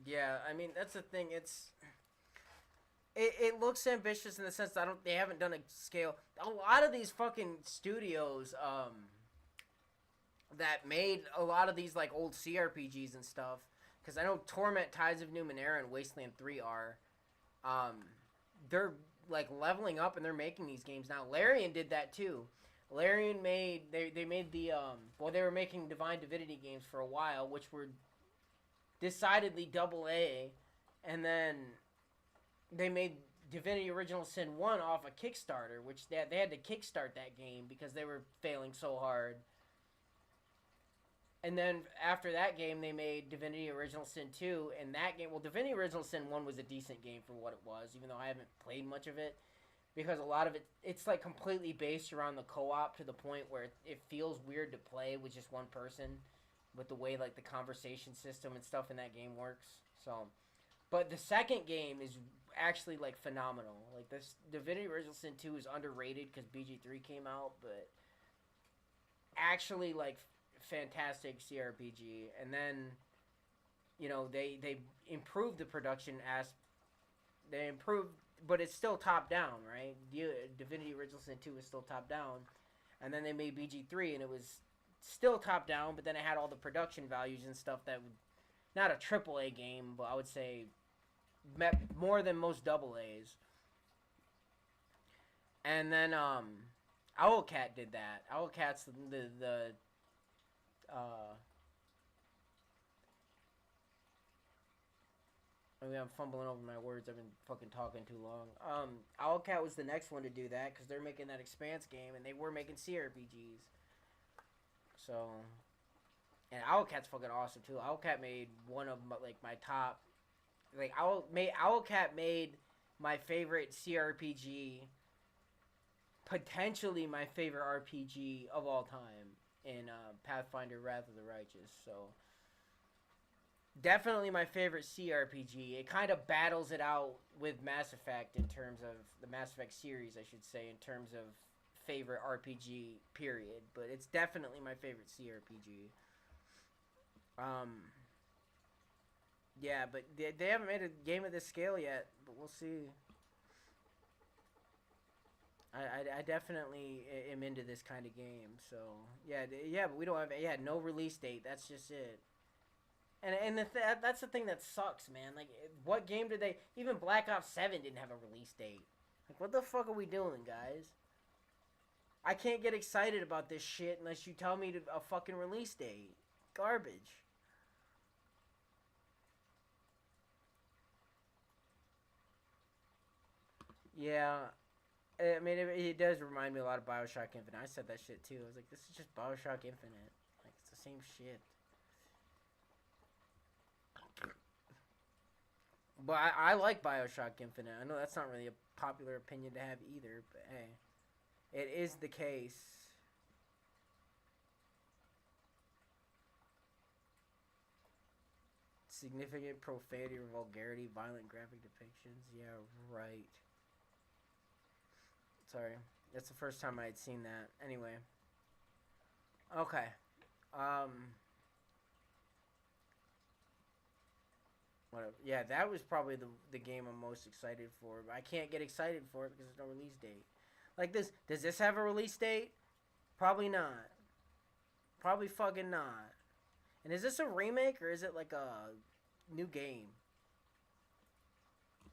Yeah, I mean, that's the thing. It looks ambitious in the sense that they haven't done a scale. A lot of these fucking studios, that made a lot of these, like, old CRPGs and stuff, because I know Torment, Tides of Numenera, and Wasteland 3 are, they're, like, leveling up and they're making these games now. Larian did that, too. Larian made, they made the, they were making Divine Divinity games for a while, which were decidedly AA, and then they made Divinity Original Sin 1 off a Kickstarter, which they had to kickstart that game because they were failing so hard. And then after that game, they made Divinity Original Sin 2, and that game, well, Divinity Original Sin 1 was a decent game for what it was, even though I haven't played much of it, because a lot of it, it's like completely based around the co-op to the point where it feels weird to play with just one person, with the way, like, the conversation system and stuff in that game works. So, but the second game is actually, like, phenomenal. Like, this Divinity Original Sin 2 is underrated because BG3 came out, but actually, like, fantastic CRPG. And then, you know, they improved the production they improved, but it's still top down, right? Divinity Original Sin 2 is still top down. And then they made BG3 and it was still top down, but then it had all the production values and stuff that would, not a AAA game, but I would say met more than most AA's. And then Owlcat did that. Owlcat's I mean, I'm fumbling over my words. I've been fucking talking too long. Owlcat was the next one to do that because they're making that Expanse game, and they were making CRPGs. So, and Owlcat's fucking awesome too. Owlcat made one of my top, like Owlcat made my favorite CRPG, potentially my favorite RPG of all time in Pathfinder: Wrath of the Righteous. So, definitely my favorite CRPG. It kind of battles it out with Mass Effect in terms of the Mass Effect series, I should say, in terms of favorite RPG period, but it's definitely my favorite CRPG. Yeah, but they haven't made a game of this scale yet, but we'll see. I definitely am into this kind of game, so yeah, but we don't have no release date. That's just it. And that's the thing that sucks, man. Like, what game did they? Even Black Ops 7 didn't have a release date. Like, what the fuck are we doing, guys? I can't get excited about this shit unless you tell me a fucking release date. Garbage. Yeah. I mean, it does remind me a lot of Bioshock Infinite. I said that shit too. I was like, this is just Bioshock Infinite. Like, it's the same shit. But I like Bioshock Infinite. I know that's not really a popular opinion to have either, but hey. It is the case. Significant profanity or vulgarity, violent graphic depictions. Yeah, right. Sorry. That's the first time I had seen that. Anyway. Okay. Whatever. Yeah, that was probably the game I'm most excited for. But I can't get excited for it because there's no release date. Like this, does this have a release date? Probably not. Probably fucking not. And is this a remake or is it like a new game?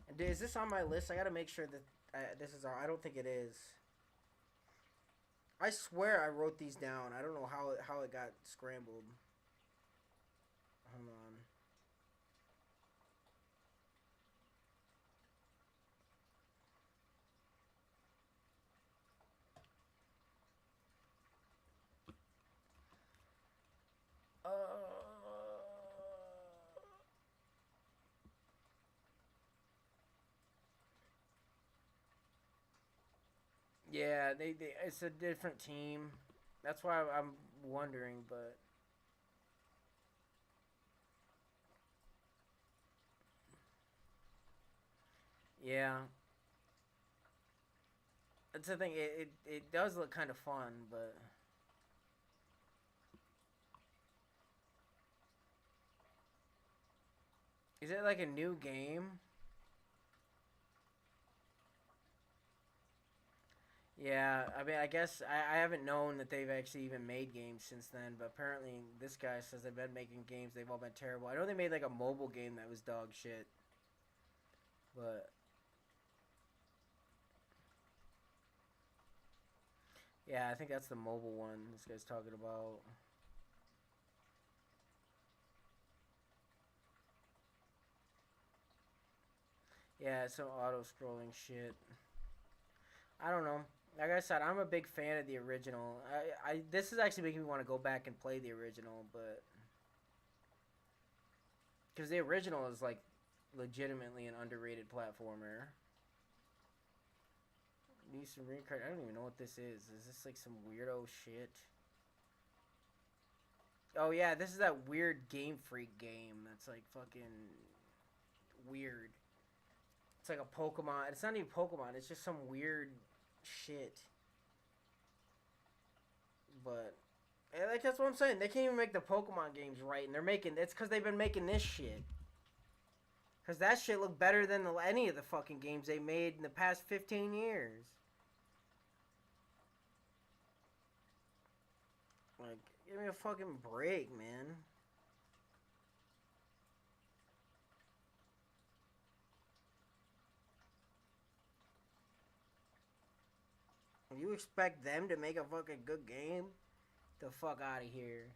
And is this on my list? I gotta make sure that this is on. I don't think it is. I swear I wrote these down. I don't know how it got scrambled. Hold on. Yeah, it's a different team. That's why I'm wondering, but yeah, that's the thing. It does look kind of fun, but is it like a new game? Yeah, I mean, I guess I haven't known that they've actually even made games since then, but apparently this guy says they've been making games. They've all been terrible. I know they made like a mobile game that was dog shit, but yeah, I think that's the mobile one this guy's talking about. Yeah, some auto-scrolling shit. I don't know. Like I said, I'm a big fan of the original. This is actually making me want to go back and play the original, but because the original is like legitimately an underrated platformer. Need some ring card. I don't even know what this is. Is this like some weirdo shit? Oh yeah, this is that weird Game Freak game that's like fucking weird. It's like a Pokemon. It's not even Pokemon. It's just some weird shit. But like that's what I'm saying. They can't even make the Pokemon games right, and they're making. It's because they've been making this shit. Because that shit looked better than any of the fucking games they made in the past 15 years. Like, give me a fucking break, man. You expect them to make a fucking good game? The fuck out of here.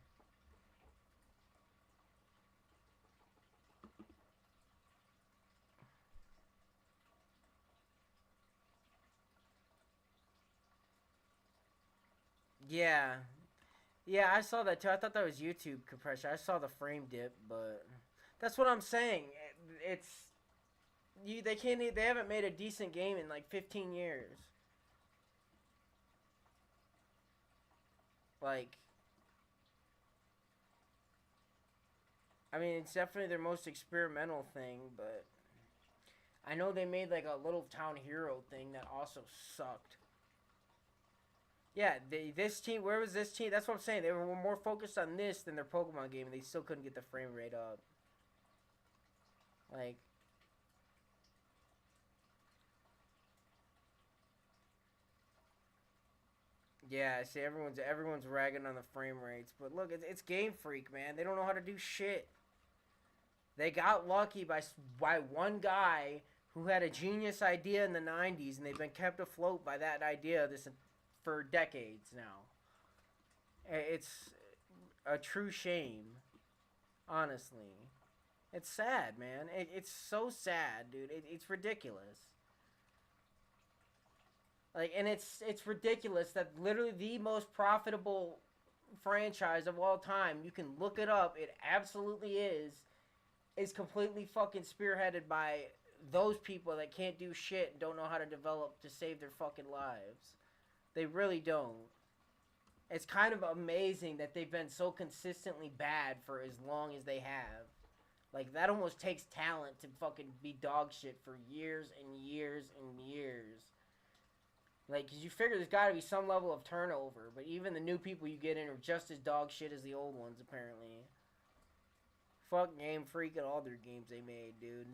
Yeah. Yeah, I saw that too. I thought that was YouTube compression. I saw the frame dip, but that's what I'm saying. It's they haven't made a decent game in like 15 years. Like, I mean, it's definitely their most experimental thing, but I know they made like a Little Town Hero thing that also sucked. Yeah, this team, where was this team? That's what I'm saying. They were more focused on this than their Pokemon game, and they still couldn't get the frame rate up. Like, yeah, see, everyone's ragging on the frame rates, but look, it's Game Freak, man. They don't know how to do shit. They got lucky by one guy who had a genius idea in the 90s, and they've been kept afloat by that idea for decades now. It's a true shame, honestly. It's sad, man. It's so sad, dude. It's ridiculous. Like, and it's ridiculous that literally the most profitable franchise of all time, you can look it up, it absolutely is completely fucking spearheaded by those people that can't do shit and don't know how to develop to save their fucking lives. They really don't. It's kind of amazing that they've been so consistently bad for as long as they have. Like, that almost takes talent to fucking be dog shit for years and years and years. Like, because you figure there's got to be some level of turnover, but even the new people you get in are just as dog shit as the old ones, apparently. Fuck Game Freak and all their games they made, dude.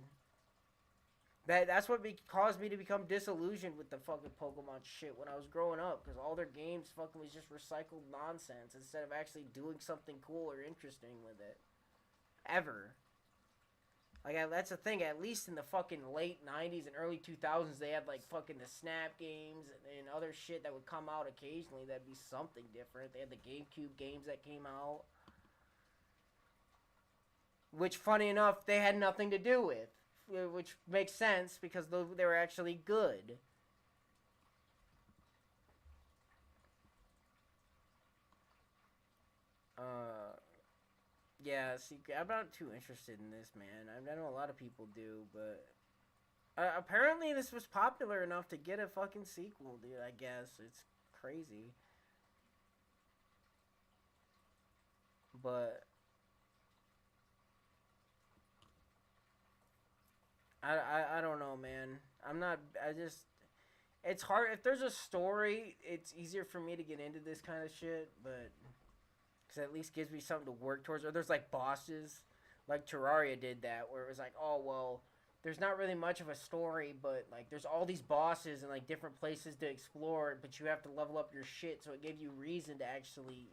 That's what caused me to become disillusioned with the fucking Pokemon shit when I was growing up, because all their games fucking was just recycled nonsense instead of actually doing something cool or interesting with it. Ever. Like, that's the thing, at least in the fucking late 90s and early 2000s, they had, like, fucking the Snap games and other shit that would come out occasionally that'd be something different. They had the GameCube games that came out. Which, funny enough, they had nothing to do with. Which makes sense, because they were actually good. Yeah, see, I'm not too interested in this, man. I know a lot of people do, but Apparently this was popular enough to get a fucking sequel, dude. I guess it's crazy, but I don't know, man. I'm not. I just. It's hard if there's a story. It's easier for me to get into this kind of shit, but because at least gives me something to work towards. Or there's like bosses, like Terraria did that, where it was like, oh well. There's not really much of a story, but like there's all these bosses and like different places to explore, but you have to level up your shit, so it gave you reason to actually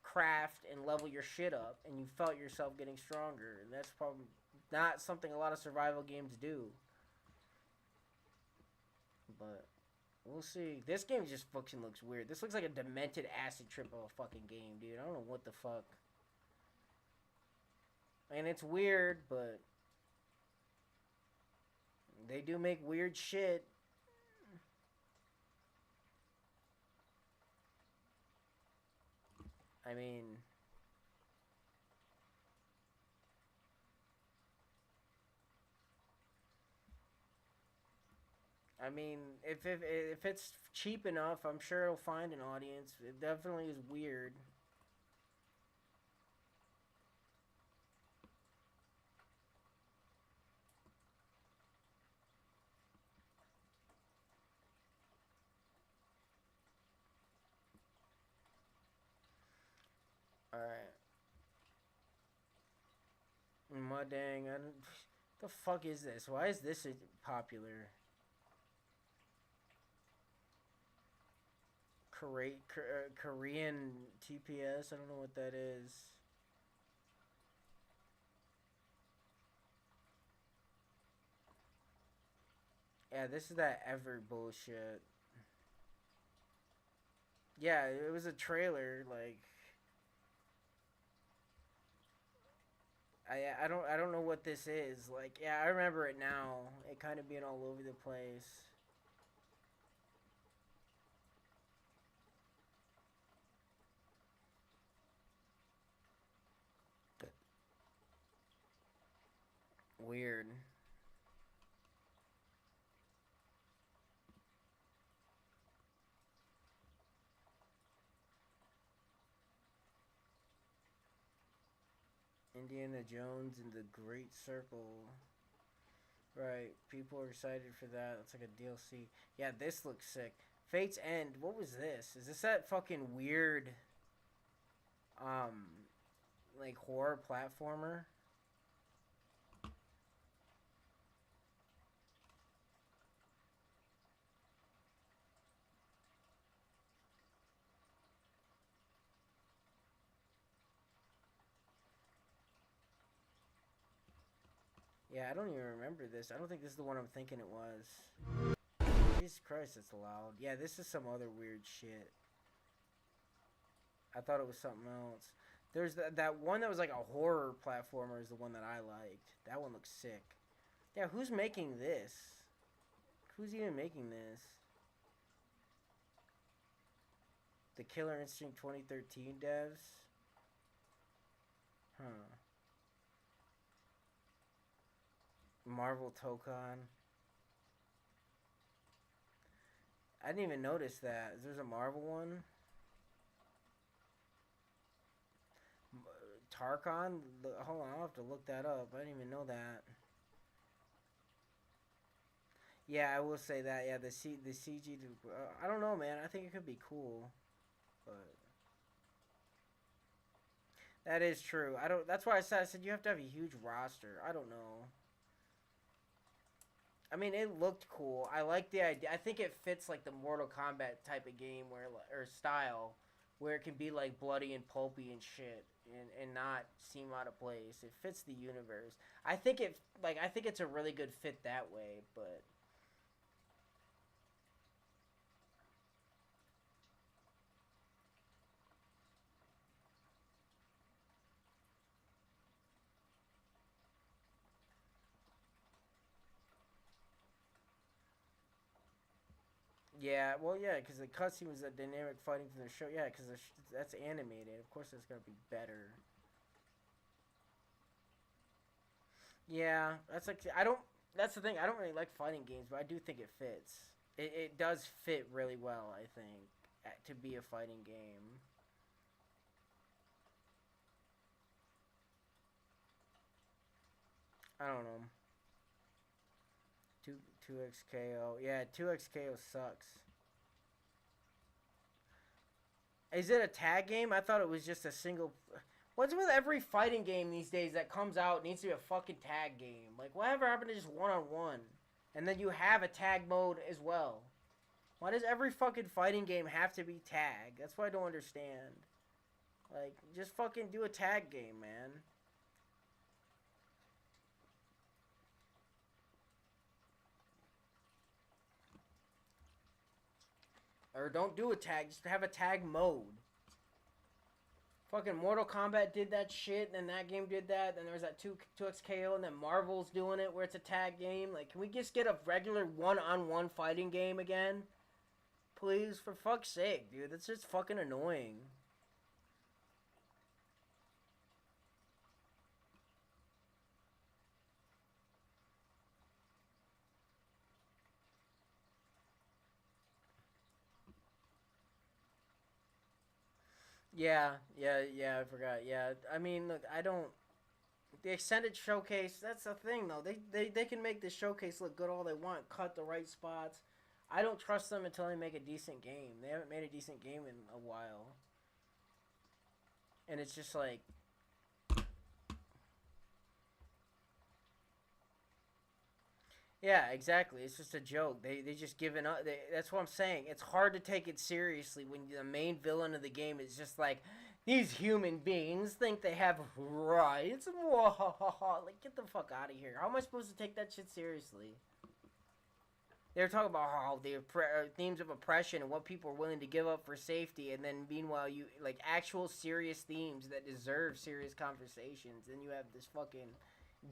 craft and level your shit up, and you felt yourself getting stronger, and that's probably not something a lot of survival games do. But we'll see. This game just fucking looks weird. This looks like a demented acid trip of a fucking game, dude. I don't know what the fuck. And it's weird, but they do make weird shit. I mean, if it's cheap enough, I'm sure it'll find an audience. It definitely is weird. Alright. My dang, I don't... The fuck is this? Why is this popular? Korean TPS? I don't know what that is. Yeah, this is that Ever bullshit. Yeah, it was a trailer, like... I don't know what this is. Like, yeah, I remember it now. It kind of being all over the place. Weird. Indiana Jones and the Great Circle. Right, people are excited for that. It's like a DLC. Yeah, this looks sick. Fate's End. What was this? Is this that fucking weird, like horror platformer? Yeah, I don't even remember this. I don't think this is the one I'm thinking it was. Jesus Christ, it's loud. Yeah, this is some other weird shit. I thought it was something else. There's that one that was like a horror platformer is the one that I liked. That one looks sick. Yeah, who's making this? Who's even making this? The Killer Instinct 2013 devs? Huh. Marvel Tokon. I didn't even notice that. There's a Marvel one. Tarkon? Hold on, I'll have to look that up. I didn't even know that. Yeah, I will say that. Yeah, the CG. I don't know, man. I think it could be cool, but that is true. I don't. That's why I said you have to have a huge roster. I don't know. I mean, it looked cool. I like the idea. I think it fits like the Mortal Kombat type of game or style, where it can be like bloody and pulpy and shit, and not seem out of place. It fits the universe. I think it's a really good fit that way, but. Yeah, well, yeah, because the cutscene was a dynamic fighting from the show. Yeah, because that's animated. Of course, it's gonna be better. Yeah, that's like I don't. That's the thing. I don't really like fighting games, but I do think it fits. It does fit really well, I think, to be a fighting game. I don't know. 2xKO. Yeah, 2xKO sucks. Is it a tag game? I thought it was just a single... What's with every fighting game these days that comes out needs to be a fucking tag game? Like, whatever happened to just one-on-one? And then you have a tag mode as well. Why does every fucking fighting game have to be tag? That's what I don't understand. Like, just fucking do a tag game, man. Or don't do a tag, just have a tag mode. Fucking Mortal Kombat did that shit, and then that game did that, then there was that 2xKO, and then Marvel's doing it where it's a tag game. Like, can we just get a regular one-on-one fighting game again? Please, for fuck's sake, dude. That's just fucking annoying. Yeah, I forgot. Yeah, I mean, look, I don't... The extended showcase, that's the thing, though. They can make the showcase look good all they want, cut the right spots. I don't trust them until they make a decent game. They haven't made a decent game in a while. And it's just like... Yeah, exactly. It's just a joke. They just given up. That's what I'm saying. It's hard to take it seriously when the main villain of the game is just like, these human beings think they have rights. Like, get the fuck out of here. How am I supposed to take that shit seriously? They were talking about how the themes of oppression and what people are willing to give up for safety, and then meanwhile you like actual serious themes that deserve serious conversations, and you have this fucking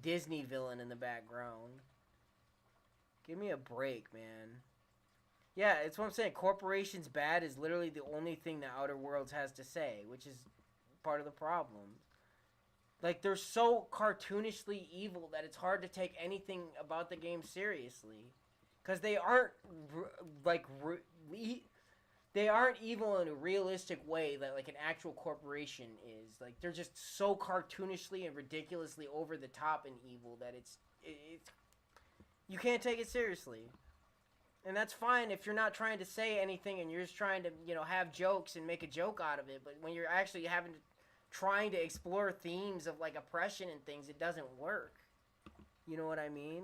Disney villain in the background. Give me a break, man. Yeah, it's what I'm saying. Corporations bad is literally the only thing that Outer Worlds has to say, which is part of the problem. Like, they're so cartoonishly evil that it's hard to take anything about the game seriously. Because they aren't, they aren't evil in a realistic way that, like, an actual corporation is. Like, they're just so cartoonishly and ridiculously over the top and evil that it's you can't take it seriously. And that's fine if you're not trying to say anything and you're just trying to, you know, have jokes and make a joke out of it. But when you're actually trying to explore themes of, like, oppression and things, it doesn't work. You know what I mean?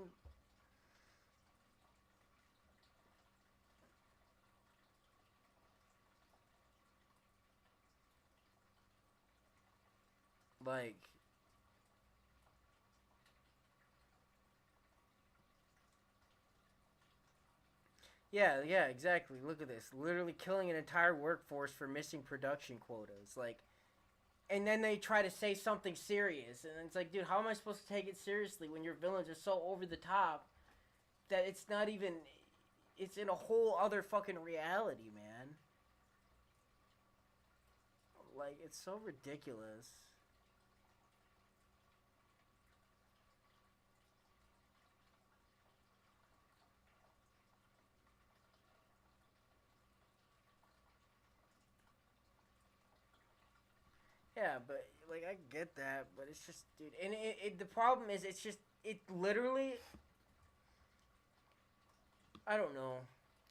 Like... Yeah, exactly. Look at this. Literally killing an entire workforce for missing production quotas. Like, and then they try to say something serious. And it's like, dude, how am I supposed to take it seriously when your villains are so over the top that it's not even... It's in a whole other fucking reality, man. Like, it's so ridiculous. Yeah, but, like, I get that, but it's just, dude, and the problem is, it's just, it literally, I don't know.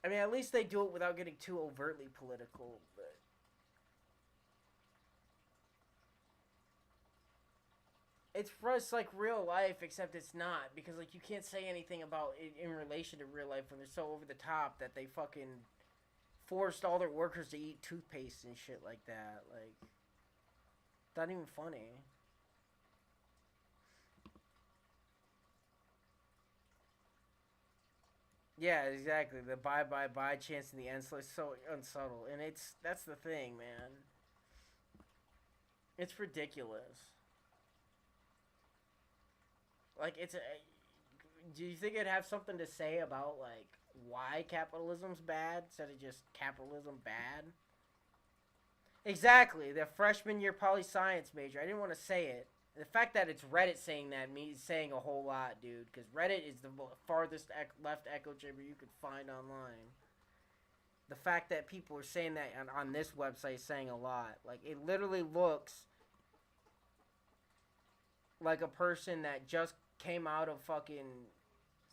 I mean, at least they do it without getting too overtly political, but it's just like real life, except it's not, because, like, you can't say anything about it in relation to real life when they're so over the top that they fucking forced all their workers to eat toothpaste and shit like that, like... Not even funny. Yeah, exactly. The bye chance in the end, so it's so unsubtle. And that's the thing, man. It's ridiculous. Like, do you think it'd have something to say about, like, why capitalism's bad instead of just capitalism bad? Exactly, the freshman year poli-science major. I didn't want to say it. The fact that it's Reddit saying that means saying a whole lot, dude. Because Reddit is the farthest left echo chamber you could find online. The fact that people are saying that on this website is saying a lot. Like, it literally looks like a person that just came out of fucking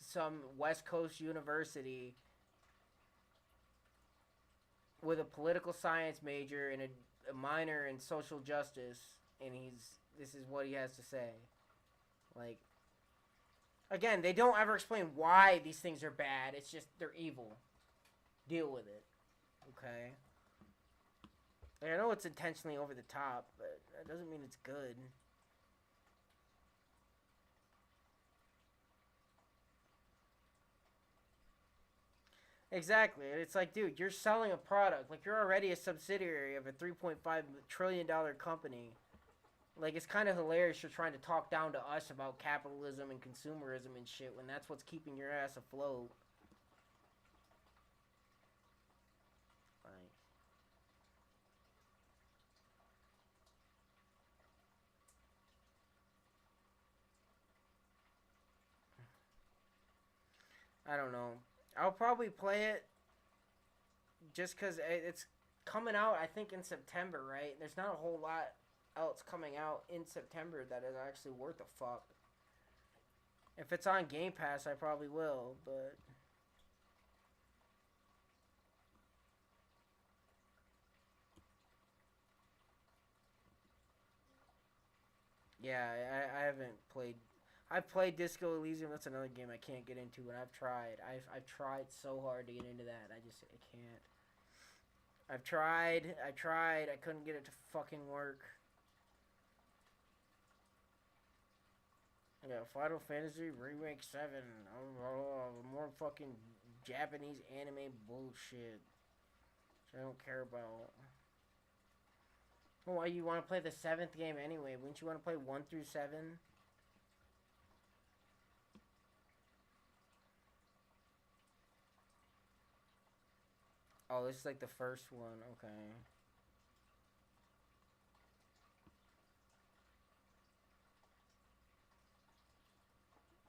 some West Coast university with a political science major and a minor in social justice, and this is what he has to say. Like, again, they don't ever explain why these things are bad. It's just they're evil. Deal with it. Okay? Like, I know it's intentionally over the top, but that doesn't mean it's good. Exactly. It's like, dude, you're selling a product. Like, you're already a subsidiary of a $3.5 trillion company. Like, it's kind of hilarious you're trying to talk down to us about capitalism and consumerism and shit when that's what's keeping your ass afloat. Like, I don't know. I'll probably play it just because it's coming out, I think, in September, right? There's not a whole lot else coming out in September that is actually worth a fuck. If it's on Game Pass, I probably will, but... Yeah, I haven't played... I've played Disco Elysium. That's another game I can't get into, and I've tried. I've tried so hard to get into that. I can't. I've tried. I couldn't get it to fucking work. Yeah, Final Fantasy Remake 7. More fucking Japanese anime bullshit. Which I don't care about. Well, why you want to play the 7th game anyway? Wouldn't you want to play 1 through 7? Oh, this is like the first one. Okay.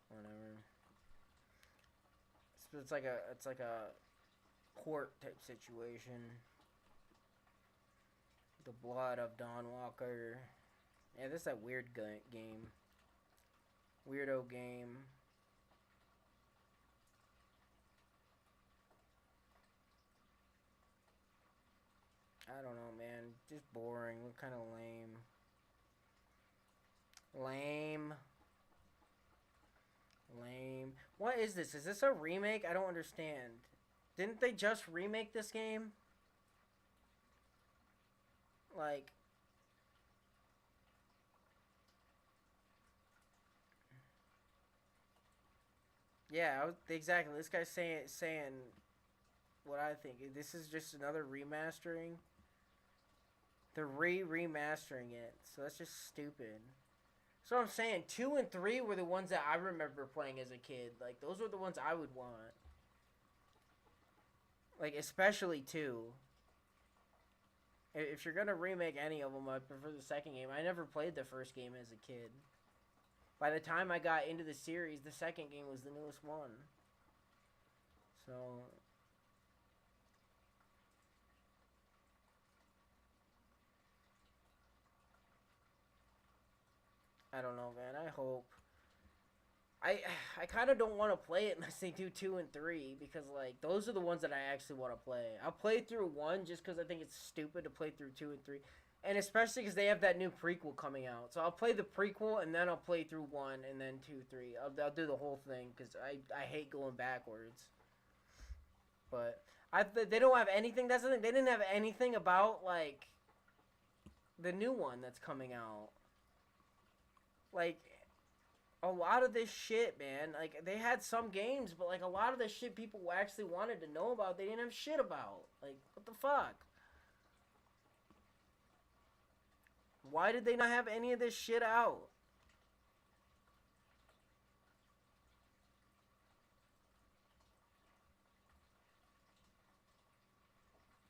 Whatever. It's like a port type situation. The Blood of Dawnwalker. Yeah, this is that weird game. Weirdo game. I don't know, man. Just boring. Look kind of lame. Lame. What is this? Is this a remake? I don't understand. Didn't they just remake this game? Like... Yeah, exactly. This guy's saying what I think. This is just another remastering. They're remastering it, so that's just stupid. So I'm saying 2 and 3 were the ones that I remember playing as a kid. Like, those were the ones I would want. Like, especially 2. If you're gonna remake any of them, I prefer the second game. I never played the first game as a kid. By the time I got into the series, the second game was the newest one. So... I don't know, man. I hope. I kind of don't want to play it unless they do 2 and 3, because, like, those are the ones that I actually want to play. I'll play through 1 just because I think it's stupid to play through 2 and 3. And especially because they have that new prequel coming out. So I'll play the prequel, and then I'll play through 1, and then 2, 3. I'll do the whole thing, because I hate going backwards. But they don't have anything. That's the thing. They didn't have anything about, like, the new one that's coming out. Like, a lot of this shit, man, like, they had some games, but, like, a lot of the shit people actually wanted to know about, they didn't have shit about. Like, what the fuck? Why did they not have any of this shit out?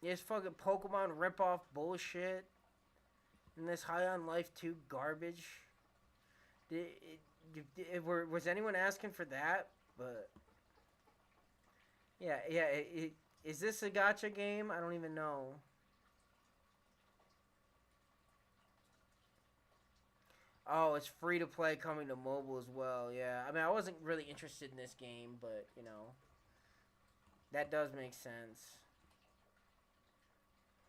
This fucking Pokemon ripoff bullshit. And this High on Life 2 garbage. Was anyone asking for that? But yeah. Is this a gacha game? I don't even know. Oh, it's free to play, coming to mobile as well. Yeah, I mean, I wasn't really interested in this game, but you know, that does make sense.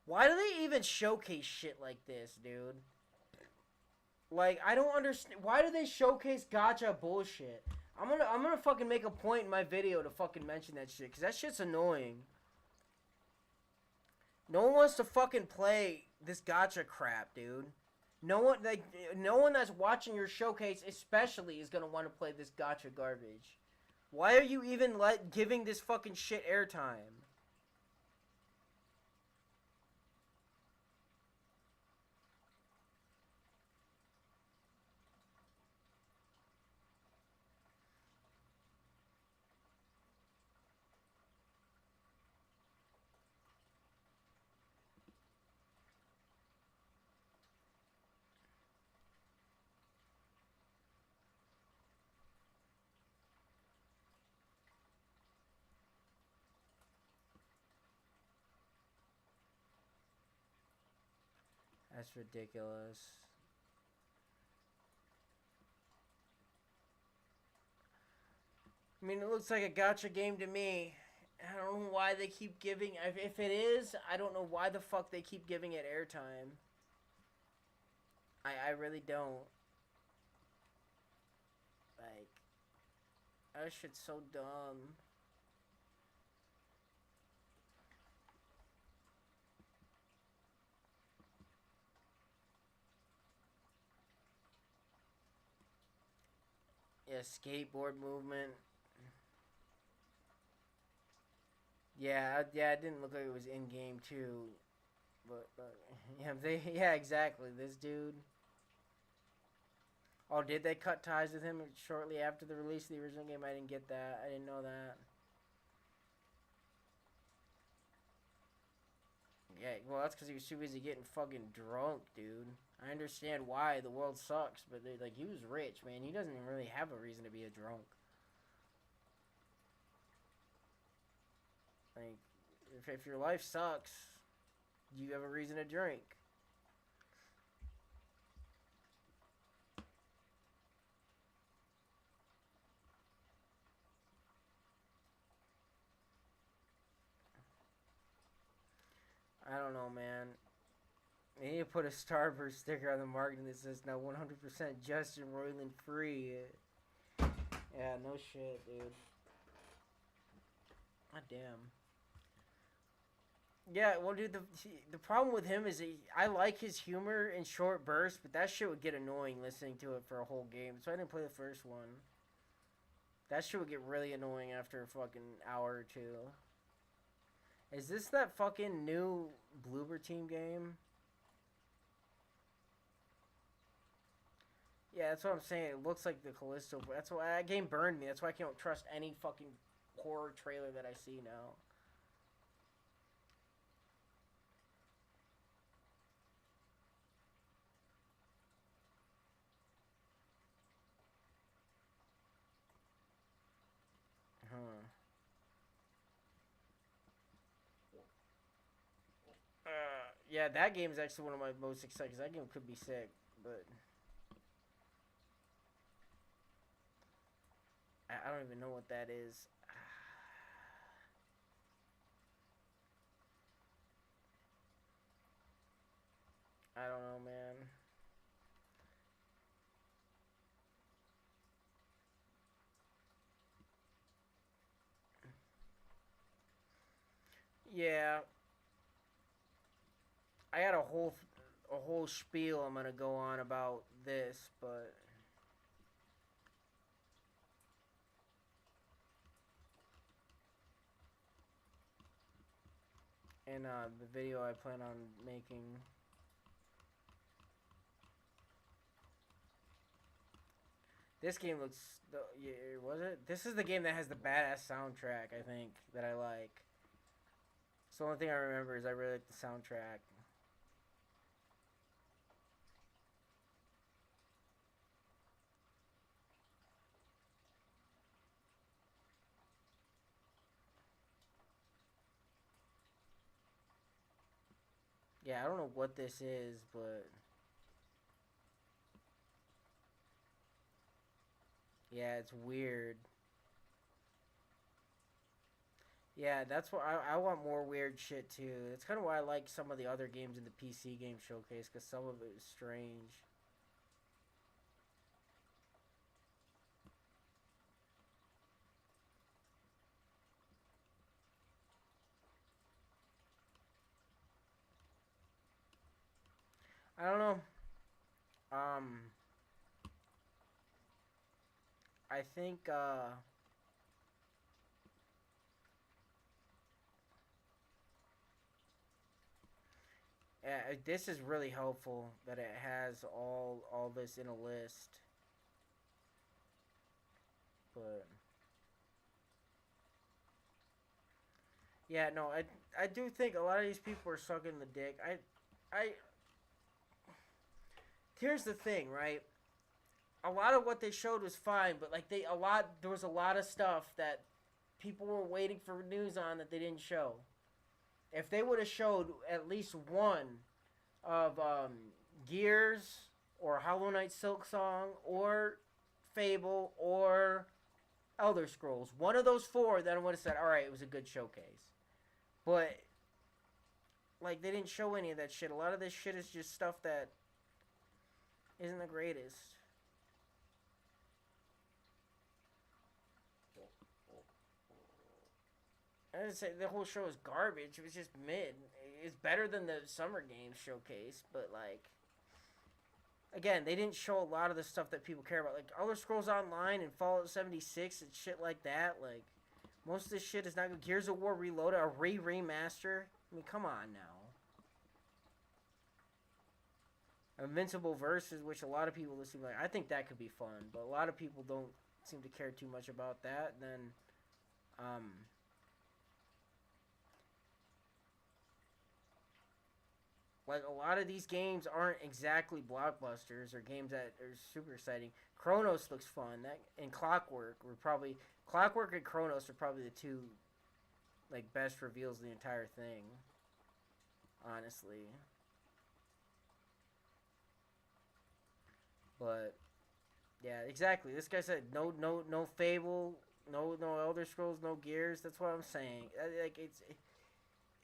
Why do they even showcase shit like this, dude? Like, I don't understand. Why do they showcase gacha bullshit? I'm gonna fucking make a point in my video to fucking mention that shit, because that shit's annoying. No one wants to fucking play this gacha crap, dude. No one that's watching your showcase especially is gonna want to play this gacha garbage. Why are you even giving this fucking shit airtime? That's ridiculous. I mean, it looks like a gacha game to me. I don't know why they keep giving... If it is, I don't know why the fuck they keep giving it airtime. I really don't. Like... That shit's so dumb. Yeah, skateboard movement. Yeah, it didn't look like it was in game too, but yeah, exactly. This dude. Oh, did they cut ties with him shortly after the release of the original game? I didn't get that. I didn't know that. Yeah, well, that's because he was too busy getting fucking drunk, dude. I understand why the world sucks, but like, he was rich, man. He doesn't even really have a reason to be a drunk. Like, if your life sucks, you have a reason to drink. I don't know, man. They need to put a Starburst sticker on the marketing that says now 100% Justin Roiland free. Yeah, no shit, dude. God damn. Yeah, well, dude, the problem with him is I like his humor in short bursts, but that shit would get annoying listening to it for a whole game. So I didn't play the first one. That shit would get really annoying after a fucking hour or two. Is this that fucking new Bloober Team game? Yeah, that's what I'm saying. It looks like the Callisto. That's why that game burned me. That's why I can't trust any fucking horror trailer that I see now. Yeah, that game is actually one of my most exciting. That game could be sick, but I don't even know what that is. I don't know, man. Yeah. I got a whole spiel I'm gonna go on about this, but in the video I plan on making. This game looks, yeah, was it? This is the game that has the badass soundtrack, I think, that I like. So the only thing I remember is I really like the soundtrack. Yeah, I don't know what this is, but yeah, it's weird. Yeah, that's what I want more weird shit too. That's kind of why I like some of the other games in the PC game showcase, because some of it is strange. I don't know. I think, this is really helpful that it has all this in a list. But yeah, no, I do think a lot of these people are sucking the dick. Here's the thing, right? A lot of what they showed was fine, but like there was a lot of stuff that people were waiting for news on that they didn't show. If they would have showed at least one of Gears or Hollow Knight Silksong or Fable or Elder Scrolls, one of those four, then I would have said, all right, it was a good showcase. But like they didn't show any of that shit. A lot of this shit is just stuff that isn't the greatest. I didn't say the whole show is garbage. It was just mid. It's better than the Summer Games showcase, but like, again, they didn't show a lot of the stuff that people care about, like Elder Scrolls Online and Fallout 76 and shit like that. Like, most of this shit is not good. Gears of War Reloaded, a remaster. I mean, come on now. Invincible Versus, which a lot of people seem like, I think that could be fun, but a lot of people don't seem to care too much about that. And then, like, a lot of these games aren't exactly blockbusters or games that are super exciting. Chronos looks fun. That and Clockwork and Chronos are probably the two, like, best reveals of the entire thing. Honestly. But yeah, exactly. This guy said no Fable, no Elder Scrolls, no Gears. That's what I'm saying. Like,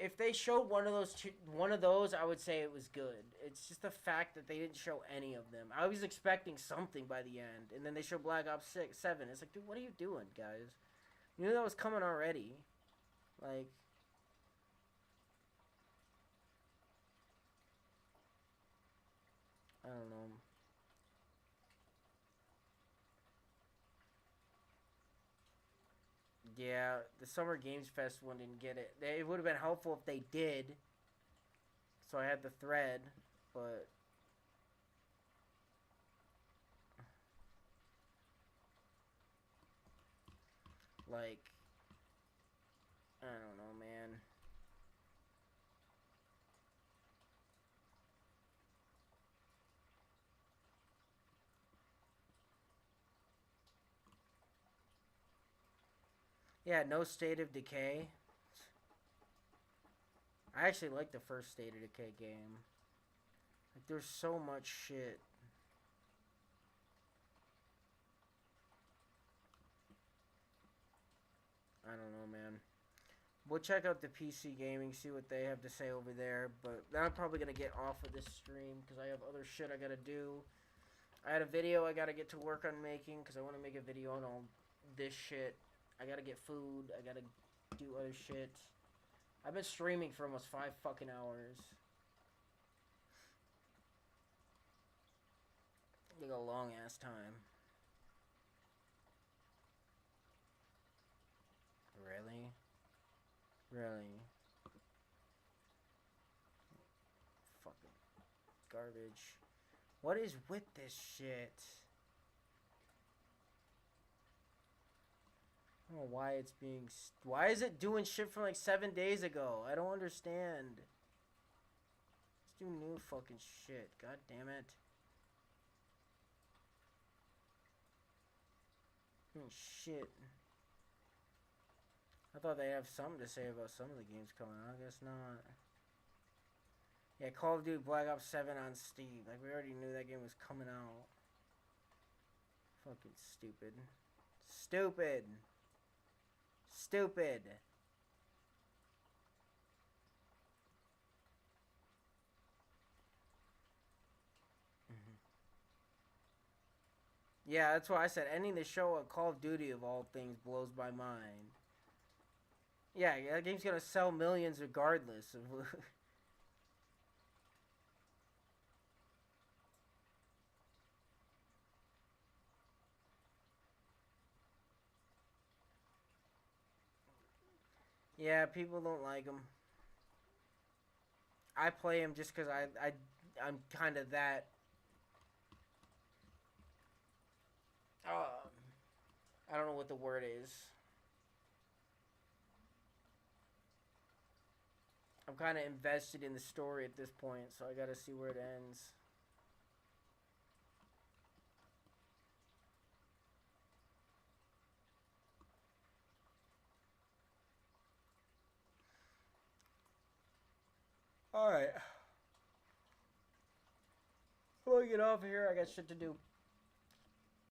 if they showed one of those, I would say it was good. It's just the fact that they didn't show any of them. I was expecting something by the end, and then they showed Black Ops 7. It's like, dude, what are you doing, guys? You knew that was coming already. Like, I don't know. Yeah, the Summer Games Fest one didn't get it. It would have been helpful if they did. So I had the thread, but like, I don't know, man. Yeah, no State of Decay. I actually like the first State of Decay game. Like, there's so much shit. I don't know, man. We'll check out the PC Gaming, see what they have to say over there. But then I'm probably going to get off of this stream because I have other shit I got to do. I had a video I got to get to work on making because I want to make a video on all this shit. I got to get food. I got to do other shit. I've been streaming for almost 5 fucking hours. Like a long ass time. Really? Really? Fucking garbage. What is with this shit? I don't know why it's being... Why is it doing shit from like 7 days ago? I don't understand. Let's do new fucking shit. God damn it. Shit. I thought they'd have something to say about some of the games coming out. I guess not. Yeah, Call of Duty Black Ops 7 on Steam. Like, we already knew that game was coming out. Fucking stupid. Stupid. Stupid. Yeah, that's why I said ending the show at Call of Duty of all things blows my mind. Yeah, that game's gonna sell millions regardless of. Yeah, people don't like him. I play him just because I'm kind of that. I don't know what the word is. I'm kind of invested in the story at this point, so I gotta see where it ends. Alright. I'm gonna get off of here. I got shit to do.